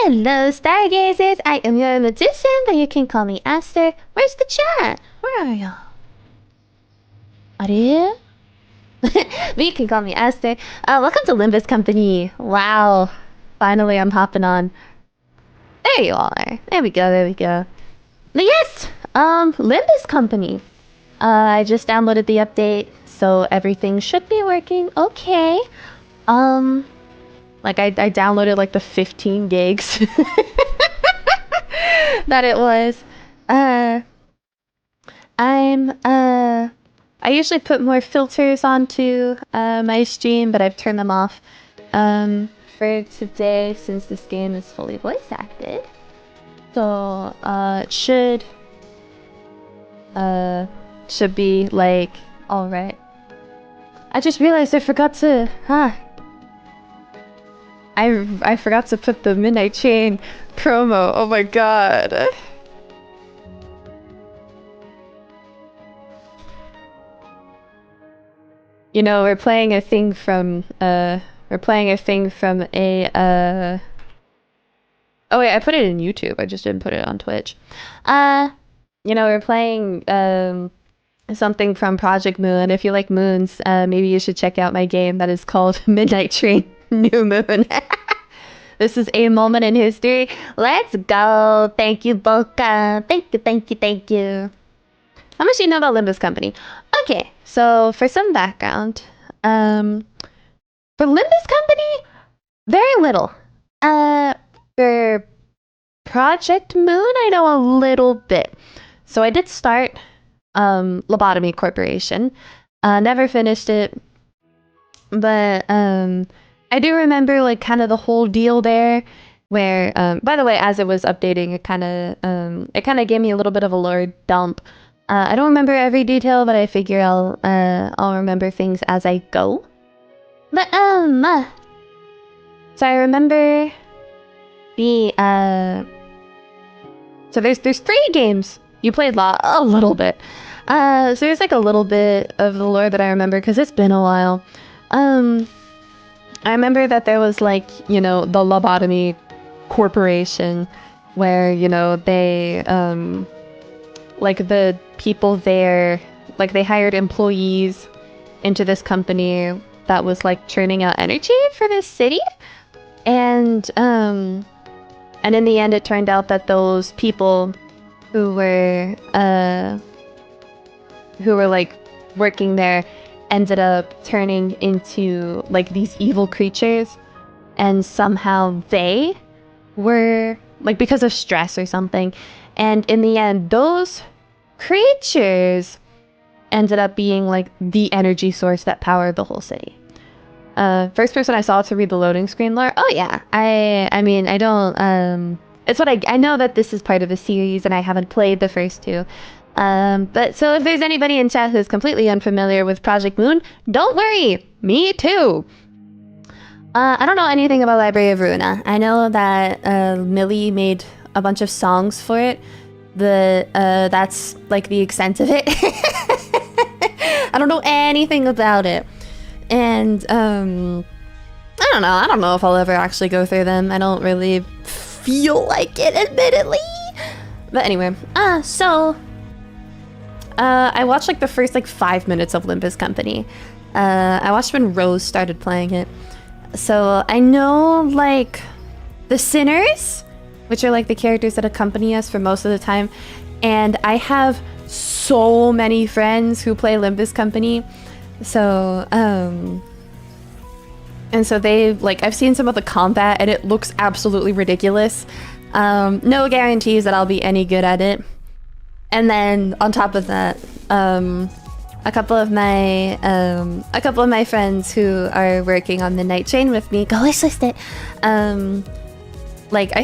Hello, stargazers! I am your magician, but you can call me Aster. Where's the chat? Where are y'all? Are you? But you can call me Aster. Welcome to LIMBUS Company. Wow. Finally, I'm hopping on. There you all are. There we go, there we go. But yes! LIMBUS Company. I just downloaded the update, so everything should be working okay. Like I downloaded like the 15 gigs that it was. I usually put more filters onto my stream, but I've turned them off for today since this game is fully voice acted. So it should be like all right. I just realized I forgot to I forgot to put the Midnight Chain promo. Oh my god. You know, we're playing a thing from a oh wait, I put it in YouTube. I just didn't put it on Twitch. You know, we're playing something from Project Moon. If you like moons, maybe you should check out my game that is called Midnight Train New Moon. This is a moment in history. Let's go. Thank you, Boca. Thank you, thank you, thank you. How much do you know about LIMBUS Company? Okay, so for some background, for LIMBUS Company, very little. For Project Moon, I know a little bit. So I did start Lobotomy Corporation. Never finished it, but I do remember like kind of the whole deal there, where by the way, as it was updating, it kind of gave me a little bit of a lore dump. I don't remember every detail, but I figure I'll remember things as I go. But so I remember the so there's 3 games. You played a little bit. So there's like a little bit of the lore that I remember because it's been a while. I remember that there was like, you know, the Lobotomy Corporation where, you know, they like the people there, like they hired employees into this company that was like churning out energy for this city. And in the end it turned out that those people who were like working there ended up turning into like these evil creatures, and somehow they were like because of stress or something, and in the end those creatures ended up being like the energy source that powered the whole city. First person I saw to read the loading screen lore. Oh yeah, I mean I don't it's what I know that this is part of a series and I haven't played the first 2. But so if there's anybody in chat who's completely unfamiliar with Project Moon, don't worry, me too. I don't know anything about Library of Ruina. I know that Millie made a bunch of songs for it, but that's like the extent of it. I don't know anything about it, and I don't know if I'll ever actually go through them. I don't really feel like it, admittedly. But anyway, so I watched like the first like 5 minutes of LIMBUS Company. I watched when Rose started playing it. So I know like the Sinners, which are like the characters that accompany us for most of the time. And I have so many friends who play LIMBUS Company. So, and so I've seen some of the combat and it looks absolutely ridiculous. No guarantees that I'll be any good at it. And then on top of that, a couple of my friends who are working on Midnight Chain with me, go assist it. Like I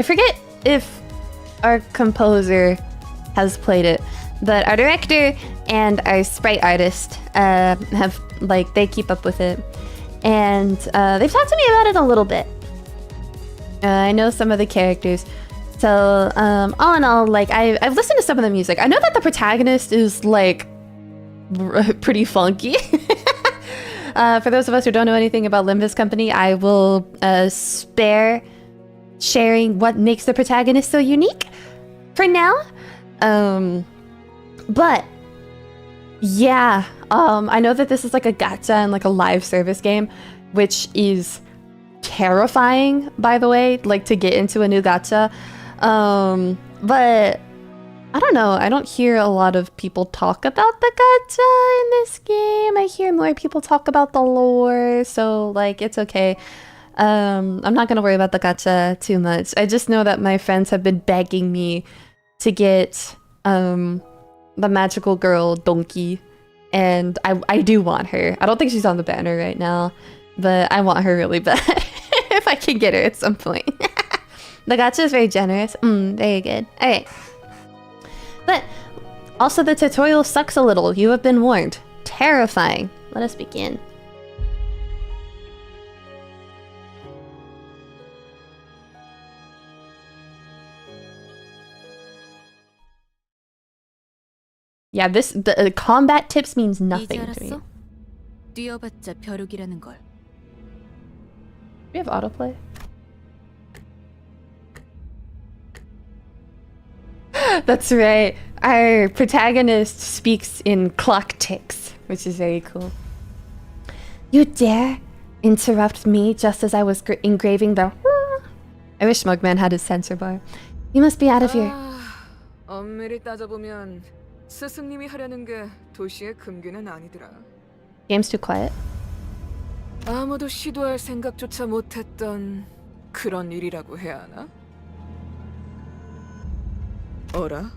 forget if our composer has played it, but our director and our sprite artist have like they keep up with it, and they've talked to me about it a little bit. I know some of the characters, so all in all, like I've listened to some of the music. I know that the protagonist is like pretty funky. for those of us who don't know anything about Limbus Company, I will spare sharing what makes the protagonist so unique for now. But yeah, I know that this is like a gacha and like a live service game, which is terrifying, by the way, like to get into a new gacha. But I don't know, I don't hear a lot of people talk about the gacha in this game. I hear more people talk about the lore, so like it's okay. I'm not gonna worry about the gacha too much. I just know that my friends have been begging me to get the magical girl Donkey, and I do want her. I don't think she's on the banner right now, but I want her really bad if I can get her at some point. The gacha is very generous. Very good. Alright. But also the tutorial sucks a little. You have been warned. Terrifying. Let us begin. Yeah, the combat tips means nothing to me. 뛰어봤자 벼룩이라는 걸. Do we have autoplay? That's right. Our protagonist speaks in clock ticks, which is very cool. You dare interrupt me just as I was engraving the... I wish Smugman had his censor bar. You must be out of here. 엄밀히 따져보면 스승님이 하려는 게 도시의 금기는 아니더라. Game's too quiet. 아무도 시도할 생각조차 못했던 그런 일이라고 해야 하나? 어라?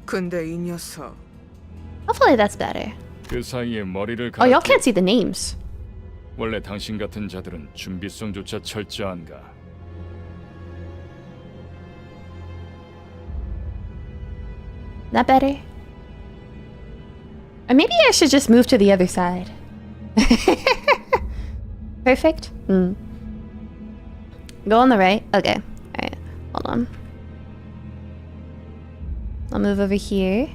근데 이 녀석 Hopefully that's better. 그 사이에 머리를 Oh, y'all can't see the names. 원래 당신 같은 자들은 준비성조차 철저한가? That better? Or maybe I should just move to the other side. Perfect? Go on the right? Okay. Alright. Hold on. I'll move over here.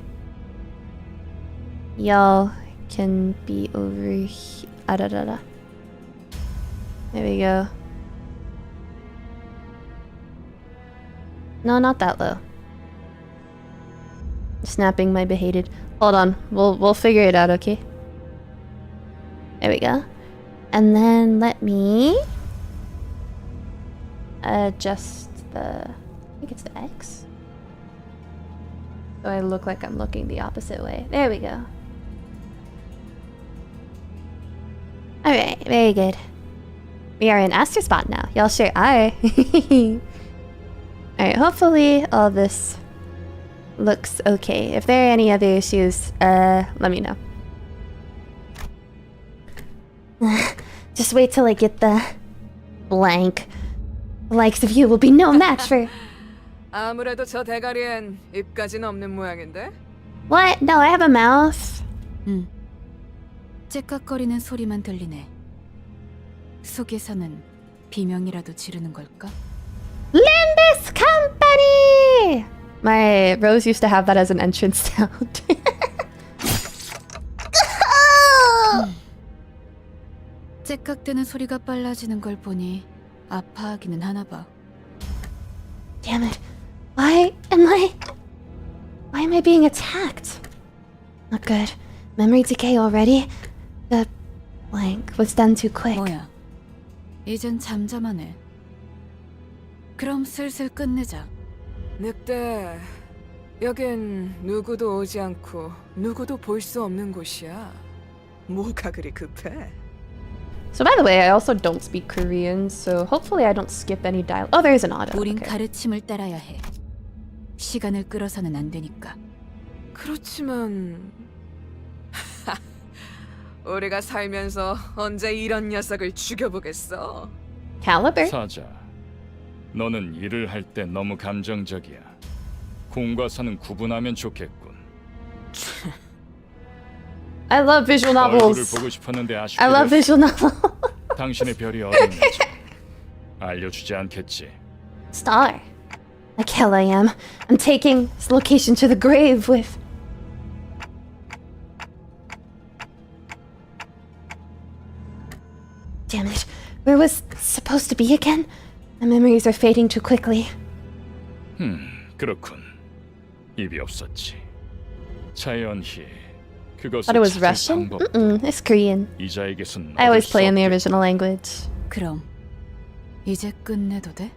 Y'all can be over here. There we go. No, not that low. Snapping my behated. Hold on. We'll figure it out, okay? There we go. And then let me adjust the... I think it's the X. So I look like I'm looking the opposite way. There we go. Alright, very good. We are in Aster spot now. Y'all sure are. Alright, hopefully all this looks okay. If there are any other issues, let me know. Just wait till I get the blank. The likes of you will be no match for... 아무래도 저 대가리엔 입까지는 없는 모양인데? What? No, I have a mouth. 째깍거리는 소리만 들리네. 속에서는 비명이라도 지르는 걸까? Limbus Company! My Rose used to have that as an entrance sound. 째깍대는 소리가 빨라지는 걸 보니 아파하기는 하나 봐. Damn it. Why am I being attacked? Not good. Memory decay already? The blank was done too quick. 뭐야? 이젠 잠잠하네. 그럼 슬슬 끝내자. 늑대, 여긴 누구도 오지 않고 누구도 볼 수 없는 곳이야. 뭐가 그리 급해? So by the way, I also don't speak Korean, so hopefully I don't skip any dialogue. Oh, there is an auto. 우린 Okay. 가르침을 따라야 해. 시간을 끌어서는 안 되니까. 그렇지만 우리가 살면서 언제 이런 녀석을 죽여보겠어? Caliber? 사자, 너는 일을 할 때 너무 감정적이야. 공과 사는 구분하면 좋겠군. I love visual 얼굴을 novels. 보고 싶었는데 I 아쉽게 love visual novels. 당신의 별이 어딨는지 알려주지 않겠지. Star. Like hell I am. I'm taking this location to the grave with... Damn it. Where was supposed to be again? My memories are fading too quickly. 그렇군. 입이 없었지. 자연히 그것을 Thought it was 찾을 Russian? 방법도 It's Korean. 이자에게선 I always 얻을 수 play in the 없겠다. original language. 그럼 이제 끝내도 돼?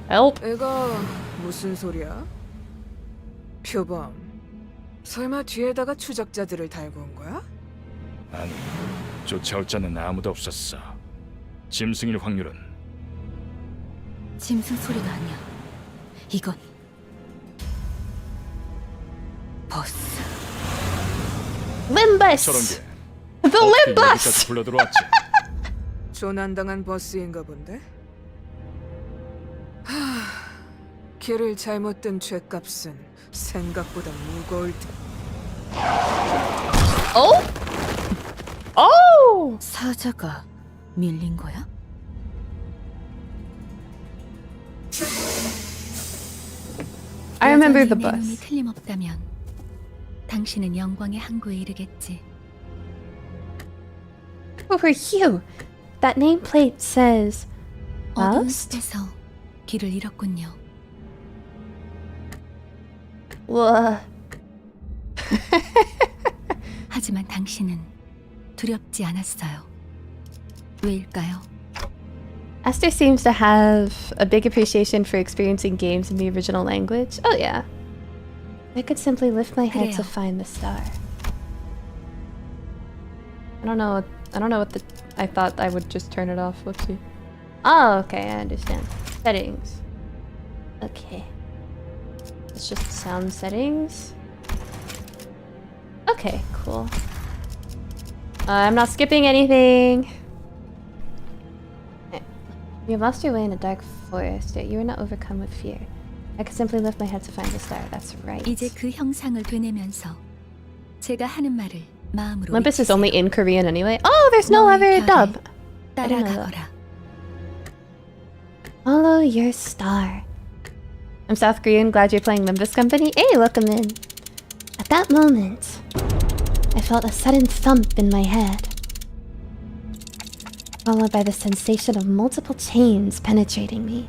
Help. 애가 무슨 소리야? 표범, 설마 뒤에다가 추적자들을 달고 온 거야? 아니, 쫓아올 자는 아무도 없었어. 짐승일 확률은 짐승 소리가 아니야. 이건 버스. 저런 Limbus! 게 The 어떻게 Limbus! 여기까지 불러들어왔지? 조난당한 버스인가 본데? 길을 잘못 든 죗값은 생각보다 무거울 듯. Oh? Oh! 사자가 밀린 거야? I remember the 여전히 내 눈이 bus. 틀림없다면 당신은 영광의 항구에 이르겠지. Who are you? That nameplate says 어두운 Lost? 숲에서 길을 잃었군요. Wha- 하지만 당신은 두렵지 않았어요. 왜일까요? Aster seems to have a big appreciation for experiencing games in the original language. Oh yeah. I could simply lift my head to 그래요. find the star. I don't know what the I thought I would just turn it off. Whoopsie. Oh, okay, I understand. Settings. Okay. It's just sound settings. Okay, cool. I'm not skipping anything. You have lost your way in a dark forest, yet you are not overcome with fear. I could simply lift my head to find the star. That's right. 이제 그 형상을 되뇌면서 제가 하는 말을 마음으로 Olympus is 외치세요. only in Korean anyway. Oh, there's no 너의 other 별에 dub. I didn't know that. 따라가거라. Follow your star. I'm South Korean. Glad you're playing Limbus Company. Hey, welcome in. At that moment, I felt a sudden thump in my head, followed by the sensation of multiple chains penetrating me.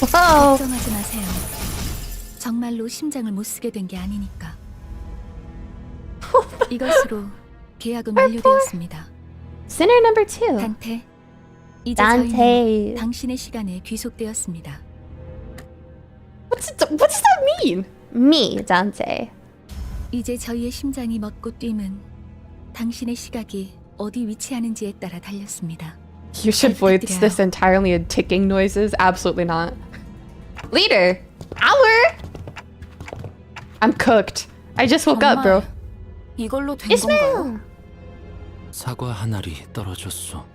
Whoa! 걱정하지 마세요. 정말로 심장을 못 쓰게 된 게 아니니까. 이것으로 계약은 완료되었습니다. Sinner number 2. 단테, 이제 저희는 Dante. 당신의 시간에 귀속되었습니다. What does that mean? Me, Dante. 이제 저희의 심장이 멎고 뛰면 당신의 시각이 어디 위치하는지에 따라 달렸습니다. You should voice this entirely in ticking noises. Absolutely not. Leader! Hour! I'm cooked. I just woke up, bro. 이걸로 된 Ismail! 사과 한 알이 떨어졌어.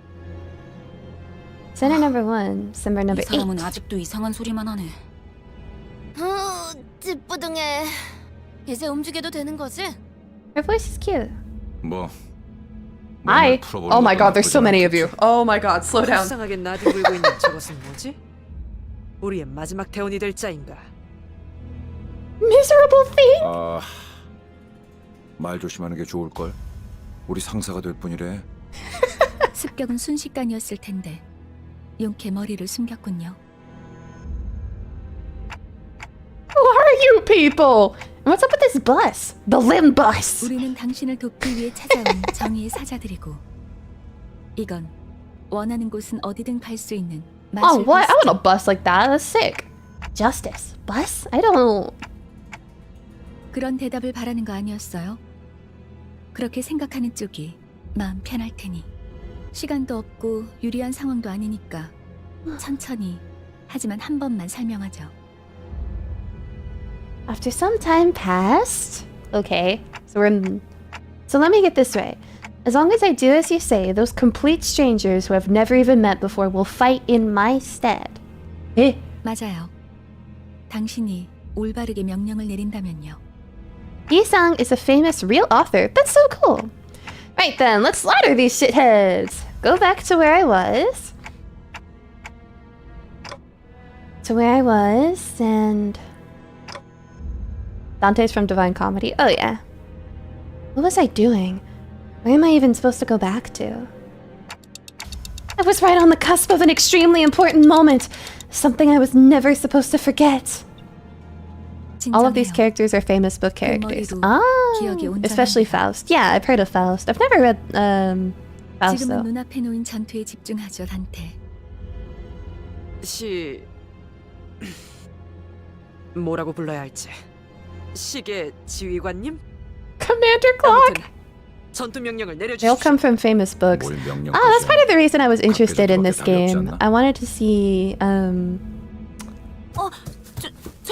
Sinner number 1, Simmer number 8. 아직도 이상한 소리만 하네. 찌뿌둥해. 이제 움직여도 되는 거지? Her voice is cute. 뭐? Hi. Oh my god, there's so many of you. Oh my god, slow down. 불쌍하게 나뒹굴고 있는 저것은 뭐지? 우리의 마지막 대원이 될 자인가? Miserable thing! 아, 말 조심하는 게 좋을 걸. 우리 상사가 될 뿐이래. 습격은 순식간이었을 텐데 용케 머리를 숨겼군요. Who are you people? And what's up with this bus? The LIMBUS! 우리는 당신을 돕기 위해 찾아온 정의의 사자들이고 이건 원하는 곳은 어디든 갈 수 있는 Oh, 마술 what? I want a 버스죠. bus like that. That's sick. Justice. Bus? I don't... 그런 대답을 바라는 거 아니었어요? 그렇게 생각하는 쪽이 마음 편할 테니 시간도 없고 유리한 상황도 아니니까 천천히 하지만 한 번만 설명하죠. After some time passed... Okay, so So let me get this right. As long as I do as you say, those complete strangers who I've never even met before will fight in my stead. Eh? 맞아요. 당신이 올바르게 명령을 내린다면요. Yi-sang is a famous real author. That's so cool. Right then, let's slaughter these shitheads. Go back to where I was. And... Dante's from Divine Comedy. Oh yeah. What was I doing? Where am I even supposed to go back to? I was right on the cusp of an extremely important moment. Something I was never supposed to forget. All of these 진정해요. characters are famous book characters. 머리로 Ah, 기억이 온전합니다. especially Faust. Yeah, I've heard of Faust. I've never read Faust 지금은 though. 눈앞에 놓인 전투에 집중하죠, 단테. 뭐라고 불러야 할지. 시계 지휘관님? Commander Clock. 아무튼 전투 명령을 They all 내려주십시오. come from famous books. 뭘 명령? Ah, that's part of the reason I was interested in this 밖에서 그렇게 game. 달렸지 않나? I wanted to see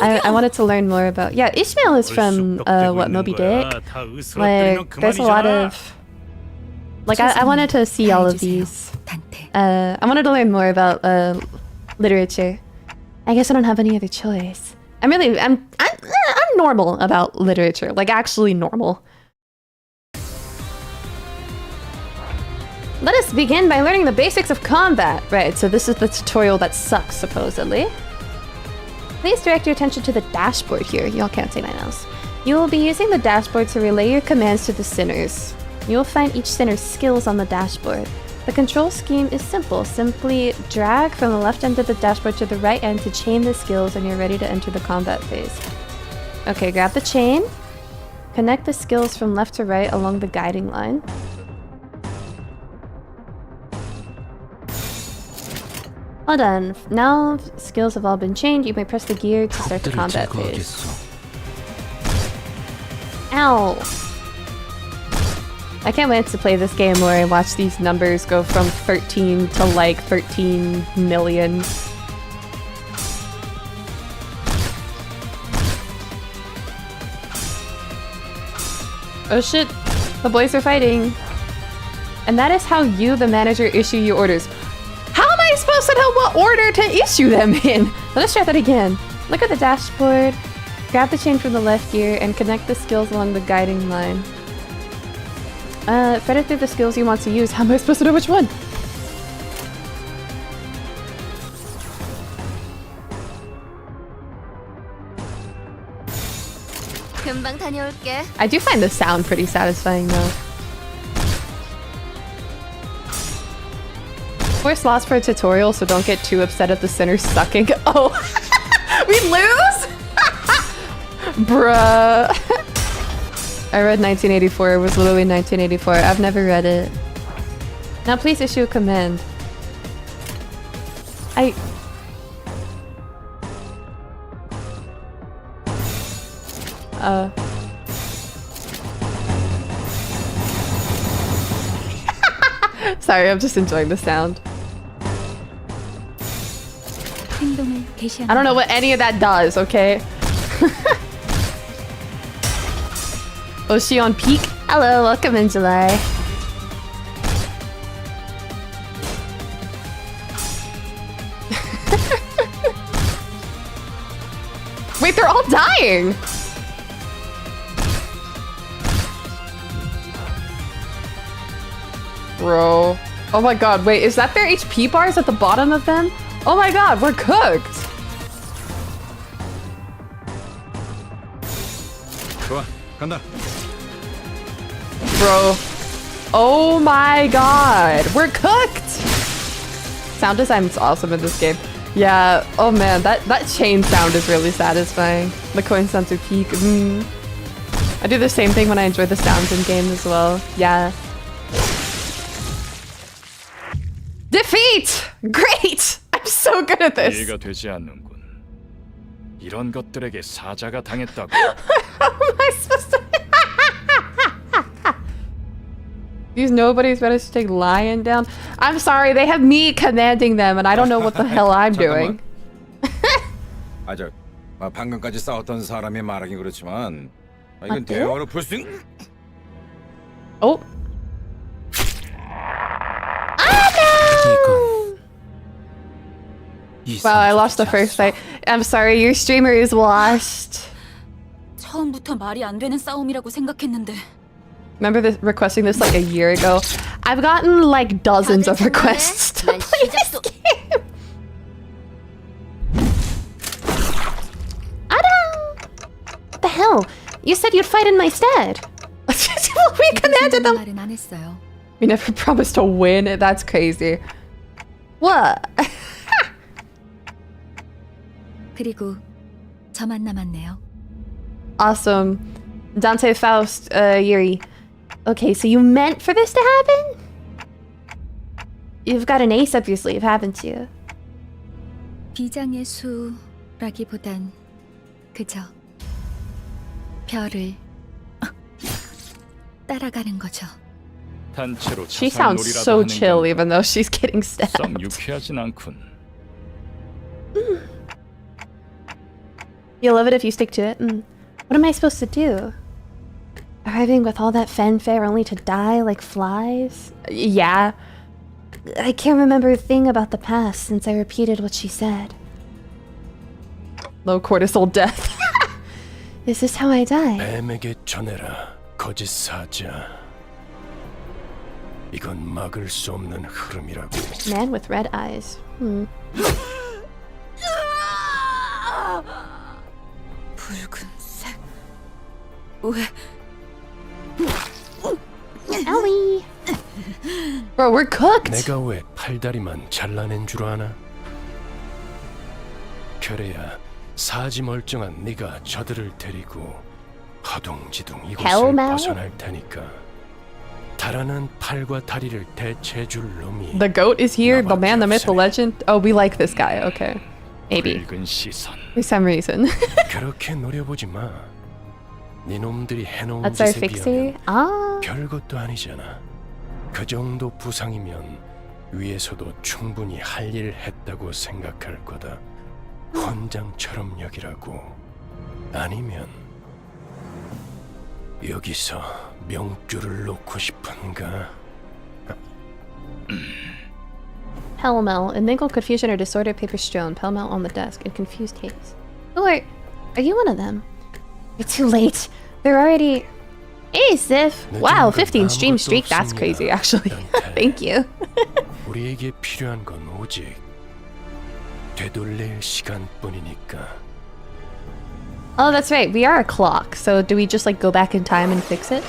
I 저기요! wanted to learn more about. Yeah, Ishmael is from what, Moby Dick? Like there's a lot of like I wanted to see all of these. 단테. I wanted to learn more about literature. I guess I don't have any other choice. I'm normal about literature. Like actually normal. Let us begin by learning the basics of combat. Right, so this is the tutorial that sucks, supposedly. Please direct your attention to the dashboard here. Y'all can't say that else. You will be using the dashboard to relay your commands to the sinners. You will find each sinner's skills on the dashboard. The control scheme is simple. Simply drag from the left end of the dashboard to the right end to chain the skills and you're ready to enter the combat phase. Okay, grab the chain. Connect the skills from left to right along the guiding line. Well done. Now skills have all been chained. You may press the gear to start the 적들을 combat phase. 제거하겠어. Ow! I can't wait to play this game where I watch these numbers go from 13 to like 13 million. Oh shit, the boys are fighting. And that is how you, the manager, issue your orders. How am I supposed to know what order to issue them in? Let's try that again. Look at the dashboard, grab the chain from the left gear, and connect the skills along the guiding line. Thread it through the skills you want to use. How am I supposed to know which one? 금방 다녀올게. I do find the sound pretty satisfying though. 4 slots per tutorial, so don't get too upset at the sinner sucking. Oh, we lose? Bruh. I read 1984. It was literally 1984. I've never read it. Now please issue a command. Sorry, I'm just enjoying the sound. 행동을 개시한다. I don't know what any of that does, okay? Was she on peak? Hello, welcome in July. Wait, they're all dying! Bro. Oh my god, wait, is that their HP bars at the bottom of them? Oh my god, we're cooked! 좋아, 간다. Bro. Oh my god, we're cooked! Sound design's awesome in this game. Yeah, oh man, that chain sound is really satisfying. The coin sounds are peak. I do the same thing when I enjoy the sounds in games as well. Yeah. Defeat! Great! I'm so good at this. 이해가 되지 않는군. 이런 것들에게 사자가 당했다고. How am I supposed to... These nobodies managed to take Lion down. I'm sorry, they have me commanding them and I don't know what the hell I'm doing. 방금까지 싸웠던 사람이 말하긴 그렇지만 이건 어때요? 대화로 풀 수 있는... Oh. Wow, I lost the first fight. I'm sorry, your streamer is lost. 처음부터 말이 안 되는 싸움이라고 생각했는데. Remember this, requesting this like a year ago? I've gotten like dozens of requests to play this game. What the hell? You said you'd fight in my stead. We commanded them. 말은 안 했어요. We never promised to win. That's crazy. What? 그리고 저만 남았네요. Awesome. Dante, Faust, Yuri. Okay, so you meant for this to happen? You've got an ace up your sleeve, haven't you? 비장의 수라기보단 그저 별을 따라가는 거죠. 단체로 She sounds so 자살놀이라도 chill 하는 even though she's getting 건 썩 stabbed. 유쾌하진 않군. You'll love it if you stick to it. What am I supposed to do? Arriving with all that fanfare only to die like flies? Yeah. I can't remember a thing about the past since I repeated what she said. Low cortisol death. Is this how I die? 뱀에게 전해라, 거짓 사자. 이건 막을 수 없는 흐름이라고. Man with red eyes. 붉은색. 왜? Ellie! Bro, we're cooked! 내가 왜 팔다리만 잘라낸 줄 아나? 그래야 사지 멀쩡한 네가 저들을 데리고 허둥지둥 이곳을 헬마우? 벗어날 테니까. 달아난 팔과 다리를 대체해 줄 놈이 The goat is here, the man, the myth, the legend. Oh, we like this guy. Okay. Maybe. 붉은 시선. For some reason. 그렇게 노려보지 마. 네 놈들이 해놓은 That's our 짓에 fixer? 비하면 Ah. 별것도 아니잖아. 그 정도 부상이면 위에서도 충분히 할 일 했다고 생각할 거다. 헌장처럼 여기라고. 아니면 여기서 명줄을 놓고 싶은가? Pell-mell. In mingled confusion or disorder, paper strewn. Pell-mell on the desk. In confused haste. Who are you one of them? You're too late. They're already... Hey, Sif! Wow, 15 stream streak. That's crazy, actually. Thank you. 우리에게 필요한 건 오직 되돌릴 시간뿐이니까. Oh, that's right. We are a clock. So do we just like go back in time and fix it?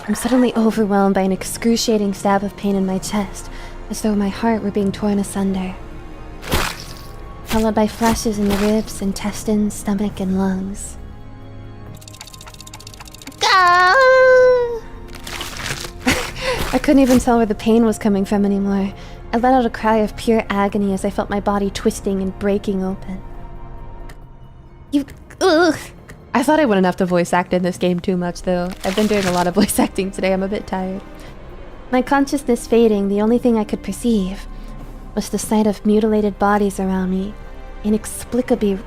I'm suddenly overwhelmed by an excruciating stab of pain in my chest, as though my heart were being torn asunder. Followed by flashes in the ribs, intestines, stomach, and lungs. I couldn't even tell where the pain was coming from anymore. I let out a cry of pure agony as I felt my body twisting and breaking open. Ugh. I thought I wouldn't have to voice act in this game too much, though. I've been doing a lot of voice acting today. I'm a bit tired. My consciousness fading, the only thing I could perceive was the sight of mutilated bodies around me, inexplicably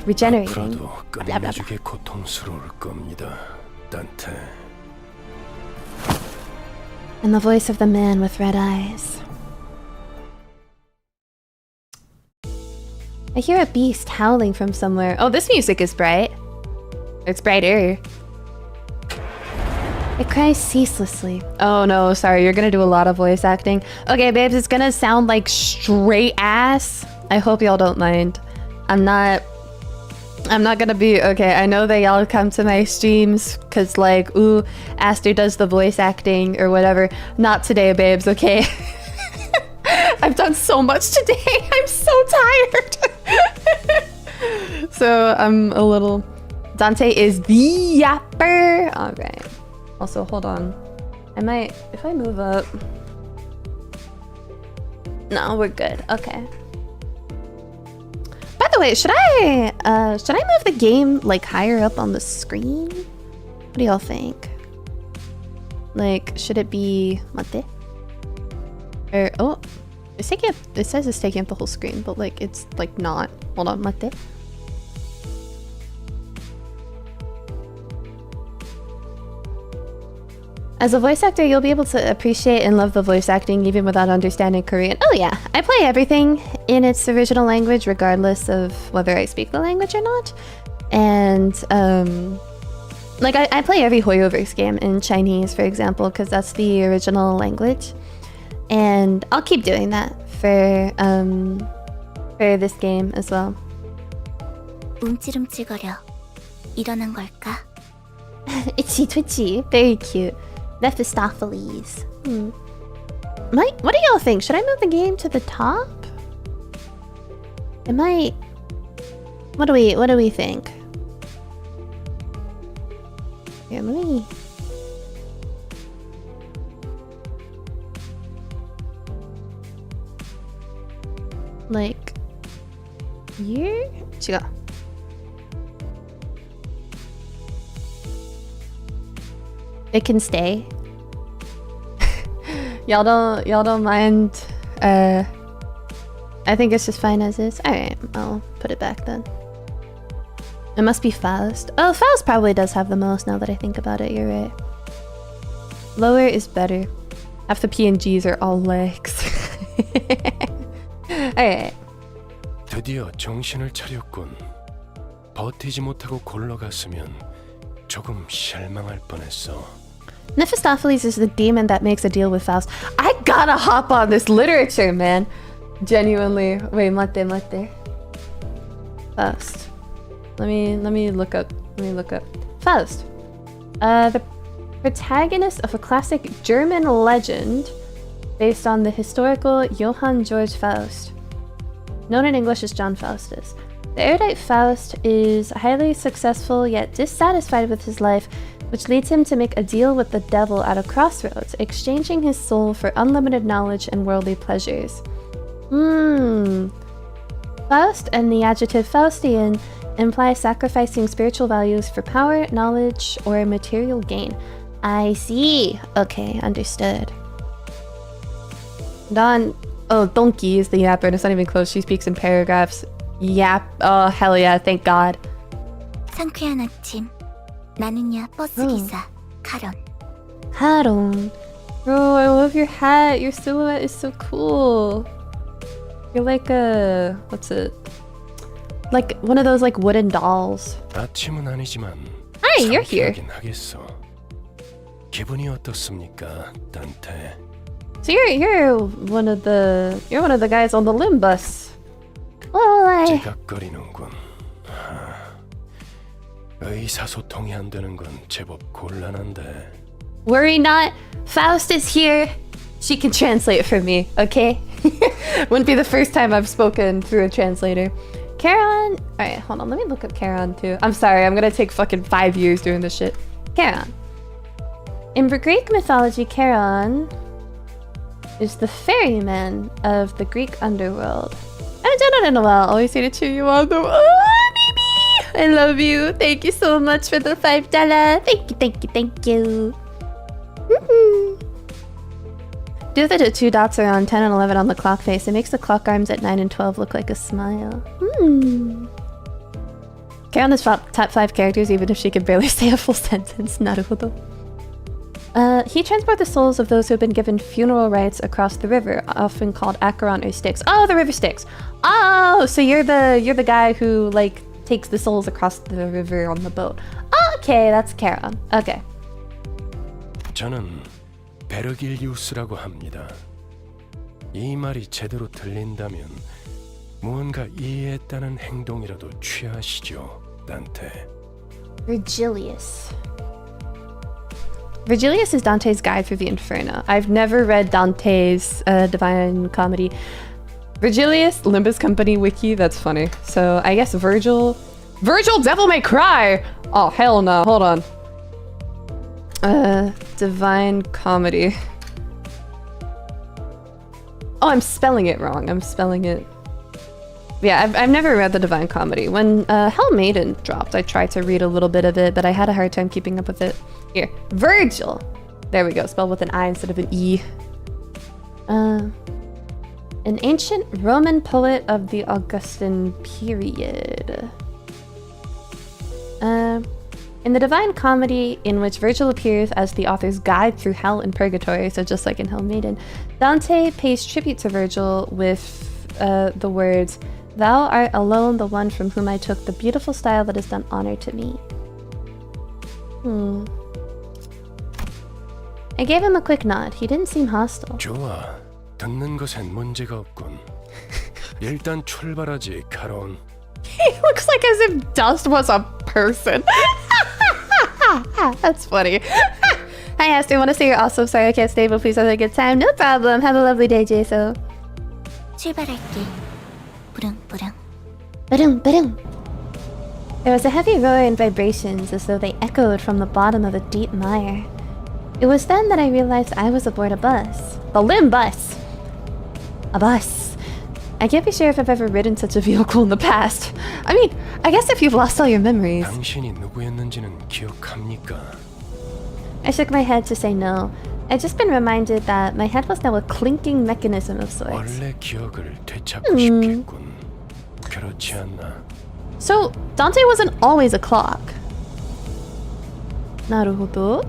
regenerating. 앞으로도 끝내주게 고통스러울 겁니다, 단테. And the voice of the man with red eyes. I hear a beast howling from somewhere. Oh, this music is bright. It's brighter. It cries ceaselessly. Oh no, sorry, you're gonna do a lot of voice acting. Okay, babes, it's gonna sound like straight ass. I hope y'all don't mind. I'm not gonna be... Okay, I know that y'all come to my streams because like, ooh, Aster does the voice acting or whatever. Not today, babes, okay? I've done so much today. I'm so tired. So I'm a little... Dante is the yapper. Alright. Also, hold on. I might... If I move up... No, we're good. Okay. By the way, should I move the game like higher up on the screen? What do y'all think? Like, should it be mate? Or oh, it's taking up. It says it's taking up the whole screen, but like it's like not. Hold on, mate. As a voice actor, you'll be able to appreciate and love the voice acting even without understanding Korean. Oh yeah, I play everything in its original language regardless of whether I speak the language or not. And like I play every Hoyoverse game in Chinese, for example, because that's the original language. And I'll keep doing that for this game as well. 움찔움찔거려. 일어난 걸까? Itchy twitchy. Very cute. Mephistopheles. What do y'all think? Should I move the game to the top? It might. What do we think? Here, let me. Like here? 지가. It can stay. y'all don't mind. I think it's just fine as is. Alright, I'll put it back then. It must be Faust. Oh, Faust probably does have the most now that I think about it, you're right. Lower is better. Half the PNGs are all legs. Alright. 드디어 정신을 차렸군. 버티지 못하고 골러갔으면 조금 실망할 뻔했어. Mephistopheles is the demon that makes a deal with Faust. I gotta hop on this literature, man. Genuinely. Wait, mate. Faust. Let me look up. Faust. The protagonist of a classic German legend based on the historical Johann Georg Faust. Known in English as John Faustus. The erudite Faust is highly successful yet dissatisfied with his life, which leads him to make a deal with the devil at a crossroads, exchanging his soul for unlimited knowledge and worldly pleasures. Faust and the adjective Faustian imply sacrificing spiritual values for power, knowledge, or material gain. I see. Okay, understood. Donkey is the yapper, and it's not even close. She speaks in paragraphs. Yap. Oh, hell yeah, thank God. 상쾌한 아침. 나는야 버스기사 카론. Karon. Bro, I love your hat. Your silhouette is so cool. You're like a... what's it? Like one of those like wooden dolls. 아침은 아니지만 Hi, you're here. 상쾌하긴 하겠어. 기분이 어떻습니까, 단테? So you're one of the guys on the Limbus. Well, 제각거리는군. 의사소통이 안 되는 건 제법 곤란한데. worry not. Faust is here. She can translate for me, okay? Wouldn't be the first time I've spoken through a translator. Charon. Alright, hold on. Let me look up Charon too. I'm sorry, I'm gonna take fucking 5 years doing this shit. Charon. In Greek mythology, Charon is the ferryman of the Greek underworld. I haven't done it in a while. Always here to cheer you on though. Oh, baby! I love you. Thank you so much for the $5. Thank you. Do the two dots are on 10 and 11 on the clock face. It makes the clock arms at 9 and 12 look like a smile. Charon is top 5 characters even if she can barely say a full sentence. Naruhodo. He transports the souls of those who have been given funeral rites across the river, often called Acheron or Styx. Oh, the river Styx. Oh, so you're the guy who like takes the souls across the river on the boat. Okay, that's Charon. Okay. 저는 베르길리우스라고 합니다. 이 말이 제대로 들린다면 무언가 이해했다는 행동이라도 취하시죠, 단테. Virgilius. Virgilius is Dante's guide through the Inferno. I've never read Dante's Divine Comedy. Virgilius, Limbus Company wiki, that's funny. So I guess Virgil, Devil May Cry! Oh, hell no, hold on. Divine Comedy. Oh, I'm spelling it wrong. Yeah, I've never read the Divine Comedy. When Hell Maiden dropped, I tried to read a little bit of it, but I had a hard time keeping up with it. Here, Virgil! There we go, spelled with an I instead of an E. An ancient Roman poet of the Augustan period. In the Divine Comedy, in which Virgil appears as the author's guide through hell and purgatory, so just like in Hell Maiden, Dante pays tribute to Virgil with the words, "Thou art alone the one from whom I took the beautiful style that has done honor to me." I gave him a quick nod. He didn't seem hostile. 좋아, 듣는 것엔 문제가 없군. 일단 출발하지, 카론. He looks like as if Dust was a person. That's funny. Hi, Aster. Want to say you're also sorry I can't stay, but please have a good time. No problem. Have a lovely day, Jaso. 출발할게. 부릉부릉. Ba-dum. There was a heavy roar and vibrations as though they echoed from the bottom of a deep mire. It was then that I realized I was aboard a bus. The LIMBUS! A bus. I can't be sure if I've ever ridden such a vehicle in the past. I mean, I guess if you've lost all your memories. 당신이 누구였는지는 기억합니까? I shook my head to say no. I'd just been reminded that my head was now a clinking mechanism of sorts. 원래 기억을 되찾고 싶겠군. 그렇지 않나? So, Dante wasn't always a clock. Naruhodo.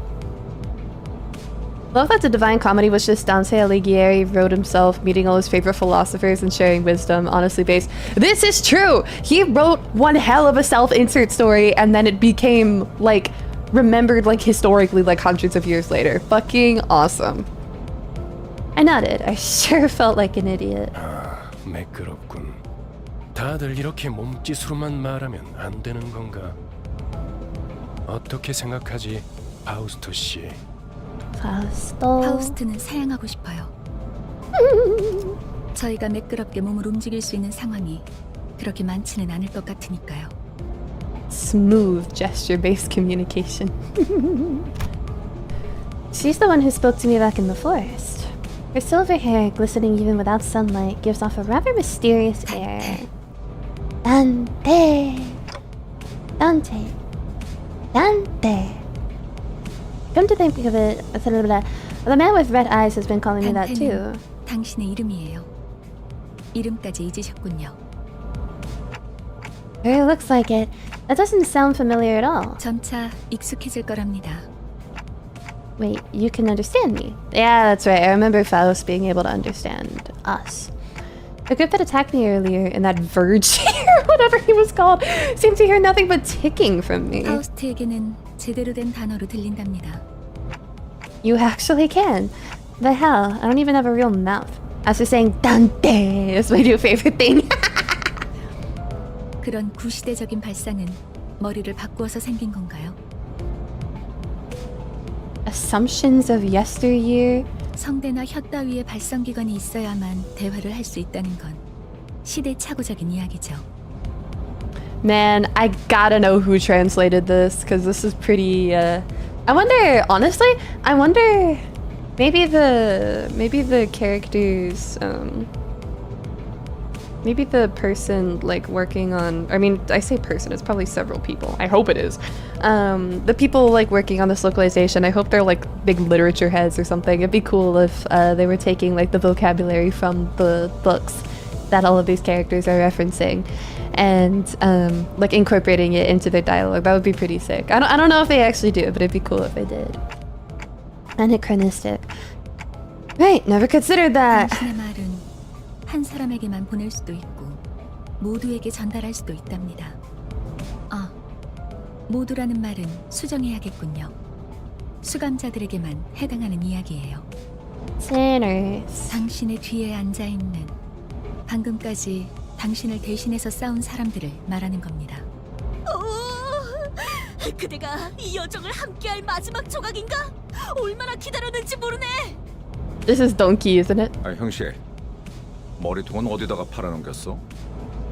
Love that the Divine Comedy was just Dante Alighieri wrote himself, meeting all his favorite philosophers and sharing wisdom, honestly based. This is true! He wrote one hell of a self-insert story and then it became, like, remembered, like, historically, like, hundreds of years later. Fucking awesome. I nodded. I sure felt like an idiot. 아, 매끄럽군. 다들 이렇게 몸짓으로만 말하면 안 되는 건가? 어떻게 생각하지, 파우스토 씨? 파우스트는 사양하고 싶어요. 저희가 매끄럽게 몸을 움직일 수 있는 상황이 그렇게 많지는 않을 것 같으니까요. Smooth gesture-based communication. She's the one who spoke to me back in the forest. Her silver hair, glistening even without sunlight, gives off a rather mysterious air. Dante. Dante. Dante. Come to think of it, the man with red eyes has been calling me that too. 당신의 이름이에요. 이름까지 잊으셨군요. It looks like it. That doesn't sound familiar at all. 점차 익숙해질 거랍니다. Wait, you can understand me? Yeah, that's right. I remember Faust being able to understand us. The group that attacked me earlier in that verge or whatever he was called seemed to hear nothing but ticking from me. 파우스트에게는 제대로 된 단어로 들린답니다. You actually can. The hell? I don't even have a real mouth. After saying Dante is my new favorite thing. 그런 구시대적인 발상은 머리를 바꾸어서 생긴 건가요? Assumptions of yesteryear. 성대나 혀 따위의 발성기관이 있어야만 대화를 할 수 있다는 건 시대착오적인 이야기죠. Man, I gotta know who translated this because this is pretty. I wonder. Honestly, I wonder. Maybe the characters. Maybe the person like working on. I mean, I say person. It's probably several people. I hope it is. The people like working on this localization. I hope they're like big literature heads or something. It'd be cool if they were taking like the vocabulary from the books that all of these characters are referencing, and like incorporating it into their dialogue. That would be pretty sick. I don't know if they actually do, but it'd be cool if they did. Anachronistic. Right, never considered that. 당신의 말은 한 사람에게만 보낼 수도 있고 모두에게 전달할 수도 있답니다. 모두라는 말은 수정해야겠군요. 수감자들에게만 해당하는 이야기예요. Sinners. 당신의 뒤에 앉아있는 방금까지 당신을 대신해서 싸운 사람들을 말하는 겁니다. 그대가 이 여정을 함께할 마지막 조각인가? 얼마나 기다렸는지 모르네. This is Donkey, isn't it? 아, 형씨. 머리통은 어디다가 팔아넘겼어?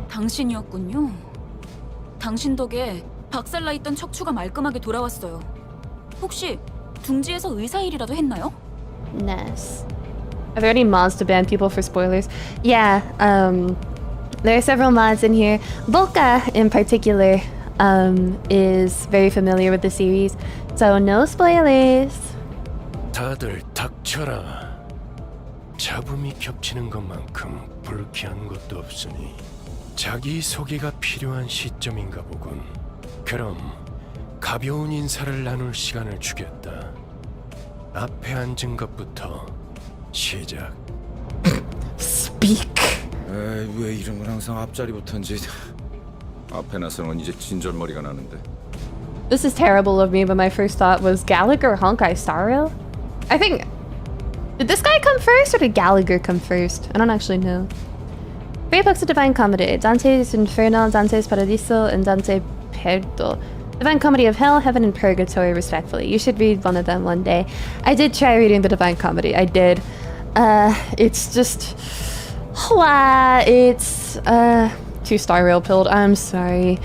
당신이었군요. 당신 덕에 박살나 있던 척추가 말끔하게 돌아왔어요. 혹시 둥지에서 의사 일이라도 했나요? Ness. Are there any mods to ban people for spoilers? Yeah, there are several mods in here. Volka, in particular, is very familiar with the series, so no spoilers. 다들 닥쳐라. 잡음이 겹치는 것만큼 불쾌한 것도 없으니 자기 소개가 필요한 시점인가 보군. 그럼 가벼운 인사를 나눌 시간을 주겠다. 앞에 앉은 것부터 시작. Speak. 에이, 왜 이런 건 항상 앞자리부터인지. 앞에 나서는 이제 진절머리가 나는데. This is terrible of me, but my first thought was Gallagher Honkai Star Rail? I think... Did this guy come first or did Gallagher come first? I don't actually know. 3 books of Divine Comedy. Dante's Inferno, Dante's Paradiso, and Dante Perdo. Divine Comedy of Hell, Heaven, and Purgatory, respectfully. You should read one of them one day. I did try reading the Divine Comedy. I did. It's just... It's 2-star real pilled. I'm sorry.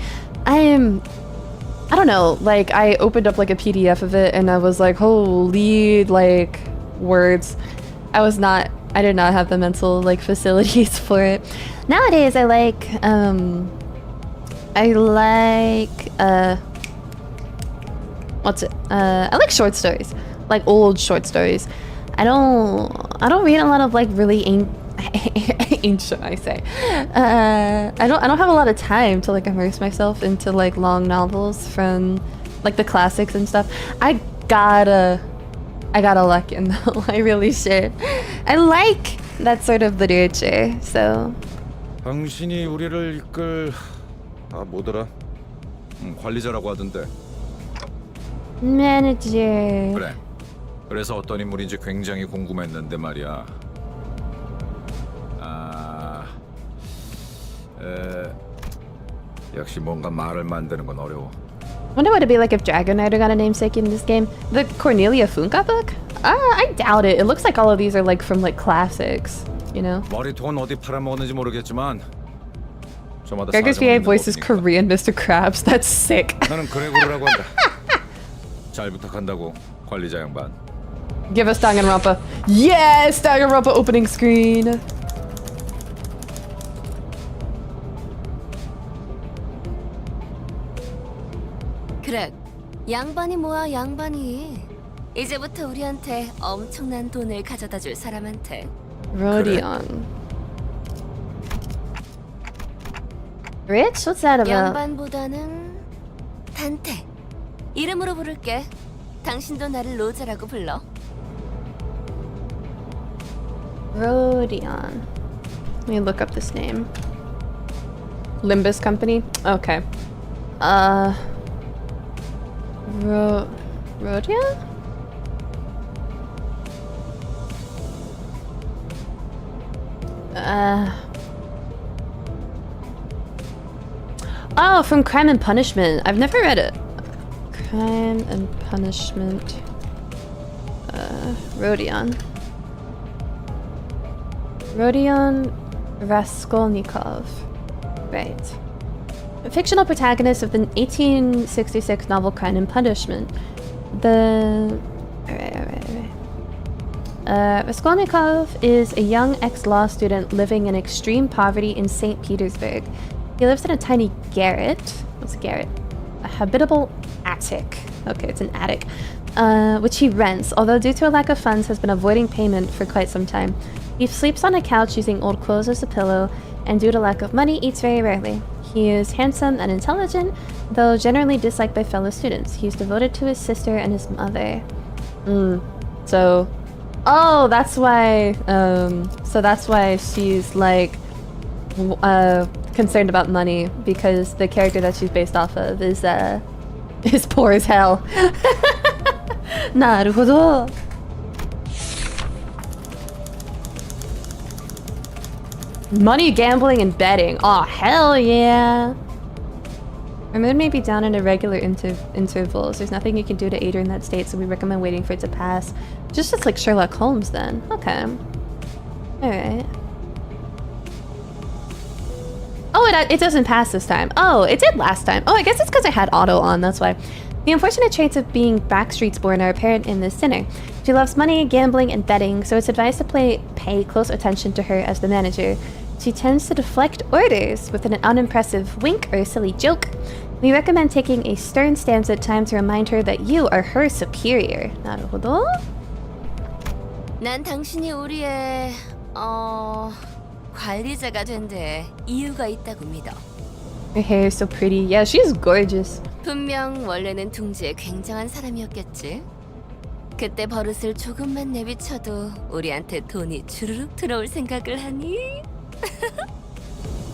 I don't know, like, I opened up like a PDF of it and I was like, holy, like, words. I did not have the mental, like, facilities for it. Nowadays, I like short stories, like old short stories. I don't read a lot of like really ancient, I say. I don't have a lot of time to like immerse myself into like long novels from like the classics and stuff. I gotta lock in though. I really should. I like that sort of literature, so. 당신이 우리를 이끌 뭐더라? 관리자라고 하던데. Manager. 그래. 그래서 어떤 인물인지 굉장히 궁금했는데 말이야. 역시 뭔가 말을 만드는 건 어려워. Wonder what it'd be like if Dragon Rider got a namesake in this game. The Cornelia Funke book? I doubt it. It looks like all of these are like from like classics, you know? 머리통은 어디 팔아먹었는지 모르겠지만 저마다 Gregor's 사정이 VA 있는 voice is 법이니까. Korean Mr. Krabs. That's sick. 나는 그레고르라고 한다. 잘 부탁한다고 관리자 양반. Give us Danganronpa. Yes! Danganronpa opening screen! 그래, 양반이 뭐야 양반이. 이제부터 우리한테 엄청난 돈을 가져다 줄 사람한테. Rodion. Rich? What's that about? 양반보다는 단테. 이름으로 부를게. 당신도 나를 로제라고 불러. Rodion. Let me look up this name. Limbus Company? Okay. Rodion? Oh, from Crime and Punishment. I've never read it. Crime and Punishment. Rodion. Rodion Raskolnikov. Right. A fictional protagonist of the 1866 novel Crime and Punishment. Raskolnikov is a young ex-law student living in extreme poverty in St. Petersburg. He lives in a tiny garret. What's a garret? A habitable attic. Okay, it's an attic. Which he rents, although due to a lack of funds has been avoiding payment for quite some time. He sleeps on a couch using old clothes as a pillow, and due to lack of money, eats very rarely. He is handsome and intelligent, though generally disliked by fellow students. He is devoted to his sister and his mother. So... Oh, that's why... so that's why she's, like... concerned about money, because the character that she's based off of is poor as hell. 나루호도. Money, gambling, and betting. Oh, hell yeah. Our mood may be down in irregular intervals. There's nothing you can do to aid her in that state, so we recommend waiting for it to pass. Just like Sherlock Holmes, then. Okay. Alright. Oh, it doesn't pass this time. Oh, it did last time. Oh, I guess it's because I had auto on, that's why. The unfortunate traits of being Backstreets born are apparent in this sinner. She loves money, gambling, and betting, so it's advised to pay close attention to her as the manager. She tends to deflect orders with an unimpressive wink or a silly joke. We recommend taking a stern stance at times to remind her that you are her superior. 나루호도? 난 당신이 우리의 관리자가 된데 이유가 있다고 믿어. Her hair is so pretty. Yeah, she's gorgeous. 분명 원래는 둥지에 굉장한 사람이었겠지. 그때 버릇을 조금만 내비쳐도 우리한테 돈이 주르륵 들어올 생각을 하니?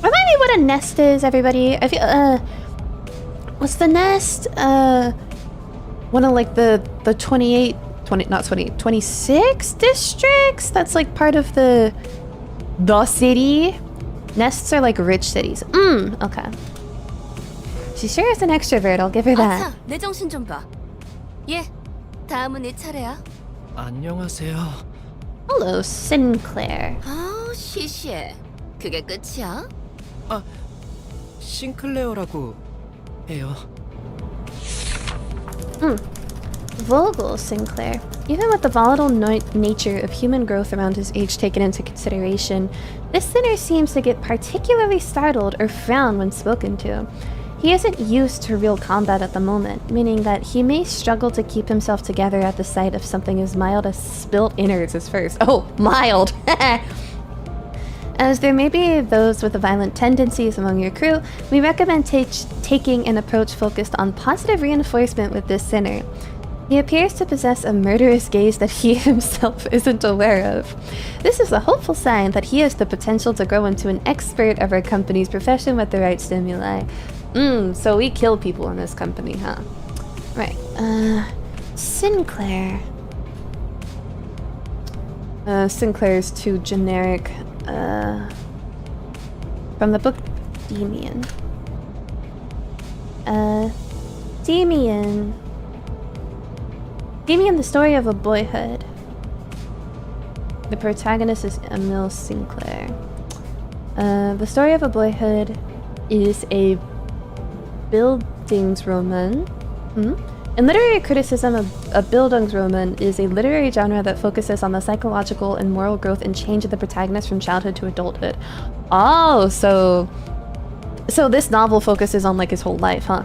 Remind me what a nest is, everybody. I feel, what's the nest? One of like the 26 districts? That's like part of the city. Nests are like rich cities. Okay. she sure is an extrovert, I'll give her that. 아차, 내 정신 좀 봐. 예, 다음은 네 차례야. 안녕하세요. Hello, Sinclair. 아, 시시해. 그게 끝이야? 싱클레어라고 해요. Vogel Sinclair. Even with the volatile nature of human growth around his age taken into consideration, this sinner seems to get particularly startled or frown when spoken to. He isn't used to real combat at the moment, meaning that he may struggle to keep himself together at the sight of something as mild as spilt innards as first. Oh, mild! As there may be those with violent tendencies among your crew, we recommend taking an approach focused on positive reinforcement with this sinner. He appears to possess a murderous gaze that he himself isn't aware of. This is a hopeful sign that he has the potential to grow into an expert of our company's profession with the right stimuli. So we kill people in this company, huh? Right, Sinclair. Sinclair's too generic. From the book Demian. Demian, the story of a boyhood. The protagonist is Emil Sinclair. The story of a boyhood is a Bildungsroman. In literary criticism, a Bildungsroman is a literary genre that focuses on the psychological and moral growth and change of the protagonist from childhood to adulthood. Oh, so this novel focuses on like his whole life, huh?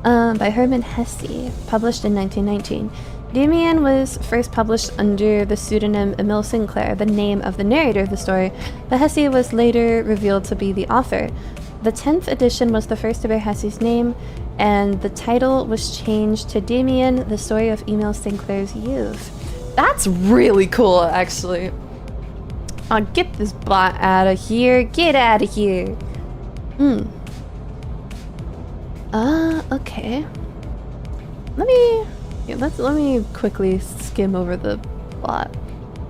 By Hermann Hesse, published in 1919. Demian was first published under the pseudonym Emil Sinclair, the name of the narrator of the story, but Hesse was later revealed to be the author. The 10th edition was the first to bear Hesse's name, and the title was changed to Demian, the story of Emil Sinclair's youth. That's really cool, actually. Oh, get this bot out of here. Get out of here. Okay. Let me quickly skim over the plot.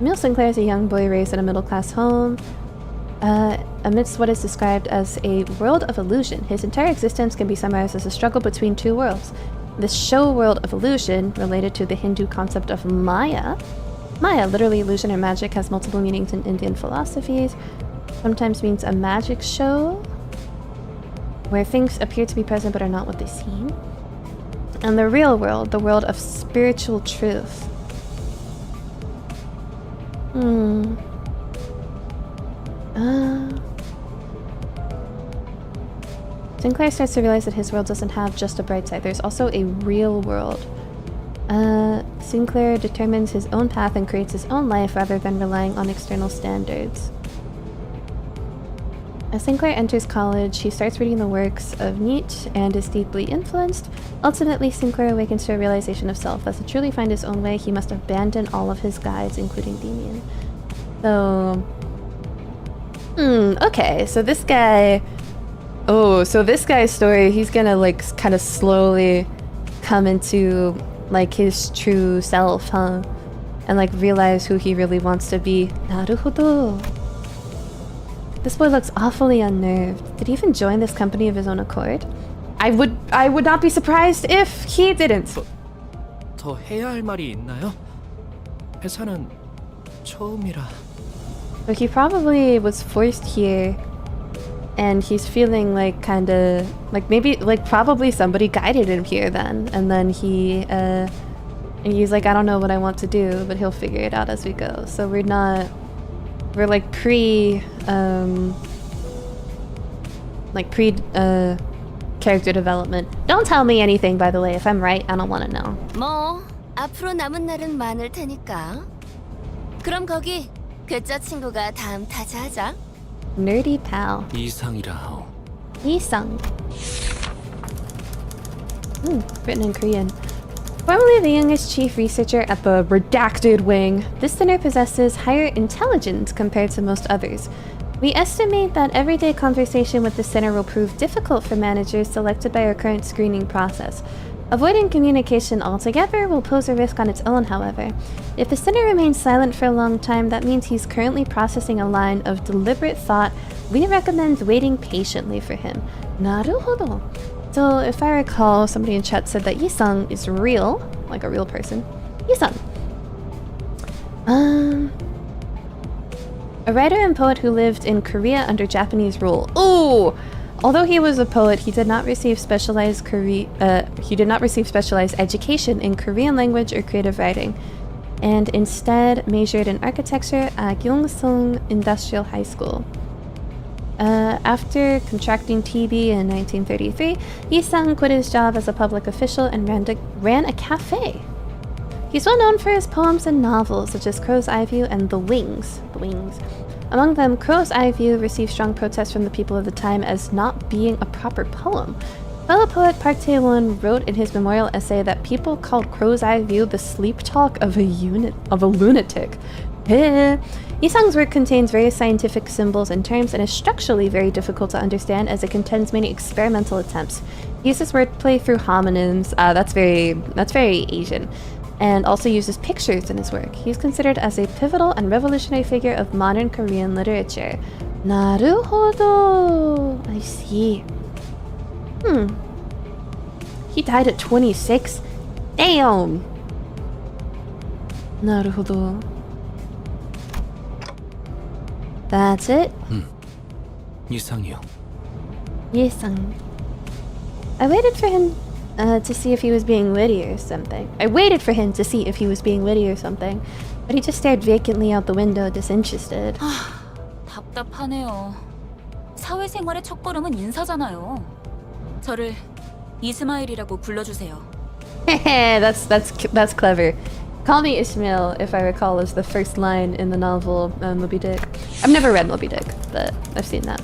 Emil Sinclair is a young boy raised in a middle-class home. Amidst what is described as a world of illusion, his entire existence can be summarized as a struggle between two worlds. This show world of illusion, related to the Hindu concept of Maya. Maya, literally illusion or magic, has multiple meanings in Indian philosophies. Sometimes means a magic show, where things appear to be present but are not what they seem. And the real world, the world of spiritual truth. Sinclair starts to realize that his world doesn't have just a bright side. There's also a real world. Sinclair determines his own path and creates his own life rather than relying on external standards. As Sinclair enters college, he starts reading the works of Nietzsche and is deeply influenced. Ultimately, Sinclair awakens to a realization of self. That to truly find his own way, he must abandon all of his guides, including Demian. So... okay, so this guy... Oh, so this guy's story, he's gonna, like, kind of slowly come into, like, his true self, huh? And, like, realize who he really wants to be. Naruhodo. This boy looks awfully unnerved. Did he even join this company of his own accord? I would not be surprised if he didn't. 더 해야 할 말이 있나요? 회사는 처음이라. So he probably was forced here, and he's feeling like kinda like maybe like probably somebody guided him here then, and then he and he's like, I don't know what I want to do, but he'll figure it out as we go. So we're like pre character development. Don't tell me anything, by the way. If I'm right, I don't want to know. 뭐 앞으로 남은 날은 많을 테니까. 그럼 거기 괴짜 친구가 다음 타자하자. Nerdy pal. 이상이라 하오. Isang. Written in Korean. Formerly the youngest chief researcher at the redacted wing, this sinner possesses higher intelligence compared to most others. We estimate that everyday conversation with the sinner will prove difficult for managers selected by our current screening process. Avoiding communication altogether will pose a risk on its own, however. If the sinner remains silent for a long time, that means he's currently processing a line of deliberate thought. We recommend waiting patiently for him. Naruhodo. So if I recall, somebody in chat said that Yisung is real, like a real person. Yisung. A writer and poet who lived in Korea under Japanese rule. Ooh! Although he was a poet, he did not receive specialized education in Korean language or creative writing, and instead majored in architecture at Gyeongsung Industrial High School. After contracting TB in 1933, Yisung quit his job as a public official and ran a cafe. He's well known for his poems and novels such as Crow's Eye View and The Wings. Among them, Crow's Eye View received strong protests from the people of the time as not being a proper poem. Fellow poet Park Tae-won wrote in his memorial essay that people called Crow's Eye View the sleep talk of a lunatic. Yisung's work contains various scientific symbols and terms and is structurally very difficult to understand as it contains many experimental attempts. He uses wordplay through homonyms, that's very Asian, and also uses pictures in his work. He's considered as a pivotal and revolutionary figure of modern Korean literature. Naruhodo! I see. He died at 26? Damn! Naruhodo. That's it? 이상이요. Yisung. I waited for him to see if he was being witty or something. But he just stared vacantly out the window, disinterested. 답답하네요. 사회생활의 첫걸음은 인사잖아요. 저를 이스마일이라고 불러주세요. that's clever. Call me Ishmael, if I recall, is the first line in the novel Moby Dick. I've never read Moby Dick, but I've seen that.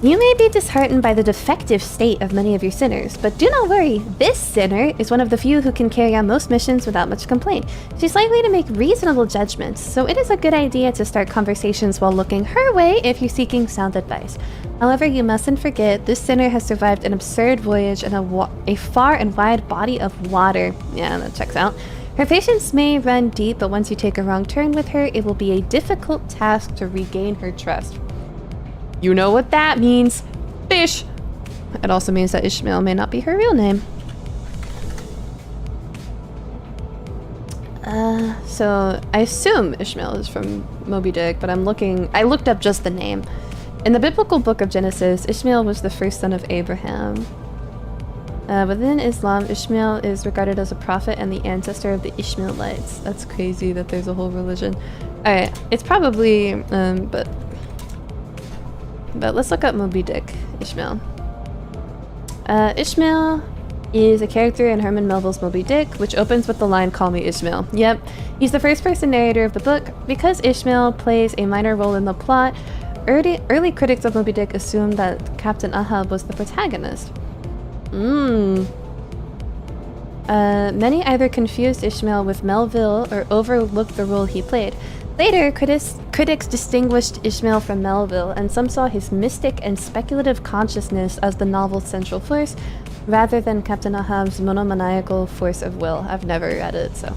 You may be disheartened by the defective state of many of your sinners, but do not worry. This sinner is one of the few who can carry out most missions without much complaint. She's likely to make reasonable judgments, so it is a good idea to start conversations while looking her way if you're seeking sound advice. However, you mustn't forget, this sinner has survived an absurd voyage in a far and wide body of water. Yeah, that checks out. Her patience may run deep, but once you take a wrong turn with her, it will be a difficult task to regain her trust. You know what that means. Fish! It also means that Ishmael may not be her real name. So I assume Ishmael is from Moby Dick, but I looked up just the name. In the biblical book of Genesis, Ishmael was the first son of Abraham. Within Islam, Ishmael is regarded as a prophet and the ancestor of the Ishmaelites. That's crazy that there's a whole religion. Alright, it's probably, but let's look up Moby Dick, Ishmael. Ishmael is a character in Herman Melville's Moby Dick, which opens with the line, "Call me Ishmael." Yep, he's the first-person narrator of the book. Because Ishmael plays a minor role in the plot, early critics of Moby Dick assumed that Captain Ahab was the protagonist. Many either confused Ishmael with Melville or overlooked the role he played. Later, critics distinguished Ishmael from Melville, and some saw his mystic and speculative consciousness as the novel's central force, rather than Captain Ahab's monomaniacal force of will. I've never read it, so.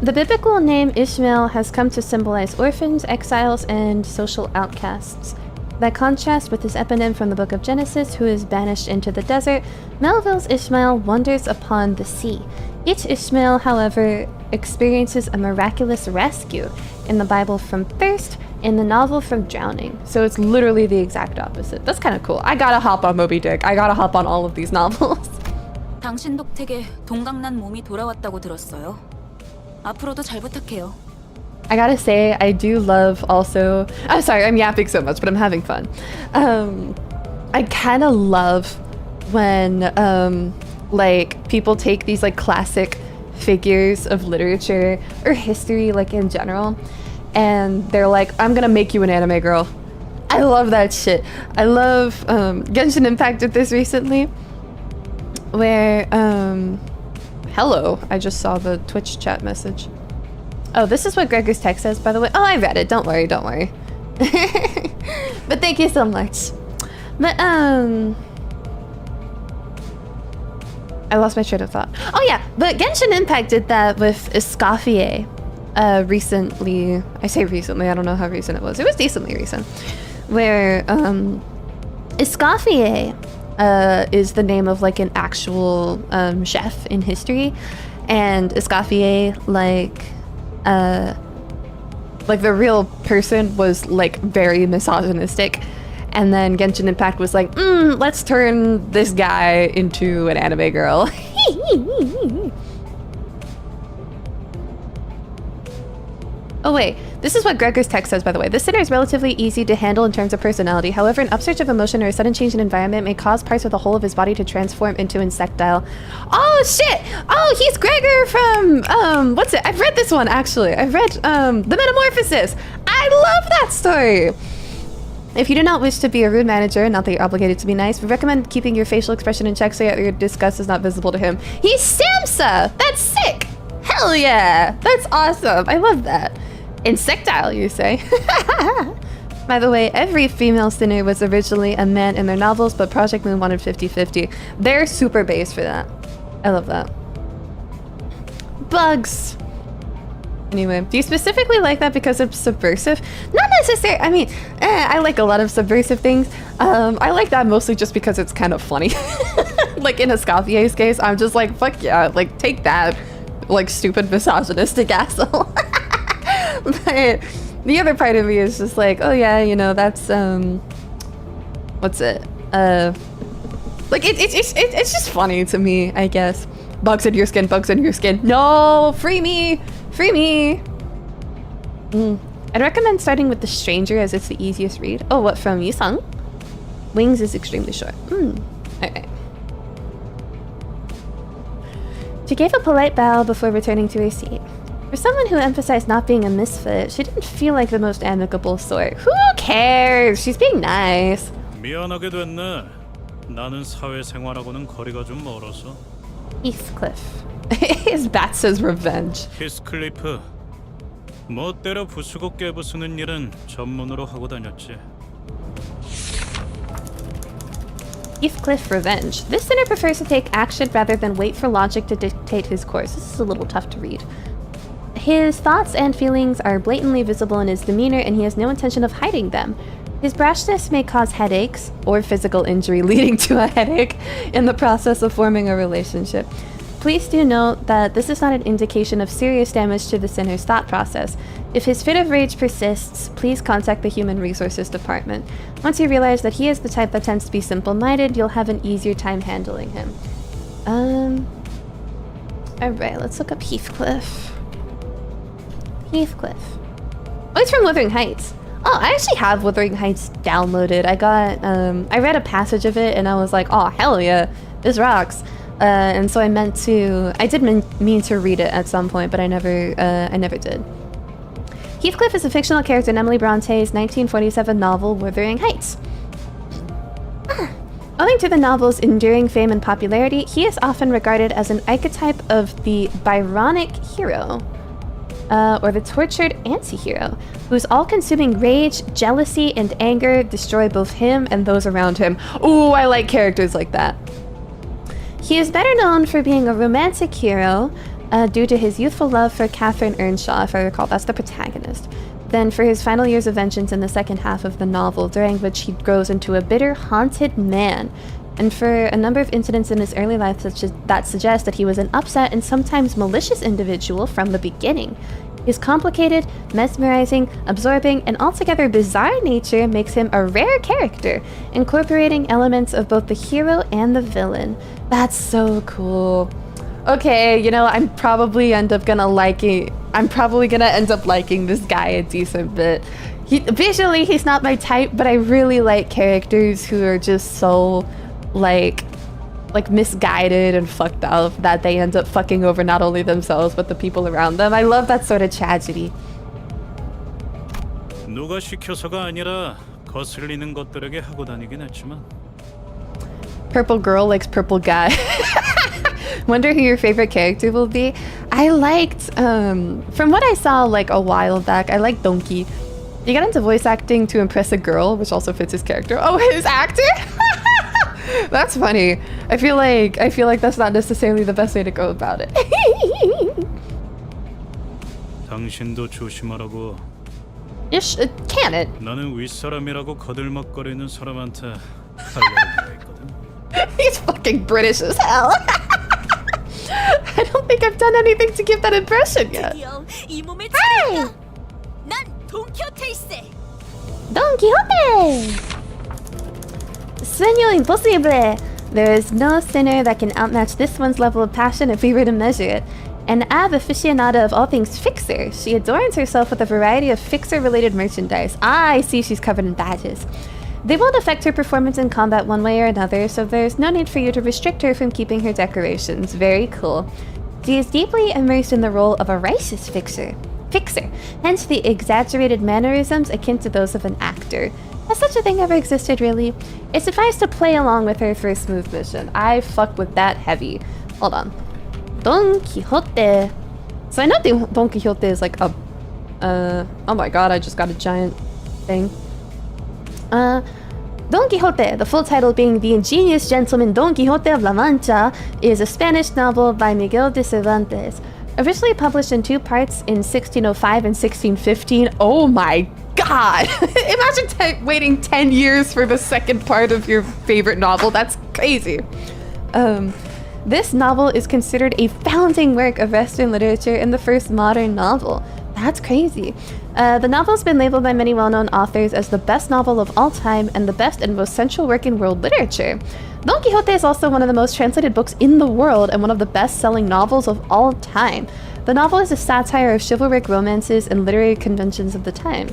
The biblical name Ishmael has come to symbolize orphans, exiles, and social outcasts. By contrast with his eponym from the book of Genesis, who is banished into the desert, Melville's Ishmael wanders upon the sea. Each Ishmael, however, experiences a miraculous rescue in the Bible from thirst, in the novel from drowning. So it's literally the exact opposite. That's kind of cool. I gotta hop on Moby Dick. I gotta hop on all of these novels. 당신 덕택에 동강난 몸이 돌아왔다고 들었어요. 앞으로도 잘 부탁해요. I gotta say, I do love also... I'm sorry, I'm yapping so much, but I'm having fun. I kind of love when, like, people take these, like, classic figures of literature or history, like, in general, and they're like, I'm gonna make you an anime girl. I love that shit. I love... Genshin Impact did this recently, where... hello, I just saw the Twitch chat message. Oh, this is what Gregor's text says, by the way. Oh, I read it. Don't worry, don't worry. But thank you so much. But, I lost my train of thought. Oh, yeah. But Genshin Impact did that with Escoffier recently. I say recently. I don't know how recent it was. It was decently recent. Where, Escoffier is the name of like an actual chef in history, and Escoffier like the real person was like very misogynistic, and then Genshin Impact was like, let's turn this guy into an anime girl. Oh wait, this is what Gregor's text says, by the way. This sinner is relatively easy to handle in terms of personality. However, an upsurge of emotion or a sudden change in environment may cause parts of the whole of his body to transform into insectile. Oh shit! Oh, he's Gregor from, what's it? I've read this one, actually. I've read, The Metamorphosis. I love that story! If you do not wish to be a rude manager, not that you're obligated to be nice, we recommend keeping your facial expression in check so that your disgust is not visible to him. He's Samsa! That's sick! Hell yeah! That's awesome! I love that. Insectile, you say? By the way, every female sinner was originally a man in their novels, but Project Moon wanted 50-50. They're super base for that. I love that. Bugs! Anyway, do you specifically like that because it's subversive? Not necessarily. I mean, I like a lot of subversive things. I like that mostly just because it's kind of funny. Like in Escoffier's case, I'm just like, fuck yeah, like take that, like stupid misogynistic asshole. But the other part of me is just like, oh yeah, you know, that's what's it? Like it's just funny to me, I guess. Bugs in your skin, bugs in your skin. No, free me, free me. I'd recommend starting with The Stranger as it's the easiest read. Oh, what, from Yusung? Wings is extremely short. Okay. She gave a polite bow before returning to her seat. For someone who emphasized not being a misfit, she didn't feel like the most amicable sort. Who cares? She's being nice. 미안하게 됐네. 나는 사회생활하고는 거리가 좀 멀어서. Heathcliff. His bat says revenge. 히스클리프. 멋대로 부수고 깨부수는 일은 전문으로 하고 다녔지. Heathcliff revenge. This sinner prefers to take action rather than wait for logic to dictate his course. This is a little tough to read. His thoughts and feelings are blatantly visible in his demeanor, and he has no intention of hiding them. His brashness may cause headaches or physical injury leading to a headache in the process of forming a relationship. Please do note that this is not an indication of serious damage to the sinner's thought process. If his fit of rage persists, please contact the Human Resources Department. Once you realize that he is the type that tends to be simple-minded, you'll have an easier time handling him. Alright, let's look up Heathcliff. Heathcliff. Oh, it's from Wuthering Heights. Oh, I actually have Wuthering Heights downloaded. I read a passage of it and I was like, oh, hell yeah, this rocks. And so I did mean to read it at some point, but I never did. Heathcliff is a fictional character in Emily Bronte's 1947 novel, Wuthering Heights. Owing to the novel's enduring fame and popularity, he is often regarded as an archetype of the Byronic hero, or the tortured anti-hero, whose all-consuming rage, jealousy, and anger destroy both him and those around him. Ooh, I like characters like that. He is better known for being a romantic hero due to his youthful love for Catherine Earnshaw, if I recall, that's the protagonist, than for his final years of vengeance in the second half of the novel, during which he grows into a bitter, haunted man, and for a number of incidents in his early life that suggest that he was an upset and sometimes malicious individual from the beginning. His complicated, mesmerizing, absorbing, and altogether bizarre nature makes him a rare character, incorporating elements of both the hero and the villain. That's so cool. Okay, you know, I'm probably gonna end up liking this guy a decent bit. Visually, he's not my type, but I really like characters who are just so, like misguided and fucked up that they end up fucking over not only themselves but the people around them. I love that sort of tragedy. 누가 시켜서가 아니라 거슬리는 것들에게 하고 다니긴 했지만. Purple girl likes purple guy. Wonder who your favorite character will be? I liked, from what I saw like a while back, I liked Donkey. He got into voice acting to impress a girl, which also fits his character. Oh, his actor? That's funny. I feel like that's not necessarily the best way to go about it. 당신도 조심하라고. Can it? 나는 윗사람이라고 거들먹거리는 사람한테 하려고 했거든. He's fucking British as hell. I don't think I've done anything to give that impression yet. 드디어 이 몸을 차렸다. 난 돈키호테일세. Don Quixote! Sueño imposible! There is no sinner that can outmatch this one's level of passion if we were to measure it. An ab aficionada of all things fixer, she adorns herself with a variety of fixer-related merchandise. Ah, I see she's covered in badges. They won't affect her performance in combat one way or another, so there's no need for you to restrict her from keeping her decorations. Very cool. She is deeply immersed in the role of a righteous fixer, hence the exaggerated mannerisms akin to those of an actor. Has such a thing ever existed, really? It's advised to play along with her for a smooth mission. I fuck with that heavy. Hold on. Don Quixote. So I know Don Quixote is like a... oh my god, I just got a giant thing. Don Quixote, the full title being The Ingenious Gentleman Don Quixote of La Mancha, is a Spanish novel by Miguel de Cervantes. Originally published in 2 parts in 1605 and 1615. Oh my god! Imagine waiting 10 years for the second part of your favorite novel. That's crazy. This novel is considered a founding work of Western literature and the first modern novel. That's crazy. The novel's been labeled by many well-known authors as the best novel of all time and the best and most central work in world literature. Don Quixote is also one of the most translated books in the world and one of the best-selling novels of all time. The novel is a satire of chivalric romances and literary conventions of the time.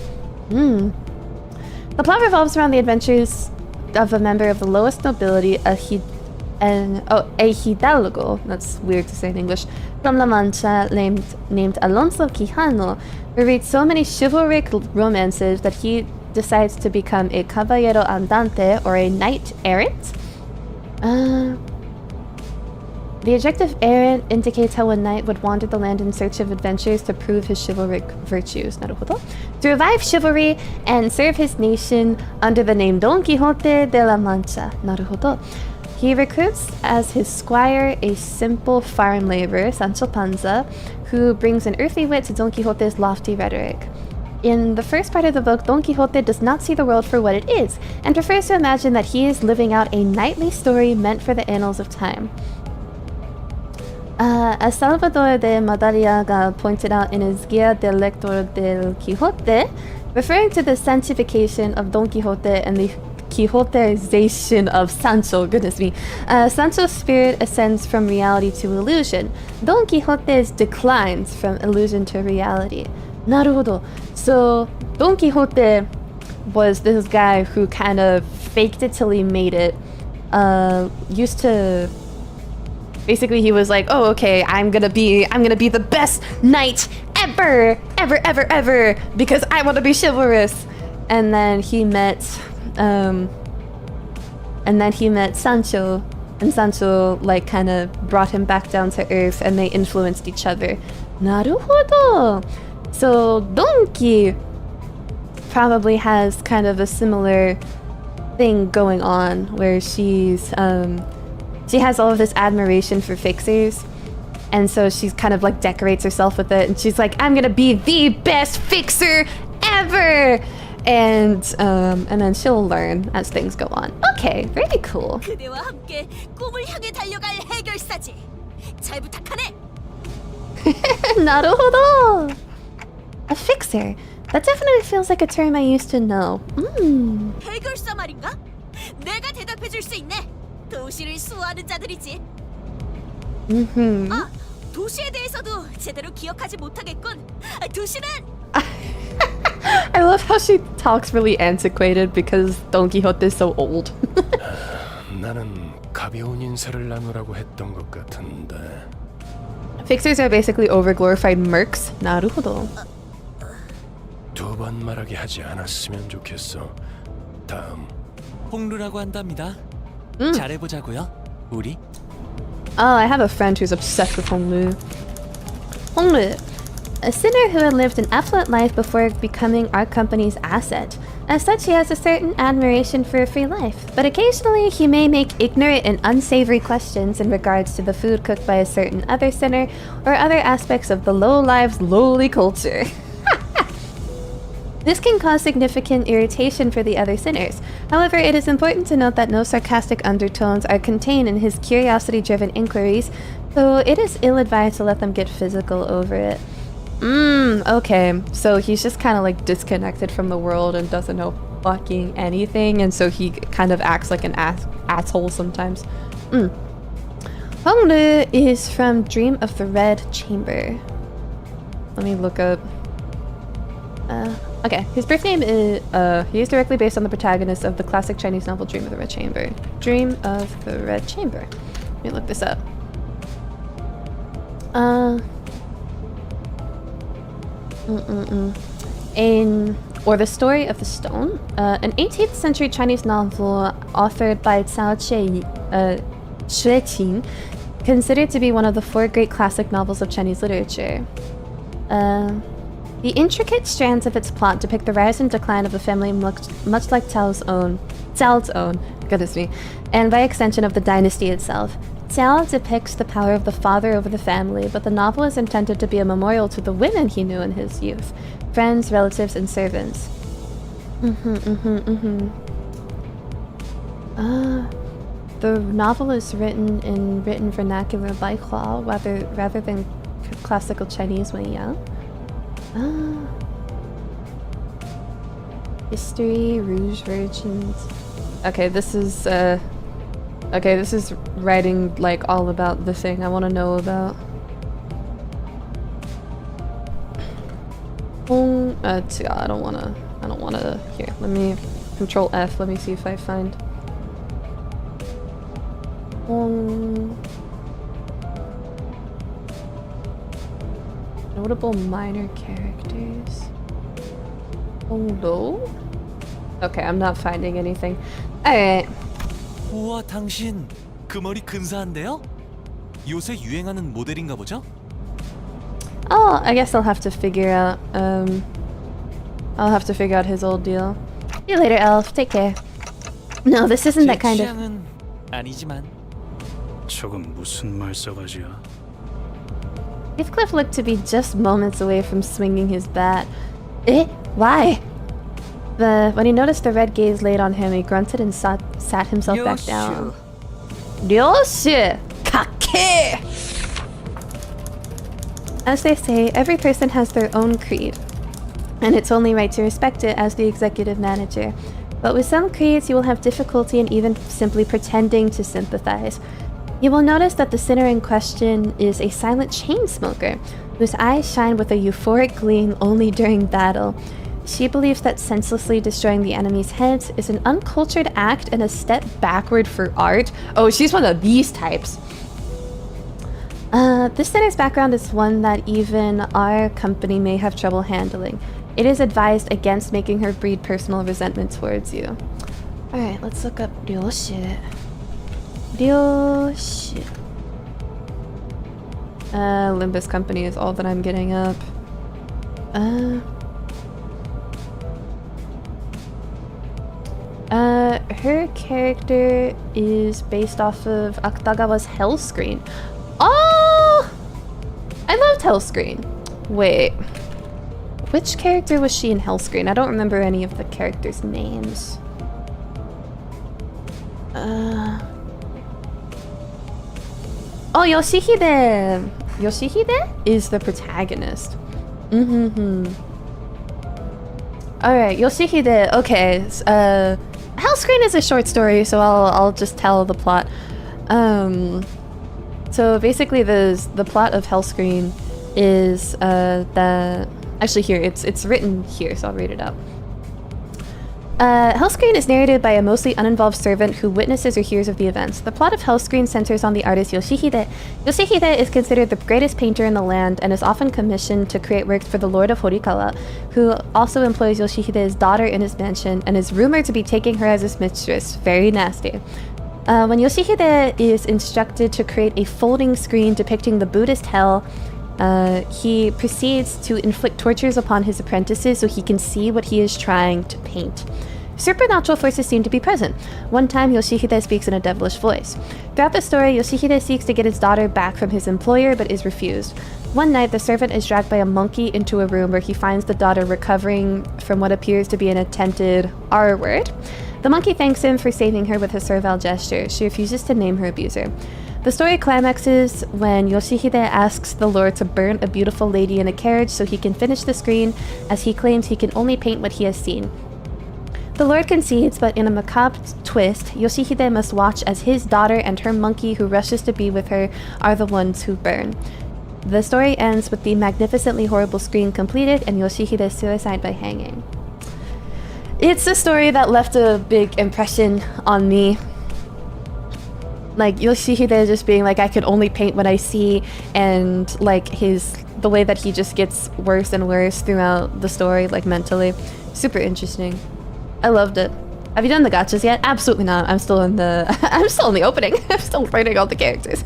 The plot revolves around the adventures of a member of the lowest nobility, a hidalgo, that's weird to say in English, from La Mancha named Alonso Quijano, who reads so many chivalric romances that he decides to become a caballero andante, or a knight errant. The adjective errant indicates how a knight would wander the land in search of adventures to prove his chivalric virtues. Naruhodo. To revive chivalry and serve his nation under the name Don Quixote de la Mancha. Naruhodo. He recruits as his squire a simple farm laborer, Sancho Panza, who brings an earthly wit to Don Quixote's lofty rhetoric. In the first part of the book, Don Quixote does not see the world for what it is, and prefers to imagine that he is living out a knightly story meant for the annals of time. As Salvador de Madariaga pointed out in his Guía del Lector del Quijote, referring to the sanctification of Don Quixote and the Quixotization of Sancho, goodness me, Sancho's spirit ascends from reality to illusion. Don Quixote's declines from illusion to reality. Naruhodo. So, Don Quixote was this guy who kind of faked it till he made it. Used to... Basically, he was like, oh, okay, I'm gonna be the best knight ever, because I want to be chivalrous. And then he met Sancho, and Sancho like kind of brought him back down to earth, and they influenced each other. Naruhodo. So Donkey probably has kind of a similar thing going on, where she has all of this admiration for fixers, and so she's kind of like decorates herself with it, and she's like, I'm gonna be the best fixer ever. And then she'll learn as things go on. Okay, very cool. 그대와 함께 꿈을 향해 달려갈 해결사지. 잘 부탁하네. 나루호도. A fixer. That definitely feels like a term I used to know. 해결사 말인가? 내가 대답해줄 수 있네. 도시를 수호하는 자들이지. 아, 도시에 대해서도 제대로 기억하지 못하겠군. 도시는 I love how she talks really antiquated because Don Quixote is so old. 나는 가벼운 인사를 나누라고 했던 것 같은데. Fixers are basically overglorified mercs. 나루호도. 두 번 말하게 하지 않았으면 좋겠어. 다음. 홍루라고 한답니다. 잘해보자고요, 우리. Oh, I have a friend who's obsessed with Honglu. Honglu, a sinner who had lived an affluent life before becoming our company's asset. As such, he has a certain admiration for a free life, but occasionally he may make ignorant and unsavory questions in regards to the food cooked by a certain other sinner or other aspects of the low lives' lowly culture. This can cause significant irritation for the other sinners. However, it is important to note that no sarcastic undertones are contained in his curiosity-driven inquiries, so it is ill-advised to let them get physical over it. Okay. So he's just kind of like disconnected from the world and doesn't know fucking anything, and so he kind of acts like an asshole sometimes. Hongru is from Dream of the Red Chamber. Let me look up. Okay, his birth name is, he is directly based on the protagonist of the classic Chinese novel Dream of the Red Chamber. Dream of the Red Chamber. Let me look this up. Or The Story of the Stone, an 18th century Chinese novel authored by Cao Xueqin, considered to be one of the 4 great classic novels of Chinese literature. The intricate strands of its plot depict the rise and decline of a family much like Cao's own, goodness me, and by extension of the dynasty itself. Cao depicts the power of the father over the family, but the novel is intended to be a memorial to the women he knew in his youth, friends, relatives, and servants. The novel is written in written vernacular Baihua rather than classical Chinese Weiyang. History, Rouge Virgins. Okay, this is writing like all about the thing I want to know about. I don't wanna. Here, let me Control F. Let me see if I find. Notable minor characters. Hello? Okay, I'm not finding anything. Alright. 우와, 당신 그 머리 근사한데요? 요새 유행하는 모델인가 보죠? Oh, I guess I'll have to figure out, I'll have to figure out his old deal. See you later, Elf. Take care. No, this isn't that kind of... 취향은 아니지만. 저건 무슨 말싸가지야? Heathcliff looked to be just moments away from swinging his bat. Eh? Why? When he noticed the red gaze laid on him, he grunted and sat himself back down. Ryoshi! Kake! As they say, every person has their own creed, and it's only right to respect it as the executive manager. But with some creeds, you will have difficulty in even simply pretending to sympathize. You will notice that the sinner in question is a silent chain smoker, whose eyes shine with a euphoric gleam only during battle. She believes that senselessly destroying the enemy's heads is an uncultured act and a step backward for art. Oh, she's one of these types. This sinner's background is one that even our company may have trouble handling. It is advised against making her breed personal resentment towards you. Alright, let's look up Ryoshi. Ryoshi. Limbus Company is all that I'm getting up. Her character is based off of Akutagawa's Hell Screen. Oh! I loved Hell Screen. Wait. Which character was she in Hell Screen? I don't remember any of the characters' names. Oh, Yoshihide! Yoshihide is the protagonist. Alright, Yoshihide. Okay. Hell Screen is a short story, so I'll just tell the plot. So basically the plot of Hell Screen is that actually here it's written here, so I'll read it out. Hellscreen is narrated by a mostly uninvolved servant who witnesses or hears of the events. The plot of Hellscreen centers on the artist Yoshihide. Yoshihide is considered the greatest painter in the land and is often commissioned to create works for the Lord of Horikawa, who also employs Yoshihide's daughter in his mansion and is rumored to be taking her as his mistress. Very nasty. When Yoshihide is instructed to create a folding screen depicting the Buddhist hell, he proceeds to inflict tortures upon his apprentices so he can see what he is trying to paint. Supernatural forces seem to be present. One time, Yoshihide speaks in a devilish voice. Throughout the story, Yoshihide seeks to get his daughter back from his employer, but is refused. One night, the servant is dragged by a monkey into a room where he finds the daughter recovering from what appears to be an attempted R word. The monkey thanks him for saving her with a servile gesture. She refuses to name her abuser. The story climaxes when Yoshihide asks the Lord to burn a beautiful lady in a carriage so he can finish the screen, as he claims he can only paint what he has seen. The Lord concedes, but in a macabre twist, Yoshihide must watch as his daughter and her monkey who rushes to be with her are the ones who burn. The story ends with the magnificently horrible screen completed and Yoshihide's suicide by hanging. It's a story that left a big impression on me. Like Yoshihide just being like, I could only paint what I see, and like the way that he just gets worse and worse throughout the story, like mentally. Super interesting. I loved it. Have you done the gachas yet? Absolutely not. I'm still in the opening. I'm still writing all the characters.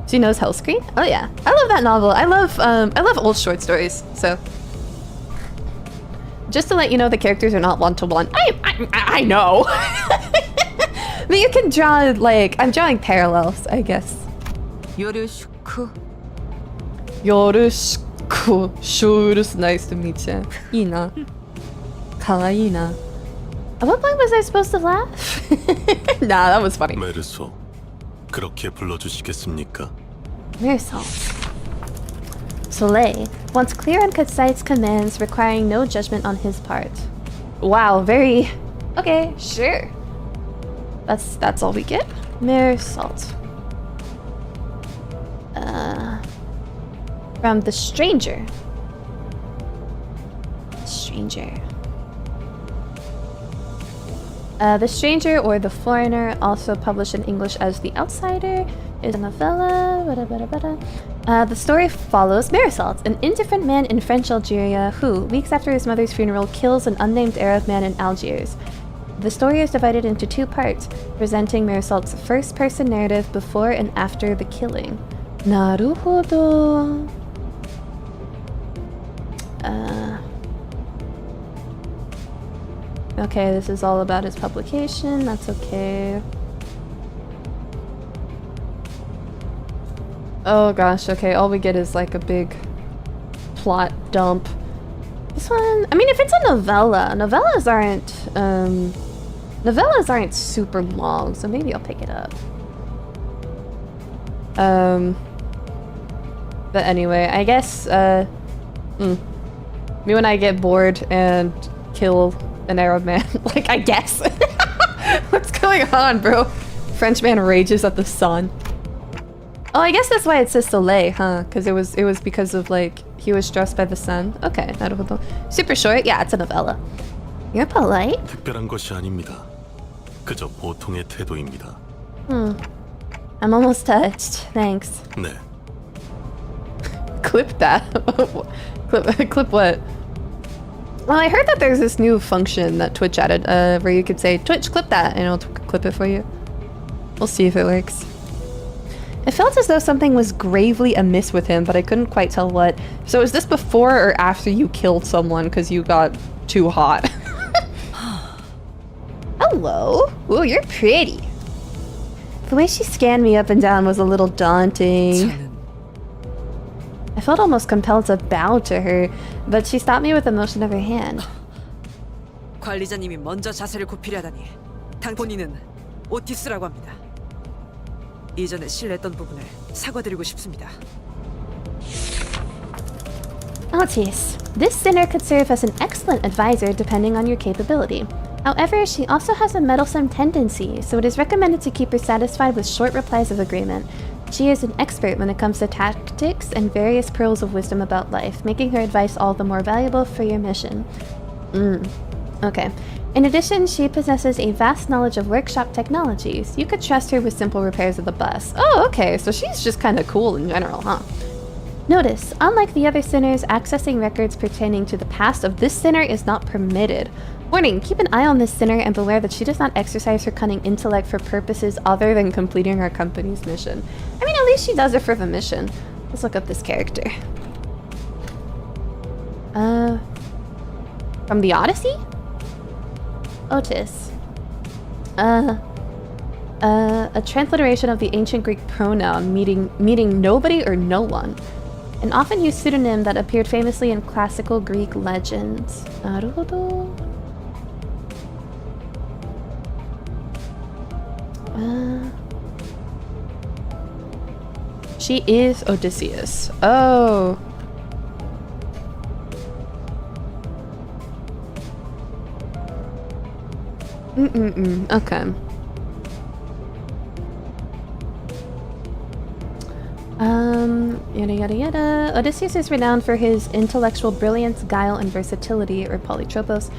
She knows Hellscreen? Oh yeah. I love that novel. I love old short stories, so. Just to let you know, the characters are not one-to-one. I know! But you can draw, like, I'm drawing parallels, I guess. 요르슈쿠. Yorushku. Sure, it's nice to meet you. Ina. Kawaii-na. At what point was I supposed to laugh? Nah, that was funny. 메르소, 그렇게 불러주시겠습니까? Marisol. Soleil wants clear and concise commands requiring no judgment on his part. Wow, very... Okay, sure. That's all we get? Marisol. From The Stranger. The Stranger or The Foreigner, also published in English as The Outsider, is a novella. The story follows Marisol, an indifferent man in French Algeria who, weeks after his mother's funeral, kills an unnamed Arab man in Algiers. The story is divided into two parts, presenting Marisol's first-person narrative before and after the killing. Naruhodo. Okay, this is all about his publication. That's okay. Oh gosh, okay, all we get is like a big plot dump. This one, I mean, if it's a novella, novellas aren't super long, so maybe I'll pick it up. But anyway, I guess, me when I get bored and kill an Arab man, like, I guess. What's going on, bro? French man rages at the sun. Oh, I guess that's why it says Soleil, huh? Because it was because of, like, he was stressed by the sun. Okay, 나루호도. Super short? Yeah, it's a novella. You're polite. 특별한 것이 아닙니다. 그저 보통의 태도입니다. I'm almost touched. Thanks. 네. Clip that. Clip what? Well, I heard that there's this new function that Twitch added, where you could say, Twitch, clip that, and it'll clip it for you. We'll see if it works. It felt as though something was gravely amiss with him, but I couldn't quite tell what. So is this before or after you killed someone because you got too hot? Hello. Ooh, you're pretty. The way she scanned me up and down was a little daunting. I felt almost compelled to bow to her, but she stopped me with a motion of her hand. 관리자님이 먼저 자세를 굽히려다니. 본인은 오티스라고 합니다. 이전에 실례했던 부분을 사과드리고 싶습니다. Otis, this sinner could serve as an excellent advisor depending on your capability. However, she also has a meddlesome tendency, so it is recommended to keep her satisfied with short replies of agreement. She is an expert when it comes to tactics and various pearls of wisdom about life, making her advice all the more valuable for your mission. Okay. In addition, she possesses a vast knowledge of workshop technologies. You could trust her with simple repairs of the bus. Oh, okay, so she's just kind of cool in general, huh? Notice, unlike the other sinners, accessing records pertaining to the past of this sinner is not permitted. Warning, keep an eye on this sinner and beware that she does not exercise her cunning intellect for purposes other than completing our company's mission. I mean, at least she does it for the mission. Let's look up this character. From the Odyssey? Otis. A transliteration of the ancient Greek pronoun meaning nobody or no one. An often used pseudonym that appeared famously in classical Greek legends. Naruhodo. She is Odysseus. Oh. Okay. Yada yada yada. Odysseus is renowned for his intellectual brilliance, guile, and versatility, or polytropos,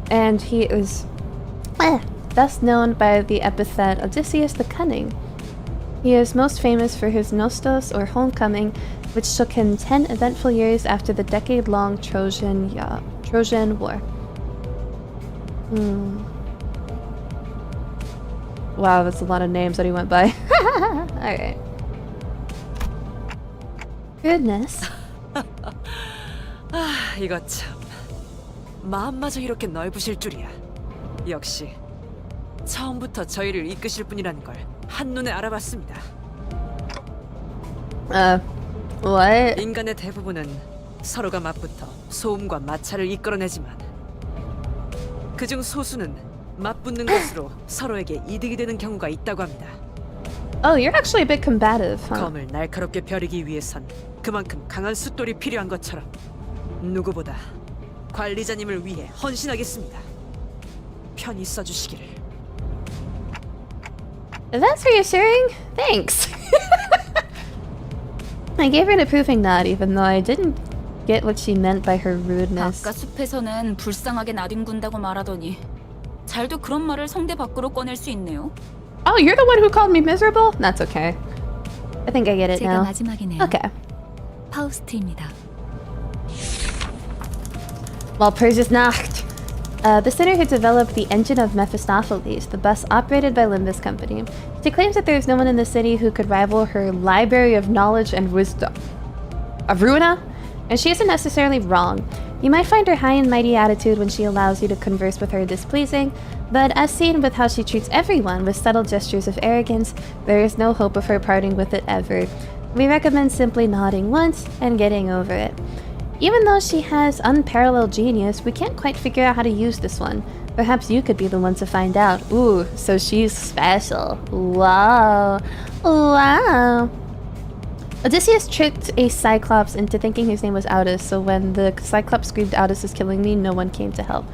and he is best known by the epithet Odysseus the Cunning. He is most famous for his Nostos, or homecoming, which took him 10 eventful years after the decade-long Trojan War. Wow, that's a lot of names that he went by. Alright. Goodness. 아, 이거 참. 마음마저 이렇게 넓으실 줄이야. 역시 처음부터 저희를 이끄실 분이라는 걸 한눈에 알아봤습니다. What? 인간의 대부분은 서로가 맞붙어 소음과 마찰을 이끌어내지만 그중 소수는 맞붙는 것으로 서로에게 이득이 되는 경우가 있다고 합니다. Oh, you're actually a bit combative, huh? 검을 날카롭게 벼르기 위해선 그만큼 강한 숫돌이 필요한 것처럼 누구보다 관리자님을 위해 헌신하겠습니다. 편히 써주시기를. That's reassuring. Thanks. I gave her an approving nod, even though I didn't get what she meant by her rudeness. 아까 숲에서는 불쌍하게 나뒹군다고 말하더니 잘도 그런 말을 성대 밖으로 꺼낼 수 있네요. Oh, you're the one who called me miserable? That's okay. I think I get it 제가 now. 마지막이네요. Okay. 파우스트입니다. Well, Perseus Nacht. The sinner who developed the engine of Mephistopheles, the bus operated by Limbus Company. She claims that there is no one in the city who could rival her library of knowledge and wisdom. Aruna? And she isn't necessarily wrong. You might find her high and mighty attitude when she allows you to converse with her displeasing, but as seen with how she treats everyone with subtle gestures of arrogance, there is no hope of her parting with it ever. We recommend simply nodding once and getting over it. Even though she has unparalleled genius, we can't quite figure out how to use this one. Perhaps you could be the one to find out. Ooh, so she's special. Wow. Wow. Odysseus tricked a Cyclops into thinking his name was Autus, so when the Cyclops screamed Autus is killing me, no one came to help.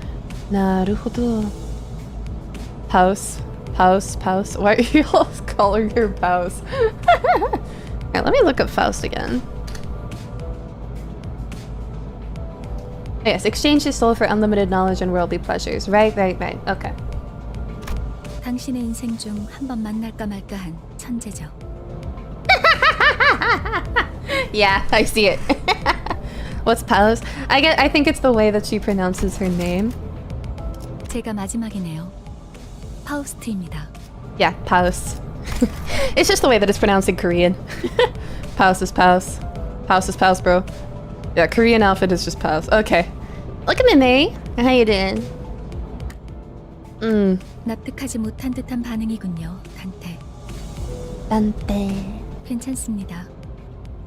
Naruhodo. Paus. Why are you all calling her Paus? Alright, let me look up Faust again. Yes, exchange his soul for unlimited knowledge and worldly pleasures. Right. Okay. 당신의 인생 중 한 번 만날까 말까한 천재죠. Yeah, I see it. What's Paus? I think it's the way that she pronounces her name. 제가 마지막이네요. 파우스트입니다. Yeah, Paus. It's just the way that it's pronounced in Korean. Paus is Paus. Paus is Paus, bro. Yeah, Korean outfit is just Paus. Okay. Look at me, May. How you doing? 납득하지 못한 듯한 반응이군요, 단테. 딴때. 괜찮습니다.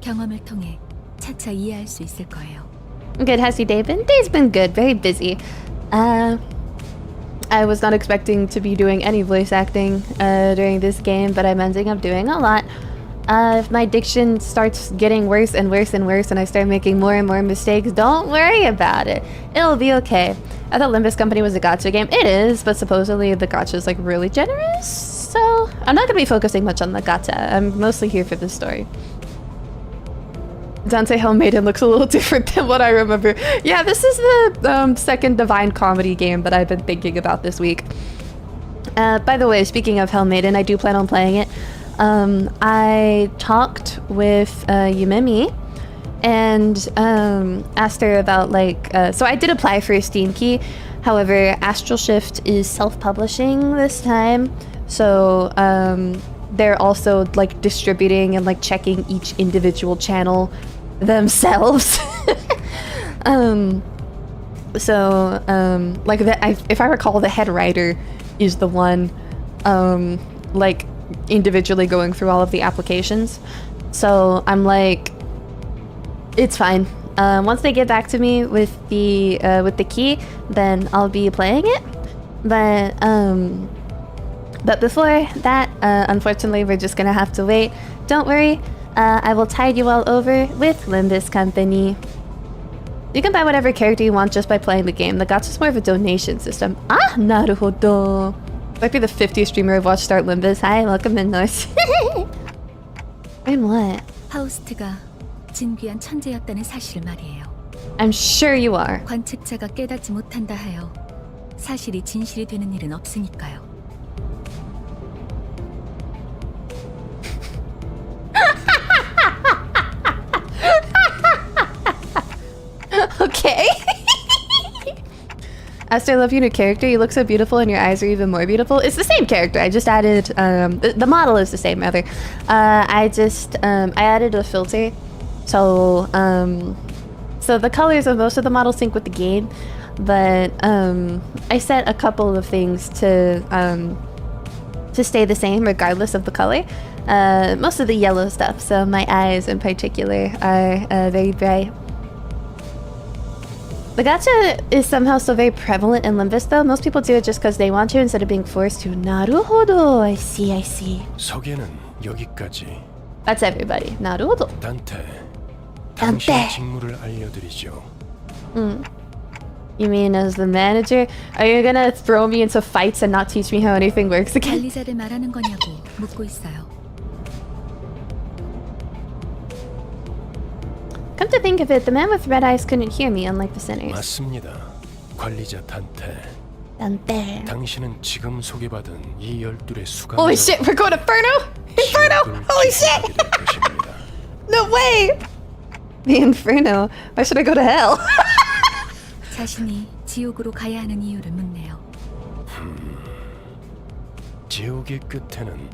경험을 통해 차차 이해할 수 있을 거예요. Good. How's your day been? Day's been good. Very busy. I was not expecting to be doing any voice acting during this game, but I'm ending up doing a lot. If my diction starts getting worse and worse and worse and I start making more and more mistakes, don't worry about it. It'll be okay. I thought Limbus Company was a gacha game. It is, but supposedly the gacha is like really generous. So I'm not going to be focusing much on the gacha. I'm mostly here for the story. Dante Hellmaiden looks a little different than what I remember. Yeah, this is the second Divine Comedy game that I've been thinking about this week. By the way, speaking of Hellmaiden, I do plan on playing it. I talked with Yumemi and asked her about so I did apply for a Steam key. However, Astral Shift is self-publishing this time, so they're also like distributing and like checking each individual channel themselves. So, like, if I recall, the head writer is the one, like, individually going through all of the applications. So I'm like, it's fine. Once they get back to me with the key, then I'll be playing it. But before that, unfortunately, we're just gonna have to wait. Don't worry, I will tide you all over with Limbus Company. You can buy whatever character you want just by playing the game. The gacha's more of a donation system. Ah, naruhodo. Might be the 50th streamer I've watched start Limbus. Hi, welcome in, Norse. And what? 파우스트가 진귀한 천재였다는 사실 말이에요. I'm sure you are. 관측자가 깨닫지 못한다 하여 사실이 진실이 되는 일은 없으니까요. Okay. Aster, I love your new character. You look so beautiful and your eyes are even more beautiful. It's the same character. I just added, the model is the same, rather. I added a filter. So, so the colors of most of the models sync with the game. But, I set a couple of things to stay the same regardless of the color. Most of the yellow stuff. So my eyes in particular are very bright. The gacha is somehow still very prevalent in Limbus though. Most people do it just because they want to instead of being forced to. Naruhodo. I see. 소개는 여기까지. That's everybody. Naruhodo. 단테, 당신의 직무를 알려드리죠. You mean as the manager? Are you gonna throw me into fights and not teach me how anything works again? 관리자를 말하는 거냐고 묻고 있어요. Come to think of it, the man with red eyes couldn't hear me, unlike the sinners. 맞습니다. 관리자 단테. Dante. 당신은 지금 소개받은 이 12의 수감. Holy shit, we're going to Inferno? Inferno! Holy shit! No way! The Inferno? Why should I go to hell? 자신이 지옥으로 가야 하는 이유를 묻네요. 지옥의 끝에는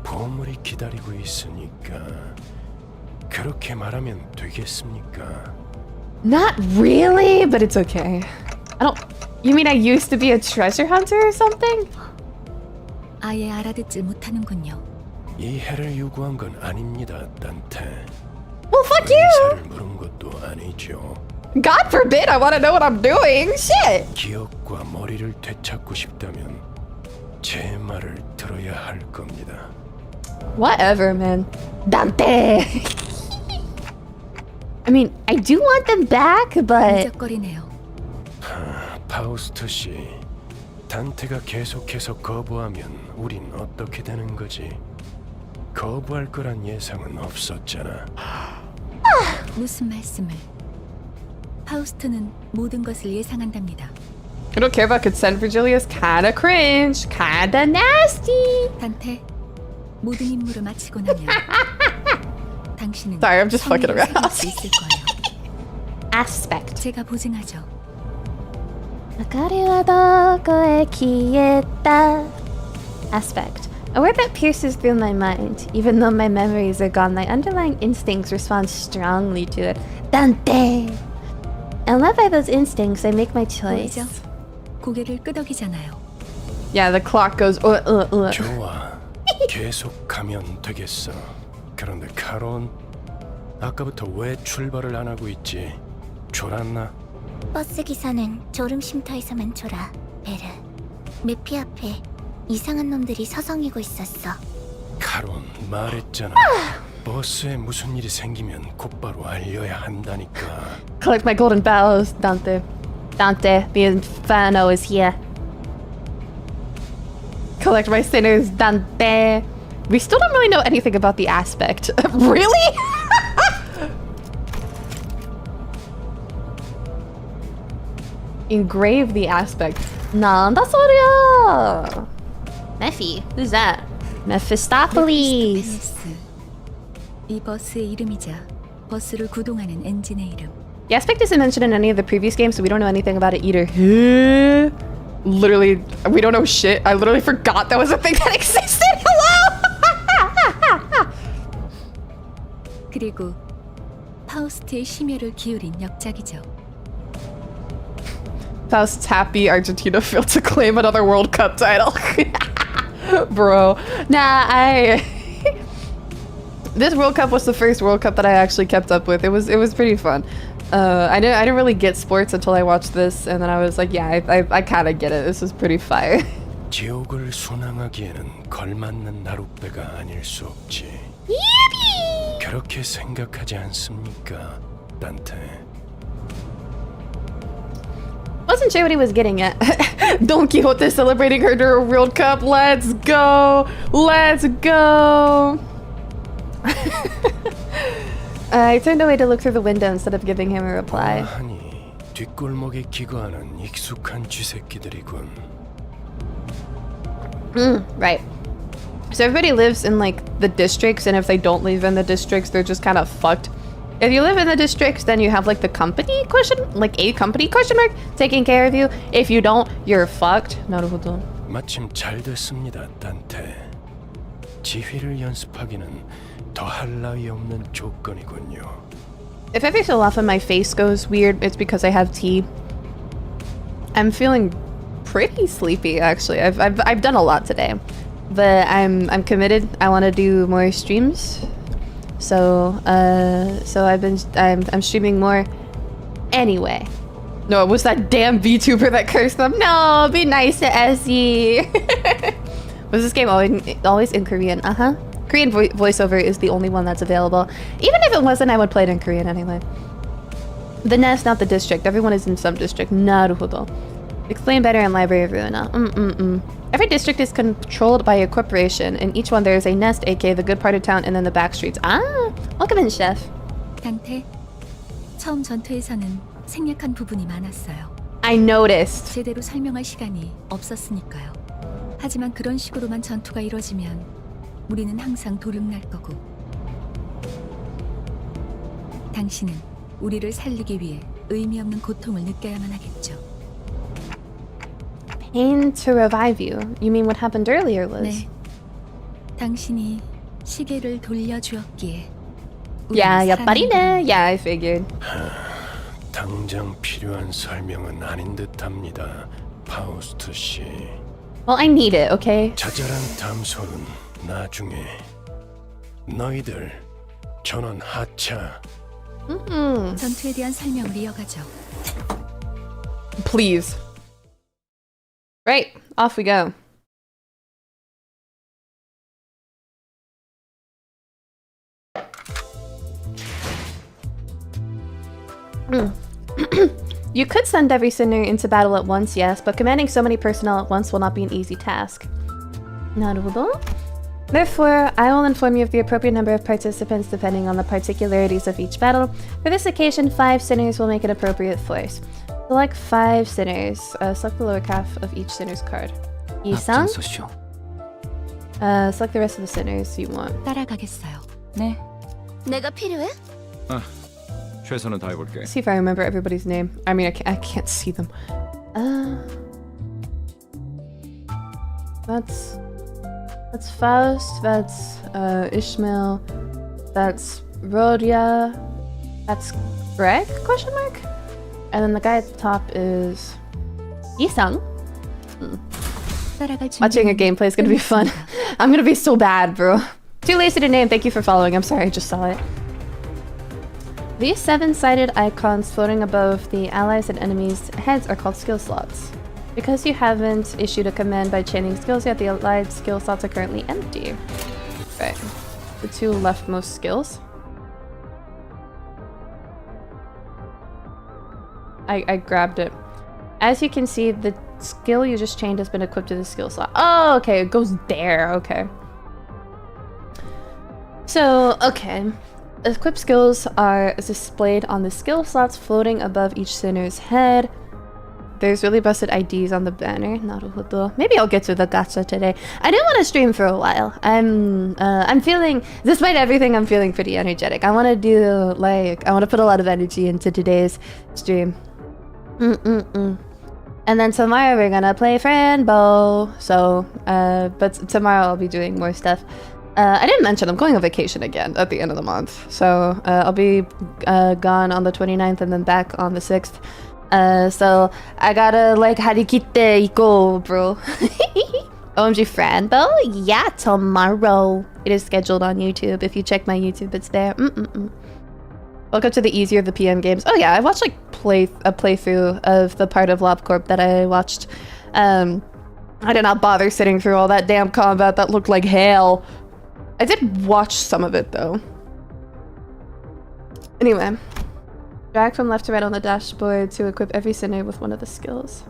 보물이 기다리고 있으니까 그렇게 말하면 되겠습니까? Not really, but it's okay. I don't... You mean I used to be a treasure hunter or something? 아예 알아듣질 못하는군요. 이해를 요구한 건 아닙니다, 단테. Well, fuck you! 의사를 물은 것도 아니죠. God forbid I want to know what I'm doing! Shit! 기억과 머리를 되찾고 싶다면 제 말을 들어야 할 겁니다. Whatever, man. Dante! I mean, I do want them back, but... 끈적거리네요. 파우스트 씨, 단테가 계속해서 거부하면 우린 어떻게 되는 거지? 거부할 거란 예상은 없었잖아. 무슨 말씀을? 파우스트는 모든 것을 예상한답니다. I don't care about consent for Julius. Kinda cringe. Kinda nasty. 단테, 모든 임무를 마치고 나면 당신은 Sorry, I'm just fucking 성리를 around. 새길 수 있을 거예요. Aspect. 제가 보증하죠. Aspect. A word that pierces through my mind. Even though my memories are gone, my underlying instincts respond strongly to it. Dante! And led by those instincts, I make my choice. 보이죠? 고개를 끄덕이잖아요. Yeah, the clock goes. 좋아, 계속 가면 되겠어. 그런데 카론, 아까부터 왜 출발을 안 하고 있지? 졸았나? 버스 기사는 졸음 쉼터에서만 졸아. 베르. 매피 앞에 이상한 놈들이 서성이고 있었어. 카론, 말했잖아. 버스에 무슨 일이 생기면 곧바로 알려야 한다니까. Collect my golden bells, Dante. Dante, the Inferno is here. Collect my sinners, Dante. We still don't really know anything about the aspect. Really? Engrave the aspect. 난다 소리야. Mephi, who's that? Mephistopheles. 펠레스. 이 버스의 이름이자 버스를 구동하는 엔진의 이름. The aspect isn't mentioned in any of the previous games, so we don't know anything about it either. Literally, we don't know shit. I literally forgot that was a thing that existed. Hello? 그리고 파우스트의 심혈을 기울인 역작이죠. Faust's happy Argentina failed to claim another World Cup title. Bro. Nah, this World Cup was the first World Cup that I actually kept up with. It was pretty fun. I didn't really get sports until I watched this, and then I was like, yeah, I kind of get it. This is pretty fire. 지옥을 순항하기에는 걸맞는 나룻배가 아닐 수 없지. 그렇게 생각하지 않습니까, 단테? Wasn't sure what he was getting at. Don Quixote celebrating her World Cup. Let's go. Let's go. I turned away to look through the window instead of giving him a reply. 아니, 뒷골목에 기거하는 익숙한 쥐새끼들이군. Right. So everybody lives in like the districts, and if they don't live in the districts, they're just kind of fucked. If you live in the districts, then you have like the company a company question mark taking care of you. If you don't, you're fucked. 나루호도. 마침 잘 됐습니다, 단테. 지휘를 연습하기는 더할 나위 없는 조건이군요. If every so often my face goes weird, it's because I have tea. I'm feeling pretty sleepy actually. I've done a lot today, but I'm committed. I want to do more streams. So I'm streaming more anyway. No, it was that damn VTuber that cursed them. No, be nice to Essie. Was this game always in Korean? Korean voiceover is the only one that's available. Even if it wasn't, I would play it in Korean anyway. The nest, not the district. Everyone is in some district. Naruhodo. Explain better in Library of Ruina. Every district is controlled by a corporation. In each one there is a nest, aka the good part of town, and then the back streets. Ah, welcome in, chef. 단테, 처음 전투에서는 생략한 부분이 많았어요. I noticed. 제대로 설명할 시간이 없었으니까요. 하지만 그런 식으로만 전투가 이뤄지면 우리는 항상 도륙날 거고. 당신은 우리를 살리기 위해 의미 없는 고통을 느껴야만 하겠죠. Pain to revive you. You mean what happened earlier, Liz? 네. 당신이 시계를 돌려주었기에. Yeah, 빠리네. Yeah, I figured. 당장 필요한 설명은 아닌 듯합니다, 파우스트 씨. Well, I need it, okay? 자잘한 담소는 나중에. 너희들 전원 하차. 전투에 대한 설명을 이어가죠. Please. Right, off we go. You could send every sinner into battle at once, yes, but commanding so many personnel at once will not be an easy task. 나루도? Therefore, I will inform you of the appropriate number of participants depending on the particularities of each battle. For this occasion, 5 sinners will make an appropriate force. Select 5 sinners. Select the lower half of each sinner's card. 이상? Select the rest of the sinners you want. 따라가겠어요. 네. 내가 필요해? 최선을 다해볼게. See if I remember everybody's name. I mean, I can't see them. That's Faust. That's Ishmael. That's Rodia. That's Greg? Question mark. And then the guy at the top is Isang. Watching a gameplay is gonna be fun. I'm gonna be so bad, bro. Too lazy to name. Thank you for following. I'm sorry, I just saw it. These 7-sided icons floating above the allies and enemies' heads are called skill slots. Because you haven't issued a command by chaining skills yet, the allied skill slots are currently empty. Right. The 2 leftmost skills. I grabbed it. As you can see, the skill you just chained has been equipped to the skill slot. Oh, okay, it goes there, okay. So, okay. Equipped skills are displayed on the skill slots floating above each sinner's head. There's really busted IDs on the banner. Naruhodo. Maybe I'll get to the gacha today. I didn't want to stream for a while. I'm feeling, despite everything, I'm feeling pretty energetic. I want to do, like, I want to put a lot of energy into today's stream. And then tomorrow we're gonna play Franbo. So, but tomorrow I'll be doing more stuff. I didn't mention I'm going on vacation again at the end of the month. So, I'll be gone on the 29th and then back on the 6th. So I gotta like harikite iko, bro. OMG friend though? Yeah, tomorrow. It is scheduled on YouTube. If you check my YouTube, it's there. Welcome to the easier of the PM games. Oh yeah, I watched like a playthrough of the part of LobCorp that I watched. I did not bother sitting through all that damn combat that looked like hell. I did watch some of it though. Anyway. Drag from left to right on the dashboard to equip every cine with one of the skills.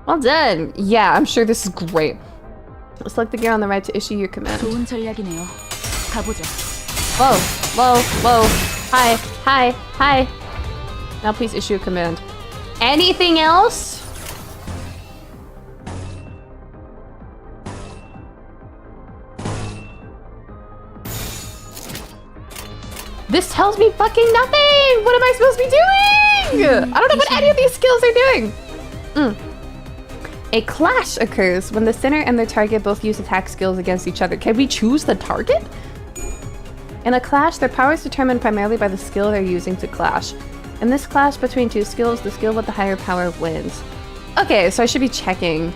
Well done! Yeah, I'm sure this is great. Select the gear on the right to issue your command. 좋은 전략이네요. 가보죠. Whoa, whoa, whoa. Hi, hi, hi. Now please issue a command. Anything else? This tells me fucking nothing! What am I supposed to be doing? I don't know what any of these skills are doing. A clash occurs when the center and the target both use attack skills against each other. Can we choose the target? In a clash, their power is determined primarily by the skill they're using to clash. In this clash between two skills, the skill with the higher power wins. Okay, so I should be checking.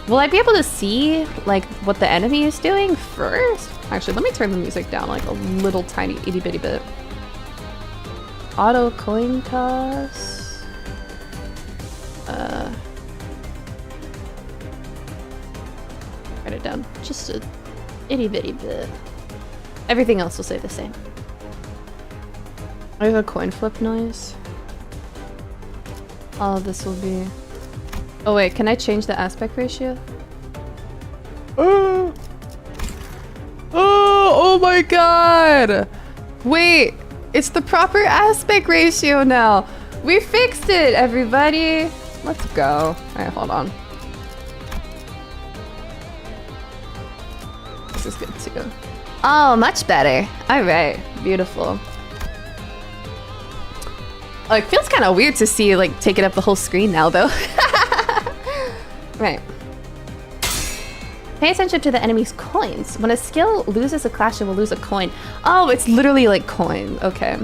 Will I be able to see, like, what the enemy is doing first? Actually, let me turn the music down, like, a little tiny itty-bitty bit. Auto coin toss. Write it down. Just a itty-bitty bit. Everything else will stay the same. I have a coin flip noise. All of this will be... Oh wait, can I change the aspect ratio? Oh my god! Wait, it's the proper aspect ratio now! We fixed it, everybody! Let's go. Alright, hold on. This is good too. Oh, much better. Alright, beautiful. Oh, it feels kind of weird to see, like, taking up the whole screen now, though. Right. Pay attention to the enemy's coins. When a skill loses a clash, it will lose a coin. Oh, it's literally like coin. Okay.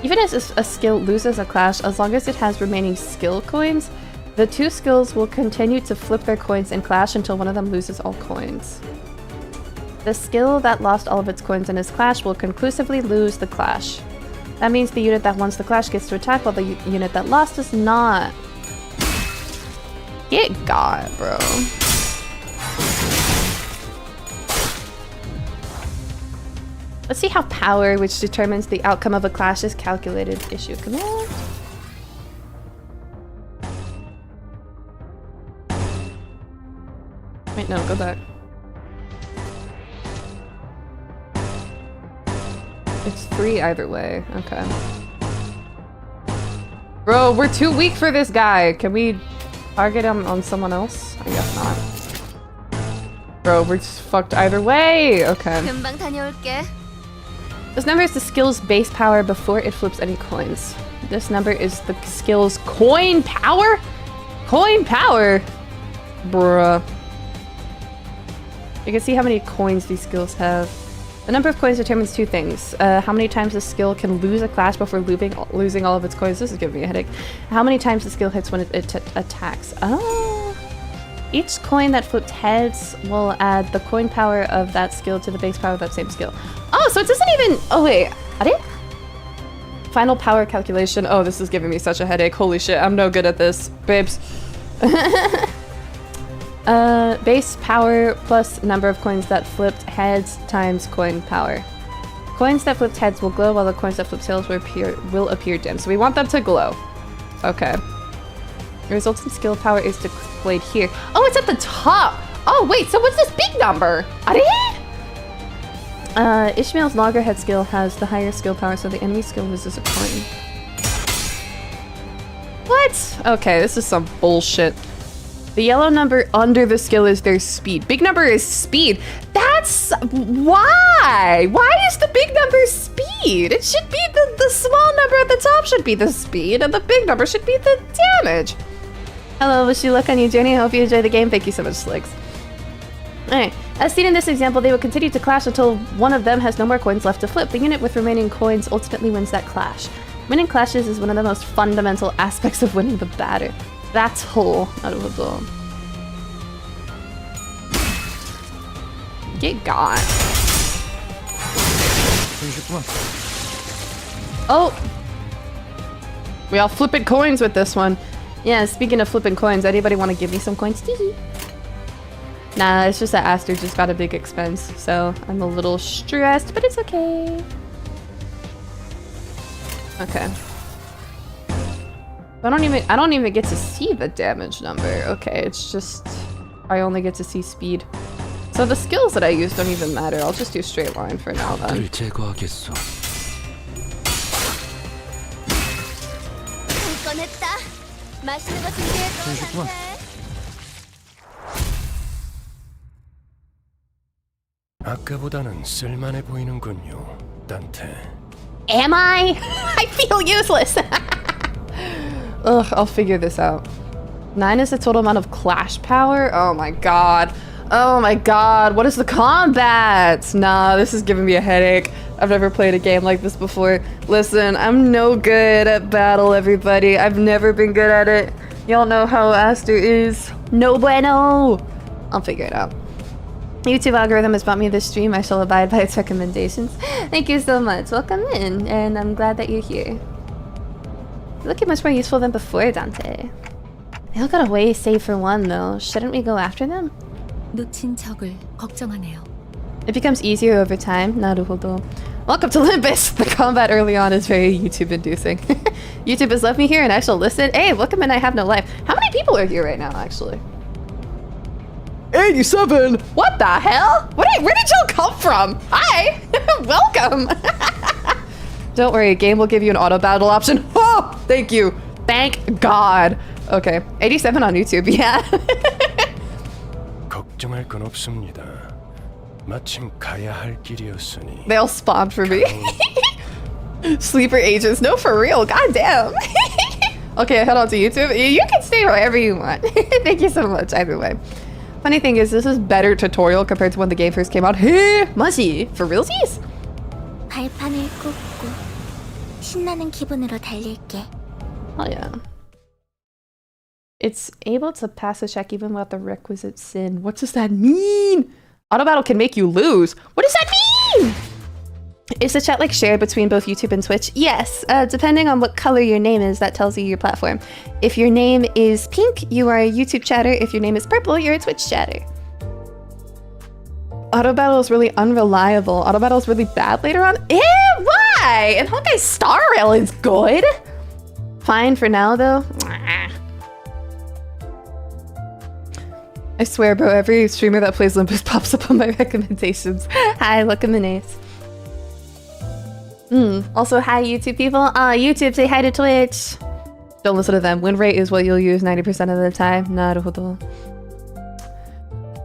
Even as a skill loses a clash, as long as it has remaining skill coins, the two skills will continue to flip their coins and clash until one of them loses all coins. The skill that lost all of its coins in his clash will conclusively lose the clash. That means the unit that wants the clash gets to attack while the unit that lost does not. Get God, bro. Let's see how power, which determines the outcome of a clash, is calculated. Issue command. Wait, no, go back. It's 3 either way. Okay. Bro, we're too weak for this guy. Can we target him on someone else? I guess not. Bro, we're just fucked either way. Okay. 금방 다녀올게. This number is the skill's base power before it flips any coins. This number is the skill's coin power? Coin power? Bruh. You can see how many coins these skills have. The number of coins determines 2 things. How many times the skill can lose a clash before losing all of its coins. This is giving me a headache. How many times the skill hits when it attacks. Oh. Each coin that flipped heads will add the coin power of that skill to the base power of that same skill. Oh, so it doesn't even... Oh, wait. Final power calculation. Oh, this is giving me such a headache. Holy shit, I'm no good at this. Babes. Base power plus number of coins that flipped heads times coin power. Coins that flipped heads will glow while the coins that flipped tails will appear dim. So we want them to glow. Okay. The resultant skill power is displayed here. Oh, it's at the top! Oh, wait, so what's this big number? Ishmael's loggerhead skill has the higher skill power, so the enemy skill loses a coin. What? Okay, this is some bullshit. The yellow number under the skill is their speed. Big number is speed. That's why. Why is the big number speed? It should be the small number at the top should be the speed, and the big number should be the damage. Hello, wish you luck on your journey. I hope you enjoy the game. Thank you so much, Slicks. Alright, As seen in this example, they will continue to clash until one of them has no more coins left to flip. The unit with remaining coins ultimately wins that clash. Winning clashes is one of the most fundamental aspects of winning the battle. That's whole. 나루호도. Get got. Oh! We all flipping coins with this one. Yeah, speaking of flipping coins, anybody want to give me some coins? Teehee. Nah, it's just that Aster just got a big expense, so I'm a little stressed, but it's okay. Okay. I don't even get to see the damage number. Okay, it's just I only get to see speed. So the skills that I use don't even matter. I'll just do straight line for now then. 아까보다는 쓸만해 보이는군요, 단테. Am I? I feel useless. Ugh, I'll figure this out. 9 is the total amount of clash power? Oh my god. Oh my god, what is the combat? Nah, this is giving me a headache. I've never played a game like this before. Listen, I'm no good at battle, everybody. I've never been good at it. Y'all know how Aster is. No bueno. I'll figure it out. YouTube algorithm has brought me this stream. I shall abide by its recommendations. Thank you so much. Welcome in, and I'm glad that you're here. You're looking much more useful than before, Dante. They all got away save for one, though. Shouldn't we go after them? 놓친 적을 걱정하네요. It becomes easier over time. 나루호도. Welcome to Limbus! The combat early on is very YouTube-inducing. YouTube has left me here and I shall listen. Hey, welcome in, I have no life. How many people are here right now, actually? 87! What the hell? Where did y'all come from? Hi! Welcome! Don't worry, game will give you an auto battle option. Oh! Thank you. Thank God. Okay. 87 on YouTube, yeah. 걱정할 건 없습니다. 마침 가야 할 길이었으니. They all spawned for me. Sleeper agents. No, for real. God damn. Okay, head on to YouTube. You can stay wherever you want. Thank you so much, either way. Funny thing is, this is better tutorial compared to when the game first came out. Hey, Mushy, for realsies? 발판을 꽂고 신나는 기분으로 달릴게. Oh yeah. It's able to pass a check even without the requisite sin. What does that mean? Auto battle can make you lose. What does that mean? Is the chat like shared between both YouTube and Twitch? Yes, depending on what color your name is, that tells you your platform. If your name is pink, you are a YouTube chatter. If your name is purple, you're a Twitch chatter. Auto battle is really unreliable. Auto battle is really bad later on. Eh, why? And Honkai Star Rail is good. Fine for now, though. I swear, bro, every streamer that plays Limbus pops up on my recommendations. Hi, welcome in Ace. Also, hi, YouTube people. YouTube, say hi to Twitch. Don't listen to them. Win rate is what you'll use 90% of the time. 나루호도.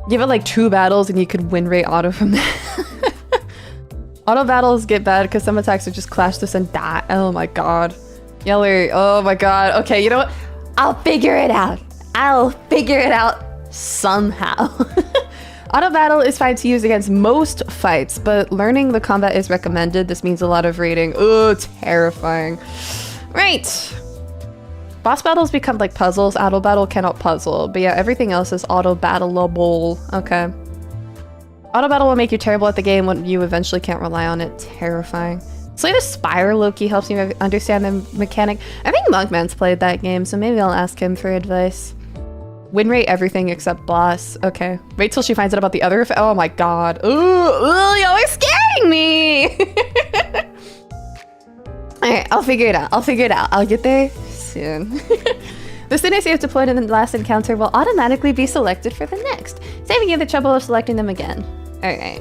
Give it like 2 battles and you could win rate auto from that. Auto battles get bad because some attacks are just clash this and die. Oh my god. Yeller, oh my god. Okay, you know what? I'll figure it out. I'll figure it out somehow. Auto battle is fine to use against most fights, but learning the combat is recommended. This means a lot of rating. Oh, terrifying. Right. Boss battles become like puzzles. Auto battle cannot puzzle, but yeah, everything else is auto battleable. Okay. Auto battle will make you terrible at the game when you eventually can't rely on it. Terrifying. Slay the Spire Loki helps you understand the mechanic. I think Monkman's played that game, so maybe I'll ask him for advice. Win rate everything except boss. Okay. Wait till she finds out about the other. Oh my god. Ooh, y'all are scaring me. Alright, I'll figure it out. I'll figure it out. I'll get there soon. The students you have deployed in the last encounter will automatically be selected for the next, saving you the trouble of selecting them again. Alright.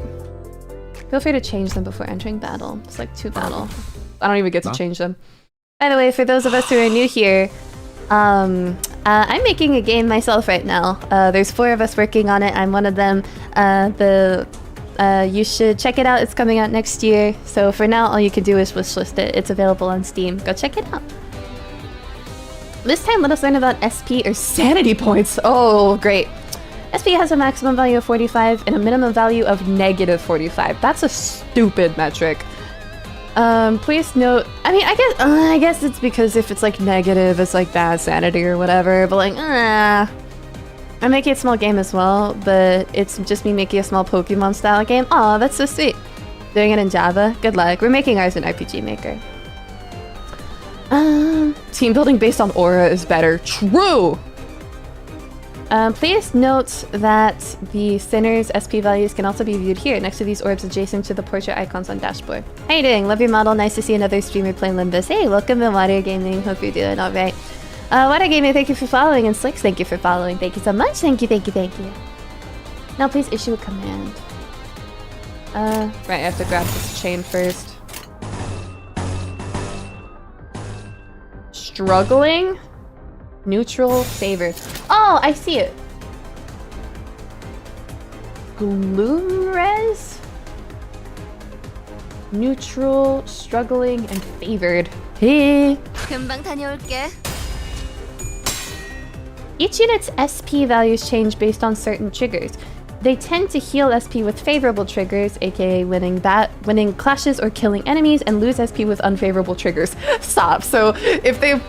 Feel free to change them before entering battle. It's like 2 battle. I don't even get to change them. By the way, for those of us who are new here, I'm making a game myself right now. There's 4 of us working on it. I'm one of them. You should check it out. It's coming out next year. So for now, all you can do is wishlist it. It's available on Steam. Go check it out. This time, let us learn about SP or sanity points. Oh, great. SP has a maximum value of 45 and a minimum value of negative 45. That's a stupid metric. Please note, I guess it's because if it's like negative, it's like bad sanity or whatever, but like, I'm making a small game as well, but it's just me making a small Pokemon style game. Aw, that's so sweet. Doing it in Java. Good luck. We're making ours in RPG Maker. Team building based on aura is better. True! Please note that the Sinner's SP values can also be viewed here, next to these orbs adjacent to the portrait icons on dashboard. How you doing? Love your model. Nice to see another streamer playing Limbus. Hey, welcome to Water Gaming. Hope you're doing alright. Water Gaming, thank you for following, and Slicks, thank you for following. Thank you so much. Thank you, thank you, thank you. Now please issue a command. Right, I have to grab this chain first. Struggling? Neutral, favored. Oh, I see it. Gloom res? Neutral, struggling, and favored. Hey. 금방 다녀올게. Each unit's SP values change based on certain triggers. They tend to heal SP with favorable triggers, aka winning clashes or killing enemies, and lose SP with unfavorable triggers. Stop. So if they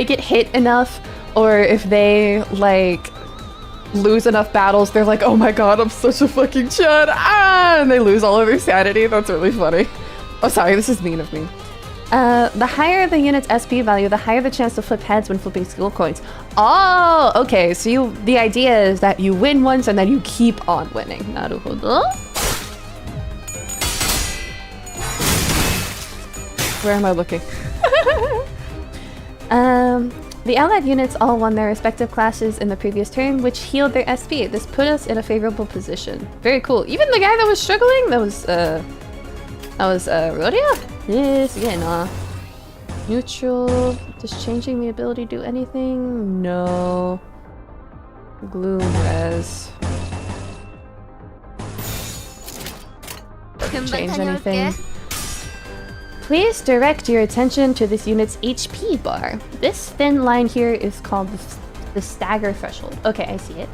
get hit enough, or if they like lose enough battles, they're like, oh my god, I'm such a fucking chud, and they lose all of their sanity. That's really funny. Oh, sorry, this is mean of me. The higher the unit's SP value, the higher the chance to flip heads when flipping skill coins. Oh, okay, so the idea is that you win once and then you keep on winning. Naruhodo. Where am I looking? The allied units all won their respective classes in the previous turn, which healed their SP. This put us in a favorable position. Very cool. Even the guy that was struggling, that was Rodeo? Yes, yeah, nah. Neutral. Does changing the ability do anything? No. Gloom res. Doesn't change anything. Please direct your attention to this unit's HP bar. This thin line here is called the stagger threshold. Okay, I see it.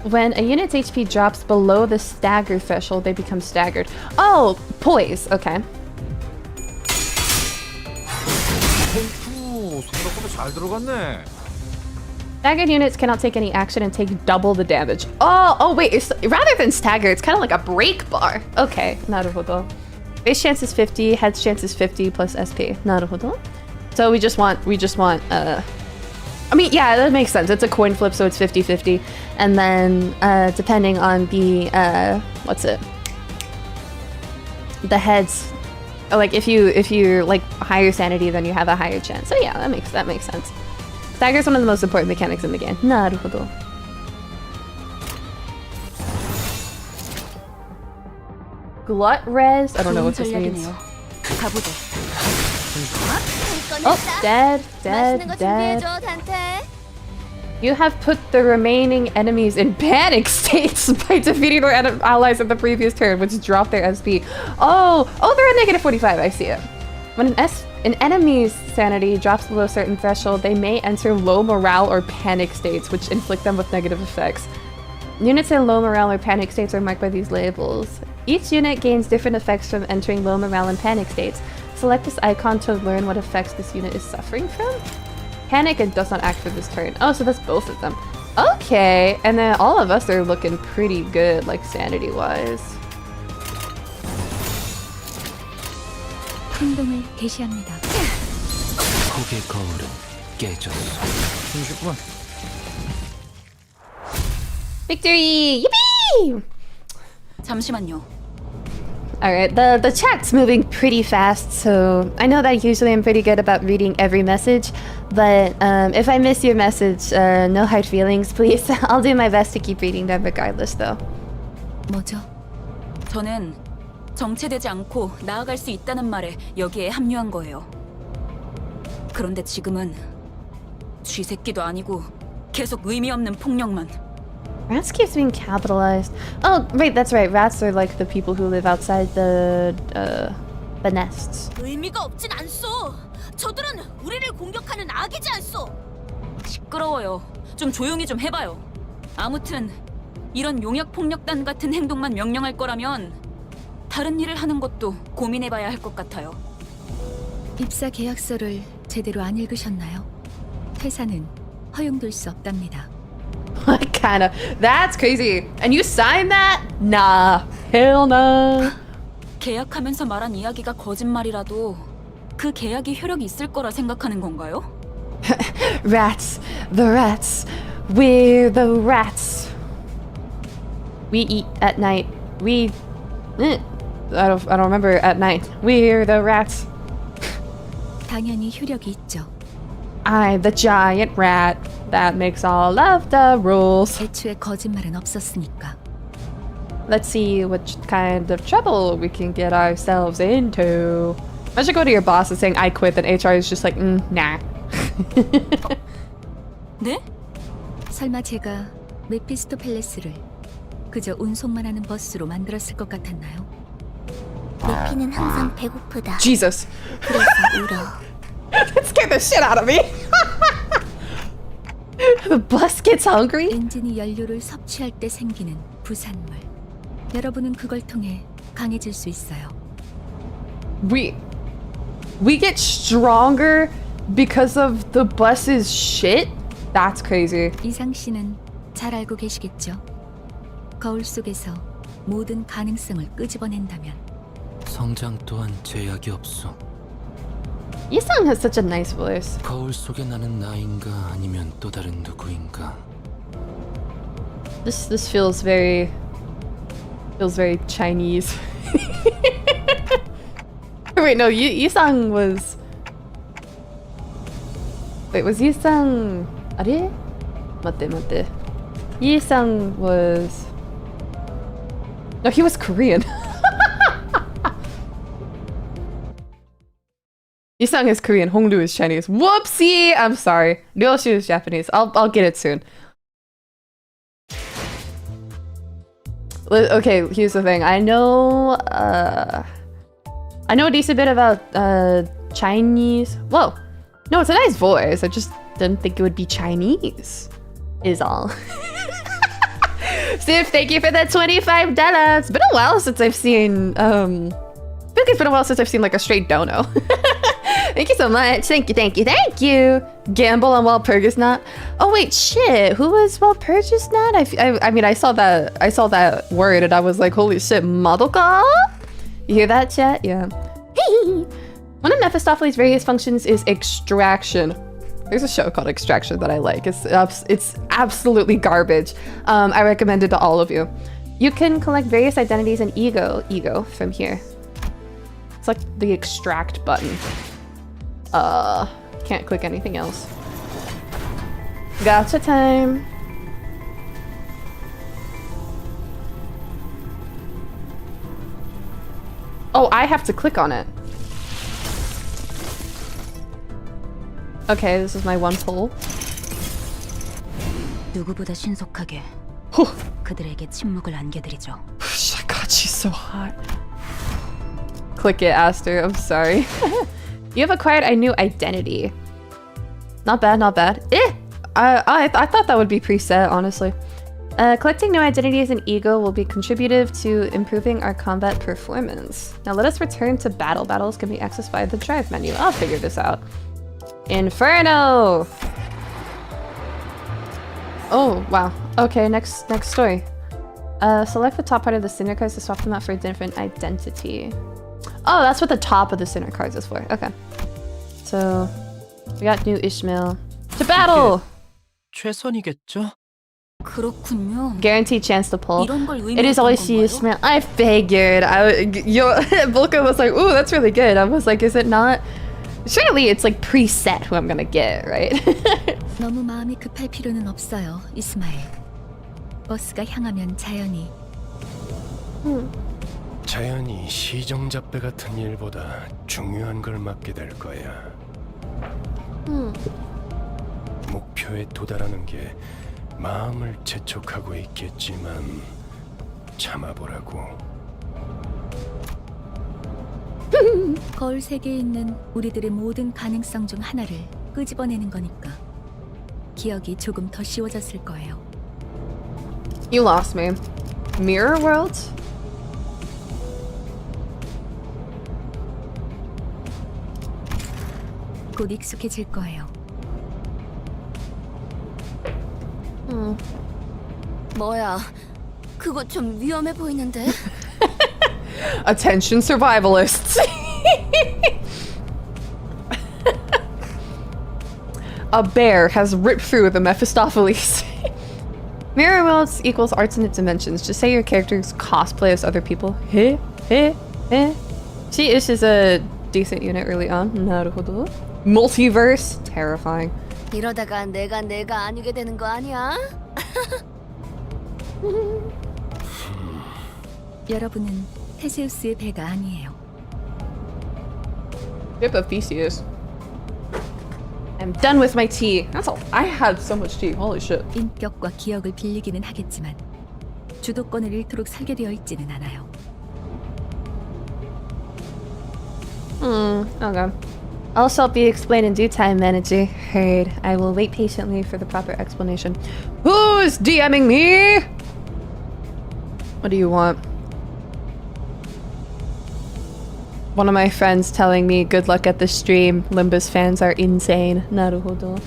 When a unit's HP drops below the stagger threshold, they become staggered. Oh, poise. Okay. Staggered units cannot take any action and take double the damage. Oh wait, rather than stagger, it's kind of like a break bar. Okay, naruhodo. Base chance is 50, heads chance is 50 plus SP. Naruhodo. So we just want, I mean, yeah, that makes sense. It's a coin flip, so it's 50-50. And then, depending on the, the heads, like if you're like higher sanity, then you have a higher chance. So yeah, that makes sense. Stagger is one of the most important mechanics in the game. Naruhodo. Glut res? I don't know what this means. Oh, dead. You have put the remaining enemies in panic states by defeating their allies in the previous turn, which dropped their SP. Oh, they're at negative 45. I see it. When an enemy's sanity drops below a certain threshold, they may enter low morale or panic states, which inflict them with negative effects. Units in low morale or panic states are marked by these labels. Each unit gains different effects from entering low morale and panic states. Select this icon to learn what effects this unit is suffering from. Panic and does not act for this turn. Oh, so that's both of them. Okay, and then all of us are looking pretty good, like sanity-wise. 행동을 개시합니다. 폭의 거울은 깨졌어. Victory! Yippee! 잠시만요. Alright, the chat's moving pretty fast, so I know that usually I'm pretty good about reading every message, but if I miss your message, no hard feelings, please. I'll do my best to keep reading them regardless, though. 뭐죠? 저는 정체되지 않고 나아갈 수 있다는 말에 여기에 합류한 거예요. 그런데 지금은 쥐새끼도 아니고 계속 의미 없는 폭력만. Rats keeps being capitalized. Oh, right, that's right. Rats are like the people who live outside the the nests. 의미가 없진 않소. 저들은 우리를 공격하는 악이지 않소. 시끄러워요. 좀 조용히 좀 해봐요. 아무튼 이런 용역 폭력단 같은 행동만 명령할 거라면 다른 일을 하는 것도 고민해봐야 할 것 같아요. 입사 계약서를 제대로 안 읽으셨나요? 회사는 허용될 수 없답니다. Kinda. That's crazy. And you signed that? Nah. Hell no. 계약하면서 말한 이야기가 거짓말이라도 그 계약이 효력이 있을 거라 생각하는 건가요? Rats. The rats. We're the rats. We eat at night. I don't remember at night. We're the rats. 당연히 효력이 있죠. I'm the giant rat that makes all of the rules. 애초에 거짓말은 없었으니까. Let's see what kind of trouble we can get ourselves into. I should go to your boss and saying I quit, and HR is just like, nah. 네? 설마 제가 메피스토 팰레스를 그저 운송만 하는 버스로 만들었을 것 같았나요? 메피는 항상 배고프다. Jesus. 그래서 울어. That scared the shit out of me. The bus gets hungry? 엔진이 연료를 섭취할 때 생기는 부산물. 여러분은 그걸 통해 강해질 수 있어요. We get stronger because of the bus's shit? That's crazy. 이상 씨는 잘 알고 계시겠죠? 거울 속에서 모든 가능성을 끄집어낸다면 성장 또한 제약이 없어. Yisang has such a nice voice. 거울 속에 나는 나인가 아니면 또 다른 누구인가. This feels very Chinese. Wait, no, Yisang was. Wait, was Yisang? 아래? 맞대. Yisang was. No, he was Korean. Yisang is Korean. Hongdu is Chinese. Whoopsie! I'm sorry. Ryoshi is Japanese. I'll get it soon. Okay, here's the thing. I know a decent bit about Chinese. Whoa, no, it's a nice voice. I just didn't think it would be Chinese. Is all. Sif, thank you for that $25. It's been a while since I've seen. I feel like it's been a while since I've seen like a straight dono. Thank you so much. Thank you. Gamble on Walpurgis Knot. Oh wait, shit. Who was Walpurgis Knot? I mean, I saw that word and I was like, holy shit, Madoka? You hear that, chat? Yeah. Hey. One of Mephistopheles' various functions is extraction. There's a show called Extraction that I like. It's absolutely garbage. I recommend it to all of you. You can collect various identities and ego from here. It's like the extract button. Can't click anything else. Gotcha time. Oh, I have to click on it. Okay, this is my one pull. 누구보다 신속하게 그들에게 침묵을 안겨드리죠. God, she's so hot. Click it, Aster. I'm sorry. You have acquired a new identity. Not bad. I thought that would be preset, honestly. Collecting new identities and ego will be contributive to improving our combat performance. Now let us return to battle. Battles can be accessed by the drive menu. I'll figure this out. Inferno! Oh, wow. Okay, next story. Select the top part of the sinner cards to swap them out for a different identity. Oh, that's what the top of the sinner cards is for. Okay. So, we got new Ishmael. To battle! 최선이겠죠? 그렇군요. Guaranteed chance to pull. 이런 걸 It is always 의미했던 건가요? Ishmael. I figured. Volka was like, ooh, that's really good. I was like, is it not? Surely it's like preset who I'm gonna get, right? 너무 마음이 급할 필요는 없어요, 이스마엘. 버스가 향하면 자연히 자연히 시정잡배 같은 일보다 중요한 걸 맡게 될 거야. 목표에 도달하는 게 마음을 재촉하고 있겠지만 참아보라고. 거울 세계에 있는 우리들의 모든 가능성 중 하나를 끄집어내는 거니까 기억이 조금 더 쉬워졌을 거예요. You lost me. Mirror world? 곧 익숙해질 거예요. 뭐야? 그거 좀 위험해 보이는데? Attention survivalists. A bear has ripped through the Mephistopheles. Mirror worlds equals arts in its dimensions. Just say your characters cosplay as other people. See, Ish is a decent unit early on. 나루호도. Multiverse. Terrifying. 이러다가 내가 아니게 되는 거 아니야? 여러분은 테세우스의 배가 아니에요. Ship of Theseus. I'm done with my tea. That's all. I had so much tea. Holy shit. 인격과 기억을 빌리기는 하겠지만 주도권을 잃도록 설계되어 있지는 않아요. Okay. All shall be explained in due time, manager. Heard. I will wait patiently for the proper explanation. Who's DMing me? What do you want? One of my friends telling me good luck at the stream. Limbus fans are insane. Naruhodo.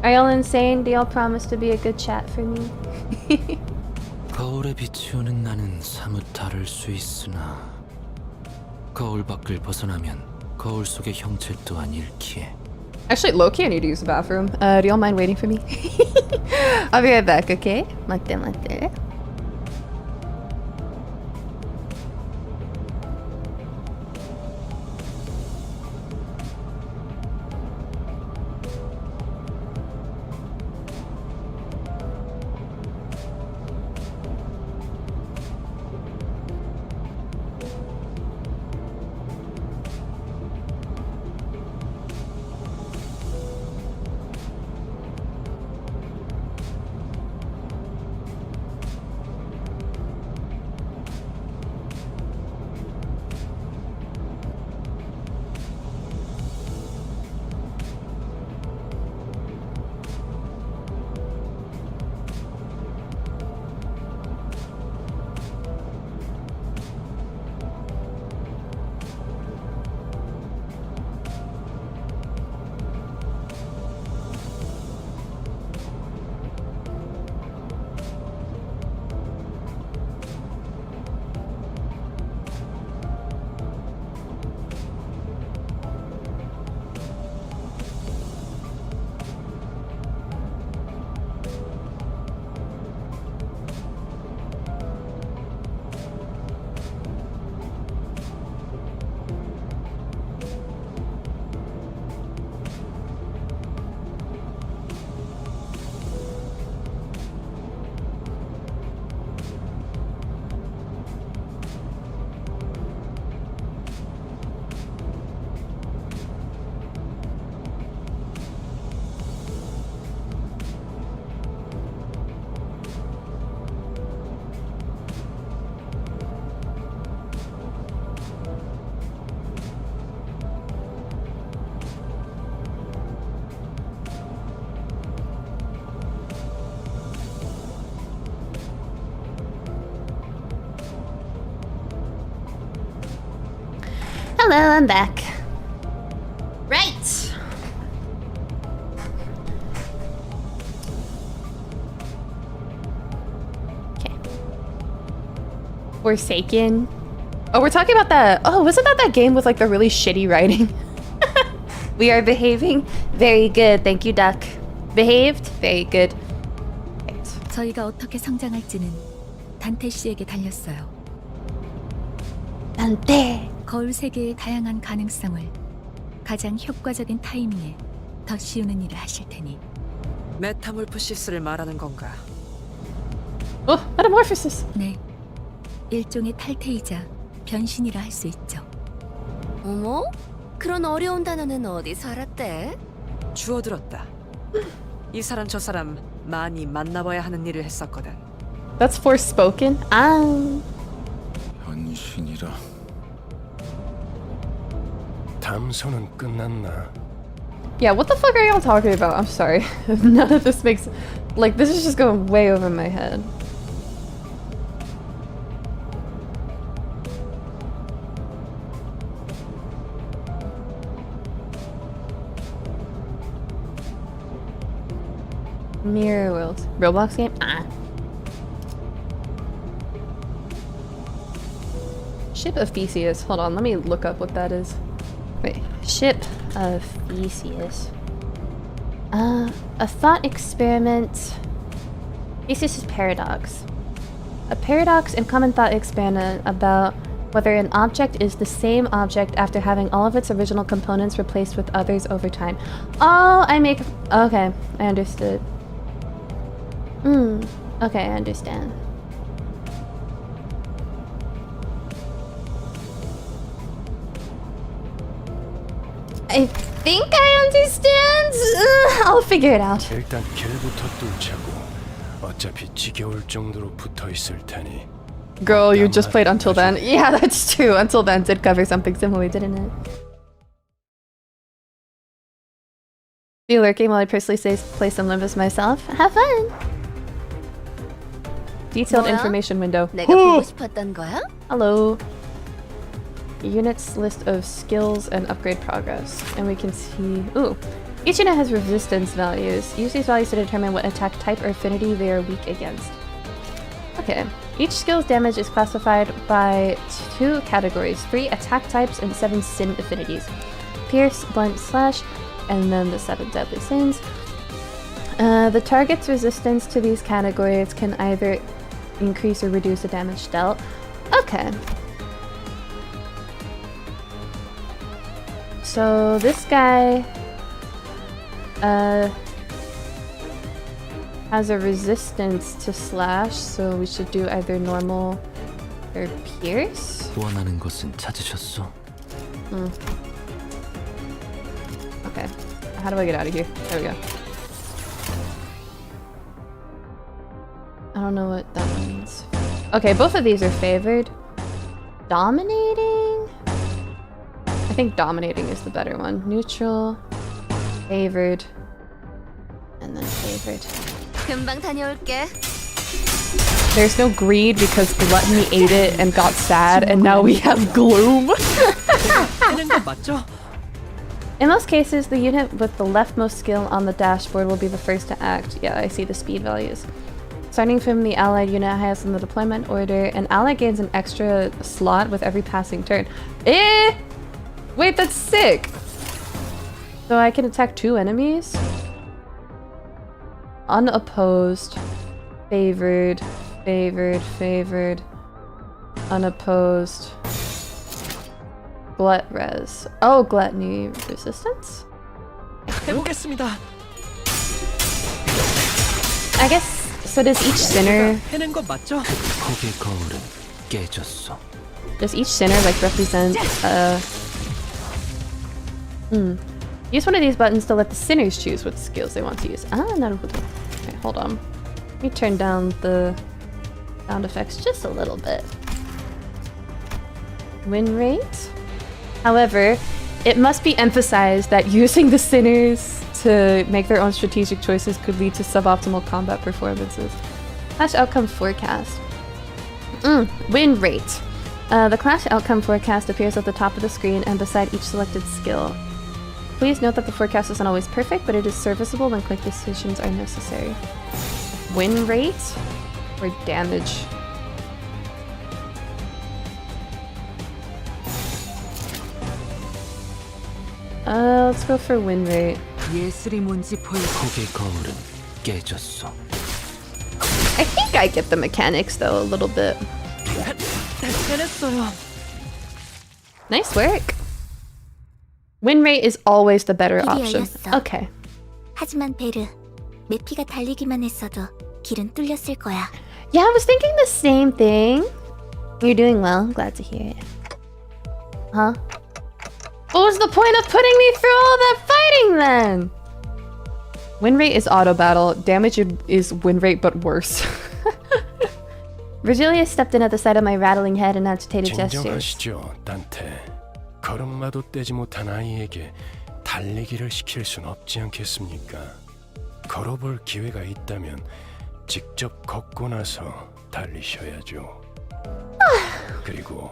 Are y'all insane? Do y'all promise to be a good chat for me? 거울에 비추는 나는 사뭇 다를 수 있으나 거울 밖을 벗어나면 거울 속의 형체 또한 잃기에. Actually, low-key, I need to use the bathroom. Do y'all mind waiting for me? I'll be right back, okay? Mate. Hello, I'm back. Right. Okay. Forsaken. Oh, we're talking about that. Oh, wasn't that game with like the really shitty writing? We are behaving very good. Thank you, Duck. Behaved very good. Right. 저희가 어떻게 성장할지는 단테 씨에게 달렸어요. 단테. 거울 세계의 다양한 가능성을 가장 효과적인 타이밍에 더 씌우는 일을 하실 테니. 메타몰프시스를 말하는 건가? Oh, metamorphosis. 네, 일종의 탈퇴이자 변신이라 할 수 있죠. 어머? 그런 어려운 단어는 어디서 알았대? 주워들었다. 이 사람 저 사람 많이 만나봐야 하는 일을 했었거든. That's Forspoken. Ah. 변신이라. 담소는 끝났나? Yeah, what the fuck are y'all talking about? I'm sorry. None of this makes... Like, this is just going way over my head. Mirror World. Roblox game? Ah. Ship of Theseus. Hold on, let me look up what that is. Wait. Ship of Theseus. A thought experiment. Theseus' paradox. A paradox and common thought experiment about whether an object is the same object after having all of its original components replaced with others over time. Oh, okay, I understood. Okay, I understand. I think I understand. I'll figure it out. 일단 길부터 뚫자고. 어차피 지겨울 정도로 붙어 있을 테니. Girl, you just played Until Then. Yeah, that's true. Until Then did cover something similar, didn't it? Be lurking while I personally play some Limbus myself. Have fun! Detailed information window. 내가 보고 싶었던 거야? Hello. Units list of skills and upgrade progress. And we can see... Ooh. Each unit has resistance values. Use these values to determine what attack type or affinity they are weak against. Okay. Each skill's damage is classified by 2 categories. 3 attack types and 7 sin affinities. Pierce, blunt, slash, and then the 7 deadly sins. The target's resistance to these categories can either increase or reduce the damage dealt. Okay. So this guy has a resistance to slash, so we should do either normal or pierce. 원하는 것은 찾으셨소? Okay. How do I get out of here? There we go. I don't know what that means. Okay, both of these are favored. Dominating? I think dominating is the better one. Neutral, favored, and then favored. 금방 다녀올게. There's no greed because Gluttony ate it and got sad, and now we have gloom. In most cases, the unit with the leftmost skill on the dashboard will be the first to act. Yeah, I see the speed values. Starting from the allied unit highest in the deployment order, an ally gains an extra slot with every passing turn. Wait, that's sick! So I can attack 2 enemies? Unopposed. Favored. Favored. Favored. Unopposed. Glut res. Oh, gluttony resistance? 해보겠습니다. I guess, so does each sinner... 해낸 건 맞죠? 폭의 거울은 깨졌어. Does each sinner like represent Use one of these buttons to let the sinners choose what skills they want to use. Ah, naruhodo. Okay, hold on. Let me turn down the sound effects just a little bit. Win rate? However, it must be emphasized that using the sinners to make their own strategic choices could lead to suboptimal combat performances. Clash outcome forecast. Win rate. The clash outcome forecast appears at the top of the screen and beside each selected skill. Please note that the forecast isn't always perfect, but it is serviceable when quick decisions are necessary. Win rate or damage? Let's go for win rate. 예술이 뭔지 보여. 폭의 거울은 깨졌어. I think I get the mechanics though a little bit. 해냈어요. Nice work. Win rate is always the better 길이 option. 열렸어. Okay. 하지만 베르, 메피가 달리기만 했어도 길은 뚫렸을 거야. Yeah, I was thinking the same thing. You're doing well. Glad to hear it. Huh? What was the point of putting me through all that fighting then? Win rate is auto battle. Damage is win rate but worse. Virgilia stepped in at the sight of my rattling head and agitated gestures. 진정하시죠, 단테. 걸음마도 떼지 못한 아이에게 달리기를 시킬 순 없지 않겠습니까? 걸어볼 기회가 있다면 직접 걷고 나서 달리셔야죠. 그리고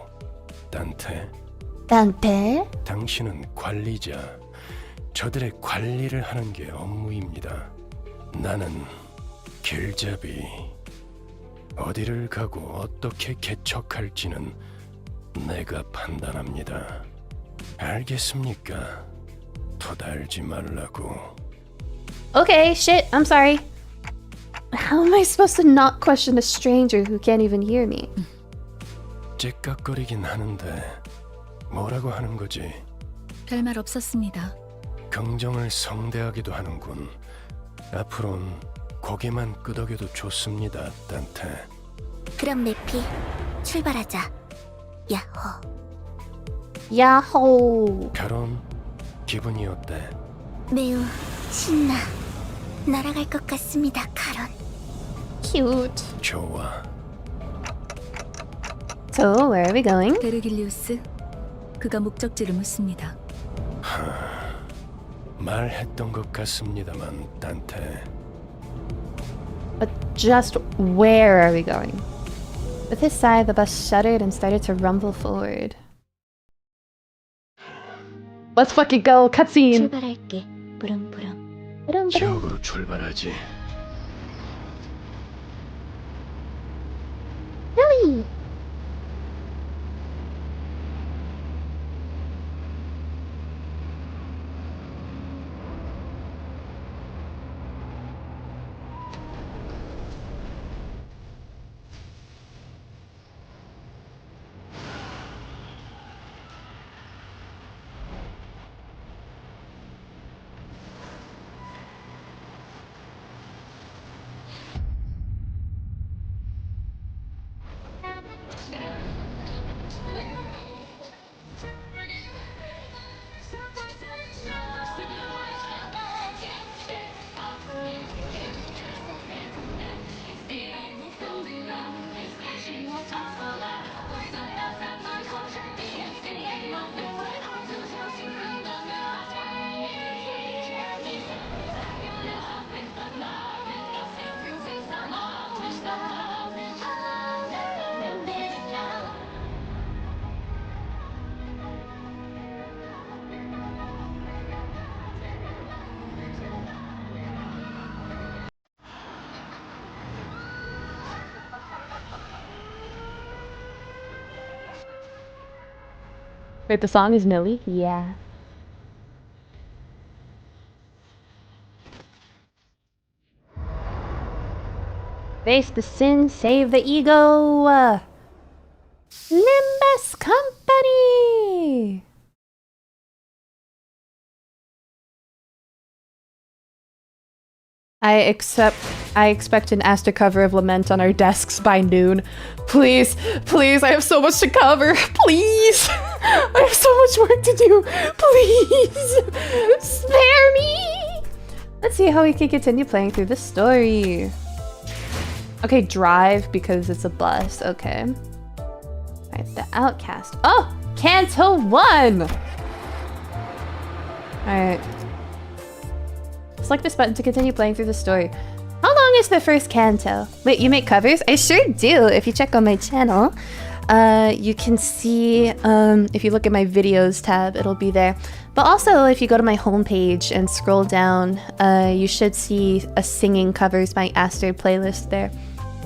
단테, 당신은 관리자. 저들의 관리를 하는 게 업무입니다. 나는 길잡이. 어디를 가고 어떻게 개척할지는 내가 판단합니다. 알겠습니까? 토달지 말라고. Okay, shit, I'm sorry. How am I supposed to not question a stranger who can't even hear me? 째깍거리긴 하는데 뭐라고 하는 거지? 별말 없었습니다. 긍정을 성대하기도 하는군. 앞으론 고개만 끄덕여도 좋습니다, 단테. 그럼 매피, 출발하자. 야호. 야호. 결혼 기분이 어때? 매우 신나. 날아갈 것 같습니다, 카론. Cute. 좋아. So, where are we going? 베르길리우스, 그가 목적지를 묻습니다. 말했던 것 같습니다만, 단테. But just where are we going? With his sigh, the bus shuddered and started to rumble forward. Let's fucking go! Cutscene! 출발할게. 부릉부릉. 지옥으로 출발하지. Really? Wait, the song is Millie? Yeah. Face the sin, save the ego! Limbus Company! I expect an Aster cover of Lament on our desks by noon. Please, please, I have so much to cover. Please! I have so much work to do. Please! Spare me! Let's see how we can continue playing through the story. Okay, drive because it's a bus. Okay. Alright, the Outcast. Oh! Canto 1! Alright. Select this button to continue playing through the story. How long is the first canto? Wait, you make covers? I sure do. If you check on my channel, you can see, if you look at my videos tab, it'll be there. But also, if you go to my homepage and scroll down, you should see a singing covers by Aster playlist there.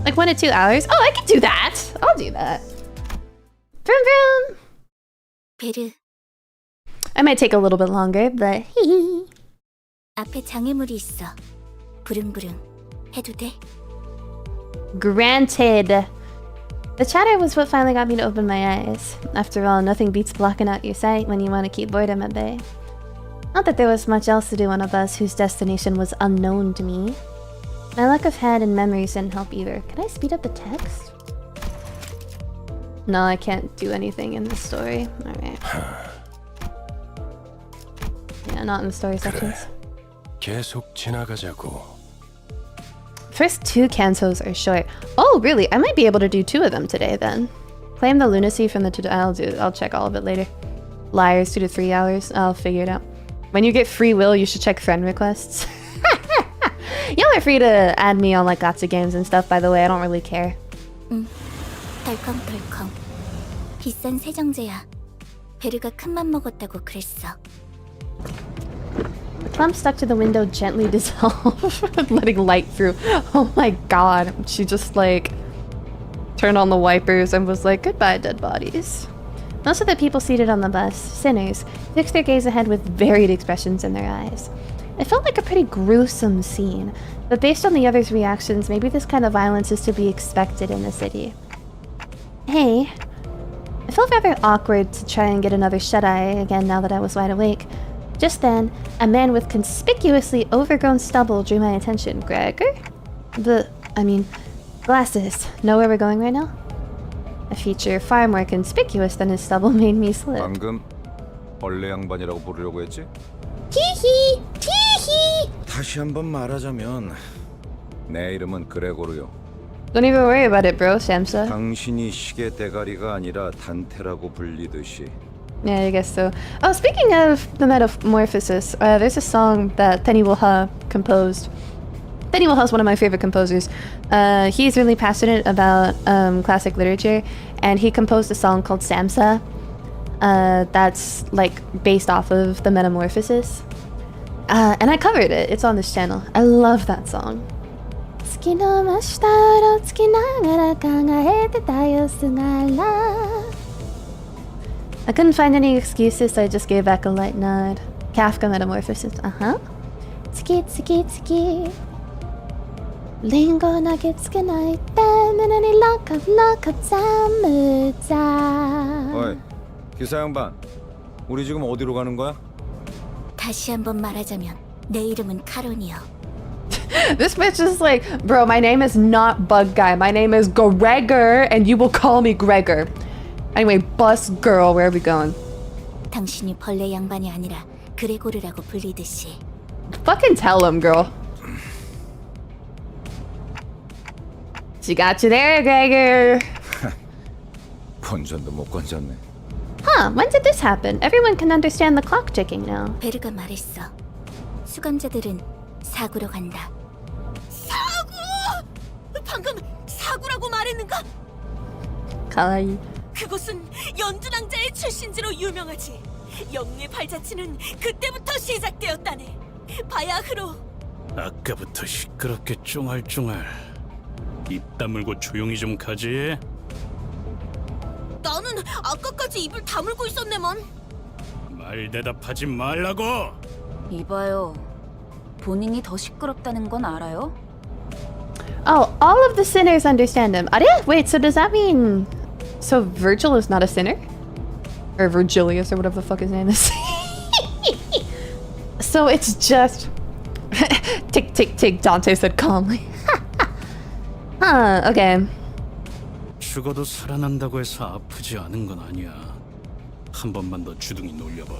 Like 1 to 2 hours. Oh, I can do that. I'll do that. Vroom vroom. 베르, I might take a little bit longer, but hee hee. 앞에 장애물이 있어. 부릉부릉. 해도 돼? Granted. The chatter was what finally got me to open my eyes. After all, nothing beats blocking out your sight when you want to keep boredom at bay. Not that there was much else to do on a bus whose destination was unknown to me. My lack of head and memories didn't help either. Can I speed up the text? No, I can't do anything in the story. Alright. Yeah, not in the story sections. 계속 지나가자고. First 2 cantos are short. Oh, really? I might be able to do 2 of them today then. Claim the lunacy from the I'll check all of it later. liars 2 to 3 hours. I'll figure it out. When you get free will, you should check friend requests. Y'all are free to add me on like gacha games and stuff, by the way. I don't really care. 덜컹덜컹. 비싼 세정제야. 베르가 큰맘 먹었다고 그랬어. The clump stuck to the window gently dissolved, letting light through. Oh my god. She just like turned on the wipers and was like, goodbye, dead bodies. Most of the people seated on the bus, sinners, fixed their gaze ahead with varied expressions in their eyes. It felt like a pretty gruesome scene, but based on the others' reactions, maybe this kind of violence is to be expected in the city. Hey. I felt rather awkward to try and get another shut-eye again now that I was wide awake. Just then, a man with conspicuously overgrown stubble drew my attention. Gregor? Glasses. Know where we're going right now? A feature far more conspicuous than his stubble made me slip. 방금 벌레 양반이라고 부르려고 했지? 티히! 티히! 다시 한번 말하자면 내 이름은 그레고르요. Don't even worry about it, bro, Samsa. 당신이 시계 대가리가 아니라 단테라고 불리듯이. Yeah, I guess so. Oh, speaking of the metamorphosis, there's a song that Tenny Wilha composed. Tenny Wilha is one of my favorite composers. He's really passionate about classic literature, and he composed a song called Samsa that's like based off of the metamorphosis. And I covered it. It's on this channel. I love that song. I couldn't find any excuses, so I just gave back a light nod. Kafka metamorphosis. Tsuki tsuki tsuki. Lingo 나겠게 나이 때문에 럭컵 잠을 어이, 기사 양반. 우리 지금 어디로 가는 거야? 다시 한번 말하자면 내 이름은 카론이요. This bitch is like, bro, my name is not Bug Guy. My name is Gregor, and you will call me Gregor. Anyway, bus girl, where are we going? 당신이 벌레 양반이 아니라 그레고르라고 불리듯이. Fucking tell him, girl. She got you there, Gregor. 본전도 못 건졌네. Huh, when did this happen? Everyone can understand the clock ticking now. 베르가 말했어. 수감자들은 사구로 간다. 사구! 방금 사구라고 말했는가? 가와이. 그곳은 연두낭자의 출신지로 유명하지. 영웅의 발자취는 그때부터 시작되었다네. 바야흐로. 아까부터 시끄럽게 쫑알쫑알. 입 다물고 조용히 좀 가지. 나는 아까까지 입을 다물고 있었네만. 말 대답하지 말라고. 이봐요. 본인이 더 시끄럽다는 건 알아요? Oh, all of the sinners understand him. 아래? Wait, so does that mean... So Virgil is not a sinner? Or Virgilius, or whatever the fuck his name is. So it's just... Tick, tick, tick, Dante said calmly. Huh, okay. 죽어도 살아난다고 해서 아프지 않은 건 아니야. 한 번만 더 주둥이 놀려봐.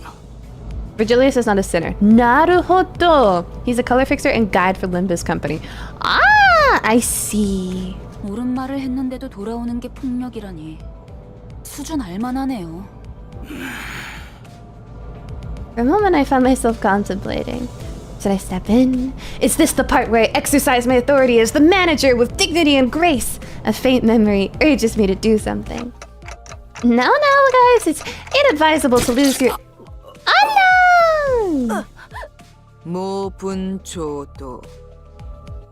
Virgilius is not a sinner. Naruhodo! He's a color fixer and guide for LIMBUS COMPANY. Ah, I see. 옳은 말을 했는데도 돌아오는 게 폭력이라니. 수준 알만하네요. For a moment, I found myself contemplating. Should I step in? Is this the part where I exercise my authority as the manager with dignity and grace? A faint memory urges me to do something. No, guys, it's inadvisable to lose your... Oh no! 모분조도.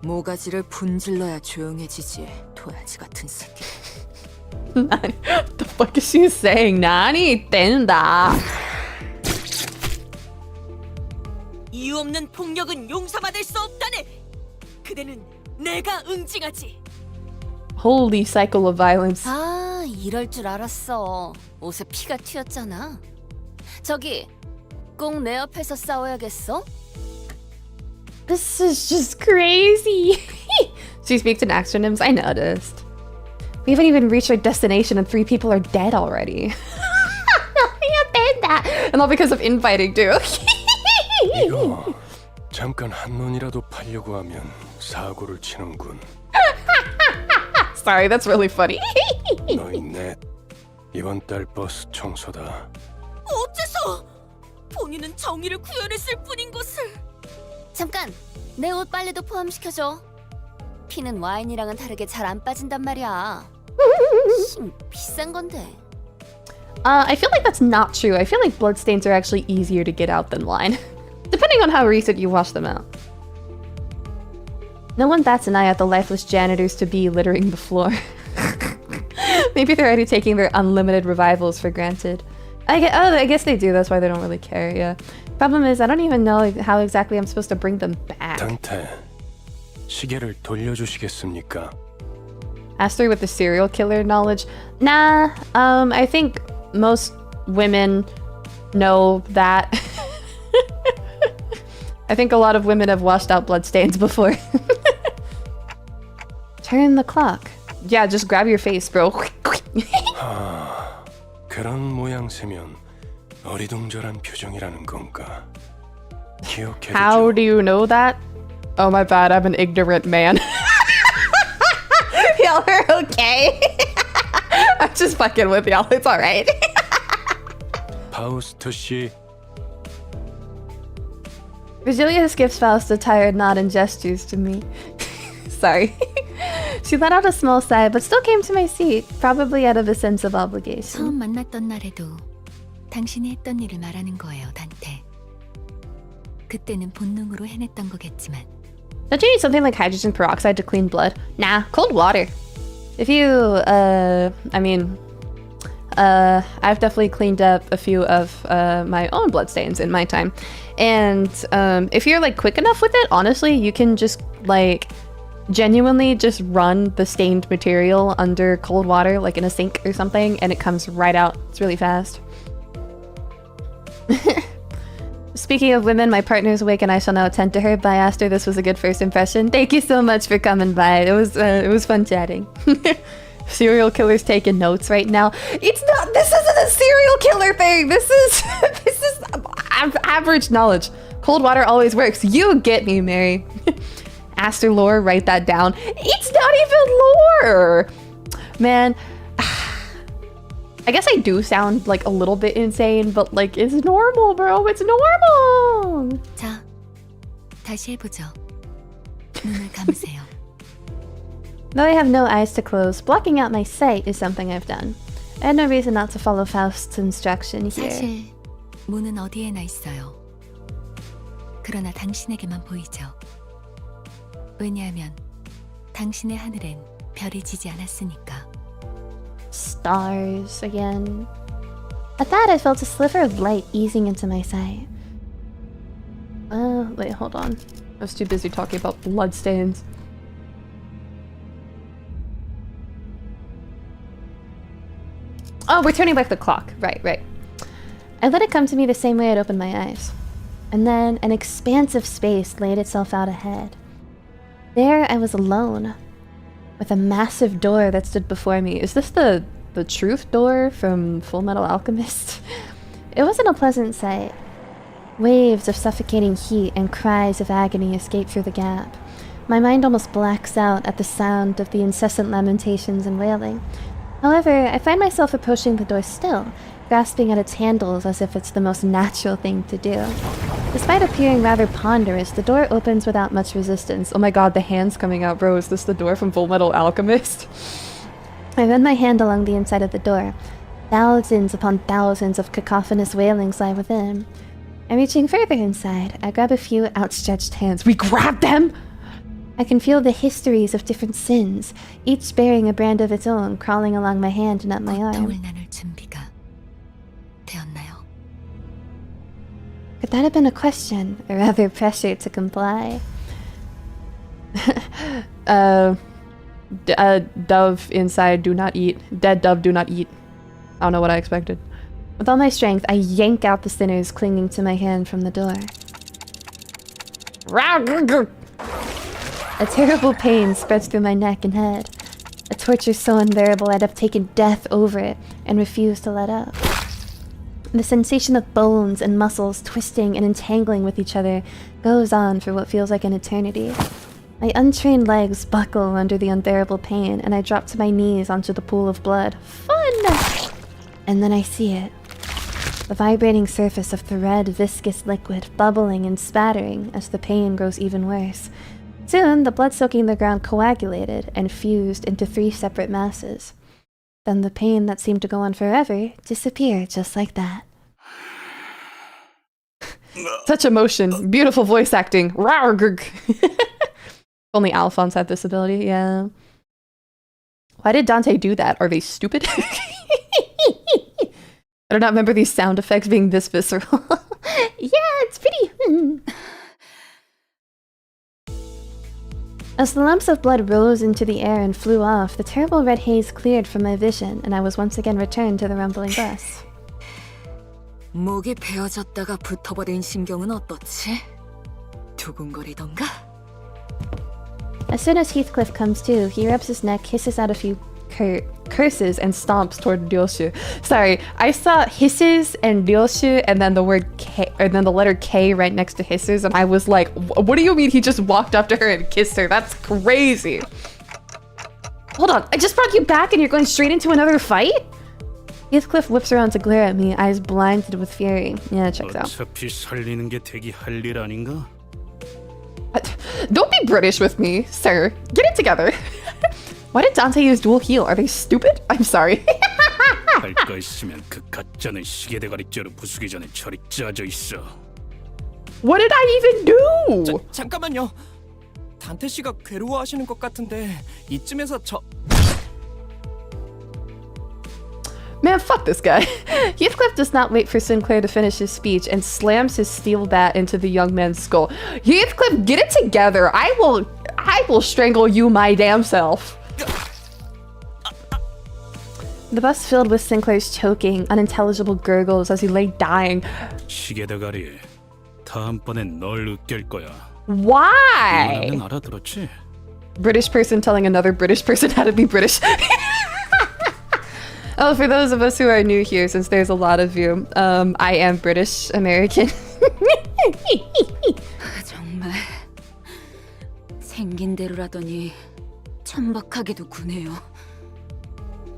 모가지를 분질러야 조용해지지. 도야지 같은 새끼. What the fuck is she saying? 나니 뗀다. 이유 없는 폭력은 용서받을 수 없다네. 그대는 내가 응징하지. Holy cycle of violence. 아, 이럴 줄 알았어. 옷에 피가 튀었잖아. 저기, 꼭 내 옆에서 싸워야겠어? This is just crazy. She speaks in acronyms, I noticed. We haven't even reached our destination and 3 people are dead already. And all because of infighting too. 이거 잠깐 한눈이라도 팔려고 하면 사고를 치는군. Sorry, that's really funny. 너희 넷 이번 달 버스 청소다. 어째서? 본인은 정의를 구현했을 뿐인 것을. 잠깐! 내 옷 빨래도 포함시켜줘. 피는 와인이랑은 다르게 잘 안 빠진단 말이야. 힘 비싼 건데. I feel like that's not true. I feel like bloodstains are actually easier to get out than wine. Depending on how recent you wash them out. No one bats an eye at the lifeless janitors to be littering the floor. Maybe they're already taking their unlimited revivals for granted. I guess they do, that's why they don't really care, yeah. Problem is, I don't even know how exactly I'm supposed to bring them back. 단테, 시계를 돌려주시겠습니까? Aster with the serial killer knowledge. Nah, I think most women know that. I think a lot of women have washed out bloodstains before. Turn the clock. Yeah, just grab your face, bro. 그런 모양새면 어리둥절한 표정이라는 건가? 기억해두죠. How do you know that? Oh my bad, I'm an ignorant man. Y'all are okay. I'm just fucking with y'all, it's alright. 파우스트 씨, Virgilius gives Faust a tired nod and gestures to me. Sorry. She let out a small sigh, but still came to my seat, probably out of a sense of obligation. 처음 만났던 날에도 당신이 했던 일을 말하는 거예요, 단테. 그때는 본능으로 해냈던 거겠지만. Don't you need something like hydrogen peroxide to clean blood? Nah, cold water. If you, I've definitely cleaned up a few of my own bloodstains in my time. And if you're like quick enough with it, honestly, you can just like genuinely just run the stained material under cold water, like in a sink or something, and it comes right out. It's really fast. Speaking of women, my partner's awake and I shall now attend to her. By Aster, this was a good first impression. Thank you so much for coming by. It was fun chatting. Serial killer's taking notes right now. It's not. This isn't a serial killer thing. This is average knowledge. Cold water always works. You get me, Mary. Aster lore, write that down. It's not even lore, man. I guess I do sound like a little bit insane, but like it's normal, bro. It's normal. 자, 다시 해보죠. 눈을 감으세요. Though I have no eyes to close, blocking out my sight is something I've done. I had no reason not to follow Faust's instruction here. 사실 문은 어디에나 있어요. 그러나 당신에게만 보이죠. 왜냐하면 당신의 하늘엔 별이 지지 않았으니까. Stars again. At that, I felt a sliver of light easing into my sight. Wait, hold on. I was too busy talking about bloodstains. Oh, we're turning back the clock. Right. I let it come to me the same way I'd opened my eyes. And then an expansive space laid itself out ahead. There I was alone, with a massive door that stood before me. Is this the truth door from Full Metal Alchemist? It wasn't a pleasant sight. Waves of suffocating heat and cries of agony escaped through the gap. My mind almost blacks out at the sound of the incessant lamentations and wailing. However, I find myself approaching the door still, grasping at its handles as if it's the most natural thing to do. Despite appearing rather ponderous, the door opens without much resistance. Oh my god, the hand's coming out, bro. Is this the door from Full Metal Alchemist? I run my hand along the inside of the door. Thousands upon thousands of cacophonous wailings lie within. And reaching further inside, I grab a few outstretched hands. We grab them?! I can feel the histories of different sins, each bearing a brand of its own, crawling along my hand and up my arm. 고통을 나눌 준비가 되었나요? Could that have been a question, or rather pressure to comply? Dove inside, do not eat. Dead dove, do not eat. I don't know what I expected. With all my strength, I yank out the sinners clinging to my hand from the door. A terrible pain spreads through my neck and head. A torture so unbearable I'd have taken death over it and refused to let up. The sensation of bones and muscles twisting and entangling with each other goes on for what feels like an eternity. My untrained legs buckle under the unbearable pain, and I drop to my knees onto the pool of blood. Fun! And then I see it. the vibrating surface of the red, viscous liquid bubbling and spattering as the pain grows even worse. Soon, the blood soaking the ground coagulated and fused into 3 separate masses. Then the pain that seemed to go on forever disappeared just like that. Such emotion. Beautiful voice acting. Only Alphonse had this ability, yeah. Why did Dante do that? Are they stupid? I do not remember these sound effects being this visceral. Yeah, it's pretty. As the lumps of blood rose into the air and flew off, the terrible red haze cleared from my vision, and I was once again returned to the rumbling bus. 목이 베어졌다가 붙어버린 신경은 어떻지? 두근거리던가? As soon as Heathcliff comes to, he rubs his neck, hisses out a few curses, and stomps toward Ryoshu. Sorry, I saw hisses and Ryoshu, and then the word K, and then the letter K right next to hisses, and I was like, what do you mean he just walked up to her and kissed her? That's crazy. Hold on, I just brought you back and you're going straight into another fight? Heathcliff whips around to glare at me, eyes blinded with fury. Yeah, checks out. 어차피 살리는 게 대기 할 일 아닌가? Don't be British with me, sir. Get it together. Why did Dante use dual heal? Are they stupid? I'm sorry. 할 거 있으면 그 가짜는 시계대가리 째로 부수기 전에 저리 짜져 있어. What did I even do? 잠깐만요. 단테 씨가 괴로워하시는 것 같은데 이쯤에서 Man, fuck this guy. Heathcliff does not wait for Sinclair to finish his speech and slams his steel bat into the young man's skull. Heathcliff, get it together. I will strangle you my damn self. The bus filled with Sinclair's choking, unintelligible gurgles as he lay dying. 시계대가리, 다음번엔 널 으깰 거야. Why? 이만하면 알아들었지? British person telling another British person how to be British. Oh, for those of us who are new here, since there's a lot of you, I am British American. 정말 생긴 대로라더니 천박하게도 구네요.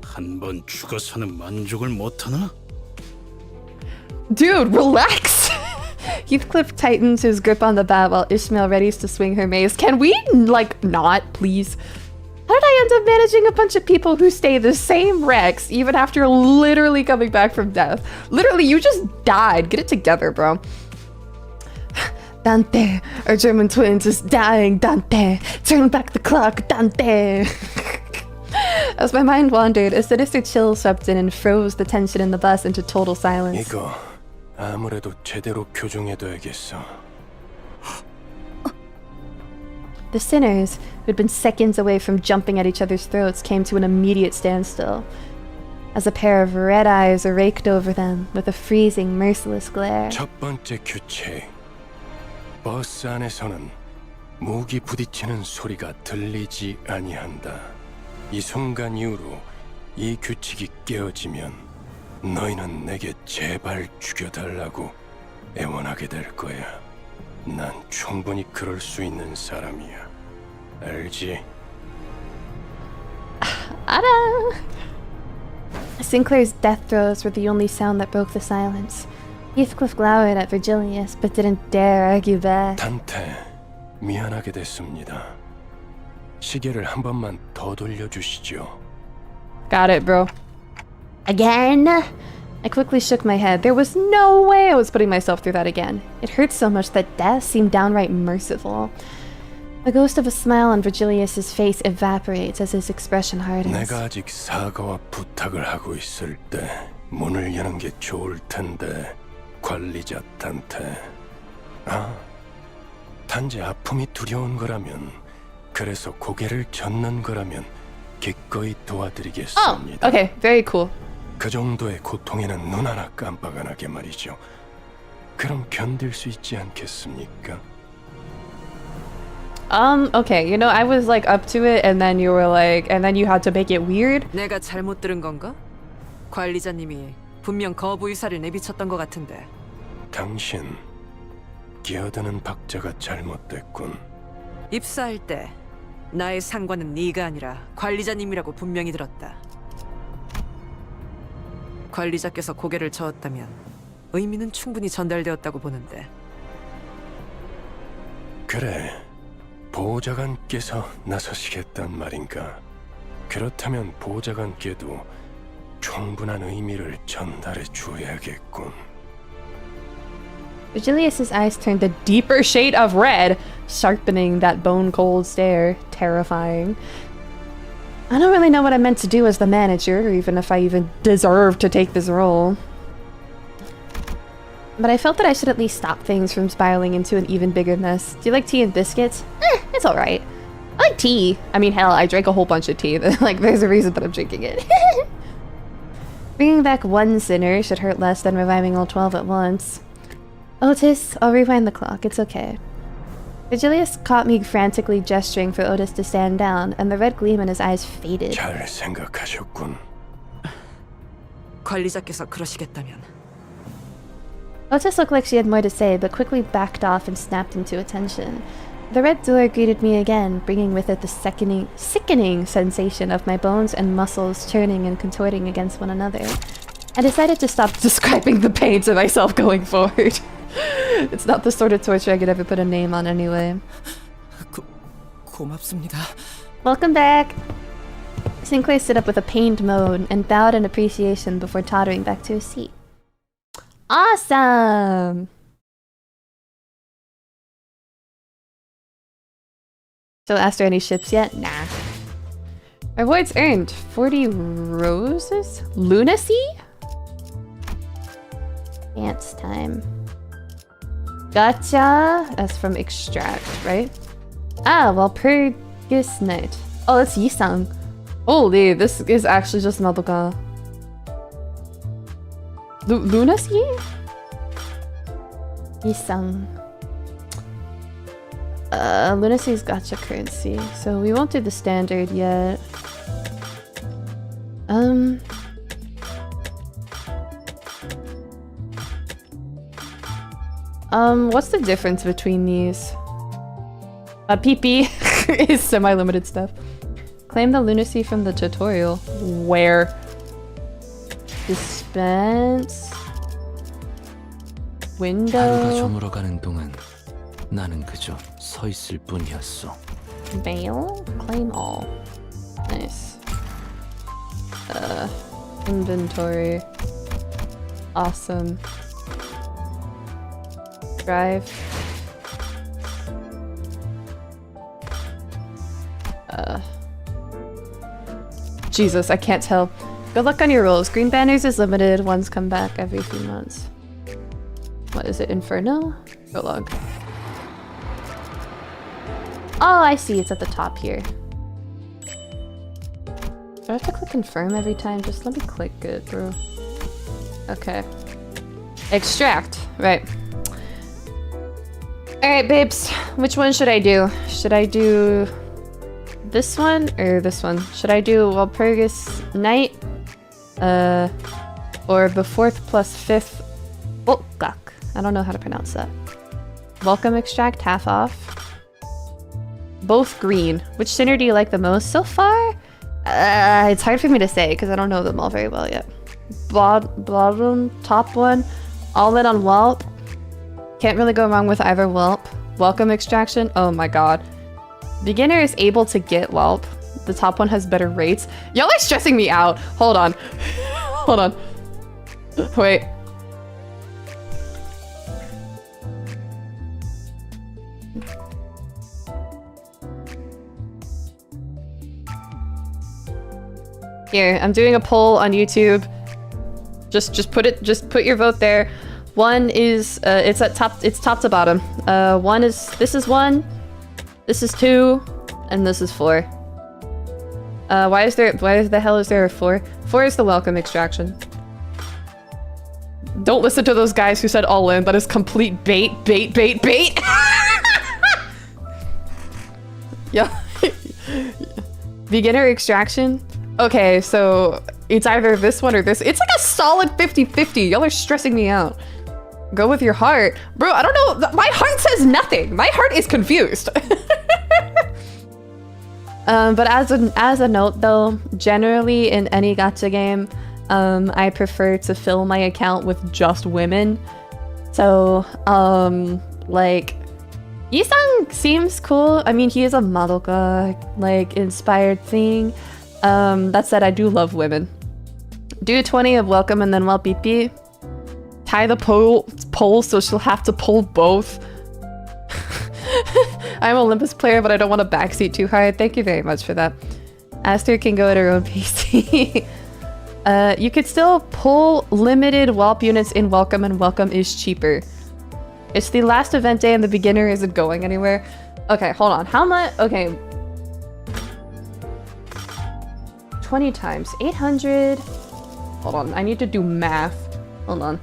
한 번 죽어서는 만족을 못하나? Dude, relax! Heathcliff tightens his grip on the bat while Ishmael readies to swing her mace. Can we, like, not, please? How did I end up managing a bunch of people who stay the same Rex even after literally coming back from death? Literally, you just died. Get it together, bro. Dante, our German twins is dying, Dante. Turn back the clock, Dante. As my mind wandered, a sinister chill swept in and froze the tension in the bus into total silence. 이거 아무래도 제대로 교정해둬야겠어. The sinners, who had been seconds away from jumping at each other's throats, came to an immediate standstill, as a pair of red eyes raked over them with a freezing, merciless glare. 첫 번째 규칙. 버스 안에서는 무기 부딪히는 소리가 들리지 아니한다. 이 순간 이후로 이 규칙이 깨어지면 너희는 내게 제발 죽여달라고 애원하게 될 거야. 난 충분히 그럴 수 있는 사람이야. 알지? Ada! Sinclair's death throes were the only sound that broke the silence. Heathcliff glowered at Virgilius, but didn't dare argue back. 단테, 미안하게 됐습니다. 시계를 한 번만 더 돌려주시죠. Got it, bro. Again? I quickly shook my head. There was no way I was putting myself through that again. It hurt so much that death seemed downright merciful. The ghost of a smile on Virgilius's face evaporates as his expression hardens. 내가 아직 사과와 부탁을 하고 있을 때 문을 여는 게 좋을 텐데, 관리자 단테. 아, 단지 아픔이 두려운 거라면, 그래서 고개를 젓는 거라면 기꺼이 도와드리겠습니다. Oh, okay, very cool. 그 정도의 고통에는 눈 하나 깜빡 안 하게 말이죠. 그럼 견딜 수 있지 않겠습니까? Okay, you know, I was like up to it and then you were like, and then you had to make it weird. 내가 잘못 들은 건가? 관리자님이 분명 거부 의사를 내비쳤던 것 같은데. 당신, 기어드는 박자가 잘못됐군. 입사할 때 나의 상관은 네가 아니라 관리자님이라고 분명히 들었다. 관리자께서 고개를 저었다면 의미는 충분히 전달되었다고 보는데. 그래, 보좌관께서 나서시겠단 말인가? 그렇다면 보좌관께도 충분한 의미를 전달해 줘야겠군. Virgilius's eyes turned a deeper shade of red, sharpening that bone-cold stare. Terrifying. I don't really know what I meant to do as the manager, or even if I even deserve to take this role. But I felt that I should at least stop things from spiraling into an even bigger mess. Do you like tea and biscuits? It's alright. I like tea. I mean, hell, I drank a whole bunch of tea. Like, there's a reason that I'm drinking it. Bringing back one sinner should hurt less than reviving all 12 at once. Otis, I'll rewind the clock. It's okay. Virgilius caught me frantically gesturing for Otis to stand down, and the red gleam in his eyes faded. 잘 생각하셨군. 관리자께서 그러시겠다면. Otis looked like she had more to say, but quickly backed off and snapped into attention. The red door greeted me again, bringing with it the sickening sensation of my bones and muscles churning and contorting against one another. I decided to stop describing the pain to myself going forward. It's not the sort of torture I could ever put a name on anyway. 고맙습니다. Welcome back! Sinclair stood up with a pained moan and bowed in appreciation before tottering back to his seat. Awesome! So asked her any ships yet? Nah. Rewards earned. 40 roses? Lunacy? Dance time. Gotcha! That's from Extract, right? Ah, well, Purgus Night. Oh, that's Yisang. Holy, this is actually just Madoka. Lunacy? Yisang. Lunacy's gotcha currency, so we won't do the standard yet. What's the difference between these? PP is semi-limited stuff. Claim the lunacy from the tutorial. Where? Dispense. 하루가 Window. 저물어가는 동안 나는 그저 서 있을 뿐이었어. Mail? Claim all. Nice. Inventory. Awesome. Drive. Jesus, I can't tell. Good luck on your rolls. Green banners is limited. Ones come back every few months. What is it? Inferno? Prologue. Oh, I see. It's at the top here. Do I have to click confirm every time? Just let me click it through. Okay. Extract. Right. Alright, babes. Which one should I do? Should I do this one or this one? Should I do Walpurgis Night? Or the 4th plus 5th Volkak? I don't know how to pronounce that. Welcome Extract, half off. Both green. Which sinner do you like the most so far? It's hard for me to say because I don't know them all very well yet. Bottom, top one. All in on Whelp. Can't really go wrong with either Whelp. Welcome Extraction. Oh my god. Beginner is able to get Whelp. The top one has better rates. Y'all are stressing me out. Hold on. Hold on. Wait. Here, I'm doing a poll on YouTube. Just put your vote there. One is it's top to bottom. One is this is 1, this is 2, and this is 4. Why the hell is there a 4? 4 is the welcome extraction. Don't listen to those guys who said all in. That is complete bait. Yeah. Beginner extraction? Okay, so it's either this one or this. It's like a solid 50-50. Y'all are stressing me out. Go with your heart. Bro, I don't know. My heart says nothing. My heart is confused. But as a note though, generally in any gacha game, I prefer to fill my account with just women. So, like, Yisang seems cool. I mean, he is a madoka, like, inspired thing. That said, I do love women. Do 20 of welcome and then well PP. Tie the pole so she'll have to pull both. I'm a Olympus player, but I don't want to backseat too hard. Thank you very much for that. Aster can go at her own pace. You could still pull limited WALP units in welcome, and welcome is cheaper. It's the last event day and the beginner isn't going anywhere. Okay, hold on. How much? Okay. 20 times 800. Hold on, I need to do math. Hold on.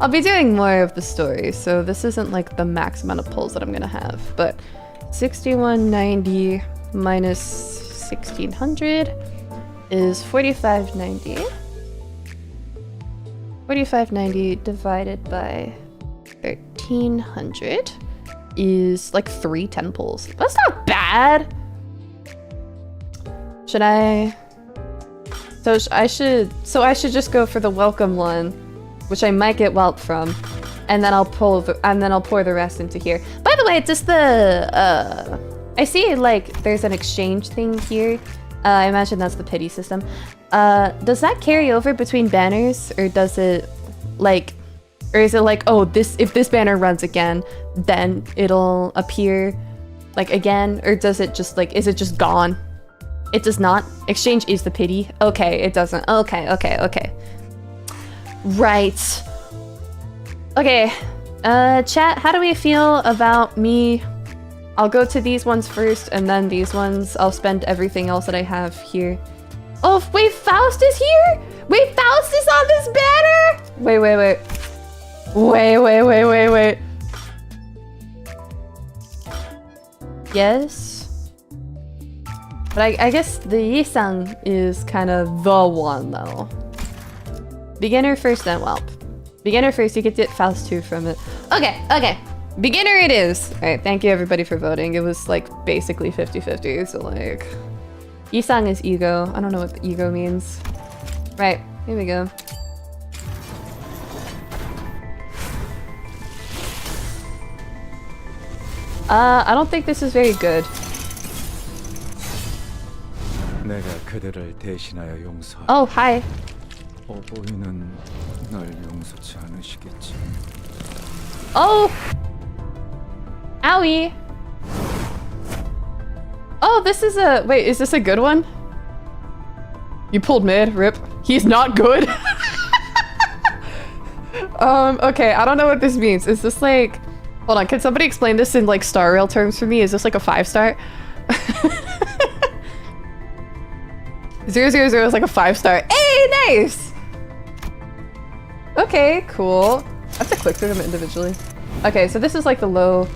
I'll be doing more of the story, so this isn't like the max amount of pulls that I'm gonna have, but 6190 minus 1600 is 4590. 4590 divided by 1300 is like 3 10 pulls. That's not bad. Should I? So I should just go for the welcome one, which I might get whelp from, and then I'll pour the rest into here. By the way, does the I see like there's an exchange thing here. I imagine that's the pity system. Does that carry over between banners, or does it like, or is it like, oh, if this banner runs again, then it'll appear like again, or does it just like, is it just gone? It does not. Exchange is the pity. Okay, it doesn't. Okay. Right. Okay. Chat, how do we feel about me? I'll go to these ones first, and then these ones. I'll spend everything else that I have here. Oh, wait, Faust is here? Wait, Faust is on this banner? Wait. Wait. Yes. But I guess the Yisang is kind of the one, though. Beginner first, then whelp. Beginner first, you get to Faust 2 from it. Okay. Beginner it is. Alright, thank you everybody for voting. It was like basically 50-50, so like... Yisang is ego. I don't know what the ego means. Right, here we go. I don't think this is very good. 내가 그들을 대신하여 용서하리. Oh, hi. 어버이는 널 용서치 않으시겠지. Oh! Owie! Oh, this is a... Wait, is this a good one? You pulled mid, rip. He's not good? Okay, I don't know what this means. Is this like... Hold on, can somebody explain this in like Star Rail terms for me? Is this like a 5-star? 000 is like a 5-star. Hey, nice! Okay, cool. I have to click through them individually. Okay, so this is like the low...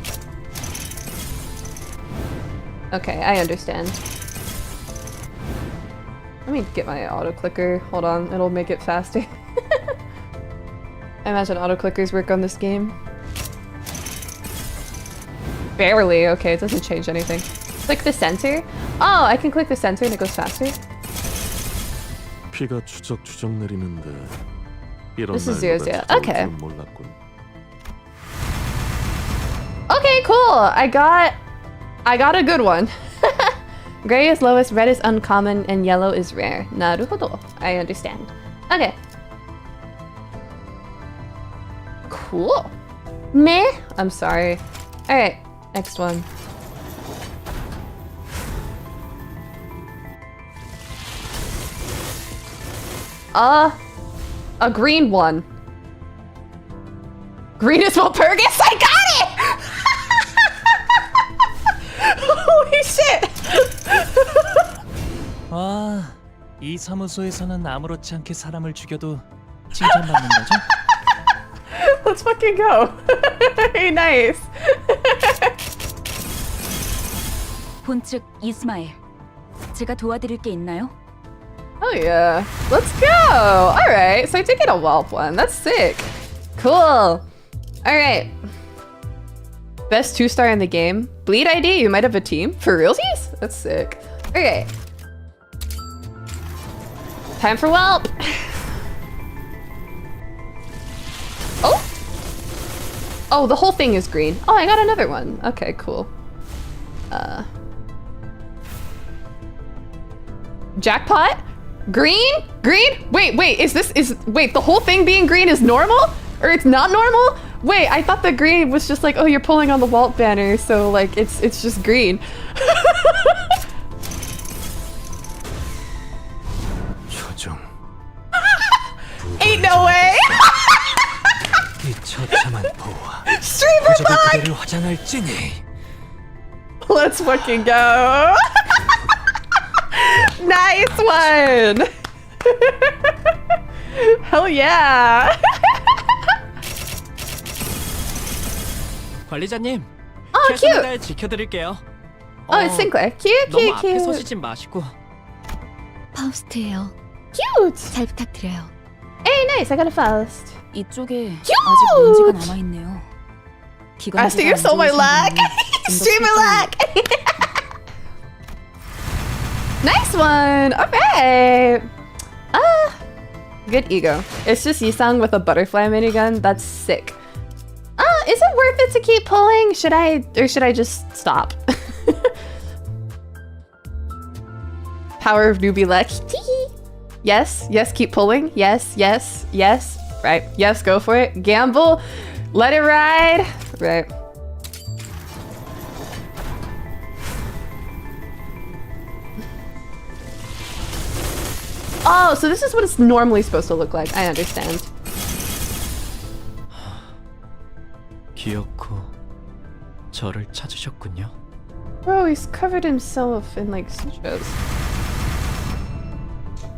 Okay, I understand. Let me get my auto clicker. Hold on, it'll make it faster. I imagine auto clickers work on this game. Barely, okay, it doesn't change anything. Click the center? Oh, I can click the center and it goes faster? 피가 추적추적 내리는데 이런 This is 0, 0. Okay. 몰랐군. Okay, cool. I got a good one. Gray is lowest, red is uncommon, and yellow is rare. Naruhodo. I understand. Okay. Cool. Meh. I'm sorry. Alright, next one. A green one. Green is Walpurgis? I got it! Holy shit! 아, 이 사무소에서는 아무렇지 않게 사람을 죽여도 칭찬받는 거죠? Let's fucking go. Very nice. 본측 이스마엘. 제가 도와드릴 게 있나요? Oh yeah. Let's go! Alright, so I did get a whelp one. That's sick. Cool. Alright. Best 2-star in the game. Bleed ID, you might have a team? For realsies? That's sick. Okay. Time for whelp. Oh! Oh, the whole thing is green. Oh, I got another one. Okay, cool. Jackpot? Green? Green? Wait, wait, the whole thing being green is normal? Or it's not normal? Wait, I thought the green was just like, oh, you're pulling on the Walt banner, so like, it's just green. Ain't no way! Streamer bug! Let's fucking go! Nice one! Hell yeah! 관리자님, Oh, cute! 잘 지켜드릴게요. Oh, it's Sinclair. Cute, 너무 cute, 앞에 cute. 서시지 마시고. 파우스트예요. Cute! 잘 부탁드려요. Hey, nice, I got a Faust. 이쪽에 Cute! 아직 먼지가 남아 있네요. Aster, you're so my luck! Streamer luck! Nice one! Alright! Good ego. It's just Yisang with a butterfly minigun. That's sick. Is it worth it to keep pulling? Should I just stop? Power of newbie luck. Yes, yes, keep pulling. Yes, yes, yes. Right. Yes, go for it. Gamble. Let it ride. Right. Oh, so this is what it's normally supposed to look like. I understand. 기어코 저를 찾으셨군요. Bro, he's covered himself in like sutras.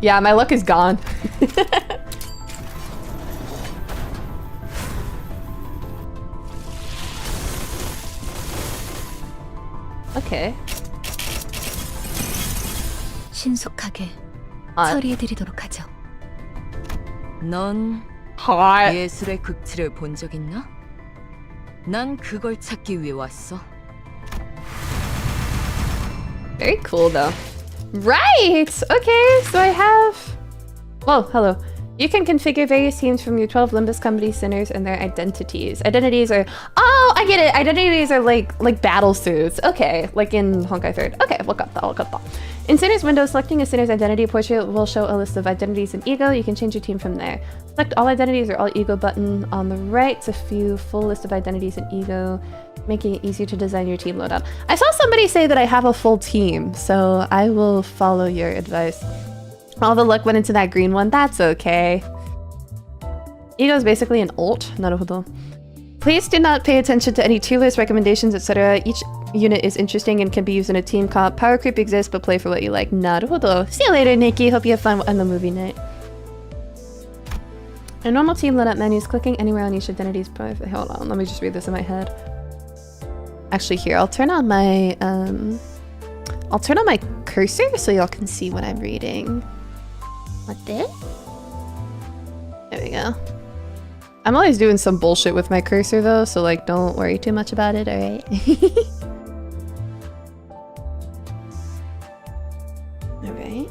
Yeah, my luck is gone. Okay. 신속하게 아. 처리해드리도록 하죠. 넌 Hot. 예술의 극치를 본 적 있나? 난 그걸 찾기 위해 왔어. Very cool though. Right! Okay, so I have... Whoa, hello. You can configure various teams from your 12 Limbus Company centers and their identities. Identities are... Oh, I get it! Identities are like battle suits. Okay, like in Honkai 3rd. Okay, look up that. In Center's window, selecting a Center's identity portrait will show a list of identities and ego. You can change your team from there. Select all identities or all ego button on the right to view full list of identities and ego, making it easier to design your team loadout. I saw somebody say that I have a full team, so I will follow your advice. All the luck went into that green one. That's okay. Ego is basically an ult. Naruhodo. Please do not pay attention to any tier list recommendations, etc. Each unit is interesting and can be used in a team comp. Power creep exists, but play for what you like. Naruhodo. See you later, Nikki. Hope you have fun on the movie night. A normal team loadout menu is clicking anywhere on each identity's profile. Hold on, let me just read this in my head. Actually, here, I'll turn on my cursor so y'all can see what I'm reading. What this? There we go. I'm always doing some bullshit with my cursor though, so like don't worry too much about it, alright? Alright.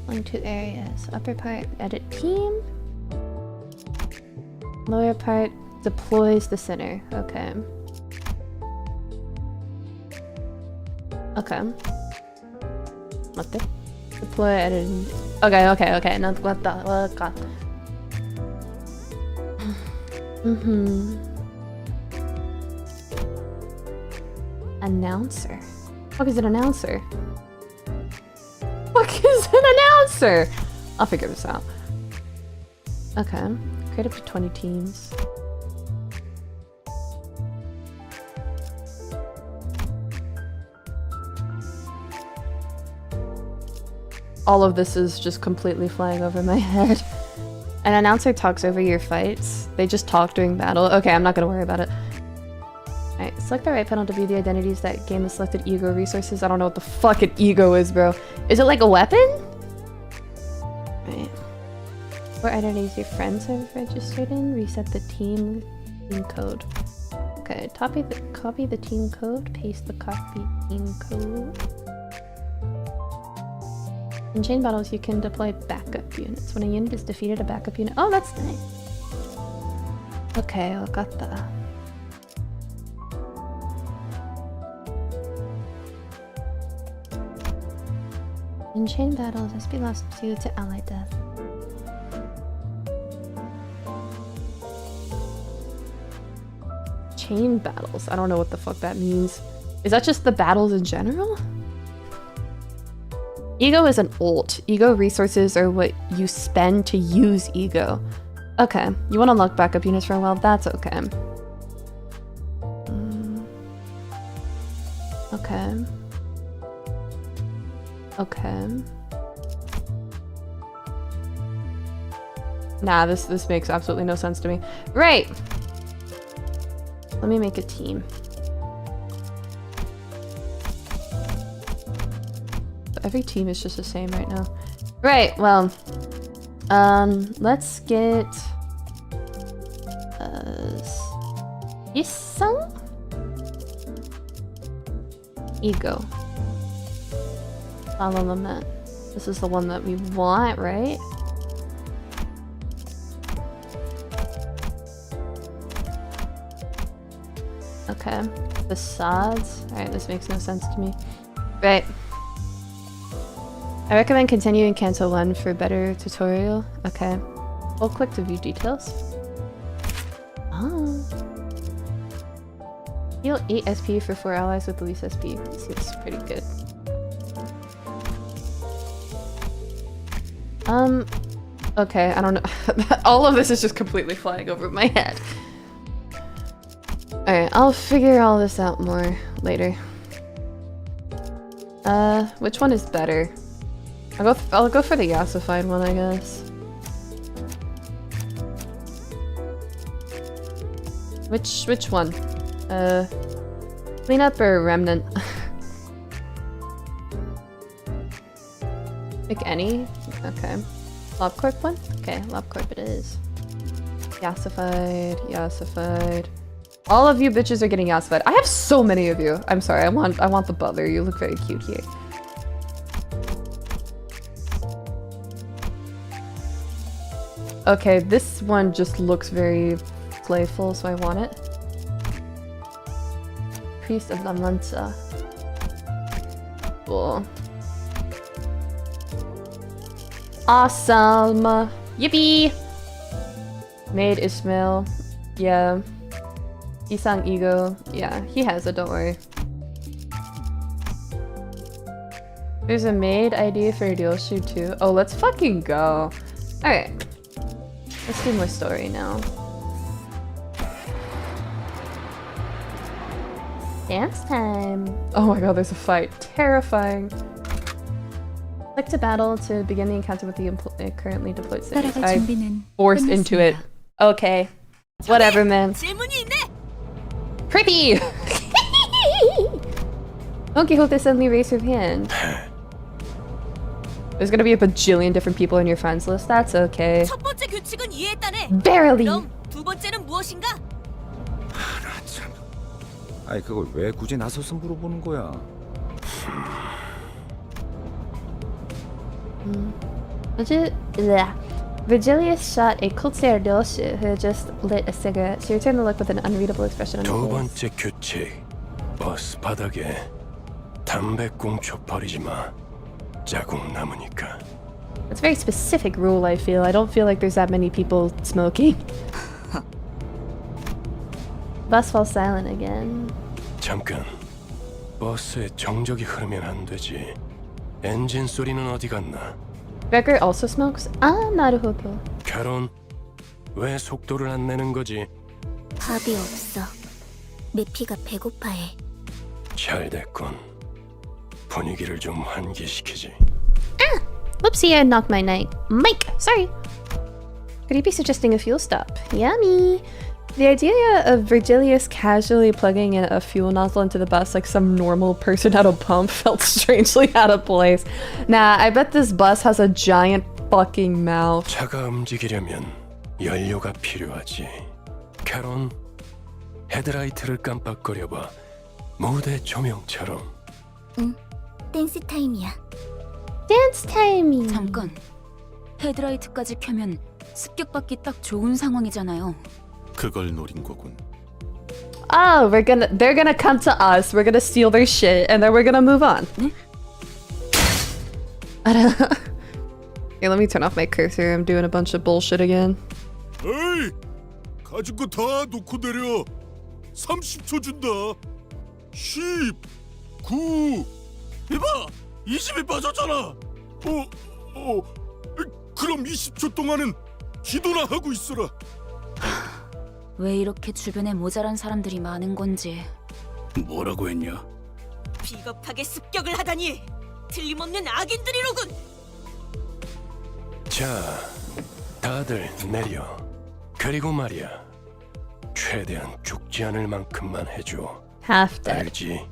Only two areas. Upper part, edit team. Lower part, deploys the center. Okay. Okay. What the? Deploy edit. Okay. Now what the? Announcer. What is an announcer? What is an announcer? I'll figure this out. Okay. Create up to 20 teams. All of this is just completely flying over my head. An announcer talks over your fights. They just talk during battle. Okay, I'm not gonna worry about it. Alright, select the right panel to view the identities that game has selected ego resources. I don't know what the fuck an ego is, bro. Is it like a weapon? Right. What identities your friends have registered in? Reset the team code. Okay, copy the team code, paste the copy team code. In chain battles, you can deploy backup units. When a unit is defeated, a backup unit. Oh, that's nice. Okay, wakata. In chain battles, SP lost 2 to ally death. Chain battles. I don't know what the fuck that means. Is that just the battles in general? Ego is an ult. Ego resources are what you spend to use ego. Okay, you want to unlock backup units for a while? That's okay. Okay. Okay. Nah, this makes absolutely no sense to me. Right! Let me make a team. Every team is just the same right now. Right, well, let's get Isang? Ego. Lament. This is the one that we want, right? Okay. Facades. Alright, this makes no sense to me. Right. I recommend continuing Canto 1 for better tutorial. Okay. I'll click to view details. Oh. Heal 8 SP for 4 allies with the least SP. This seems pretty good. Okay, I don't know. All of this is just completely flying over my head. Alright, I'll figure all this out more later. Which one is better? I'll go for the yassified one, I guess. Which one? Cleanup or remnant? Pick any? Okay. LobCorp one? Okay, LobCorp it is. Yassified. All of you bitches are getting yassified. I have so many of you. I'm sorry, I want the butler. You look very cute here. Okay, this one just looks very playful, so I want it. Priest of La Mancha. Cool. Awesome! Yippee! Maid Ismail. Yeah. Isang Ego. Yeah, he has it, don't worry. There's a maid ID for Ryoshu too. Oh, let's fucking go. Alright. Let's do more story now. Dance time! Oh my god, there's a fight. Terrifying. Click to battle to begin the encounter with the currently deployed cities. I forced into it. Okay. Whatever, man. Creepy! Don Quixote suddenly raised her hand. There's gonna be a bajillion different people in your friends list. That's okay. Barely! 아이 그걸 왜 굳이 나서서 물어보는 거야? Virgilius shot a cultier Dulce who had just lit a cigarette. She returned the look with an unreadable expression on her 두 face. 번째 규칙. 버스 바닥에 담배꽁초 버리지 마. 자국 남으니까. It's a very specific rule, I feel. I don't feel like there's that many people smoking. Bus falls silent again. 잠깐. 버스에 정적이 흐르면 안 되지. 엔진 소리는 어디 갔나? Becker also smokes? Ah, 나루호도. 결혼 왜 속도를 안 내는 거지? 밥이 없어. 내 피가 배고파해. 잘 됐군. 분위기를 좀 환기시키지. Ah! Whoopsie, I knocked my mic. Sorry. Could you be suggesting a fuel stop? Yummy! The idea of Virgilius casually plugging in a fuel nozzle into the bus like some normal person at a pump felt strangely out of place. Nah, I bet this bus has a giant fucking mouth. 차가 움직이려면 연료가 필요하지. 캐론, 헤드라이트를 깜빡거려봐. 무대 조명처럼. 응, 댄스 타임이야. Dance timing. 잠깐. 헤드라이트까지 켜면 습격받기 딱 좋은 상황이잖아요. 그걸 노린 거군. Oh, they're gonna come to us. We're gonna steal their shit, and then we're gonna move on. I don't know. Here, let me turn off my cursor. I'm doing a bunch of bullshit again. 에이! 가진 거 다 놓고 내려. 30초 준다. 10, 9. 이봐! 20이 빠졌잖아. 그럼 20초 동안은 기도나 하고 있어라. 왜 이렇게 주변에 모자란 사람들이 많은 건지. 뭐라고 했냐? 비겁하게 습격을 하다니. 틀림없는 악인들이로군. 자, 다들 내려. 그리고 말이야. 최대한 죽지 않을 만큼만 해줘. Half dead. 알지?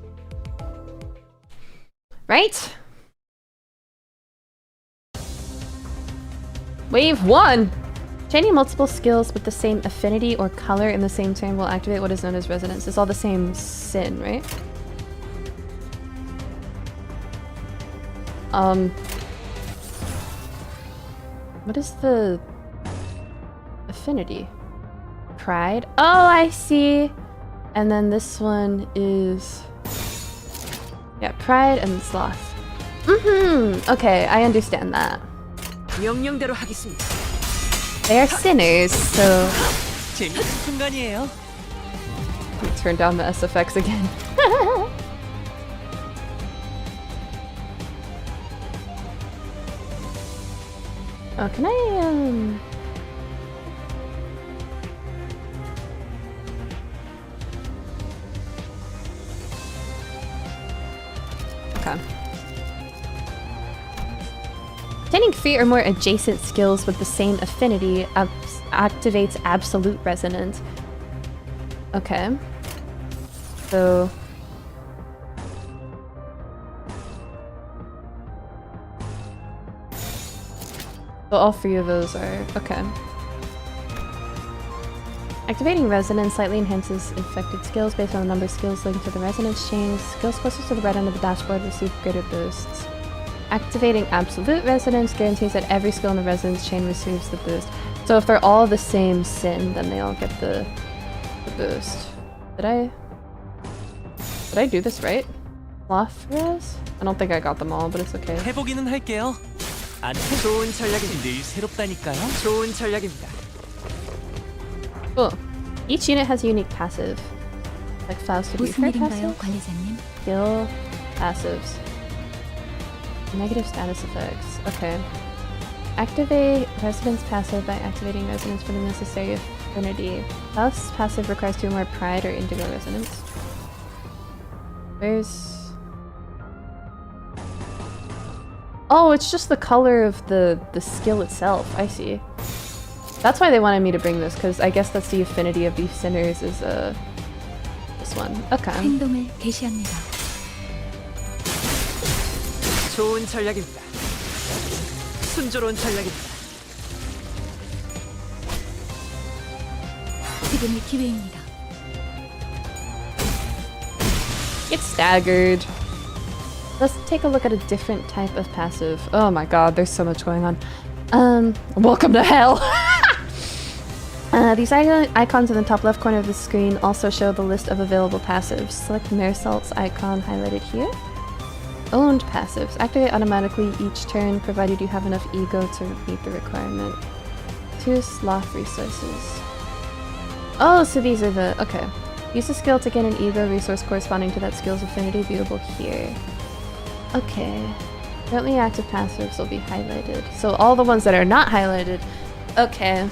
Right? Wave 1! Chaining multiple skills with the same affinity or color in the same turn will activate what is known as resonance. It's all the same sin, right? What is the affinity? Pride? Oh, I see! And then this one is... yeah, pride and sloth. Okay, I understand that. 명령대로 하겠습니다. They are sinners, so... 재밌는 순간이에요. Let me turn down the SFX again. Oh, can I, Okay. Obtaining 3 or more adjacent skills with the same affinity activates absolute resonance. Okay. So... so all 3 of those are... okay. Activating resonance slightly enhances infected skills based on the number of skills linked to the resonance chain. Skills closest to the right end of the dashboard receive greater boosts. Activating absolute resonance guarantees that every skill in the resonance chain receives the boost. So if they're all the same sin, then they all get the boost. Did I do this right? Sloth res? I don't think I got them all, but it's okay. 해보기는 할게요. 안 좋은 전략입니다. 늘 새롭다니까요. 좋은 전략입니다. Cool. Each unit has a unique passive. Like Faust would be 무슨 her 일인가요, passive. 관리자님? Skill passives. Negative status effects. Okay. Activate resonance passive by activating resonance for the necessary affinity. Faust's passive requires 2 more pride or indigo resonance. Where's... oh, it's just the color of the skill itself. I see. That's why they wanted me to bring this, because I guess that's the affinity of these sinners is this one. Okay. 행동을 개시합니다. 좋은 전략입니다. 순조로운 전략입니다. 지금이 기회입니다. Get staggered. Let's take a look at a different type of passive. Oh my god, there's so much going on. Welcome to hell! These icons in the top left corner of the screen also show the list of available passives. Select Mersalt's icon highlighted here. Owned passives. Activate automatically each turn, provided you have enough ego to meet the requirement. 2 sloth resources. Oh, so these are the... okay. Use a skill to gain an ego resource corresponding to that skill's affinity, viewable here. Okay. Currently active passives will be highlighted. So all the ones that are not highlighted. Okay.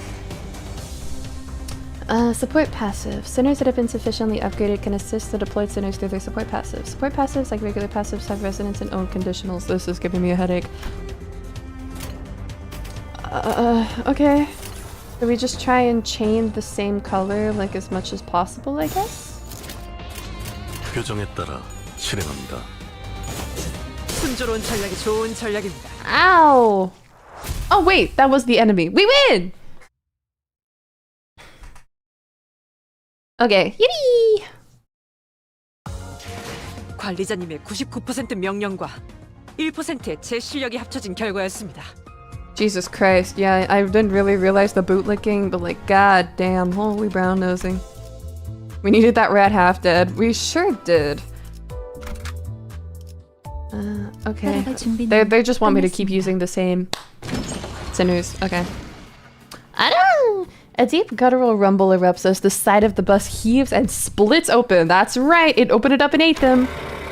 Support passive. Sinners that have been sufficiently upgraded can assist the deployed sinners through their support passives. Support passives, like regular passives, have resonance and own conditionals. This is giving me a headache. Okay. So we just try and chain the same color, like, as much as possible, I guess? 표정에 따라 실행합니다. 순조로운 전략이 좋은 전략입니다. Ow! Oh wait, that was the enemy. We win! Okay, yippee! 관리자님의 99% 명령과 1%의 제 실력이 합쳐진 결과였습니다. Jesus Christ. Yeah, I didn't really realize the bootlicking, but like, god damn, holy brown nosing. We needed that rat half dead. We sure did. Okay. They just want me to keep using the same sinners. Okay. I don't. A deep guttural rumble erupts as the side of the bus heaves and splits open. That's right, it opened it up and ate them.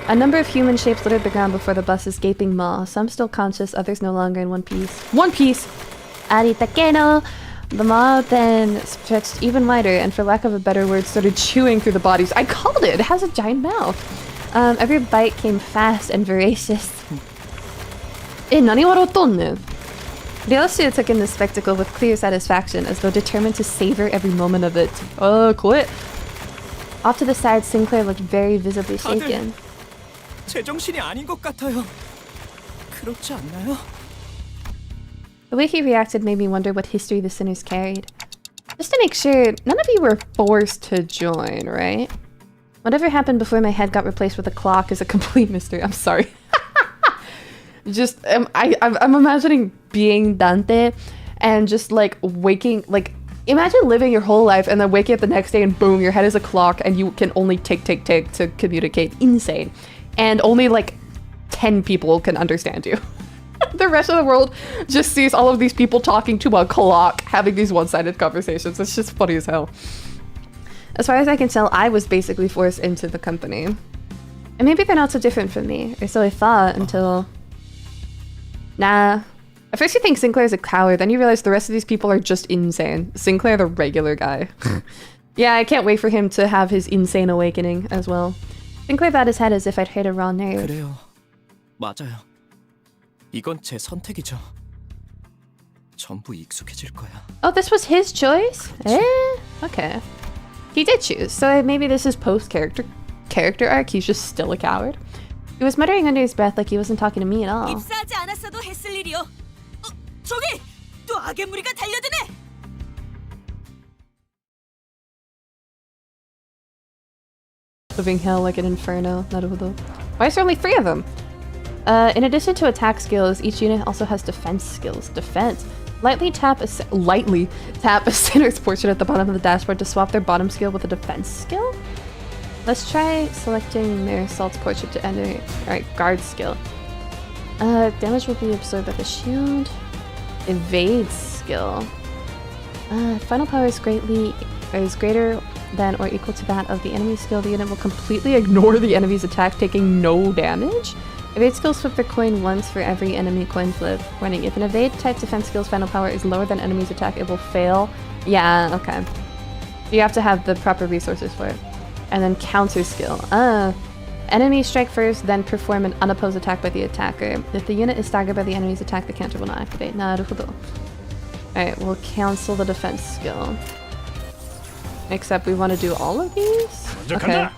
A number of human shapes littered the ground before the bus's gaping maw. Some still conscious, others no longer in one piece. One piece! Aritakeno! The maw then stretched even wider, and for lack of a better word, started chewing through the bodies. I called it! It has a giant mouth. Every bite came fast and voracious. Nani wa rotonne? Ryosu took in the spectacle with clear satisfaction, as though determined to savor every moment of it. Oh, quit! Off to the side, Sinclair looked very visibly shaken. 제정신이 아닌 것 같아요. 그렇지 않나요? The way he reacted made me wonder what history the sinners carried. Just to make sure, none of you were forced to join, right? Whatever happened before my head got replaced with a clock is a complete mystery. I'm sorry. Just, I'm imagining being Dante and just like waking, like, imagine living your whole life and then waking up the next day and boom, your head is a clock and you can only tick, tick, tick to communicate. Insane. And only like 10 people can understand you. The rest of the world just sees all of these people talking to a clock, having these one-sided conversations. It's just funny as hell. As far as I can tell, I was basically forced into the company. And maybe they're not so different from me, or so I thought until... Nah. At first you think Sinclair's a coward, then you realize the rest of these people are just insane. Sinclair the regular guy. Yeah, I can't wait for him to have his insane awakening as well. Sinclair bowed his head as if I'd hit a raw nerve. 그래요. 맞아요. 이건 제 선택이죠. 전부 익숙해질 거야. Oh, this was his choice? Okay. He did choose, so maybe this is post-character arc, he's just still a coward. He was muttering under his breath like he wasn't talking to me at all. 입사하지 않았어도 했을 일이요. 저기 또 악의 무리가 달려드네. Living hell like an inferno. Naruhodo. Why is there only 3 of them? In addition to attack skills, each unit also has defense skills. Defense. Lightly tap a sinner's portrait at the bottom of the dashboard to swap their bottom skill with a defense skill? Let's try selecting their assault's portrait to enter. Alright, guard skill. Damage will be absorbed by the shield. Evade skill. Final power is greater than or equal to that of the enemy skill. The unit will completely ignore the enemy's attack, taking no damage. Evade skills flip their coin once for every enemy coin flip. Warning, if an evade type defense skill's final power is lower than enemy's attack, it will fail. Yeah, okay. You have to have the proper resources for it. And then counter skill. Enemies strike first, then perform an unopposed attack by the attacker. If the unit is staggered by the enemy's attack, the counter will not activate. Naruhodo. Alright, we'll cancel the defense skill. Except we want to do all of these? Okay.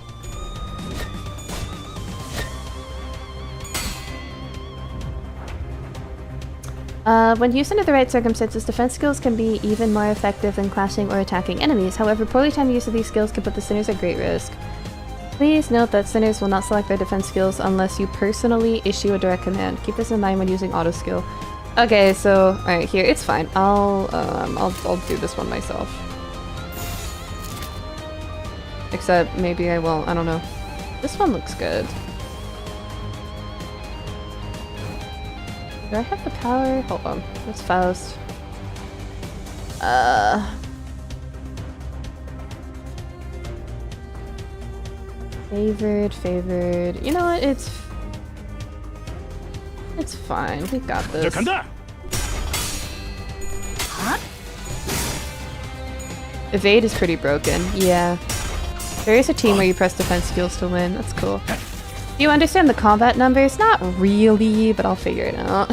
When used under the right circumstances, defense skills can be even more effective than clashing or attacking enemies. However, poorly timed use of these skills can put the sinners at great risk. Please note that sinners will not select their defense skills unless you personally issue a direct command. Keep this in mind when using auto skill. Okay, so alright, here it's fine. I'll do this one myself. Except maybe I won't. I don't know. This one looks good. Do I have the power? Hold on. What's Faust? Favored. You know what? It's fine. We got this. Huh? Evade is pretty broken. Yeah. There is a team where you press defense skills to win. That's cool. Do you understand the combat numbers? Not really, but I'll figure it out.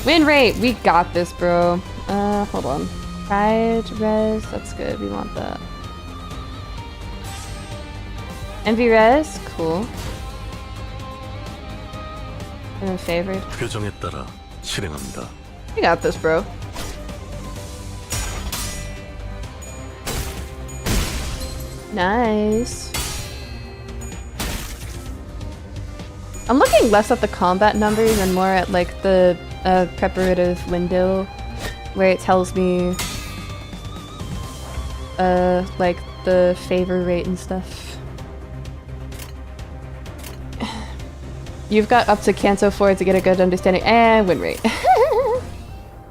Win rate! We got this, bro. Hold on. Pride, res, that's good. We want that. Envy res, cool. And then favored. 표정에 따라 실행합니다. We got this, bro. Nice. I'm looking less at the combat numbers and more at like the preparative window where it tells me like the favor rate and stuff. You've got up to Canto 4 to get a good understanding and win rate.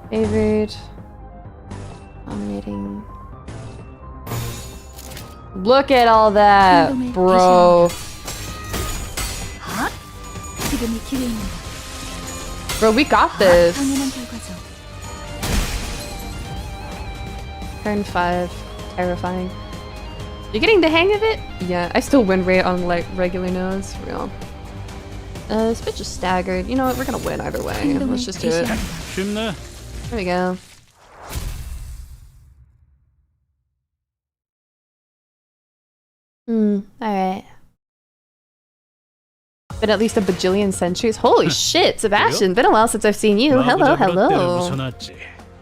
Favored. Dominating. Look at all that, bro. 지금이 기회입니다. Bro, we got this. 당연한 결과죠. Turn 5. Terrifying. You getting the hang of it? Yeah, I still win rate on like regular nodes. For real. This bitch is staggered. You know what? We're gonna win either way. Let's just do it. 쉽네. There we go. Alright. Been at least a bajillion centuries. Holy shit, Sebastian! Been a while since I've seen you. Hello, hello.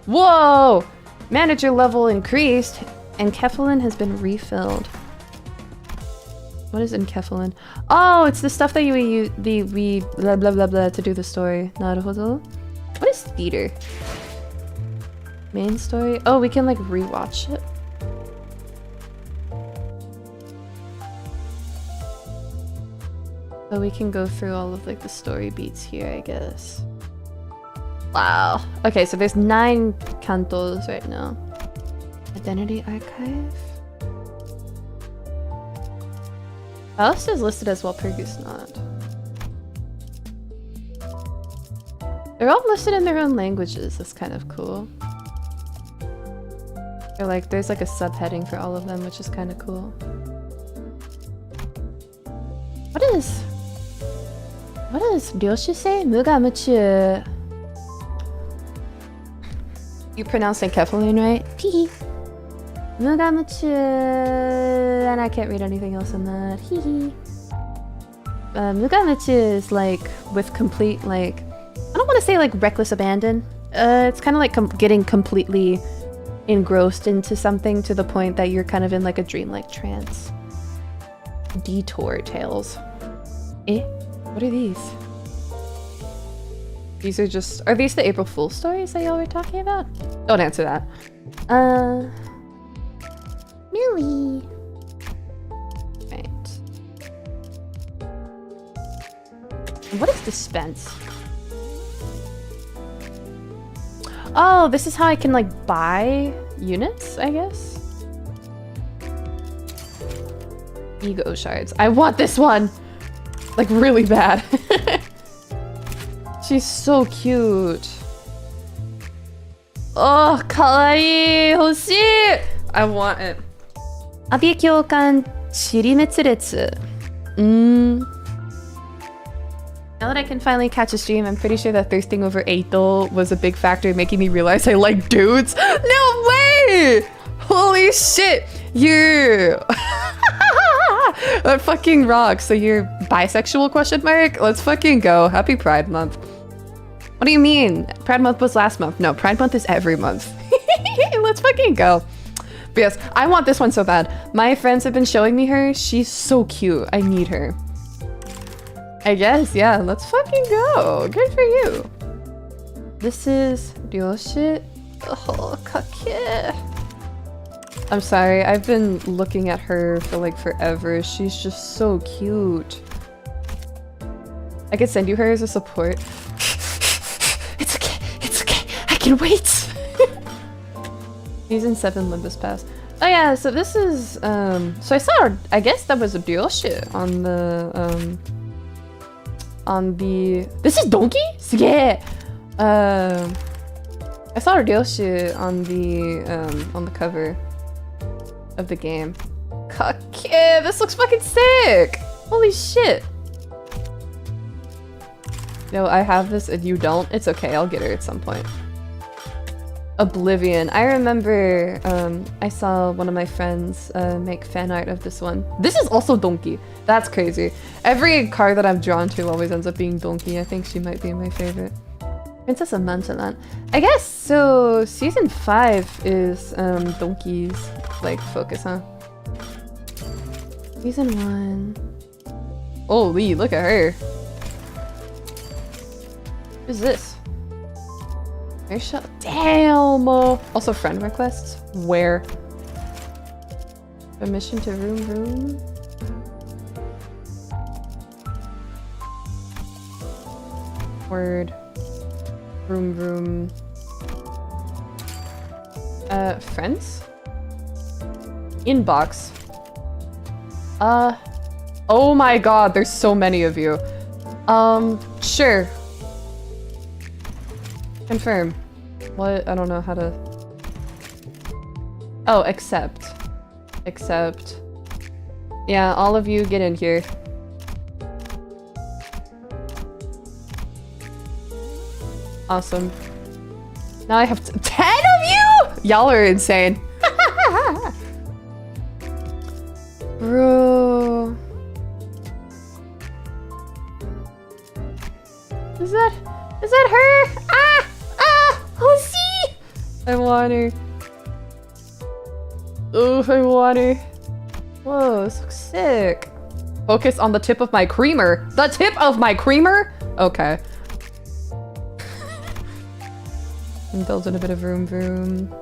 Whoa! Manager level increased, and Kefalin has been refilled. What is Enkephalin? Oh, it's the stuff that you use we blah blah blah blah to do the story. Naruhodo. What is theater? Main story? Oh, we can like rewatch it. So we can go through all of like the story beats here, I guess. Wow. Okay, so there's 9 cantos right now. Identity archive. Caelestis is listed as well, Pergu's not. They're all listed in their own languages. That's kind of cool. Or like, there's like a subheading for all of them, which is kind of cool. What does Ryoshi say? Mugamuchu. You pronounced Enkephalin right? Hee Mugamuchu. And I can't read anything else in that. Hee hee. Mugamuchu is like with complete like, I don't want to say like reckless abandon. It's kind of like getting completely engrossed into something to the point that you're kind of in like a dreamlike trance. Detour tales. Eh? What are these? These are just... Are these the April Fool's stories that y'all were talking about? Don't answer that. Millie. Right. What is dispense? Oh, this is how I can like buy units, I guess? Ego shards. I want this one! Like really bad. She's so cute. Oh, kawaii! Hoshii! I want it. Abikyokan Shirimetsuretsu. Now that I can finally catch a stream, I'm pretty sure that thirsting over Eito was a big factor in making me realize I like dudes. No way! Holy shit! You're... That fucking rocks. So you're bisexual, question mark? Let's fucking go. Happy Pride Month. What do you mean? Pride Month was last month. No, Pride Month is every month. Let's fucking go. But yes, I want this one so bad. My friends have been showing me her. She's so cute. I need her. I guess, yeah. Let's fucking go. Good for you. This is Ryoshi. Oh, kake. I'm sorry, I've been looking at her for like forever. She's just so cute. I could send you her as a support. It's okay, I can wait! Season 7 Limbus Pass. Oh yeah, so this is, so I saw, I guess that was a Ryoshi on the, this is Donkey? Suge! I saw Ryoshi on the cover of the game. Kake, this looks fucking sick! Holy shit! No, I have this and you don't. It's okay, I'll get her at some point. Oblivion. I remember I saw one of my friends make fan art of this one. This is also Donkey. That's crazy. Every card that I'm drawn to always ends up being Donkey. I think she might be my favorite. Princess of Mantalan. I guess, so season 5 is Donkey's like focus, huh? Season 1. Holy, look at her. Who's this? Damn! Also friend requests? Where? Permission to room. Word. Room. Friends? Inbox. Oh my god, there's so many of you. Sure. Confirm. What? I don't know how to... Oh, accept. Accept. Yeah, all of you get in here. Awesome. Now I have 10 of you?! Y'all are insane. Bro. Is that her? Oh, see! I want her. Oh, I want her. Whoa, this looks sick. Focus on the tip of my creamer. The tip of my creamer? Okay. Indulge in a bit of room.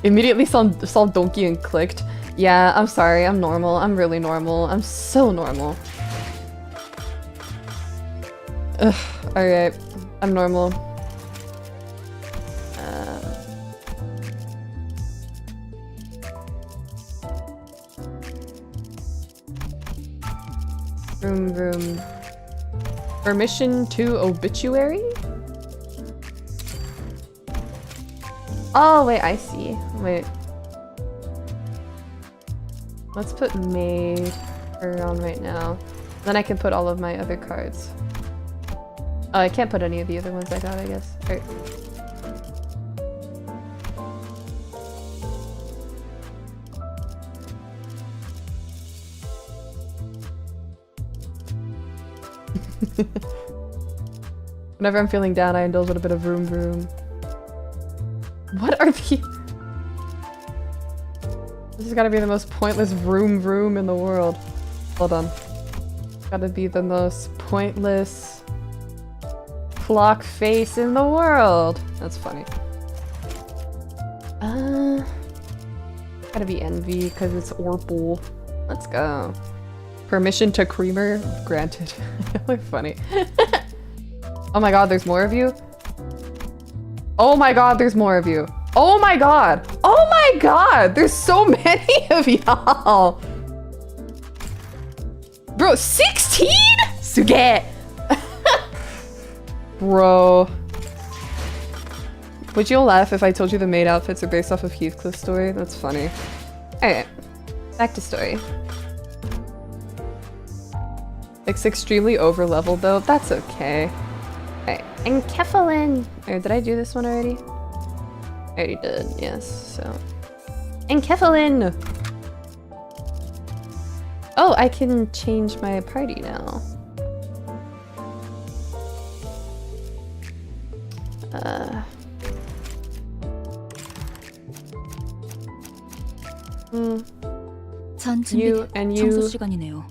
Immediately saw Donkey and clicked. Yeah, I'm sorry. I'm normal. I'm really normal. I'm so normal. Ugh. Alright. I'm normal. Room. Permission to obituary? Oh, wait, I see. Wait. Let's put maid her on right now. Then I can put all of my other cards. Oh, I can't put any of the other ones I got, I guess. Alright. Whenever I'm feeling down, I indulge in a bit of room. What are the... This has gotta be the most pointless room in the world. Hold on. Gotta be the most pointless clock face in the world. That's funny. Gotta be envy because it's Orpal. Let's go. Permission to creamer granted. You're funny. Oh my god, there's more of you? Oh my god, there's more of you. Oh my god! Oh my god! There's so many of y'all! Bro, 16?! Suge! Bro. Would you laugh if I told you the maid outfits are based off of Heathcliff's story? That's funny. Alright. Back to story. It's extremely over-leveled though. That's okay. Alright. And Kefalin! Or did I do this one already? I already did, yes, so. And Kefalin! Oh, I can change my party now. 전 You and you. 청소 시간이네요.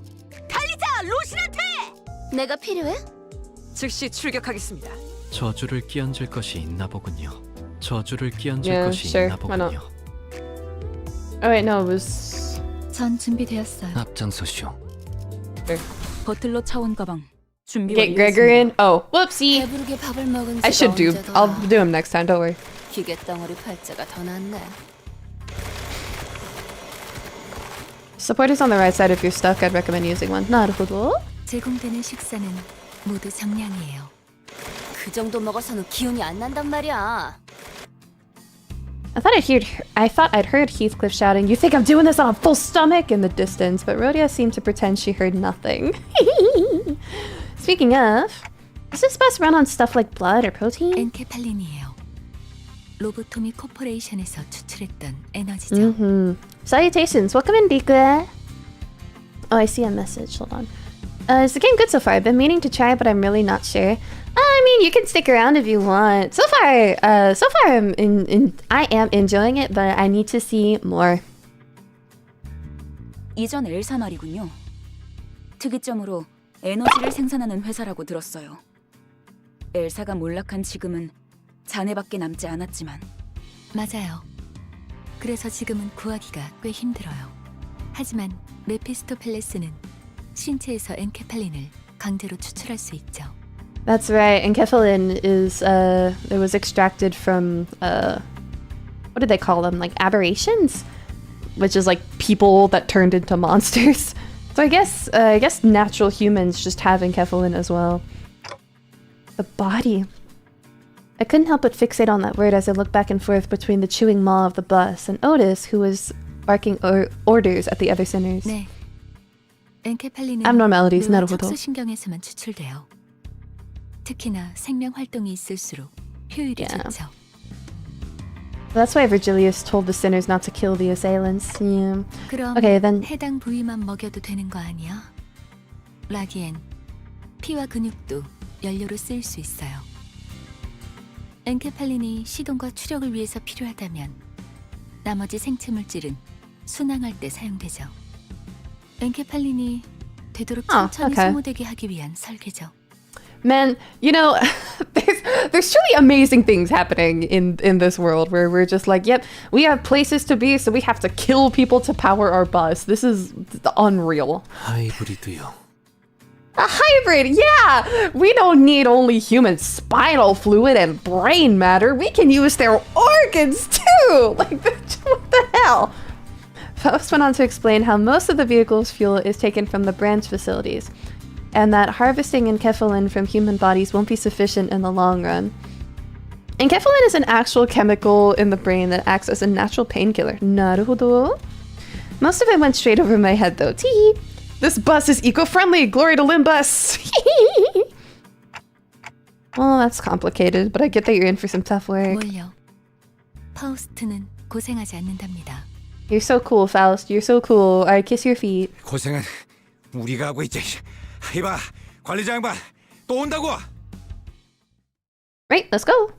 달리자, 로신한테! 내가 필요해? 즉시 출격하겠습니다. 저주를 끼얹을 것이 있나 보군요. 저주를 끼얹을 Yeah, 것이 sure. 있나 Why not? 보군요. Oh wait, no, it was... 전 준비되었어요. 앞장서시오. 버틀러 차원 가방 준비 Get Gregor in? Oh, whoopsie! 배부르게 밥을 먹은 I should do. 지가 I'll 언제더라. do him next time, don't worry. 기계 덩어리 팔자가 더 낫네. Support is on the right side if you're stuck. I'd recommend using one. 나르호도. 제공되는 식사는 모두 정량이에요. 그 정도 먹어서는 기운이 안 난단 말이야. I thought I'd heard Heathcliff shouting, "You think I'm doing this on a full stomach?" in the distance, but Rhodia seemed to pretend she heard nothing. Speaking of, is this bus run on stuff like blood or protein? 엔케팔린이에요. 로보토미 코퍼레이션에서 추출했던 에너지죠. Salutations, welcome in, Dika. Oh, I see a message. Hold on. Is the game good so far? I've been meaning to try, but I'm really not sure. I mean, you can stick around if you want. So far I am enjoying it, but I need to see more. 이전 엘사 말이군요. 특이점으로 에너지를 생산하는 회사라고 들었어요. 엘사가 몰락한 지금은 자네밖에 남지 않았지만 맞아요. 그래서 지금은 구하기가 꽤 힘들어요. 하지만 메피스토펠레스는 신체에서 엔케팔린을 강제로 추출할 수 있죠. That's right. Enkephalin is it was extracted from what did they call them? Like aberrations, which is like people that turned into monsters. So I guess natural humans just have enkephalin as well. The body. I couldn't help but fixate on that word as I looked back and forth between the chewing maw of the bus and Otis, who was barking orders at the other sinners. 네. 엔케팔린은 Abnormalities, 뇌와 나루호도. 척수신경에서만 추출돼요. 특히나 생명 활동이 있을수록 효율이 Yeah. 좋죠. That's why Virgilius told the sinners not to kill the assailants. Yeah. 그럼 Okay, then. 해당 부위만 먹여도 되는 거 아니야? 라기엔 피와 근육도 연료로 쓰일 수 있어요. 엔케팔린이 시동과 추력을 위해서 필요하다면 나머지 생체 물질은 순항할 때 사용되죠. 엔케팔린이 되도록 천천히 okay. 소모되게 하기 위한 설계죠. Man, you know, there's truly amazing things happening in this world where we're just like, yep, we have places to be, so we have to kill people to power our bus. This is unreal. 하이브리드요. A hybrid, yeah! We don't need only human spinal fluid and brain matter. We can use their organs too! Like, what the hell? Faust went on to explain how most of the vehicle's fuel is taken from the branch facilities, and that harvesting enkephalin from human bodies won't be sufficient in the long run. Enkephalin is an actual chemical in the brain that acts as a natural painkiller. Naruhodo. Most of it went straight over my head though. Tee. This bus is eco-friendly! Glory to Limbus! Well, that's complicated, but I get that you're in for some tough work. 뭘요? 파우스트는 고생하지 않는답니다. You're so cool, Faust. You're so cool. I kiss your feet. 고생은 우리가 하고 있지. 이봐, 관리자 양반 또 온다고. Right, let's go.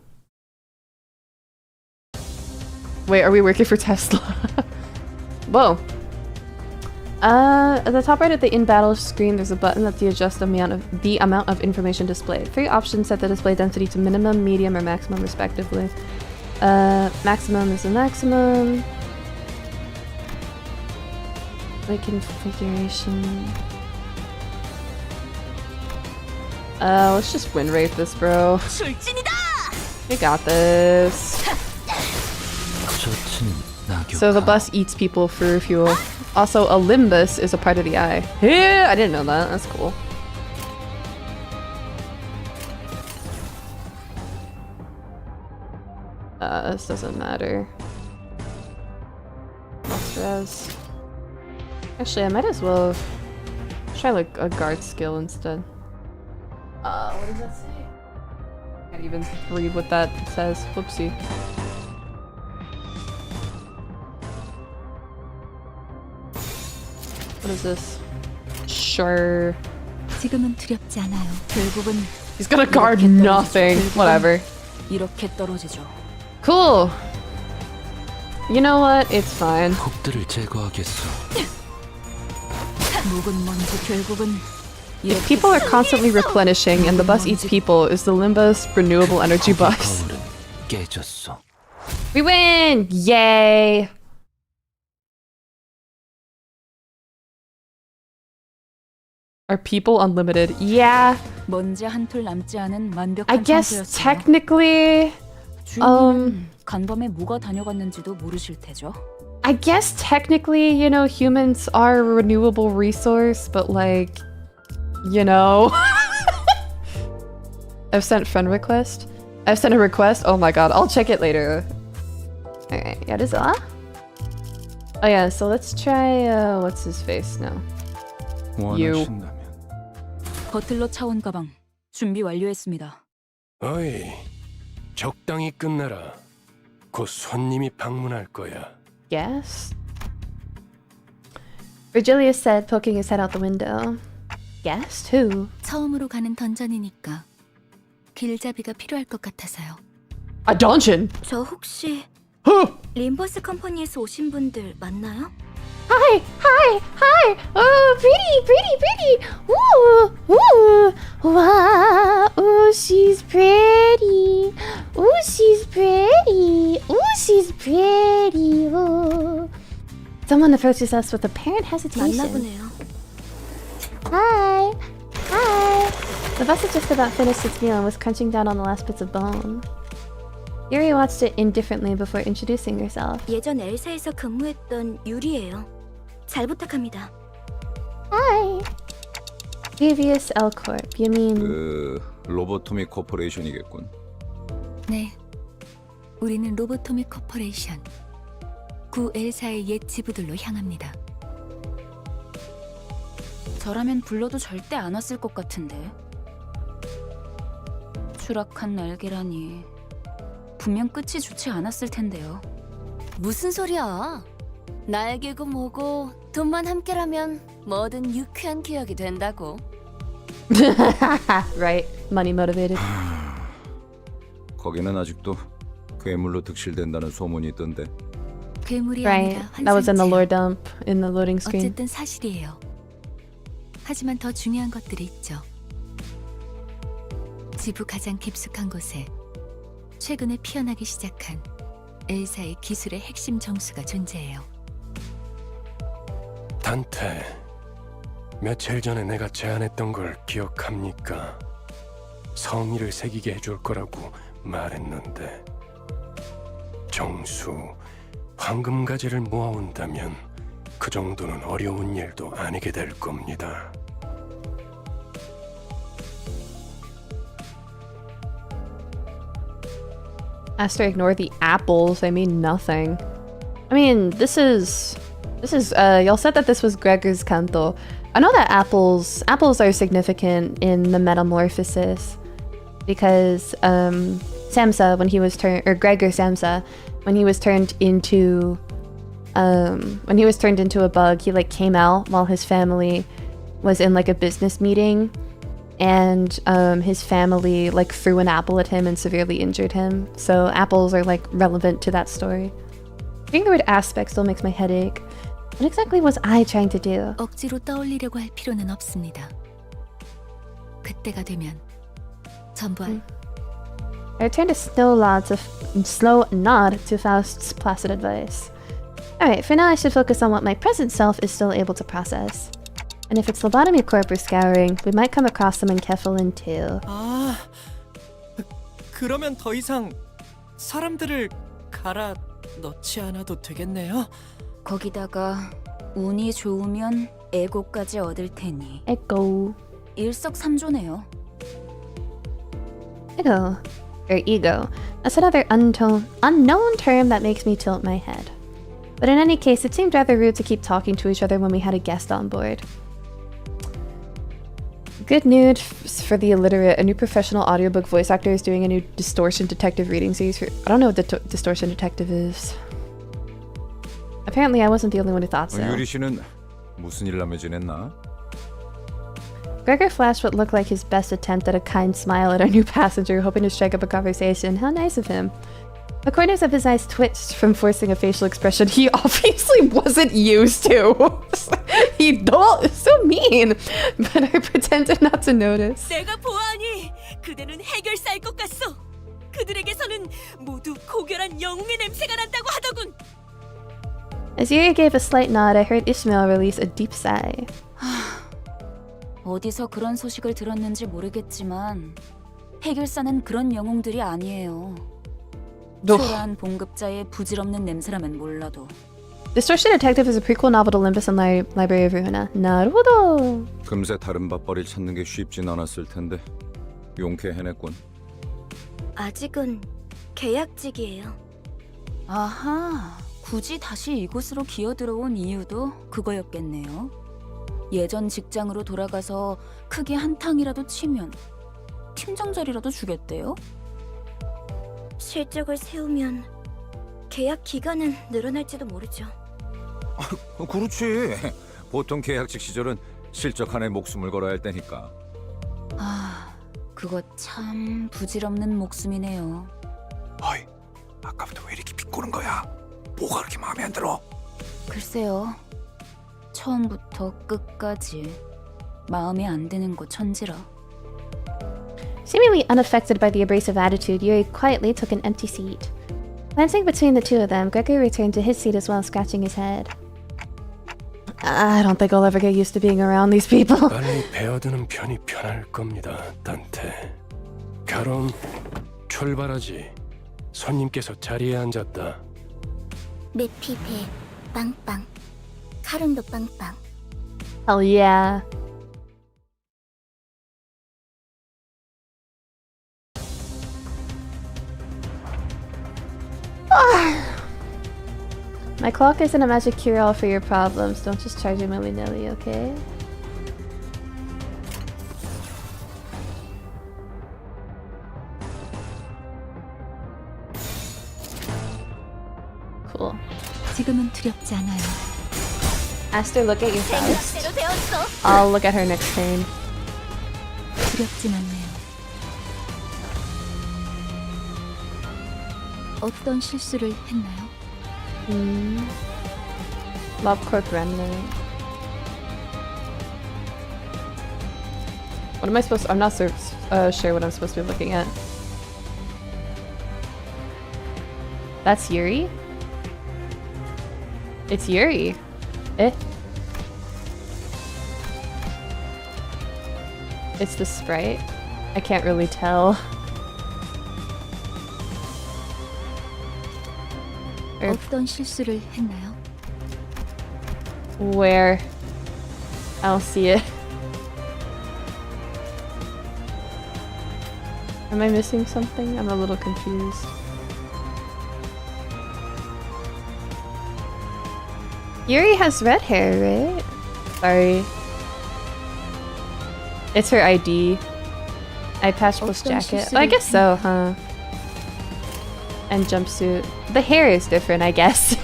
Wait, are we working for Tesla? Whoa. At the top right of the in-battle screen, there's a button that adjusts the amount of information displayed. 3 options set the display density to minimum, medium, or maximum, respectively. Maximum is the maximum. Like configuration. Let's just win rate this, bro. We got this. So the bus eats people for fuel. Also, a limbus is a part of the eye. Yeah, I didn't know that. That's cool. This doesn't matter. Stress. Actually, I might as well try like a guard skill instead. What does that say? Can't even read what that says. Whoopsie. What is this? Sure. 지금은 두렵지 않아요. 결국은 He's gonna guard nothing. Whatever. 이렇게 떨어지죠. Cool. You know what? It's fine. 폭들을 제거하겠어. 묵은 먼지 결국은 If people are constantly replenishing and the bus eats people, is the Limbus renewable energy bus? 거울은 깨졌어. We win! Yay! Are people unlimited? Yeah. 먼지 한 톨 남지 않은 I 완벽한 guess 청소였어요. technically, 주인님은 간밤에 뭐가 다녀갔는지도 모르실 테죠. I guess technically, you know, humans are a renewable resource, but like, you know. I've sent friend request. I've sent a request. Oh my god, I'll check it later. Alright, yeah, this Oh yeah, so let's try, what's his face now? You. 버틀러 차원 가방 준비 완료했습니다. 어이, 적당히 끝내라. 곧 손님이 방문할 거야. Yes. Virgilius said, poking his head out the window. Guessed? Who? 처음으로 가는 던전이니까 길잡이가 필요할 것 같아서요. A dungeon? 저 혹시 림버스 컴퍼니에서 오신 분들 맞나요? Hi! Hi! Hi! Oh, pretty! Pretty! Pretty! Ooh! Ooh! Wow! Ooh, she's pretty! approaches us with apparent hesitation. 만나보네요. Hi! Hi! The bus had just about finished its meal and was crunching down on the last bits of bone. Yuri watched it indifferently before introducing herself. 예전 엘사에서 근무했던 유리예요. 잘 부탁합니다. Hi! Previous L Corp. You mean... 그 로보토미 코퍼레이션이겠군. 네. 우리는 로보토미 코퍼레이션. 구 엘사의 옛 지부들로 향합니다. 저라면 불러도 절대 안 왔을 것 같은데. 추락한 날개라니. 분명 끝이 좋지 않았을 텐데요. 무슨 소리야? 날개고 뭐고 돈만 함께라면 뭐든 유쾌한 기억이 된다고. Right. Money motivated. 거기는 아직도 괴물로 득실된다는 소문이 있던데. 괴물이 Right. 아니라 That was in the 환상체. lore dump in the loading screen. 어쨌든 사실이에요. 하지만 더 중요한 것들이 있죠. 지부 가장 깊숙한 곳에 최근에 피어나기 시작한 엘사의 기술의 핵심 정수가 존재해요. 단테, 며칠 전에 내가 제안했던 걸 기억합니까? 성의를 새기게 해줄 거라고 말했는데 정수, 황금가지를 모아온다면 그 정도는 어려운 일도 아니게 될 겁니다. Aster ignore the apples. They mean nothing. I mean, this is y'all said that this was Gregor's canto. I know that apples are significant in the metamorphosis because Samsa when he was Gregor Samsa when he was turned into a bug, he like came out while his family was in like a business meeting. And his family like threw an apple at him and severely injured him. So apples are like relevant to that story. Reading the word aspect still makes my head ache. What exactly was I trying to do? 억지로 떠올리려고 할 필요는 없습니다. 그때가 되면 전부 I returned a slow nod to Faust's placid advice. Alright, for now I should focus on what my present self is still able to process. And if it's lobotomy corp we're scouring, we might come across some in Kefalin too. 아, 그러면 더 이상 사람들을 갈아 넣지 않아도 되겠네요. 거기다가 운이 좋으면 에고까지 얻을 테니. Ego. 일석삼조네요. Ego. That's another unknown term that makes me tilt my head. But in any case, it seemed rather rude to keep talking to each other when we had a guest on board. Good news for the illiterate. A new professional audiobook voice actor is doing a new distortion detective reading series for... I don't know what the distortion detective is. Apparently I wasn't the only one who thought so. 유리 씨는 무슨 일 하며 지냈나? Gregor flashed what looked like his best attempt at a kind smile at our new passenger, hoping to strike up a conversation. How nice of him. The corners of his eyes twitched from forcing a facial expression he obviously wasn't used to. He don't so mean, but I pretended not to notice. 내가 보아하니 그대는 해결사일 것 같소. 그들에게서는 모두 고결한 영웅의 냄새가 난다고 하더군. As Yuri gave a slight nod, I heard Ishmael release a deep sigh. 어디서 그런 소식을 들었는지 모르겠지만 해결사는 그런 영웅들이 아니에요. 초라한 봉급자의 부질없는 냄새라면 몰라도. Distortion Detective is a prequel novel to Limbus and Library of Ruina. 나루도. 금세 다른 밥벌이 찾는 게 쉽진 않았을 텐데 용케 해냈군. 아직은 계약직이에요. 아하, 굳이 다시 이곳으로 기어들어온 이유도 그거였겠네요. 예전 직장으로 돌아가서 크게 한탕이라도 치면 팀장 자리라도 주겠대요? 실적을 세우면 계약 기간은 늘어날지도 모르죠. 그렇지. 보통 계약직 시절은 실적 하나에 목숨을 걸어야 할 때니까. 아, 그거 참 부질없는 목숨이네요. 어이, 아까부터 왜 이렇게 비꼬는 거야? 뭐가 그렇게 마음에 안 들어? 글쎄요. 처음부터 끝까지 마음에 안 드는 거 천지라. Seemingly unaffected by the abrasive attitude, Yuri quietly took an empty seat. Glancing between the two of them, Gregory returned to his seat as well, scratching his head. I don't think I'll ever get used to being around these people. 빨리 배어드는 편이 편할 겁니다, 단테. 가론, 출발하지. 손님께서 자리에 앉았다. 메피 배 빵빵. 카론도 빵빵. Hell yeah. My clock isn't a magic cure-all for your problems. Don't just charge it willy-nilly, okay? Cool. 지금은 두렵지 않아요. Aster, look at your house. 생각대로 되었어. I'll look at her next turn. 두렵진 않네요. 어떤 실수를 했나요? LobCorp Remnant. What am I supposed to, I'm not sure what I'm supposed to be looking at. That's Yuri? It's Yuri. Eh? It's the sprite? I can't really tell. 어떤 실수를 했나요? Where? I don't see it. Am I missing something? I'm a little confused. Yuri has red hair, right? Sorry. It's her ID. Eye patch plus jacket. Oh, I guess so, huh? And jumpsuit. The hair is different, I guess.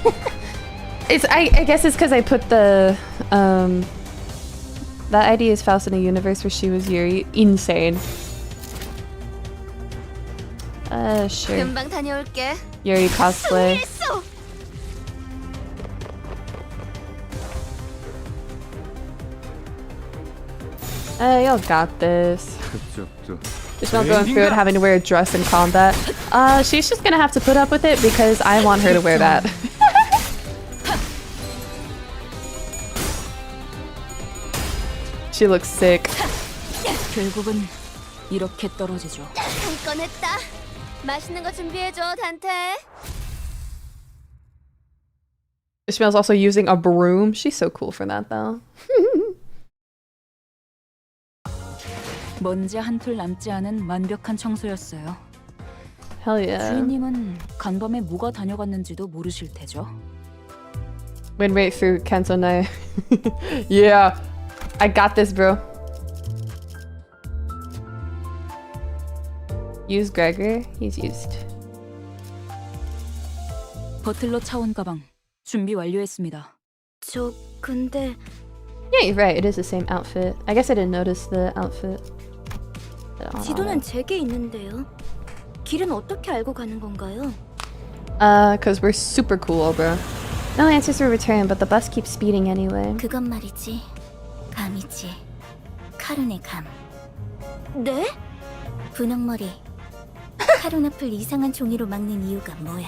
I guess it's because I put the that ID is Faust in a universe where she was Yuri. Insane. Sure. 금방 다녀올게. Yuri cosplay. Y'all got this. Just not going through it, having to wear a dress in combat. She's just gonna have to put up with it because I want her to wear that. She looks sick. 결국은 이렇게 떨어지죠. 한 건 했다. 맛있는 거 준비해줘, 단테. Ishmael's also using a broom. She's so cool for that, though. 먼지 한 톨 남지 않은 완벽한 청소였어요. Hell yeah. 주인님은 간밤에 뭐가 다녀갔는지도 모르실 테죠. Went right through Kento Nai. Yeah. I got this, bro. Use Gregor? He's used. 버틀러 차원 가방 준비 완료했습니다. 저 근데 Yeah, you're right. It is the same outfit. I guess I didn't notice the outfit. 지도는 제게 있는데요. 길은 어떻게 알고 가는 건가요? Cause we're super cool, bro. No answers were returned, but the bus keeps speeding anyway. 그건 말이지. 감이지. 카룬의 감. 네? 분홍머리. 카룬 앞을 이상한 종이로 막는 이유가 뭐야?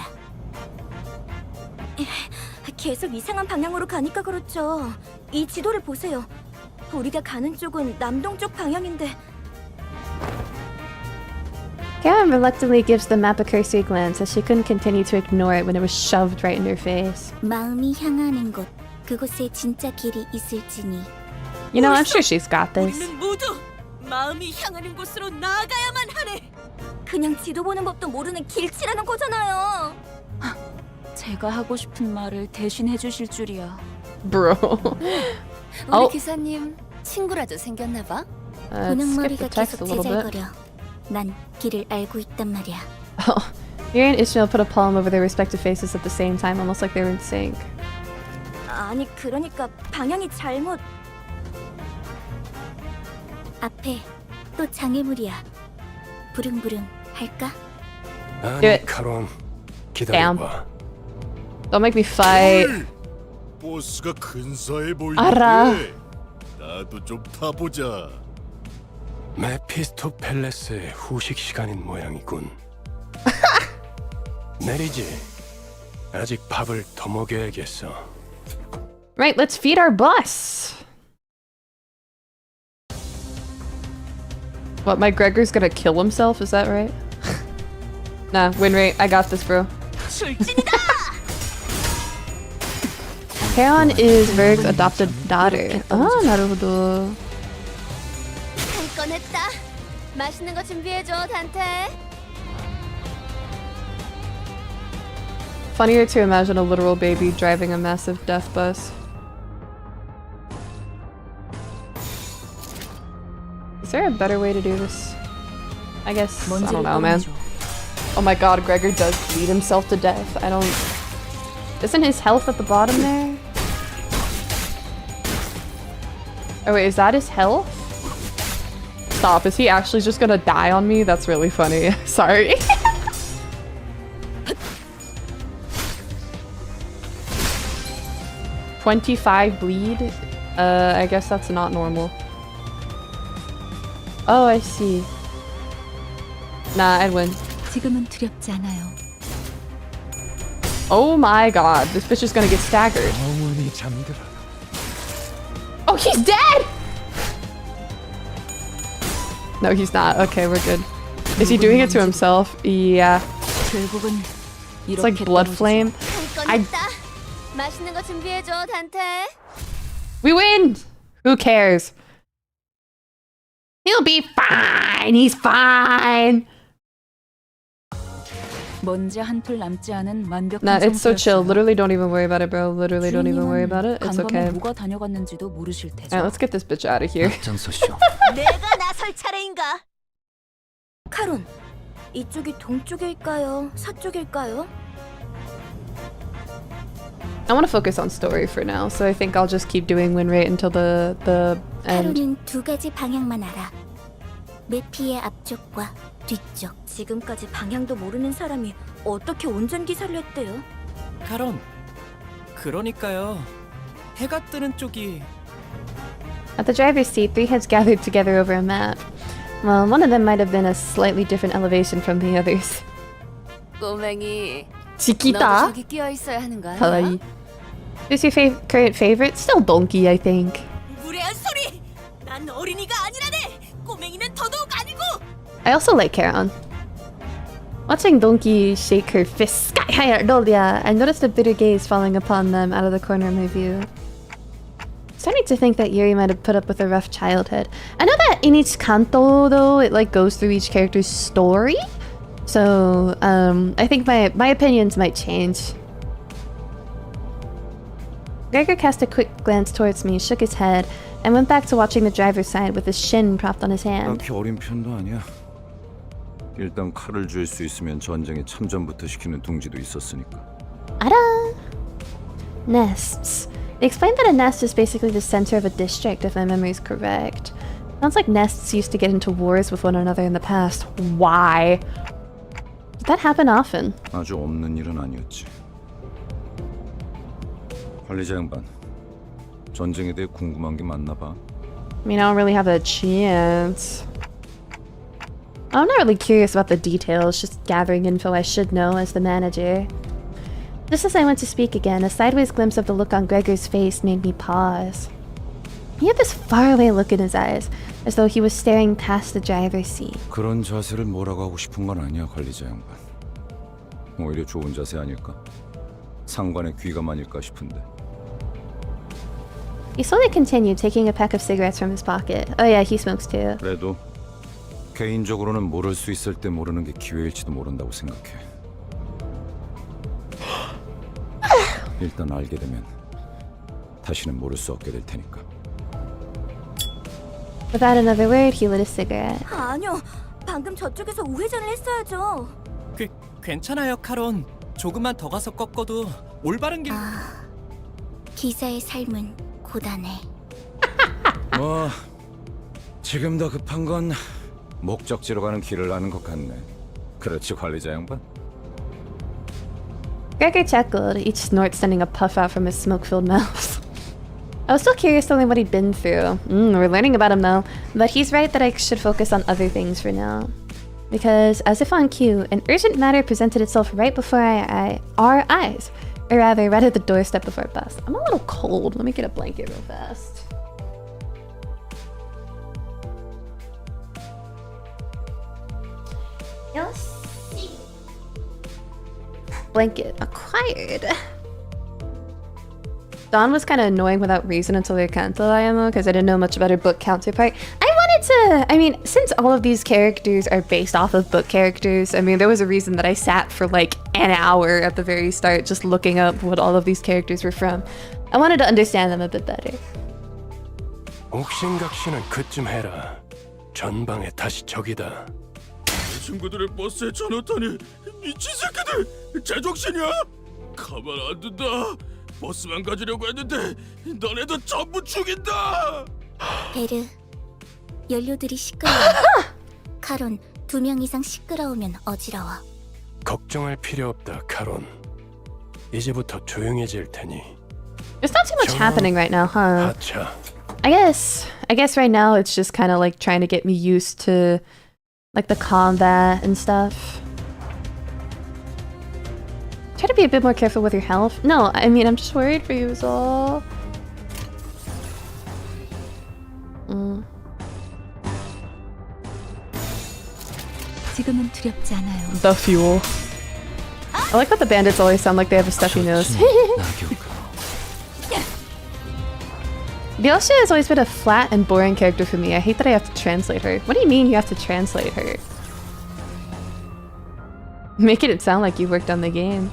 계속 이상한 방향으로 가니까 그렇죠. 이 지도를 보세요. 우리가 가는 쪽은 남동쪽 방향인데. Karen reluctantly gives the map a cursory glance as she couldn't continue to ignore it when it was shoved right in her face. 마음이 향하는 곳. 그곳에 진짜 길이 있을지니. You know, I'm sure she's got this. 우리는 모두 마음이 향하는 곳으로 나아가야만 하네. 그냥 지도 보는 법도 모르는 길치라는 거잖아요. 제가 하고 싶은 말을 대신해 주실 줄이야. Bro. 우리 기사님 친구라도 생겼나 봐. 분홍머리가 계속 제잘거려. 난 길을 알고 있단 말이야. Yuri and Ishmael put a palm over their respective faces at the same time, almost like they were in sync. 아니 그러니까 방향이 잘못. 앞에 또 장애물이야. 부릉부릉 할까? 아니 카론 기다려봐. Don't make me fight. 보스가 근사해 알아. 보이는데 나도 좀 타보자. 메피스토 팰레스의 후식 시간인 모양이군. 내리지. 아직 밥을 더 먹여야겠어. Right, let's feed our bus. What, my Gregor's gonna kill himself? Is that right? Nah, win rate. I got this, bro. Kaon is Verg's adopted daughter. Oh, 나루호도. 한 건 했다. 맛있는 거 준비해줘, 단테. Funnier to imagine a literal baby driving a massive death bus. Is there a better way to do this? I guess, I don't know, man. Oh my god, Gregor does bleed himself to death. I don't... Isn't his health at the bottom there? Oh wait, is that his health? Stop, is he actually just gonna die on me? That's really funny. Sorry. $25 bleed? I guess that's not normal. Oh, I see. Nah, I'd win. 지금은 두렵지 않아요. Oh my god, this bitch is gonna get staggered. Oh, he's dead! No, he's not. Okay, we're good. Is he doing it to himself? Yeah. It's like blood flame. 맛있는 거 준비해줘, 단테. We win! Who cares? He'll be fine! He's fine! 먼지 한 톨 남지 않은 완벽한 Nah, it's so chill. 성소였어요. Literally don't even worry about it, bro. Literally don't even worry about it. It's okay. 관광에 뭐가 다녀갔는지도 모르실 테죠. Alright, let's get this bitch out of here. 앞장서시오. 내가 나설 차례인가? 카론, 이쪽이 동쪽일까요? 서쪽일까요? I want to focus on story for now, so I think I'll just keep doing win rate until the end. 카론은 두 가지 방향만 알아. 메피의 앞쪽과 뒤쪽. 지금까지 방향도 모르는 사람이 어떻게 운전기사를 했대요? 카론. 그러니까요. 해가 뜨는 쪽이. At the driver's seat, 3 heads gathered together over a map. Well, one of them might have been a slightly different elevation from the others. 꼬맹이. Chiquita? 너도 저기 끼어 있어야 하는 거 아니야? Kawaii. Who's your current favorite? Still Donkey, I think. 무례한 소리! 난 어린이가 아니라네! 꼬맹이는 더더욱 아니고! I also like Karon. Watching Donkey shake her fist sky high at Dolia, I noticed a bitter gaze falling upon them out of the corner of my view. Starting to think that Yuri might have put up with a rough childhood. I know that in each kanto, though, it like goes through each character's story. So, I think my opinions might change. Gregor cast a quick glance towards me, shook his head, and went back to watching the driver's side with his shin propped on his hand. 딱히 어린 편도 아니야. 일단 칼을 줄 수 있으면 전쟁에 참전부터 시키는 둥지도 있었으니까. Ada! Nests. They explained that a nest is basically the center of a district, if my memory is correct. Sounds like nests used to get into wars with one another in the past. Why? Did that happen often? 아주 없는 일은 아니었지. 관리자 양반, 전쟁에 대해 궁금한 게 많나 봐. I mean, I don't really have a chance. I'm not really curious about the details, just gathering info I should know as the manager. Just as I went to speak again, a sideways glimpse of the look on Gregor's face made me pause. He had this faraway look in his eyes, as though he was staring past the driver's seat. 그런 자세를 뭐라고 하고 싶은 건 아니야, 관리자 양반. 오히려 좋은 자세 아닐까? 상관의 귀감아닐까 싶은데. He slowly continued, taking a pack of cigarettes from his pocket. Oh yeah, he smokes too. 그래도 개인적으로는 모를 수 있을 때 모르는 게 기회일지도 모른다고 생각해. 일단 알게 되면 다시는 모를 수 없게 될 테니까. Without another word, he lit a cigarette. 아니요, 방금 저쪽에서 우회전을 했어야죠. 괜찮아요, 카론. 조금만 더 가서 꺾어도 올바른 길. 기사의 삶은 고단해. 뭐 지금 더 급한 건 목적지로 가는 길을 아는 것 같네. 그렇지, 관리자 양반? Gregor chuckled, each snort sending a puff out from his smoke-filled mouth. I was still curious to learn what he'd been through. We're learning about him though, but he's right that I should focus on other things for now. Because, as if on cue, an urgent matter presented itself right before our eyes. Or rather, right at the doorstep before bus. I'm a little cold. Let me get a blanket real fast. Yes. Blanket acquired. Dawn was kind of annoying without reason until we canceled IMO because I didn't know much about her book counterpart. I mean, since all of these characters are based off of book characters, I mean, there was a reason that I sat for like an hour at the very start just looking up what all of these characters were from. I wanted to understand them a bit better. 옥신각신은 그쯤 해라. 전방에 다시 적이다. 친구들의 버스에 쳐넣다니 미친 새끼들! 제정신이야? 가만 안 둔다. 버스만 가지려고 했는데 너네도 전부 죽인다! 베르, 연료들이 시끄러워. 카론, 2명 이상 시끄러우면 어지러워. 걱정할 필요 없다, 카론. 이제부터 조용해질 테니. There's not too much happening right now, huh? 아차. I guess right now it's just kind of like trying to get me used to like the combat and stuff. Try to be a bit more careful with your health. No, I mean, I'm just worried for you is all. 지금은 두렵지 않아요. The fuel. I like that the bandits always sound like they have a stuffy nose. Lyosha has always been a flat and boring character for me. I hate that I have to translate her. What do you mean you have to translate her? Making it sound like you worked on the game.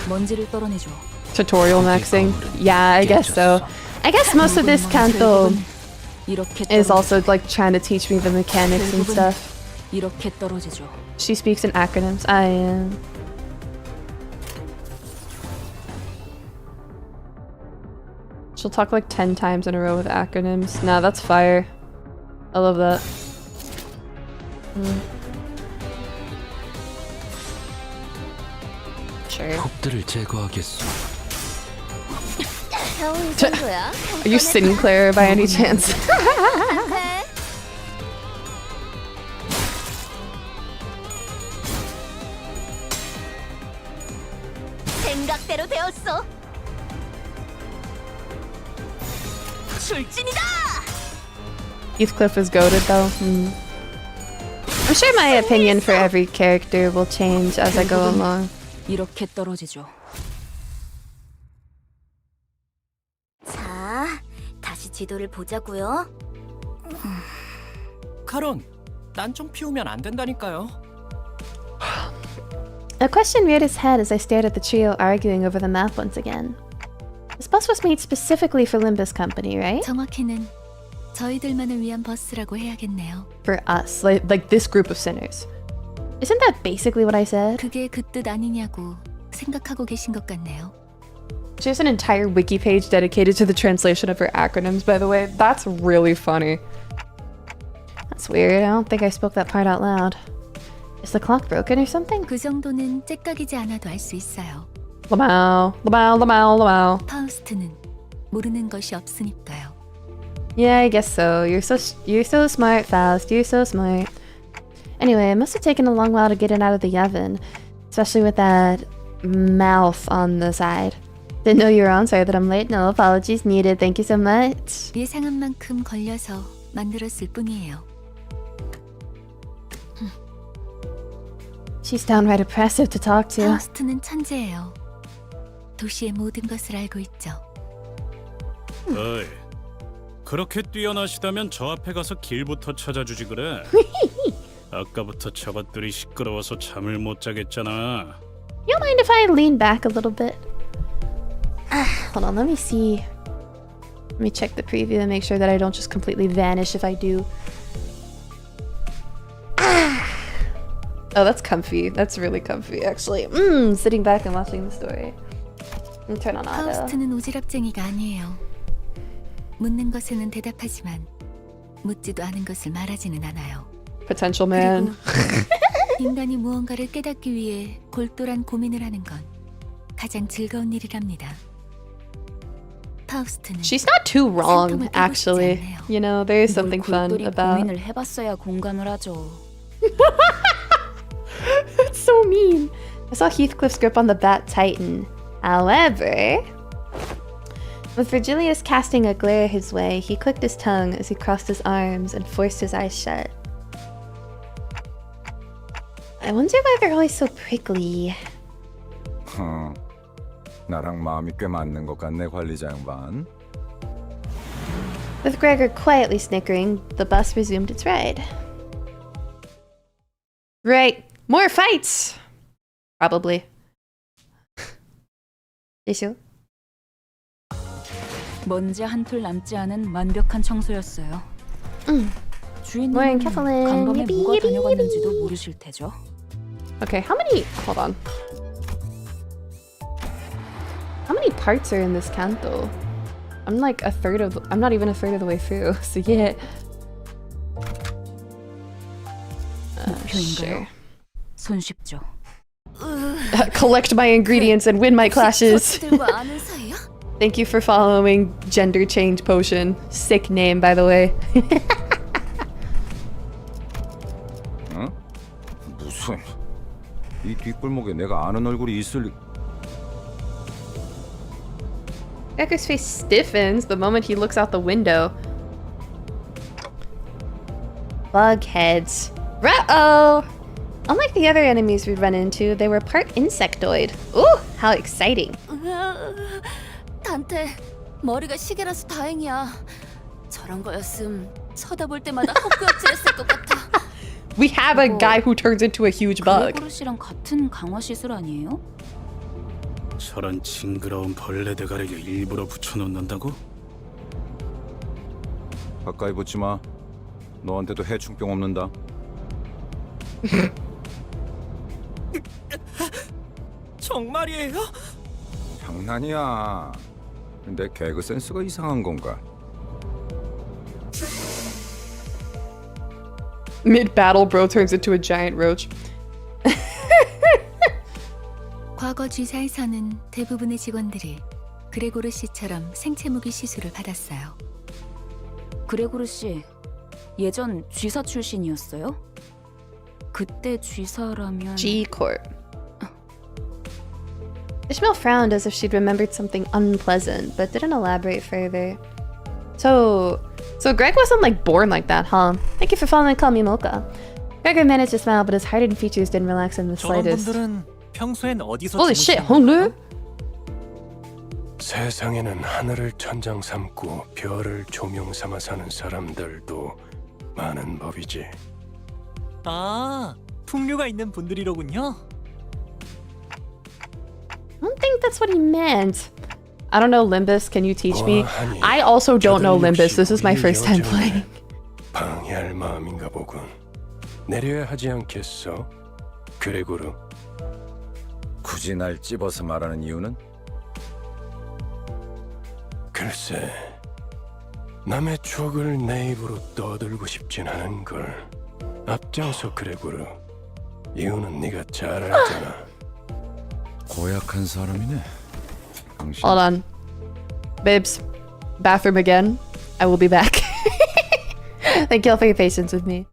먼지를 떨어내줘. Tutorial maxing? Yeah, I guess so. I guess most of this canto is also like trying to teach me the mechanics and stuff. 이렇게 떨어지죠. She speaks in acronyms. I am. She'll talk like 10 times in a row with acronyms. Nah, that's fire. I love that. Sure. 폭들을 제거하겠소. Are you Sinclair by any chance? 생각대로 되었어. 출진이다. Heathcliff is goated though. I'm sure my opinion for every character will change as I go along. 이렇게 떨어지죠. 자, 다시 지도를 보자고요. 카론, 딴청 피우면 안 된다니까요. A question reared its head as I stared at the trio arguing over the map once again. This bus was made specifically for Limbus Company, right? 정확히는 저희들만을 위한 버스라고 해야겠네요. For us, like this group of sinners. Isn't that basically what I said? 그게 그 뜻 아니냐고 생각하고 계신 것 같네요. She has an entire wiki page dedicated to the translation of her acronyms, by the way. That's really funny. That's weird. I don't think I spoke that part out loud. Is the clock broken or something? 그 정도는 째깍이지 않아도 알 수 있어요. Lamau. 파우스트는 모르는 것이 없으니까요. Yeah, I guess so. You're so smart, Faust. You're so smart. Anyway, it must have taken a long while to get it out of the oven, especially with that mouth on the side. Didn't know you were on. Sorry that I'm late. No apologies needed. Thank you so much. 예상한 만큼 걸려서 만들었을 뿐이에요. She's downright oppressive to talk to. 파우스트는 천재예요. 도시의 모든 것을 알고 있죠. 어이, 그렇게 뛰어나시다면 저 앞에 가서 길부터 찾아주지 그래. 아까부터 저것들이 시끄러워서 잠을 못 자겠잖아. You mind if I lean back a little bit? Hold on, let me see. Let me check the preview and make sure that I don't just completely vanish if I do. Oh, that's comfy. That's really comfy, actually. Sitting back and watching the story. Turn on auto. 파우스트는 오지랖쟁이가 아니에요. 묻는 것에는 대답하지만 묻지도 않은 것을 말하지는 않아요. Potential man. 인간이 무언가를 깨닫기 위해 골똘한 고민을 하는 건 가장 즐거운 일이랍니다. 파우스트는 She's not too wrong, actually. You know, there is something fun about. 고민을 해봤어야 공감을 하죠. That's so mean. I saw Heathcliff's grip on the bat tighten. However, with Virgilius casting a glare his way, he clicked his tongue as he crossed his arms and forced his eyes shut. I wonder why they're always so prickly. 나랑 마음이 꽤 맞는 것 같네, 관리자 양반. With Gregor quietly snickering, the bus resumed its ride. Right, more fights! Probably. 이슈? 먼지 한 톨 남지 않은 완벽한 청소였어요. More 주인님은 Kefalin. 간밤에 Yippee, 뭐가 yippee, 다녀갔는지도 모르실 테죠. Okay, how many... Hold on. How many parts are in this canto? I'm like a third of... I'm not even a third of the way through, so yeah. 목표인가요? 손쉽죠. Collect my ingredients and win my clashes. 저들과 아는 사이야? Thank you for following Gender Change Potion. Sick name, by the way. 어? 무슨... 이 뒷골목에 내가 아는 얼굴이 있을... Gregor's face stiffens the moment he looks out the window. Bugheads. Ruh-oh! Unlike the other enemies we'd run into, they were part insectoid. Ooh, how exciting. 단테, 머리가 시계라서 다행이야. 저런 거였음 쳐다볼 때마다 헛구역질했을 것 같아. We have a guy who turns into a huge bug. 그레고르 씨랑 같은 강화 시술 아니에요? 저런 징그러운 벌레 대가리에 일부러 붙여놓는다고? 가까이 붙지 마. 너한테도 해충병 없는다. 정말이에요? 장난이야. 내 개그 센스가 이상한 건가? Mid-battle, bro turns into a giant roach. 과거 쥐사에서는 대부분의 직원들이 그레고르 씨처럼 생체무기 시술을 받았어요. 그레고르 씨 예전 쥐사 출신이었어요? 그때 쥐사라면 G-Corp. Ishmael frowned as if she'd remembered something unpleasant, but didn't elaborate further. So Greg wasn't like born like that, huh? Thank you for following Call Me Mocha. Gregor managed to smile, but his hardened features didn't relax in the 저런 slightest. 분들은 평소엔 어디서 Holy shit, 주무시는 Honglu? 세상에는 하늘을 천장 삼고 별을 조명 삼아 사는 사람들도 많은 법이지. 아, 풍류가 있는 분들이로군요. I don't think that's what he meant. I don't know Limbus, can you teach me? I also don't know Limbus, this is my first time playing. 방해할 마음인가 보군. 내려야 하지 않겠어? 그레고르. 굳이 날 찝어서 말하는 이유는? 글쎄, 남의 추억을 내 입으로 떠들고 싶진 않은 걸. 앞장서 그레고르. 이유는 네가 잘 알잖아. 고약한 사람이네. Hold on. Babes, bathroom again. I will be back. Thank you all for your patience with me.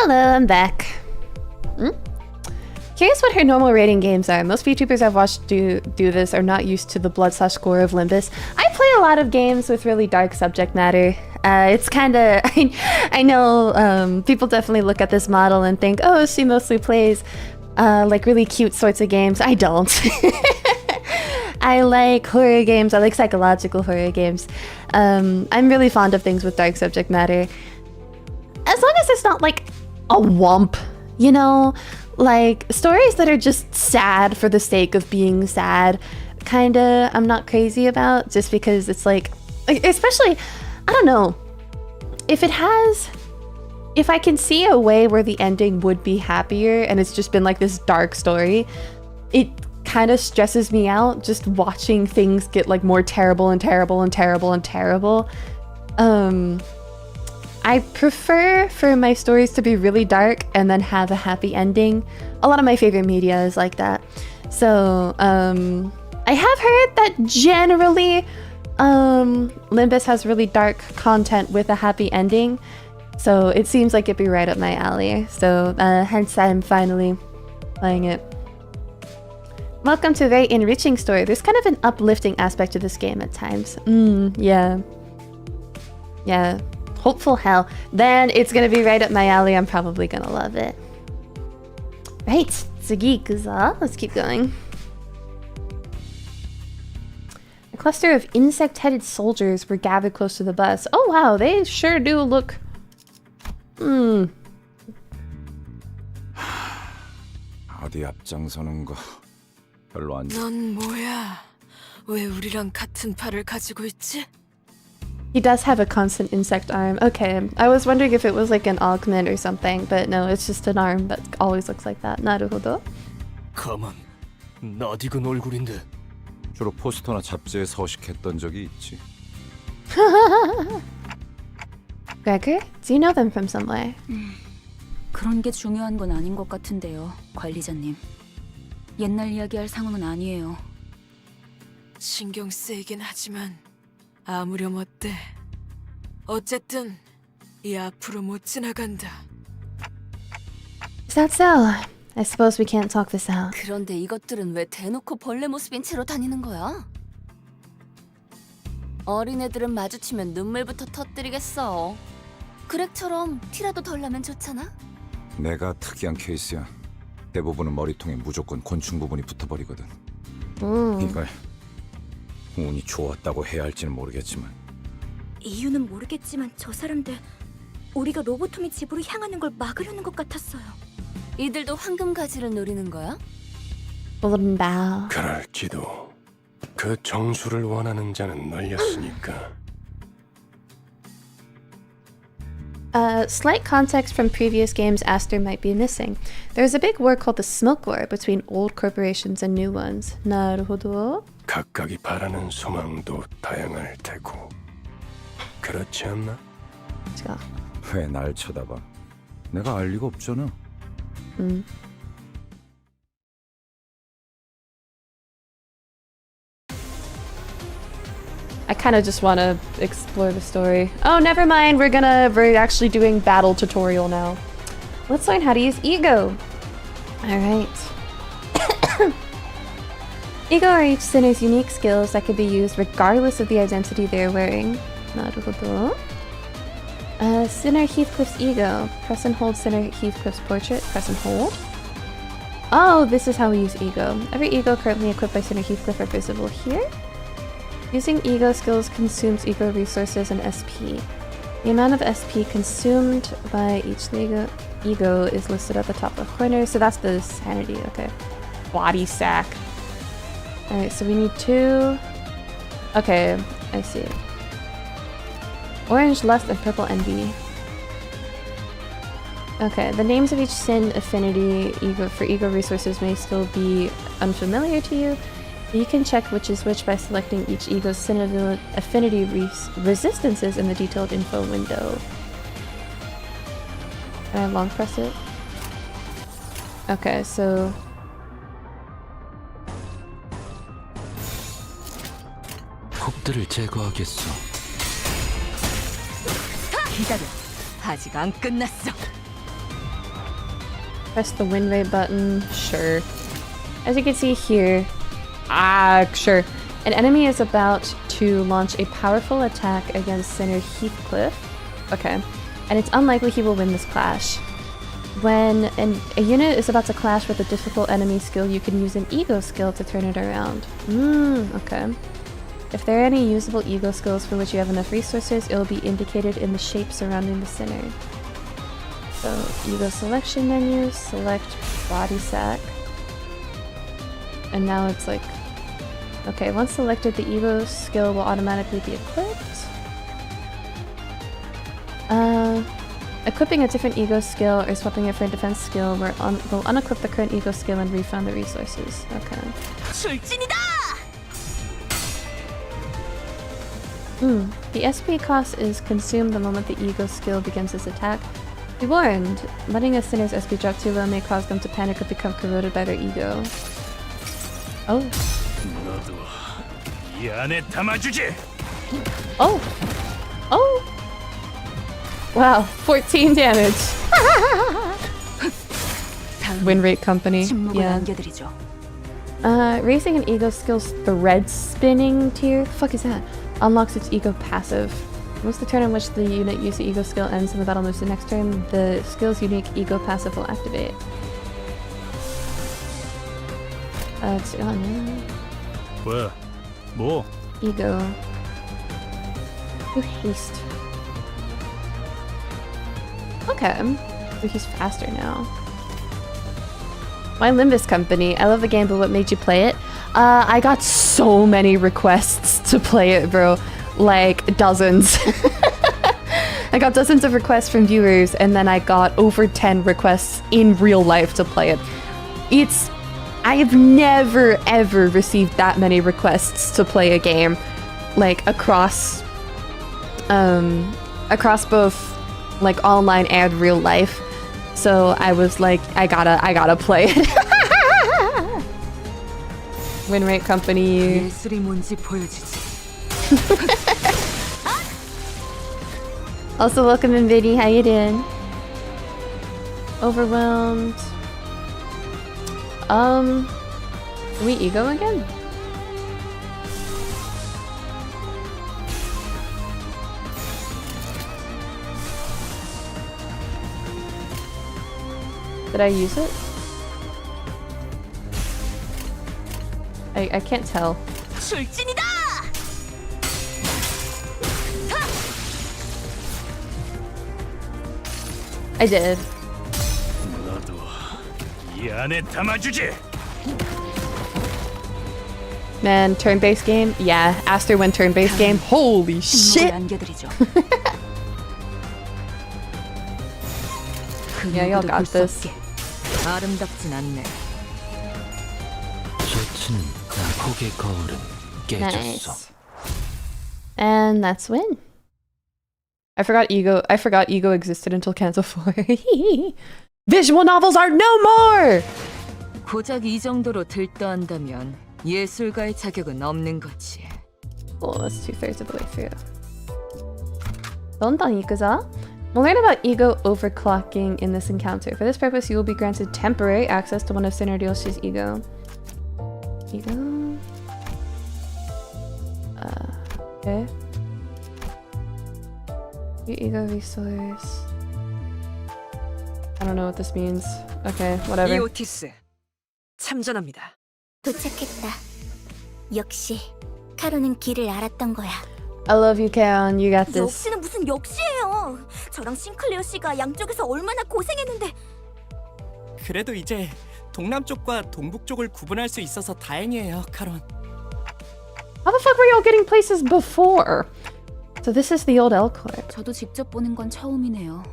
Hello, I'm back. Curious what her normal rating games are. Most VTubers I've watched do this are not used to the blood/gore of Limbus. I play a lot of games with really dark subject matter. It's kind of... I know people definitely look at this model and think, oh, she mostly plays like really cute sorts of games. I don't. I like horror games. I like psychological horror games. I'm really fond of things with dark subject matter. As long as it's not like a wump, you know? Like, stories that are just sad for the sake of being sad, kinda, I'm not crazy about, just because it's like, especially, I don't know, if I can see a way where the ending would be happier and it's just been like this dark story, it kind of stresses me out just watching things get like more terrible and terrible and terrible and terrible. I prefer for my stories to be really dark and then have a happy ending. A lot of my favorite media is like that. So, I have heard that generally, Limbus has really dark content with a happy ending. So it seems like it'd be right up my alley. So, hence I'm finally playing it. Welcome to a very enriching story. There's kind of an uplifting aspect to this game at times. Yeah. Yeah. Hopeful hell. Then it's gonna be right up my alley. I'm probably gonna love it. Right, tsugi, let's keep going. A cluster of insect-headed soldiers were gathered close to the bus. Oh wow, they sure do look... 어디 앞장서는 거 별로 안... 넌 뭐야? 왜 우리랑 같은 팔을 가지고 있지? He does have a constant insect arm. Okay, I was wondering if it was like an augment or something, but no, it's just an arm that always looks like that. 나루호도. 가만, 낯익은 얼굴인데. 주로 포스터나 잡지에 서식했던 적이 있지. Gregor, do you know them from somewhere? 그런 게 중요한 건 아닌 것 같은데요, 관리자님. 옛날 이야기할 상황은 아니에요. 신경 쓰이긴 하지만 아무렴 어때? 어쨌든 이 앞으로 못 지나간다. Is that so? I suppose we can't talk this out. 그런데 이것들은 왜 대놓고 벌레 모습인 채로 다니는 거야? 어린애들은 마주치면 눈물부터 터뜨리겠어. 그렉처럼 티라도 덜 나면 좋잖아? 내가 특이한 케이스야. 대부분은 머리통에 무조건 곤충 부분이 붙어버리거든. 이걸 운이 좋았다고 해야 할지는 모르겠지만 이유는 모르겠지만 저 사람들 우리가 로보토미 집으로 향하는 걸 막으려는 것 같았어요. 이들도 황금 가지를 노리는 거야? Bow. 그럴지도. 그 정수를 원하는 자는 널렸으니까. Slight context from previous games Aster might be missing. There's a big war called the Smoke War between old corporations and new ones. 나루호도. 각각이 바라는 소망도 다양할 테고. 그렇지 않나? 왜 날 쳐다봐? 내가 알 리가 없잖아. I kind of just want to explore the story. Oh, never mind. We're actually doing battle tutorial now. Let's learn how to use ego. All right. Ego are each sinner's unique skills that can be used regardless of the identity they're wearing. 나루호도. Sinner Heathcliff's ego. Press and hold Sinner Heathcliff's portrait. Press and hold. Oh, this is how we use ego. Every ego currently equipped by Sinner Heathcliff are visible here. Using ego skills consumes ego resources and SP. The amount of SP consumed by each ego is listed at the top left corner. So that's the sanity, okay. Body sack. Alright, so we need 2. Okay, I see. Orange lust and purple envy. Okay, the names of each sin affinity for ego resources may still be unfamiliar to you. You can check which is which by selecting each ego's sin affinity resistances in the detailed info window. Can I long press it? Okay, so... 폭들을 제거하겠어. 기다려. 아직 안 끝났어. Press the win rate button. Sure. As you can see here, sure. An enemy is about to launch a powerful attack against Senator Heathcliff. Okay. And it's unlikely he will win this clash. When a unit is about to clash with a difficult enemy skill, you can use an ego skill to turn it around. Okay. If there are any usable ego skills for which you have enough resources, it will be indicated in the shape surrounding the center. So, ego selection menu, select body sack. And now it's like... Okay, once selected, the ego skill will automatically be equipped. Equipping a different ego skill or swapping it for a defense skill will unequip the current ego skill and refund the resources. Okay. The SP cost is consumed the moment the ego skill begins its attack. Be warned, letting a sinner's SP drop too low may cause them to panic or become corroded by their ego. Oh. Oh! Oh! Wow, 14 damage. Win rate company. Yeah. Raising an ego skill's thread spinning tier. The fuck is that? Unlocks its ego passive. Once the turn in which the unit used the ego skill ends and the battle moves to the next turn, the skill's unique ego passive will activate. It's on. Ego. Haste. Okay. So he's faster now. Why Limbus Company? I love the game, but what made you play it? I got so many requests to play it, bro. Like, dozens. I got dozens of requests from viewers, and then I got over 10 requests in real life to play it. I have never, ever received that many requests to play a game. Like, across both, like, online and real life. So I was like, I gotta play it. Win rate company. Also, welcome in, Vinny. How you doing? Overwhelmed. Can we ego again? Did I use it? I can't tell. I did. Man, turn-based game? Yeah, Aster went turn-based game. Holy shit! Yeah, y'all got this. Nice. And that's win. I forgot ego existed until Canto 4. Visual novels are no more! 고작 이 정도로 들떠한다면 예술가의 자격은 없는 거지. Oh, that's 2/3 of the way through. Dondan Ikuza? We'll learn about ego overclocking in this encounter. For this purpose, you will be granted temporary access to one of Synerdios's ego. Ego? Okay. Your ego resource. I don't know what this means. Okay, whatever. 이오티스 참전합니다. 도착했다. 역시 카로는 길을 알았던 거야. I love you, Kaon. You got this. 역시는 무슨 역시예요. 저랑 싱클레어 씨가 양쪽에서 얼마나 고생했는데. 그래도 이제 동남쪽과 동북쪽을 구분할 수 있어서 다행이에요, 카론. How the fuck were y'all getting places before? So this is the old Elcor. 저도 직접 보는 건 처음이네요.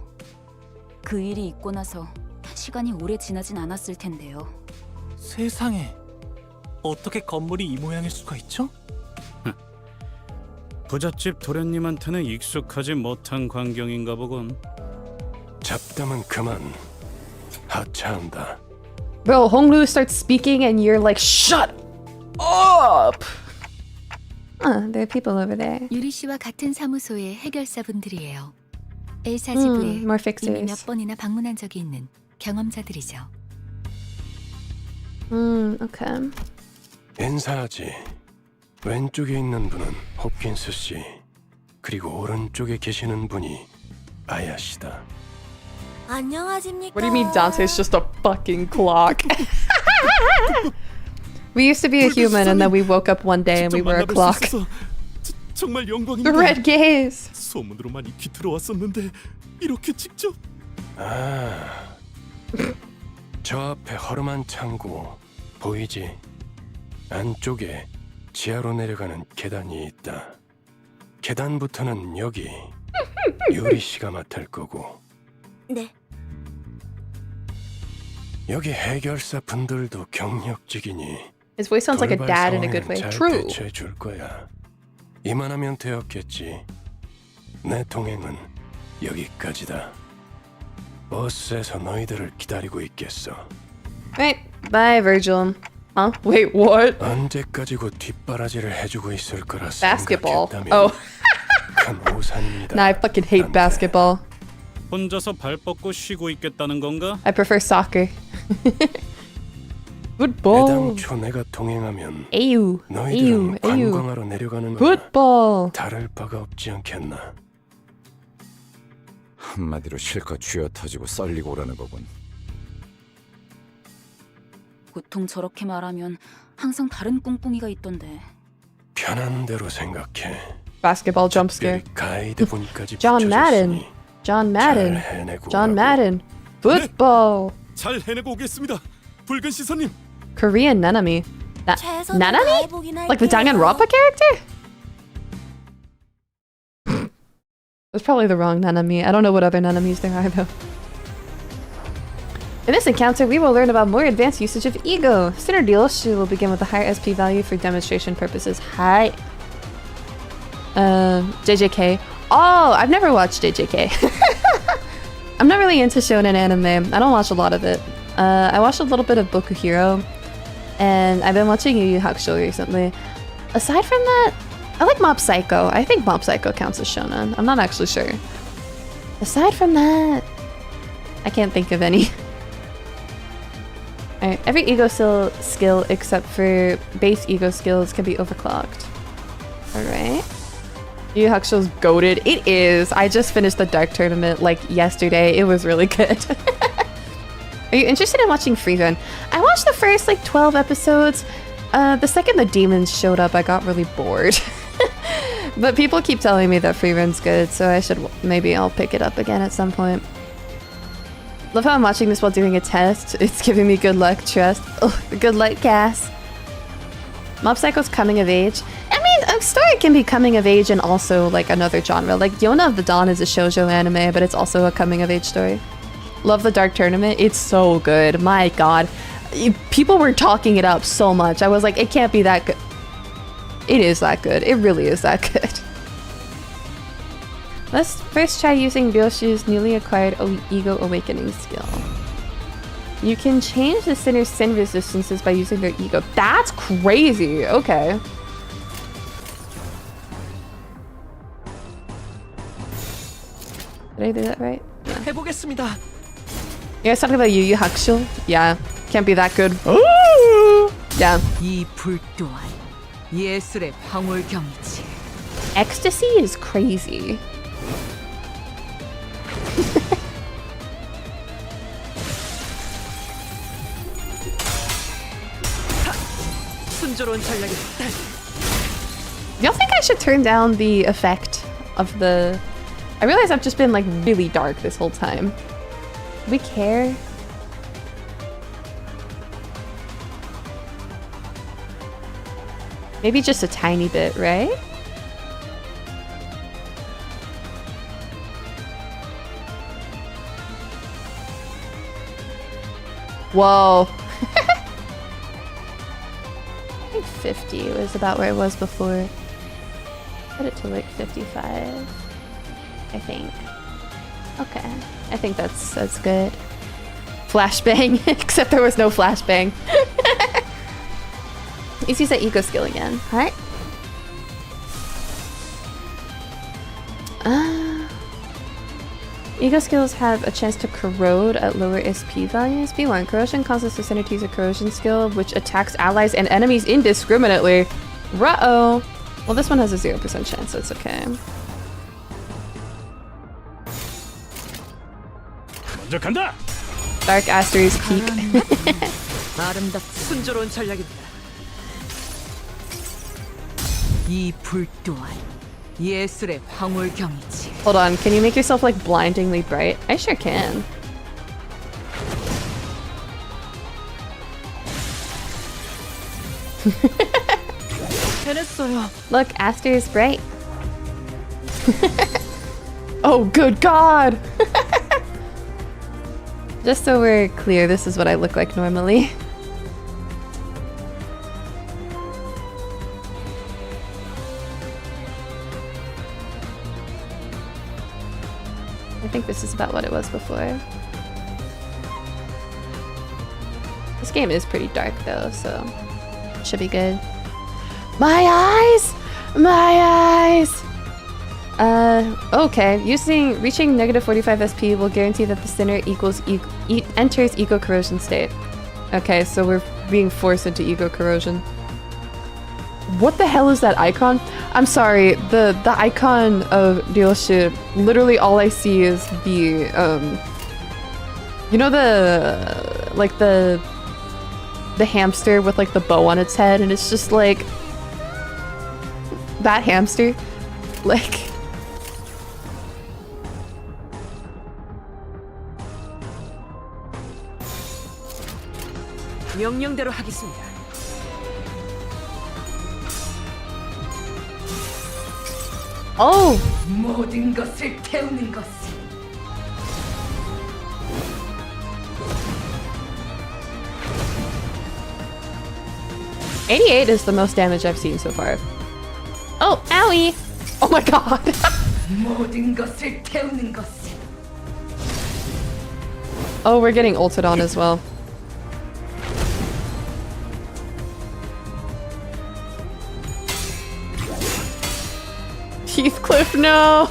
그 일이 있고 나서 시간이 오래 지나진 않았을 텐데요. 세상에, 어떻게 건물이 이 모양일 수가 있죠? 부잣집 도련님한테는 익숙하지 못한 광경인가 보군. 잡담은 그만. 하차한다. Bro, Honglu starts speaking and you're like, shut up! There are people over there. 유리 씨와 같은 사무소의 해결사분들이에요. 엘사 지부에 more fixers. 이미 몇 번이나 방문한 적이 있는 경험자들이죠. Okay. 인사하지. 왼쪽에 있는 분은 홉킨스 씨, 그리고 오른쪽에 계시는 분이 아야 씨다. 안녕하십니까? What do you mean Dante's just a fucking clock? We used to be a human and then we woke up one day and we were a clock. 정말 The 영광입니다. red gaze. 소문으로만 익히 들어왔었는데 이렇게 직접. 아, 저 앞에 허름한 창고 보이지? 안쪽에 지하로 내려가는 계단이 있다. 계단부터는 여기 유리 씨가 맡을 거고. 네. 여기 해결사 분들도 경력직이니 His voice sounds like a dad in a good way. 잘 True. 대처해 줄 거야. 이만하면 되었겠지. 내 동행은 여기까지다. 버스에서 너희들을 기다리고 있겠어. Right. Bye, Virgil. Huh? Wait, what? 언제까지고 뒷바라지를 해주고 있을 거라 Basketball. 생각했다면 Oh. 큰 오산입니다. Nah, I fucking hate basketball. 혼자서 발 뻗고 쉬고 있겠다는 건가? I prefer soccer. Football. 애당초 내가 동행하면 에유. 너희들은 에유. 에유. 관광하러 내려가는 거나 Football. 다를 바가 없지 않겠나? 한마디로 실컷 쥐어 터지고 썰리고 오라는 거군. 보통 저렇게 말하면 항상 다른 꿍꿍이가 있던데. 편한 대로 생각해. Basketball jump scare. 가이드 분까지 John Madden. 붙여줬으니 John Madden. 잘 해내고 John 오라고. Madden. Football. 잘 해내고 오겠습니다. 붉은 시선님. Korean Nanami. 최선을 Nanami? 다해보긴 Like the 할게요. Danganronpa character? That's probably the wrong Nanami. I don't know what other Nanamis there are though. In this encounter, we will learn about more advanced usage of ego. Standard Ryoshu will begin with a higher SP value for demonstration purposes. Hi. JJK. Oh, I've never watched JJK. I'm not really into shonen anime. I don't watch a lot of it. I watched a little bit of Boku Hero, and I've been watching Yu Yu Hakusho recently. Aside from that, I like Mob Psycho. I think Mob Psycho counts as shonen. I'm not actually sure. Aside from that, I can't think of any. Alright, every ego skill except for base ego skills can be overclocked. Alright. Yu Yu Hakusho's goated. It is. I just finished the Dark Tournament like yesterday. It was really good. Are you interested in watching Free Run? I watched the first like 12 episodes. The second the demons showed up, I got really bored. But people keep telling me that Free Run's good, so I should maybe I'll pick it up again at some point. Love how I'm watching this while doing a test. It's giving me good luck, trust. Oh, good luck, Cass. Mob Psycho's coming of age. I mean, a story can be coming of age and also like another genre. Like Yona of the Dawn is a shoujo anime, but it's also a coming of age story. Love the Dark Tournament. It's so good. My god. People were talking it up so much. I was like, it can't be that good. It is that good. It really is that good. Let's first try using Ryoshu's newly acquired Ego Awakening skill. You can change the sinner's sin resistances by using their ego. That's crazy. Okay. Did I do that right? Yeah. 해보겠습니다. You guys talking about Yu Yu Hakusho? Yeah. Can't be that good. Ooh! Yeah. 이 불 또한 예술의 황홀경이지. Ecstasy is crazy. 순조로운 전략이. Y'all think I should turn down the effect of the... I realize I've just been like really dark this whole time. Do we care? Maybe just a tiny bit, right? Whoa. I think 50 was about where it was before. Set it to like 55, I think. Okay, I think that's good. Flashbang, except there was no flashbang. Let's use that ego skill again. Alright. Ego skills have a chance to corrode at lower SP values. B1. Corrosion causes the center to use a corrosion skill which attacks allies and enemies indiscriminately. Ruh-oh. Well, this one has a 0% chance, so it's okay. 먼저 간다. Dark Aster's Peak. 순조로운 전략입니다. 이 불 또한 예술의 황홀경이지. Hold on, can you make yourself like blindingly bright? I sure can. 해냈어요. Look, Aster is bright. Oh, good God! Just so we're clear, this is what I look like normally. I think this is about what it was before. This game is pretty dark though, so it should be good. My eyes! My eyes! Okay. Reaching negative 45 SP will guarantee that the sinner enters ego corrosion state. Okay, so we're being forced into ego corrosion. What the hell is that icon? I'm sorry, the icon of dealership, literally all I see is the, you know the hamster with like the bow on its head, and it's just like, that hamster, like... 명령대로 하겠습니다. Oh! 모든 것을 태우는 것을. 88 is the most damage I've seen so far. Oh, owie! Oh my god! 모든 것을 태우는 것을. Oh, we're getting ulted on as well. Heathcliff, no!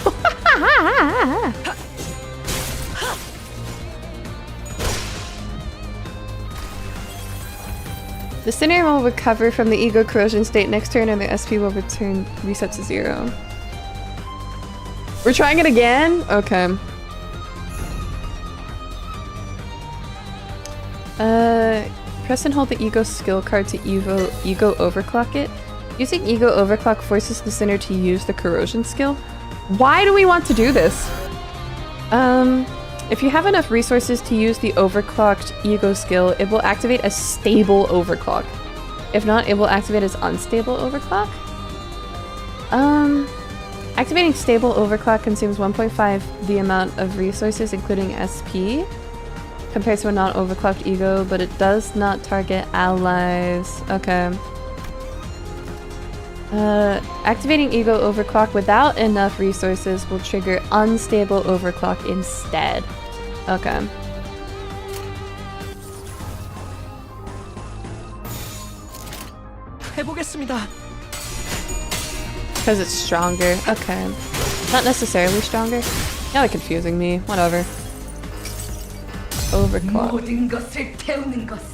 The sinner will recover from the ego corrosion state next turn and the SP will reset to 0. We're trying it again? Okay. Press and hold the ego skill card to ego overclock it. Using ego overclock forces the sinner to use the corrosion skill. Why do we want to do this? If you have enough resources to use the overclocked ego skill, it will activate as stable overclock. If not, it will activate as unstable overclock. Activating stable overclock consumes 1.5 the amount of resources, including SP, compared to a non-overclocked ego, but it does not target allies. Okay. Activating ego overclock without enough resources will trigger unstable overclock instead. Okay. 해보겠습니다. Because it's stronger. Okay. Not necessarily stronger. Now they're confusing me. Whatever. Overclock. 모든 것을 태우는 것을.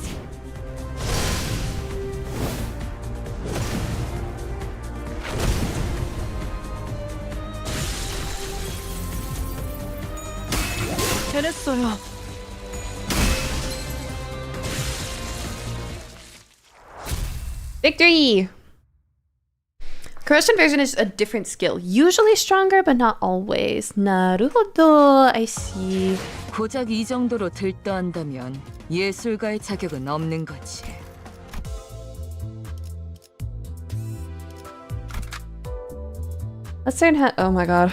해냈어요. Victory! Corrosion version is a different skill. Usually stronger, but not always. 나루호도, I see. 고작 이 정도로 들떠한다면 예술가의 자격은 없는 거지. Let's learn how- oh my god.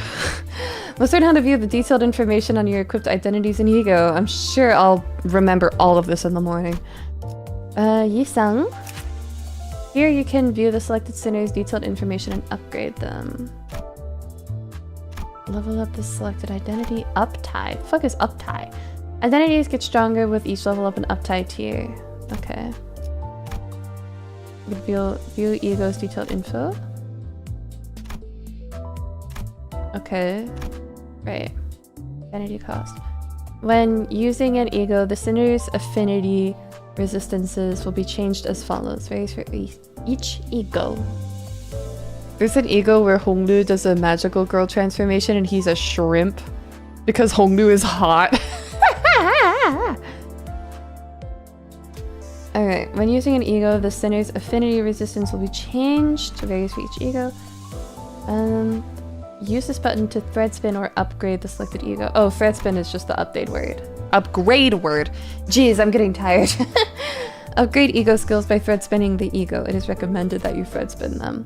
Let's learn how to view the detailed information on your equipped identities and ego. I'm sure I'll remember all of this in the morning. Yisang. Here you can view the selected sinner's detailed information and upgrade them. Level up the selected identity. Uptie. The fuck is uptie? Identities get stronger with each level up and uptie tier. Okay. You can view ego's detailed info. Okay. Right. Affinity cost. When using an ego, the sinner's affinity resistances will be changed as follows. Varies for each ego. There's an ego where Honglu does a magical girl transformation and he's a shrimp because Honglu is hot. Alright, when using an ego, the sinner's affinity resistance will be changed. Varies for each ego. Use this button to thread spin or upgrade the selected ego. Oh, thread spin is just the update word. Upgrade word. Jeez, I'm getting tired. Upgrade ego skills by thread spinning the ego. It is recommended that you thread spin them.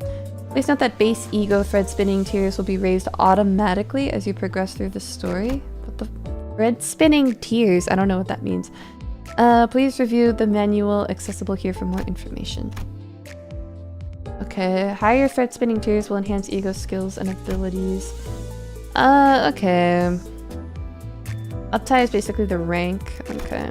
Please note that base ego thread spinning tiers will be raised automatically as you progress through the story. But the thread spinning tiers, I don't know what that means. Please review the manual accessible here for more information. Okay, higher thread spinning tiers will enhance ego skills and abilities. Okay. Uptie is basically the rank. Okay.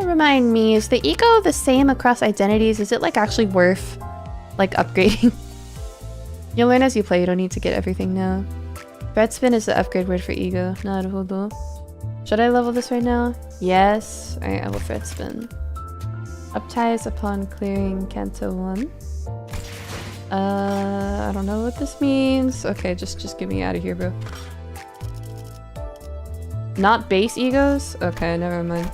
Remind me, is the ego the same across identities? Is it like actually worth like upgrading? You'll learn as you play, you don't need to get everything now. Thread spin is the upgrade word for ego. Naruhodo. Should I level this right now? Yes. Alright, I will thread spin. Upties upon clearing Canto 1. I don't know what this means. Okay, just get me out of here, bro. Not base egos? Okay, never mind.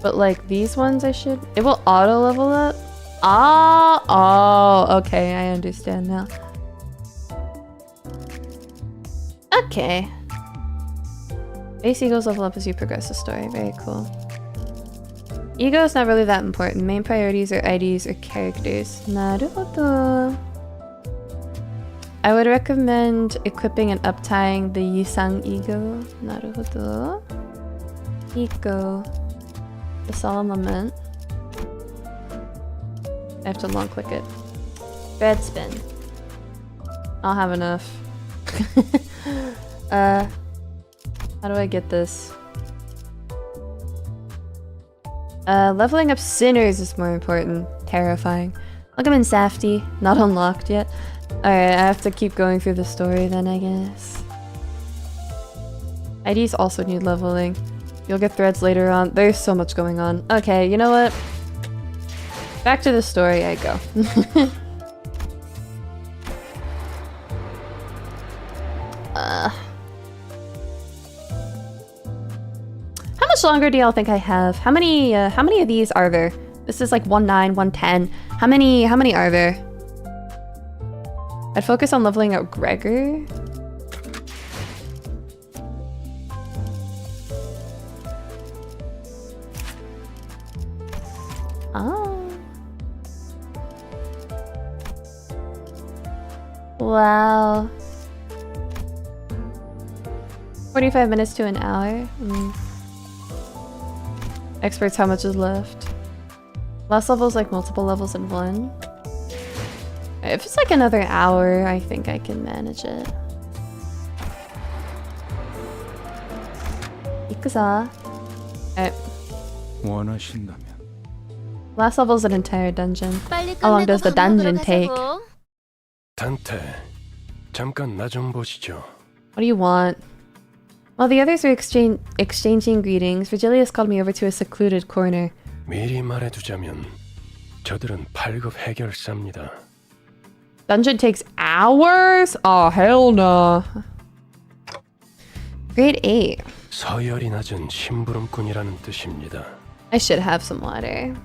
But like these ones I should... It will auto level up? Oh, okay, I understand now. Okay. Base egos level up as you progress the story. Very cool. Ego is not really that important. Main priorities are IDs or characters. Naruhodo. I would recommend equipping and uptying the Yisang ego. Naruhodo. Ego. The solemn lament. I have to long click it. Thread spin. I'll have enough. How do I get this? Leveling up sinners is more important. Terrifying. Look, I'm in Safety. Not unlocked yet. Alright, I have to keep going through the story then, I guess. IDs also need leveling. You'll get threads later on. There's so much going on. Okay, you know what? Back to the story I go. How much longer do y'all think I have? How many of these are there? This is like 1-9, 1-10. How many are there? I'd focus on leveling out Gregor. Oh. Wow. 45 minutes to an hour. Experts, how much is left? Last level is like multiple levels in one. If it's like another hour, I think I can manage it. Ikusa. Alright. Last level is an entire dungeon. How long does the dungeon take? 단테, 잠깐 나 좀 보시죠. What do you want? While the others were exchanging greetings, Virgilius called me over to a secluded corner. 미리 말해두자면 저들은 8급 해결사입니다. Dungeon takes hours? Oh, hell no. Grade 8. 서열이 낮은 심부름꾼이라는 뜻입니다. I should have some water.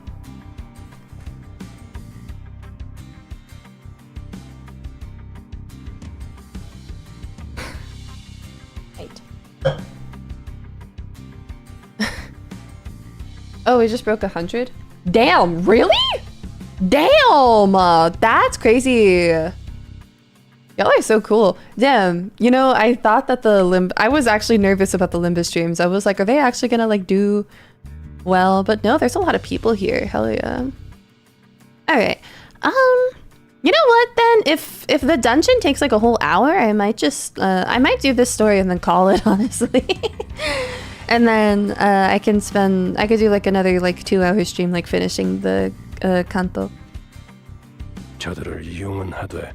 Oh, we just broke 100? Damn, really? Damn! That's crazy. Y'all are so cool. Damn, you know, I thought that I was actually nervous about the Limbus streams. I was like, are they actually gonna like do well? But no, there's a lot of people here. Hell yeah. Alright. You know what then? If the dungeon takes like a whole hour, I might just I might do this story and then call it, honestly. And then I could do like another like 2-hour stream like finishing the kanto. 저들을 이용은 하되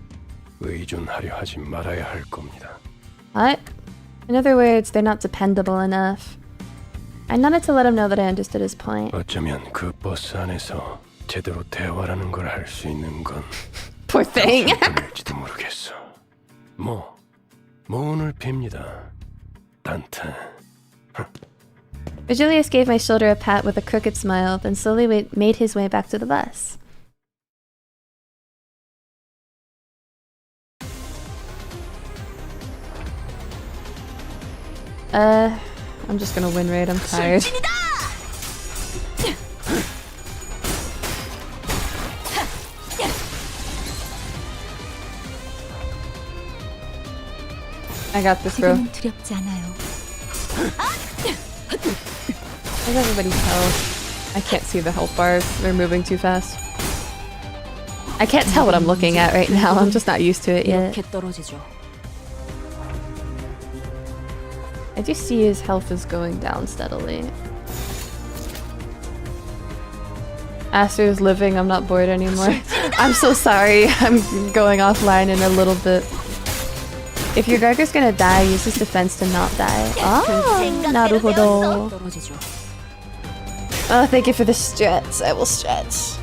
의존하려 하지 말아야 할 겁니다. What? In other words, they're not dependable enough. I nodded to let him know that I understood his point. 어쩌면 그 버스 안에서 제대로 대화라는 걸 할 수 있는 건 Poor thing. 당신뿐일지도 모르겠어. 뭐 오늘 뵙니다. 단테. Virgilius gave my shoulder a pat with a crooked smile, then slowly made his way back to the bus. I'm just gonna win raid, I'm tired. I got this, bro. 지금은 두렵지 않아요. How's everybody's health? I can't see the health bars. They're moving too fast. I can't tell what I'm looking at right now. I'm just not used to it yet. 이렇게 떨어지죠. I do see his health is going down steadily. Aster is living. I'm not bored anymore. I'm so sorry. I'm going offline in a little bit. If your Geiger's gonna die, use his defense to not die. Oh, naruhodo. 떨어지죠. Oh, thank you for the stretch. I will stretch.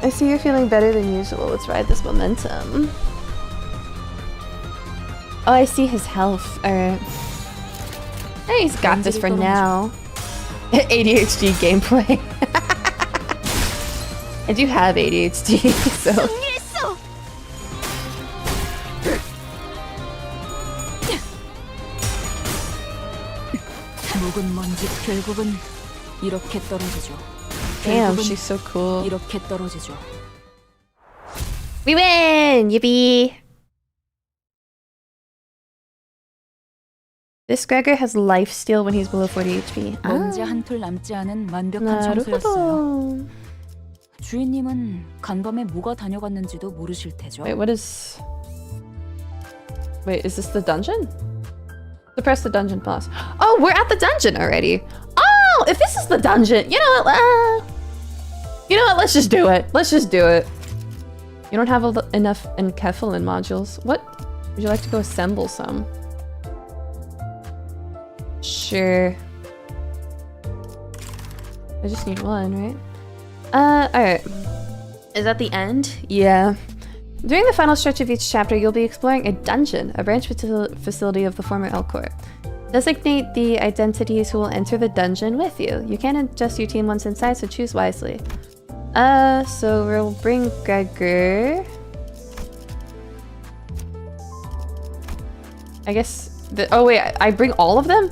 I see you're feeling better than usual. Let's ride this momentum. Oh, I see his health. Alright. Hey, he's got this for now. ADHD gameplay. I do have ADHD, so... 묵은 먼지 결국은 이렇게 떨어지죠. Damn, she's so cool. 이렇게 떨어지죠. We win! Yippee! This Gregor has lifesteal when he's below 40 HP. 먼지 한톨 남지 않은 완벽한 청소였어요. 주인님은 간밤에 뭐가 다녀갔는지도 모르실 테죠. Wait, what is... Wait, is this the dungeon? Suppress the dungeon boss. Oh, we're at the dungeon already. Oh, if this is the dungeon, you know what? You know what? Let's just do it. Let's just do it. You don't have enough enkephalin modules. What? Would you like to go assemble some? Sure. I just need one, right? Alright. Is that the end? Yeah. During the final stretch of each chapter, you'll be exploring a dungeon, a branch facility of the former Elcor. Designate the identities who will enter the dungeon with you. You can't adjust your team once inside, so choose wisely. So we'll bring Gregor. I guess... oh wait, I bring all of them?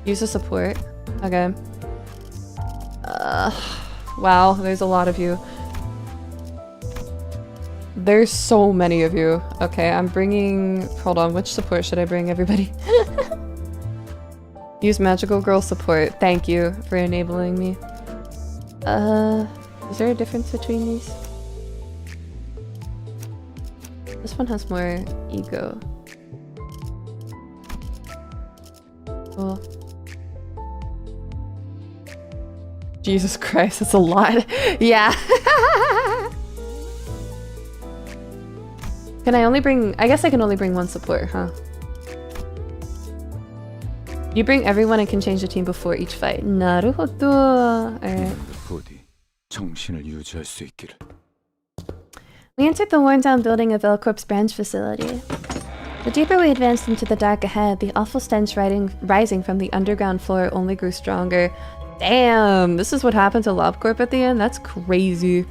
Use a support. Okay. Wow, there's a lot of you. There's so many of you. Okay, I'm bringing... Hold on, which support should I bring, everybody? Use magical girl support. Thank you for enabling me. Is there a difference between these? This one has more ego. Cool. Jesus Christ, that's a lot. Yeah. Can I only bring... I guess I can only bring one support, huh? You bring everyone and can change the team before each fight. 나루호도. Alright. 부디 정신을 유지할 수 있기를. We entered the worn-down building of Elcorp's branch facility. The deeper we advanced into the dark ahead, the awful stench rising from the underground floor only grew stronger. Damn, this is what happened to LobCorp at the end? That's crazy.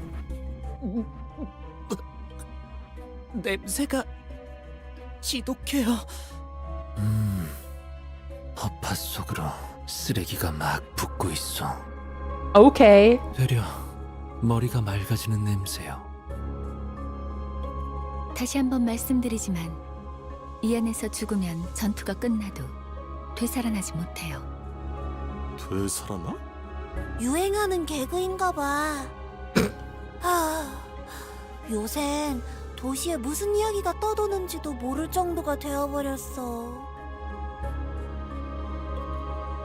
냄새가 지독해요. 허파 속으로 쓰레기가 막 붙고 있어. Okay. 되려 머리가 맑아지는 냄새요. 다시 한번 말씀드리지만 이 안에서 죽으면 전투가 끝나도 되살아나지 못해요. 되살아나? 유행하는 개그인가 봐. 요샌 도시에 무슨 이야기가 떠도는지도 모를 정도가 되어버렸어.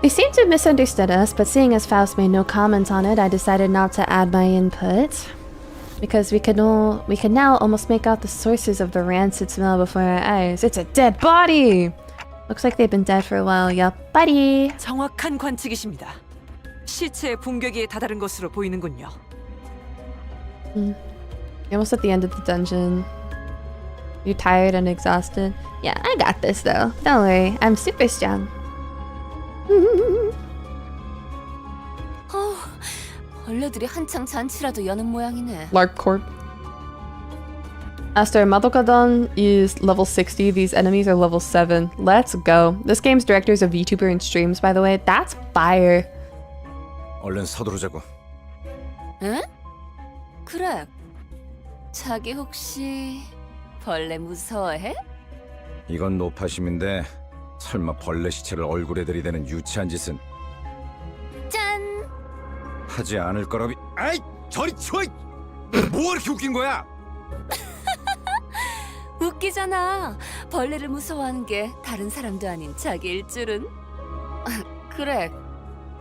They seem to have misunderstood us, but seeing as Faust made no comment on it, I decided not to add my input. Because we can now almost make out the sources of the rancid smell before our eyes. It's a dead body! Looks like they've been dead for a while, yup, buddy! 정확한 관측이십니다. 시체의 분괴기에 다다른 것으로 보이는군요. You're almost at the end of the dungeon. You're tired and exhausted. Yeah, I got this though. Don't worry, I'm super strong. 벌레들이 한창 잔치라도 여는 모양이네. Lark Corp. Aster, Madokadan is level 60. These enemies are level 7. Let's go. This game's director is a VTuber and streams, by the way. That's fire. 얼른 서두르자고. 응? 그래. 자기 혹시 벌레 무서워해? 이건 노파심인데 설마 벌레 시체를 얼굴에 들이대는 유치한 짓은 짠! 하지 않을 거라고. 아이, 저리 치워! 뭐가 이렇게 웃긴 거야? 웃기잖아. 벌레를 무서워하는 게 다른 사람도 아닌 자기일 줄은. 그래.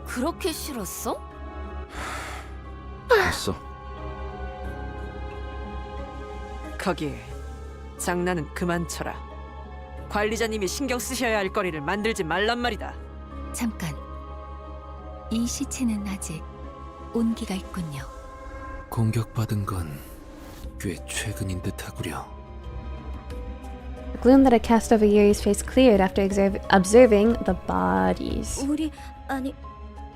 그렇게 싫었어? 됐어. 거기 장난은 그만 쳐라. 관리자님이 신경 쓰셔야 할 거리를 만들지 말란 말이다. 잠깐. 이 시체는 아직 온기가 있군요. 공격받은 건 꽤 최근인 듯하구려. The gloom that had cast over Yuri's face cleared after observing the bodies. 우리 아니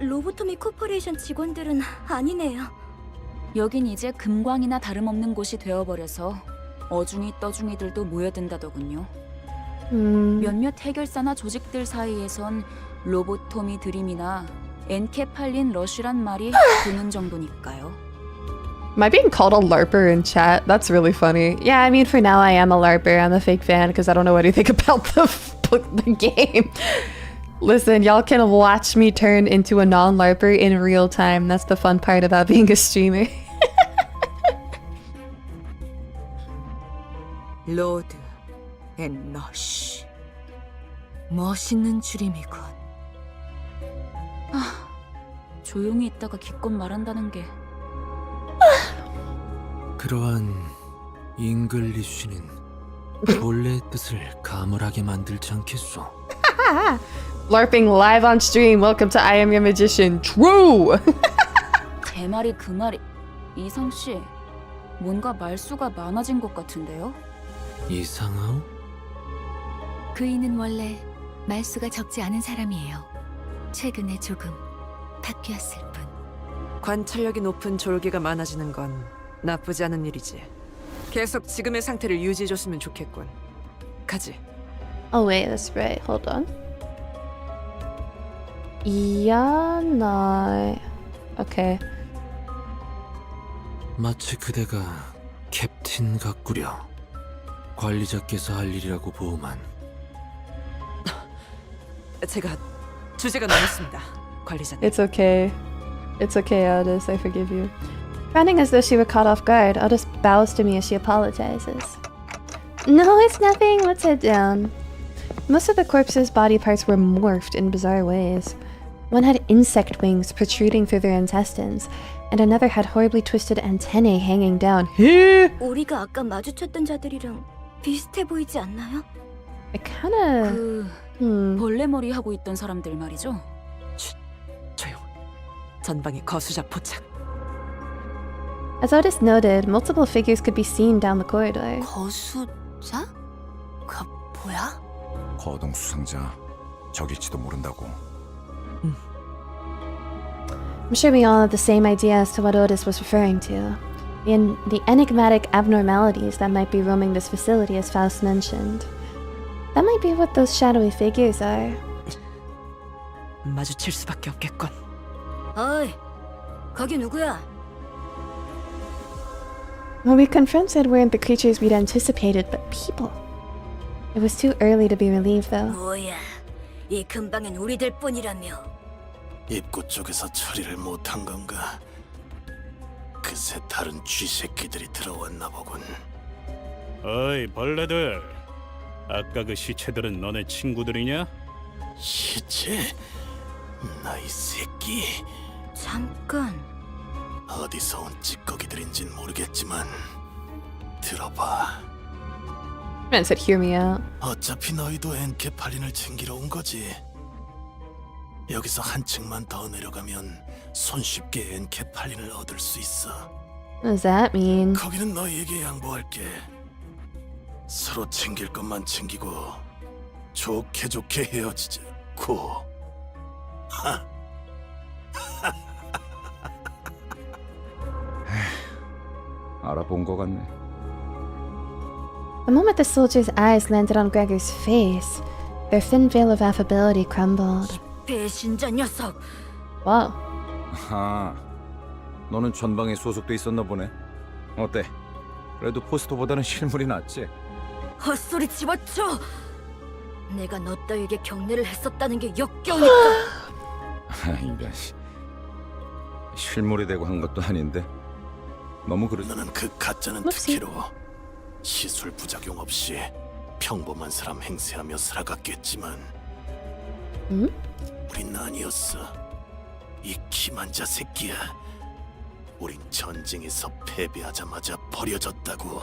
로보토미 코퍼레이션 직원들은 아니네요. 여긴 이제 금광이나 다름없는 곳이 되어버려서 어중이 떠중이들도 모여든다더군요. 몇몇 해결사나 조직들 사이에선 로보토미 드림이나 엔케팔린 러쉬란 말이 도는 정도니까요. Am I being called a LARPer in chat? That's really funny. Yeah, I mean, for now I am a LARPer. I'm a fake fan because I don't know anything about the game. Listen, y'all can watch me turn into a non-LARPer in real time. That's the fun part about being a streamer. 로드 앤 러쉬. 멋있는 줄임이군. 조용히 있다가 기껏 말한다는 게 그러한 잉글리쉬는 본래의 뜻을 가물하게 만들지 않겠소. LARPing live on stream. Welcome to I Am Your Magician. True! 제 말이 그 말이. 이상 씨, 뭔가 말수가 많아진 것 같은데요? 이상하오? 그이는 원래 말수가 적지 않은 사람이에요. 최근에 조금 바뀌었을 뿐. 관찰력이 높은 졸개가 많아지는 건 나쁘지 않은 일이지. 계속 지금의 상태를 유지해줬으면 좋겠군. 가지. Oh wait, that's right. Hold on. Yeah, no. Okay. 마치 그대가 캡틴 같구려. 관리자께서 할 일이라고 보호만. 제가 주제가 넘었습니다, 관리자님. It's okay. It's okay, Aldous. I forgive you. Running as though she were caught off guard, Aldous bows to me as she apologizes. No, it's nothing. Let's head down. Most of the corpses' body parts were morphed in bizarre ways. One had insect wings protruding through their intestines, and another had horribly twisted antennae hanging down. 우리가 아까 마주쳤던 자들이랑 비슷해 보이지 않나요? It kinda... 벌레 머리 하고 있던 사람들 말이죠? 조용. 전방에 거수자 포착. As Otis noted, multiple figures could be seen down the corridor. 거수자? 그 뭐야? 거동 수상자. 적일지도 모른다고. I'm sure we all have the same idea as to what Otis was referring to. The enigmatic abnormalities that might be roaming this facility, as Faust mentioned. That might be what those shadowy figures are. 마주칠 수밖에 없겠군. 어이, 거기 누구야? What we confronted weren't the creatures we'd anticipated, but people. It was too early to be relieved, though. 뭐야, 이 근방엔 우리들 뿐이라며. 입구 쪽에서 처리를 못한 건가? 그새 다른 쥐새끼들이 들어왔나 보군. 어이 벌레들, 아까 그 시체들은 너네 친구들이냐? 시체? 나이 새끼. 잠깐. 어디서 온 찌꺼기들인진 모르겠지만 들어봐. Man said, "Hear me out." 어차피 너희도 엔케팔린을 챙기러 온 거지. 여기서 한 층만 더 내려가면 손쉽게 엔케팔린을 얻을 수 있어. What does that mean? 거기는 너희에게 양보할게. 서로 챙길 것만 챙기고 좋게 좋게 헤어지자고. 알아본 것 같네. The moment the soldier's eyes landed on Gregor's face, their thin veil of affability crumbled. 배신자 녀석. Wow. 아, 너는 전방에 소속돼 있었나 보네. 어때? 그래도 포스터보다는 실물이 낫지? 헛소리 집어쳐. 내가 너 따위에게 경례를 했었다는 게 역겨우니까. 이런 실물이 되고 한 것도 아닌데 너무 그러지. 너는 그 가짜는 특혜로 시술 부작용 없이 평범한 사람 행세하며 살아갔겠지만 우린 아니었어. 이 기만자 새끼야. 우린 전쟁에서 패배하자마자 버려졌다고.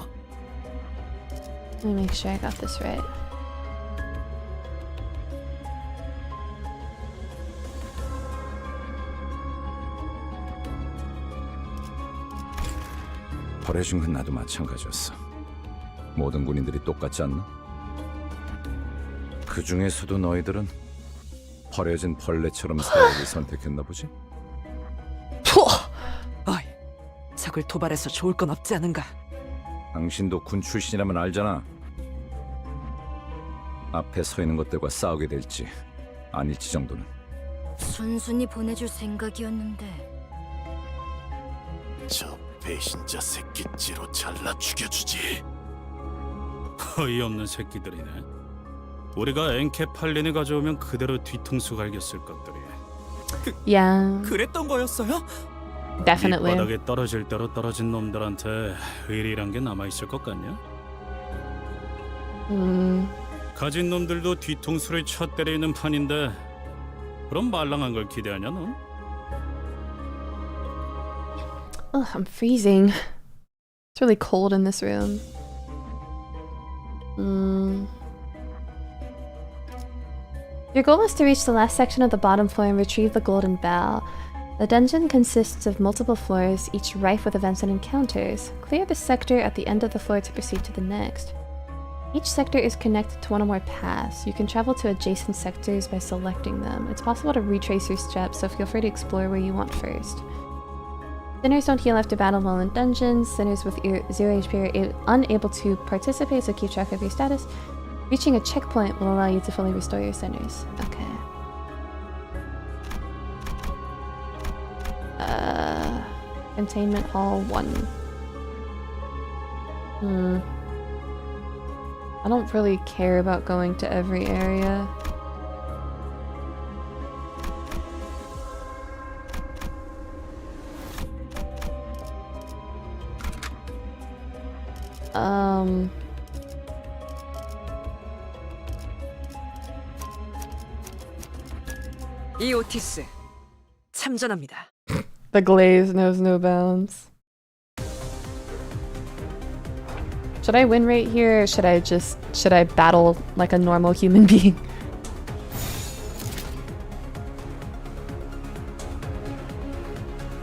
Let me make sure I got this right. 버려진 건 나도 마찬가지였어. 모든 군인들이 똑같지 않나? 그 중에서도 너희들은 버려진 벌레처럼 살아가길 선택했나 보지? 어이, 적을 도발해서 좋을 건 없지 않은가? 당신도 군 출신이라면 알잖아. 앞에 서 있는 것들과 싸우게 될지 아닐지 정도는. 순순히 보내줄 생각이었는데. 저 배신자 새끼찌로 잘라 죽여주지. 어이없는 새끼들이네. 우리가 엔케팔린을 가져오면 그대로 뒤통수 갈겼을 것들이. Yeah. 그랬던 거였어요? Definitely. 이 바닥에 떨어질 대로 떨어진 놈들한테 의리란 게 남아있을 것 같냐? 가진 놈들도 뒤통수를 쳐 때리는 판인데 그럼 말랑한 걸 기대하냐 넌? Oh, I'm freezing. It's really cold in this room. Your goal is to reach the last section of the bottom floor and retrieve the golden bell. The dungeon consists of multiple floors, each rife with events and encounters. Clear the sector at the end of the floor to proceed to the next. Each sector is connected to one or more paths. You can travel to adjacent sectors by selecting them. It's possible to retrace your steps, so feel free to explore where you want first. Sinners don't heal after battle while in dungeons. Sinners with 0 HP are unable to participate, so keep track of your status. Reaching a checkpoint will allow you to fully restore your sinners. Okay. Containment Hall 1. I don't really care about going to every area. 이 오티스 참전합니다. The glaze knows no bounds. Should I win right here, or should I battle like a normal human being?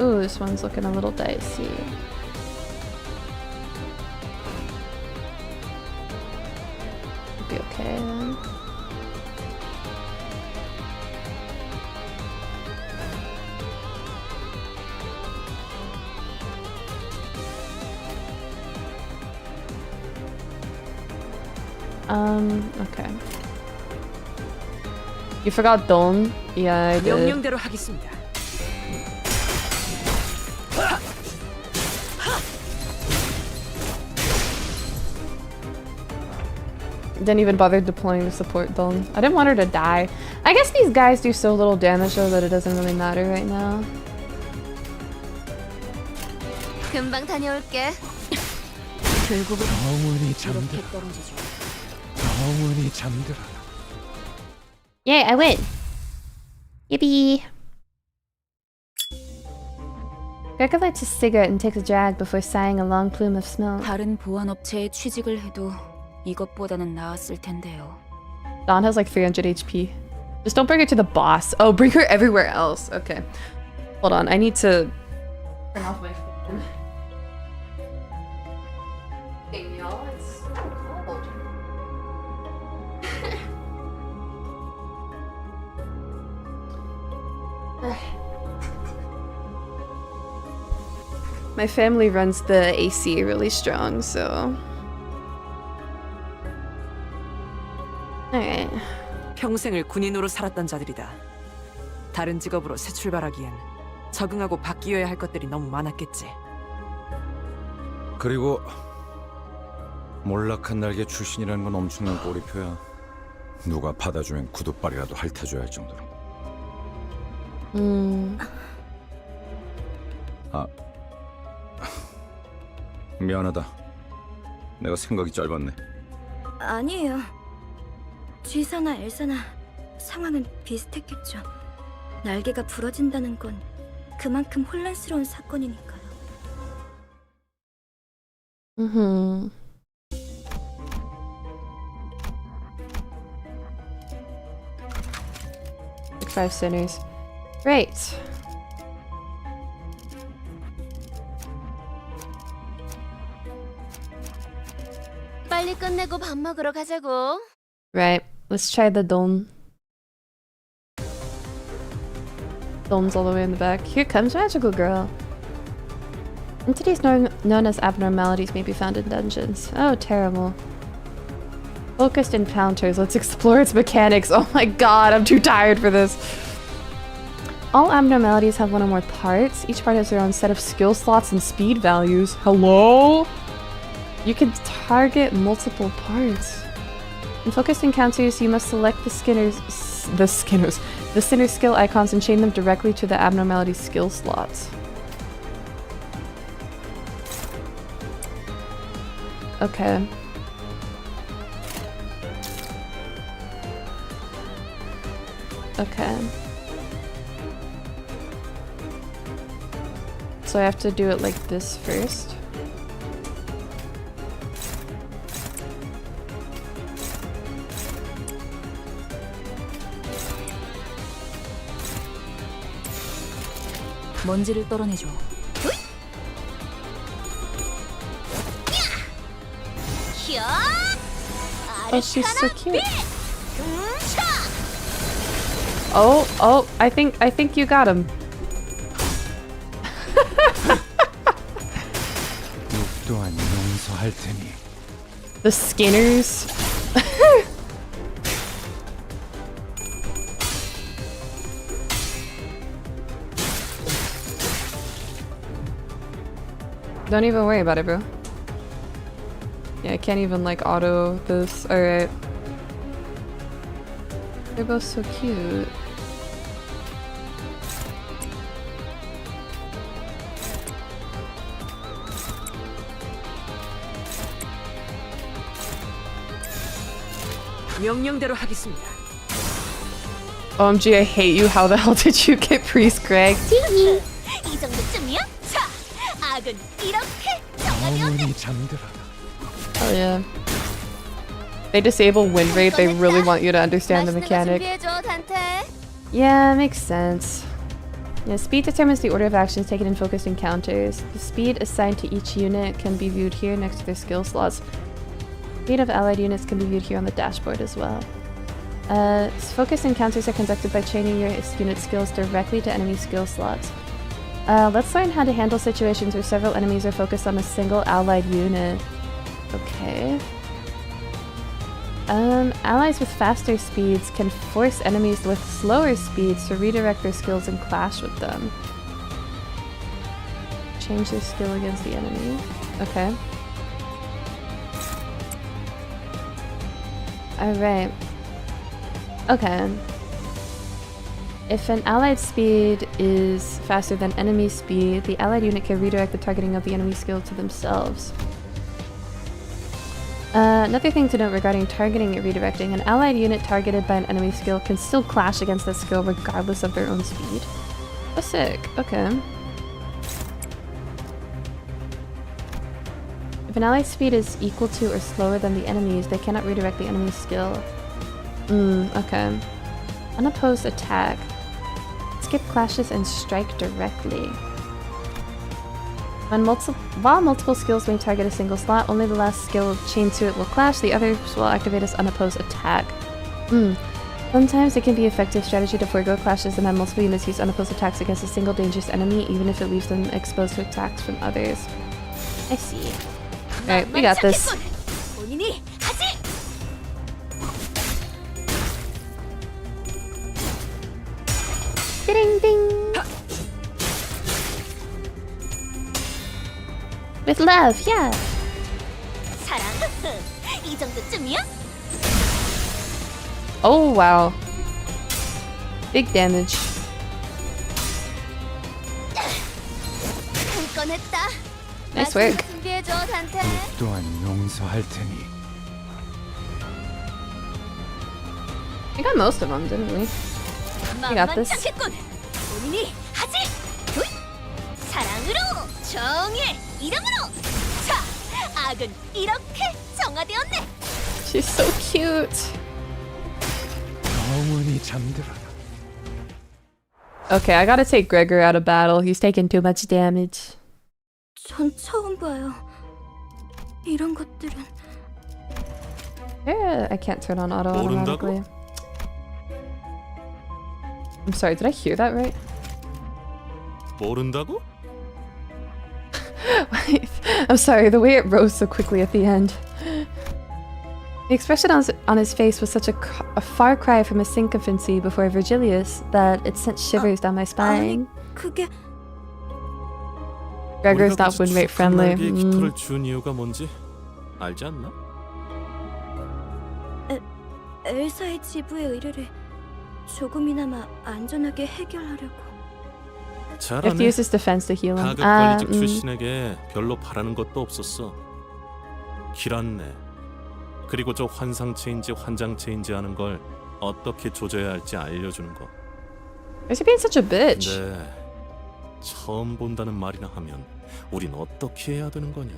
Ooh, this one's looking a little dicey. Be okay then. Okay. You forgot Don? Yeah, I did. 명령대로 하겠습니다. Didn't even bother deploying to support Don. I didn't want her to die. I guess these guys do so little damage though that it doesn't really matter right now. 금방 다녀올게. 결국은 영원히 이렇게 잠들어. 떨어지죠. 영원히 잠들어. Yay, I win! Yippee! Gregor lights a cigarette and takes a drag before sighing a long plume of smoke. 다른 보안업체에 취직을 해도 이것보다는 나았을 텐데요. Dawn has like 300 HP. Just don't bring her to the boss. Oh, bring her everywhere else. Okay. Hold on, I need to turn off my phone. Dang, y'all, it's so cold. My family runs the AC really strong, so... Alright. 평생을 군인으로 살았던 자들이다. 다른 직업으로 새 출발하기엔 적응하고 바뀌어야 할 것들이 너무 많았겠지. 그리고 몰락한 날개 출신이라는 건 엄청난 꼬리표야. 누가 받아주면 구두발이라도 핥아줘야 할 정도로. 아, 미안하다. 내가 생각이 짧았네. 아니에요. 쥐사나 엘사나 상황은 비슷했겠죠. 날개가 부러진다는 건 그만큼 혼란스러운 사건이니까요. Like 5 sinners. Right. 빨리 끝내고 밥 먹으러 가자고. Right. Let's try the dome. Dome's all the way in the back. Here comes Magical Girl. Entities known as abnormalities may be found in dungeons. Oh, terrible. Focused encounters. Let's explore its mechanics. Oh my god, I'm too tired for this. All abnormalities have one or more parts. Each part has their own set of skill slots and speed values. Hello? You can target multiple parts. In focused encounters, you must select the sinner skill icons and chain them directly to the abnormality skill slots. Okay. Okay. So I have to do it like this first. 먼지를 떨어내줘. Oh, she's so cute. Oh, I think you got him. 또한 용서할 테니. The Skinners. Don't even worry about it, bro. Yeah, I can't even like auto this. Alright. They're both so cute. 명령대로 하겠습니다. OMG, I hate you. How the hell did you get Priest Greg? 이 정도쯤이야? 자, 악은 이렇게 정하면 Oh yeah. They disable wind rate. They really want you to understand the 맛있는 거 mechanic. 준비해줘, 단테. Yeah, makes sense. Yeah, speed determines the order of actions taken in focused encounters. The speed assigned to each unit can be viewed here next to their skill slots. Speed of allied units can be viewed here on the dashboard as well. Focused encounters are conducted by chaining your unit skills directly to enemy skill slots. Let's learn how to handle situations where several enemies are focused on a single allied unit. Okay. Allies with faster speeds can force enemies with slower speeds to redirect their skills and clash with them. Change their skill against the enemy. Okay. Alright. Okay. If an allied speed is faster than enemy speed, the allied unit can redirect the targeting of the enemy skill to themselves. Another thing to note regarding targeting and redirecting, an allied unit targeted by an enemy skill can still clash against that skill regardless of their own speed. Oh, sick. Okay. If an ally's speed is equal to or slower than the enemy's, they cannot redirect the enemy's skill. Okay. Unopposed attack. Skip clashes and strike directly. While multiple skills may target a single slot, only the last skill chained to it will clash, the others will activate as unopposed attack. Sometimes it can be an effective strategy to forego clashes and have multiple units use unopposed attacks against a single dangerous enemy, even if it leaves them exposed to attacks from others. I see. Alright, we got this. Ding ding! With love, yeah! 사랑? 이 정도쯤이야? Oh wow. Big damage. 한 건 했다. Nice work. 준비해줘, 단테. 또한 용서할 테니. We got most of them, didn't we? We got this. 만만찮겠군. 본인이 하지. 굿. 사랑으로 정의 이름으로. 자, 악은 이렇게 정화되었네. She's so cute. 영원히 잠들어라. Okay, I gotta take Gregor out of battle. He's taking too much damage. 전 처음 봐요. 이런 것들은. Yeah, I can't turn on auto automatically. I'm sorry, did I hear that right? 모른다고? I'm sorry, the way it rose so quickly at the end. The expression on his face was such a far cry from his sycophancy before Virgilius that it sent shivers down my spine. 그게 Gregor's not win rate friendly. 깃털을 준 이유가 뭔지 알지 않나? 엘사의 지부의 의뢰를 조금이나마 안전하게 해결하려고. You have to use his defense to heal him. 가급 관리직 출신에게 별로 바라는 것도 없었어. 길 안내, 그리고 저 환상체인지 환장체인지 하는 걸 어떻게 조져야 할지 알려주는 거. Why's he being such a bitch? 근데 처음 본다는 말이나 하면 우린 어떻게 해야 되는 거냐?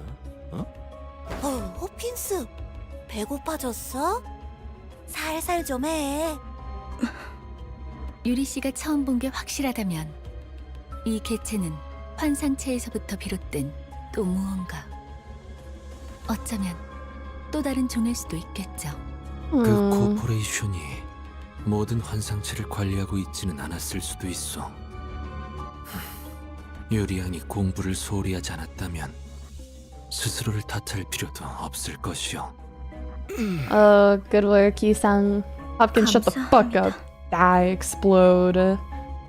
호핀스, 배고파졌어? 살살 좀 해. 유리 씨가 처음 본 게 확실하다면 이 개체는 환상체에서부터 비롯된 또 무언가. 어쩌면 또 다른 종일 수도 있겠죠. 그 코퍼레이션이 모든 환상체를 관리하고 있지는 않았을 수도 있어. 유리안이 공부를 소홀히 하지 않았다면 스스로를 탓할 필요도 없을 것이요. Good work, Yi-sang. Hopkins, shut the fuck up. Die, explode.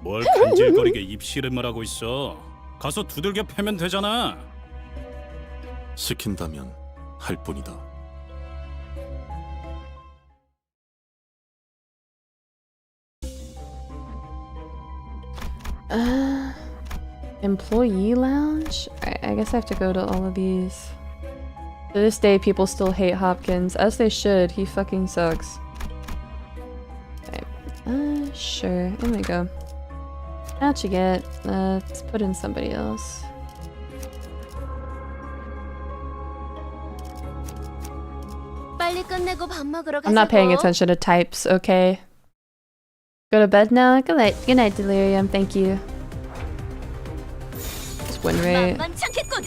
뭘 간질거리게 입씨름을 하고 있어. 가서 두들겨 패면 되잖아. 시킨다면 할 뿐이다. Employee lounge? I guess I have to go to all of these. To this day, people still hate Hopkins, as they should. He fucking sucks. Okay. Sure. Here we go. How'd you get? Let's put in somebody else. 빨리 끝내고 밥 먹으러 가자고. I'm not paying attention to types, okay? Go to bed now? Good night, Delirium. Thank you. Just win rate. 만만찮겠군.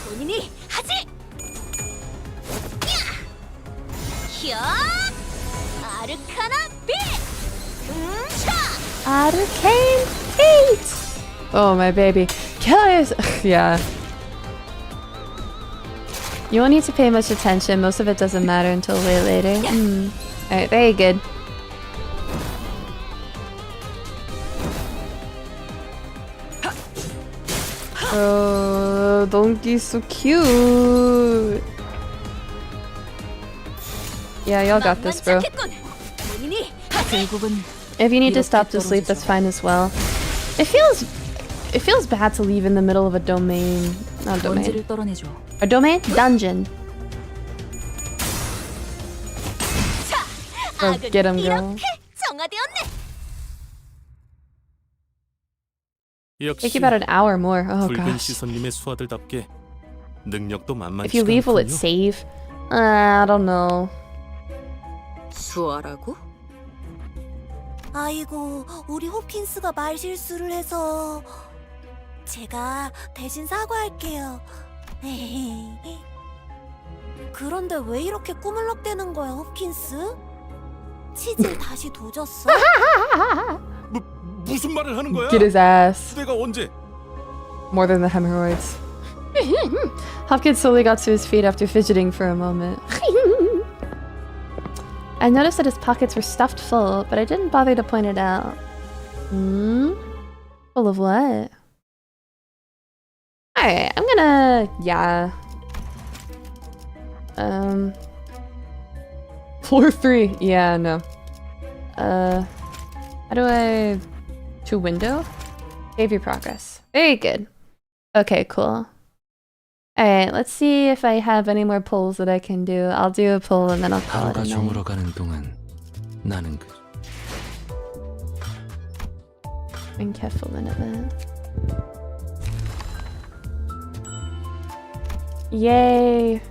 본인이 하지. 야! 아르카나 빛. Arcane Fate! Oh, my baby. Killers! Yeah. You won't need to pay much attention. Most of it doesn't matter until way later. Alright, very good. Oh, Donkey's so cute. Yeah, y'all got this, bro. If you need to stop to sleep, that's fine as well. It feels bad to leave in the middle of a domain. Not domain. A domain? Dungeon. Oh, get him, girl. 정화되었네. 역시 Take about an hour more. Oh 붉은 gosh. 시선님의 수하들답게 능력도 If 만만치 you leave, will it 않군요. save? I don't know. 수아라고? 아이고, 우리 호킨스가 말 실수를 해서 제가 대신 사과할게요. 그런데 왜 이렇게 꾸물럭대는 거야, 호킨스? 치질 다시 도졌어? 무슨 말을 하는 거야? Get his ass. 내가 언제? More than the hemorrhoids. Hopkins slowly got to his feet after fidgeting for a moment. I noticed that his pockets were stuffed full, but I didn't bother to point it out. Full of what? Alright, I'm gonna... yeah. Floor 3. Yeah, no. How do I... to window? Save your progress. Very good. Okay, cool. Alright, let's see if I have any more pulls that I can do. I'll do a pull and then I'll call it 하루가 a night. 저물어가는 동안 나는 그 I'm careful in it. Yay!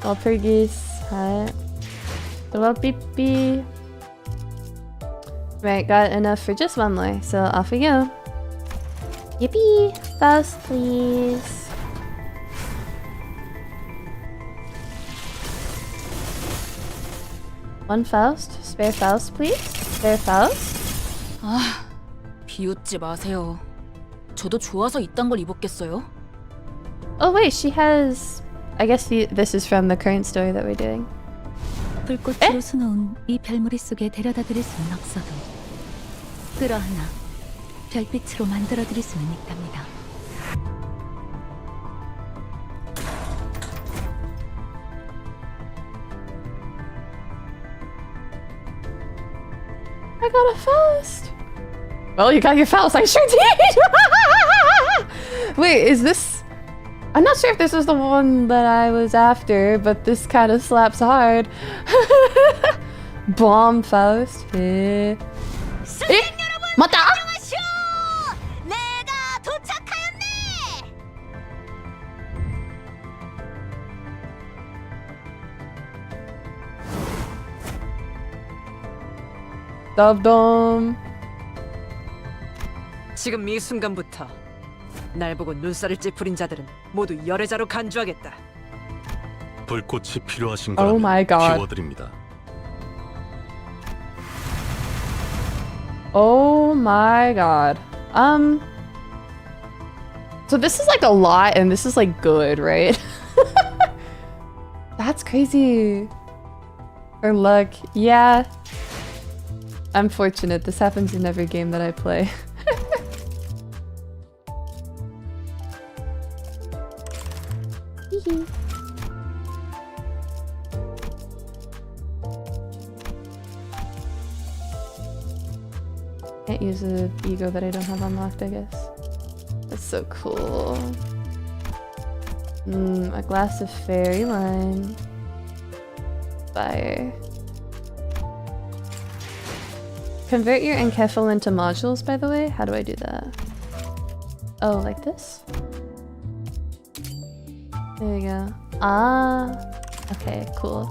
All piggies. Alright. Well, beepy. Right, got enough for just one more, so off we go. Yippee! Faust, please. One Faust. Spare Faust, please. Spare Faust. 아, 비웃지 마세요. 저도 좋아서 이딴 걸 입었겠어요? Oh wait, she has... I guess this is from the current story that we're doing. 불꽃으로 수놓은 이 별무리 속에 데려다 드릴 수는 없어도 끌어안아 별빛으로 만들어 드릴 수는 있답니다. I got a Faust! Well, you got your Faust, I sure did! Wait, is this... I'm not sure if this is the one that I was after, but this kind of slaps hard. Bomb Faust. Eh? 맞다! 내가 도착하였네. Dum-dum. 지금 이 순간부터 날 보고 눈살을 찌푸린 자들은 모두 열애자로 간주하겠다. 불꽃이 필요하신 Oh my 거라면 god. 키워드립니다. Oh my god. So this is like a lot and this is like good, right? That's crazy. Or luck. Yeah. I'm fortunate. This happens in every game that I play. Can't use a ego that I don't have unlocked, I guess. That's so cool. A glass of fairy wine. Fire. Convert your enkephala into modules, by the way. How do I do that? Oh, like this? There we go. Ah. Okay, cool.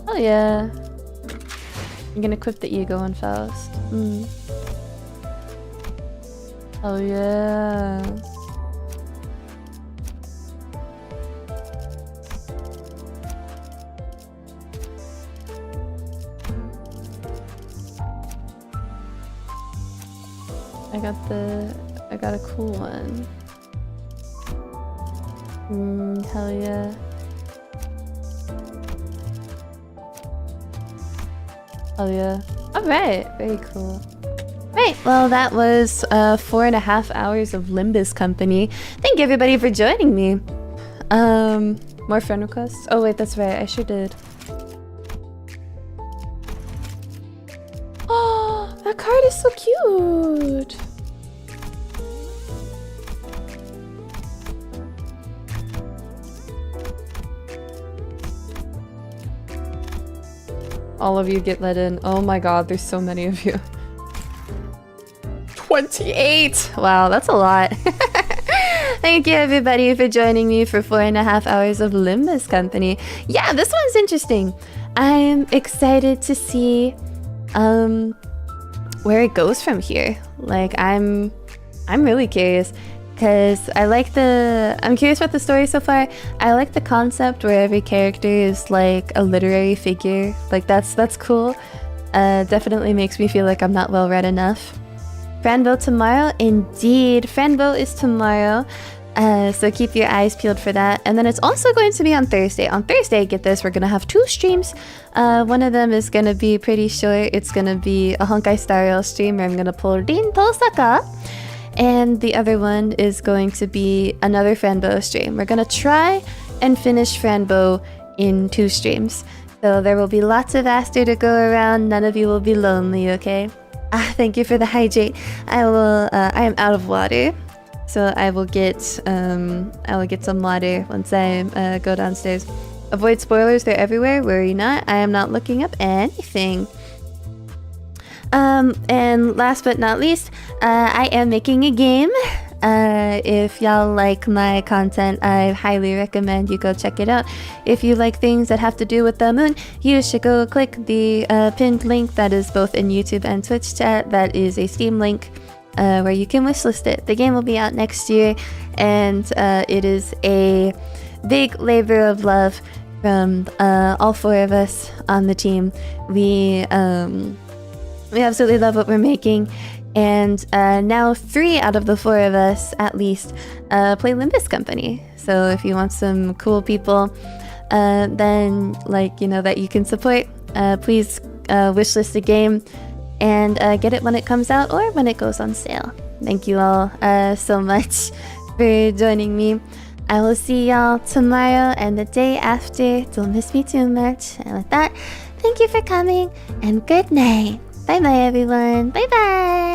Oh yeah. I'm gonna equip the ego on Faust. Oh yeah. I got a cool one. Hell yeah. Oh yeah. Alright, very cool. Right, well that was 4.5 hours of Limbus Company. Thank you everybody for joining me. More friend requests? Oh wait, that's right, I sure did. Oh, that card is so cute! all of you get let in. Oh my god, there's so many of you. 28! Wow, that's a lot. Thank you everybody for joining me for 4.5 hours of Limbus Company. Yeah, this one's interesting. I'm excited to see where it goes from here. Like, I'm really curious. Because I'm curious about the story so far. I like the concept where every character is like a literary figure. Like that's cool. Definitely makes me feel like I'm not well read enough. Franbo tomorrow? Indeed. Franbo is tomorrow. So keep your eyes peeled for that. And then it's also going to be on Thursday. On Thursday, get this, we're going to have 2 streams. One of them is going to be pretty short. It's going to be a Honkai Star Rail stream where I'm going to pull Rin Tosaka. And the other one is going to be another Franbo stream. We're gonna try and finish Franbo in 2 streams. So there will be lots of Aster to go around. None of you will be lonely, okay? Thank you for the hydrate. I am out of water. So I will get some water once I go downstairs. Avoid spoilers, they're everywhere. Worry not. I am not looking up anything. And last but not least, I am making a game. If y'all like my content, I highly recommend you go check it out. If you like things that have to do with the moon, you should go click the pinned link that is both in YouTube and Twitch chat. That is a Steam link where you can wishlist it. The game will be out next year, and it is a big labor of love from all 4 of us on the team. We absolutely love what we're making, and now 3 out of the 4 of us, at least, play Limbus Company. So if you want some cool people, then that you can support, please wishlist the game and get it when it comes out or when it goes on sale. Thank you all so much for joining me. I will see y'all tomorrow and the day after. Don't miss me too much. And with that, thank you for coming and good night. Bye bye everyone. Bye bye.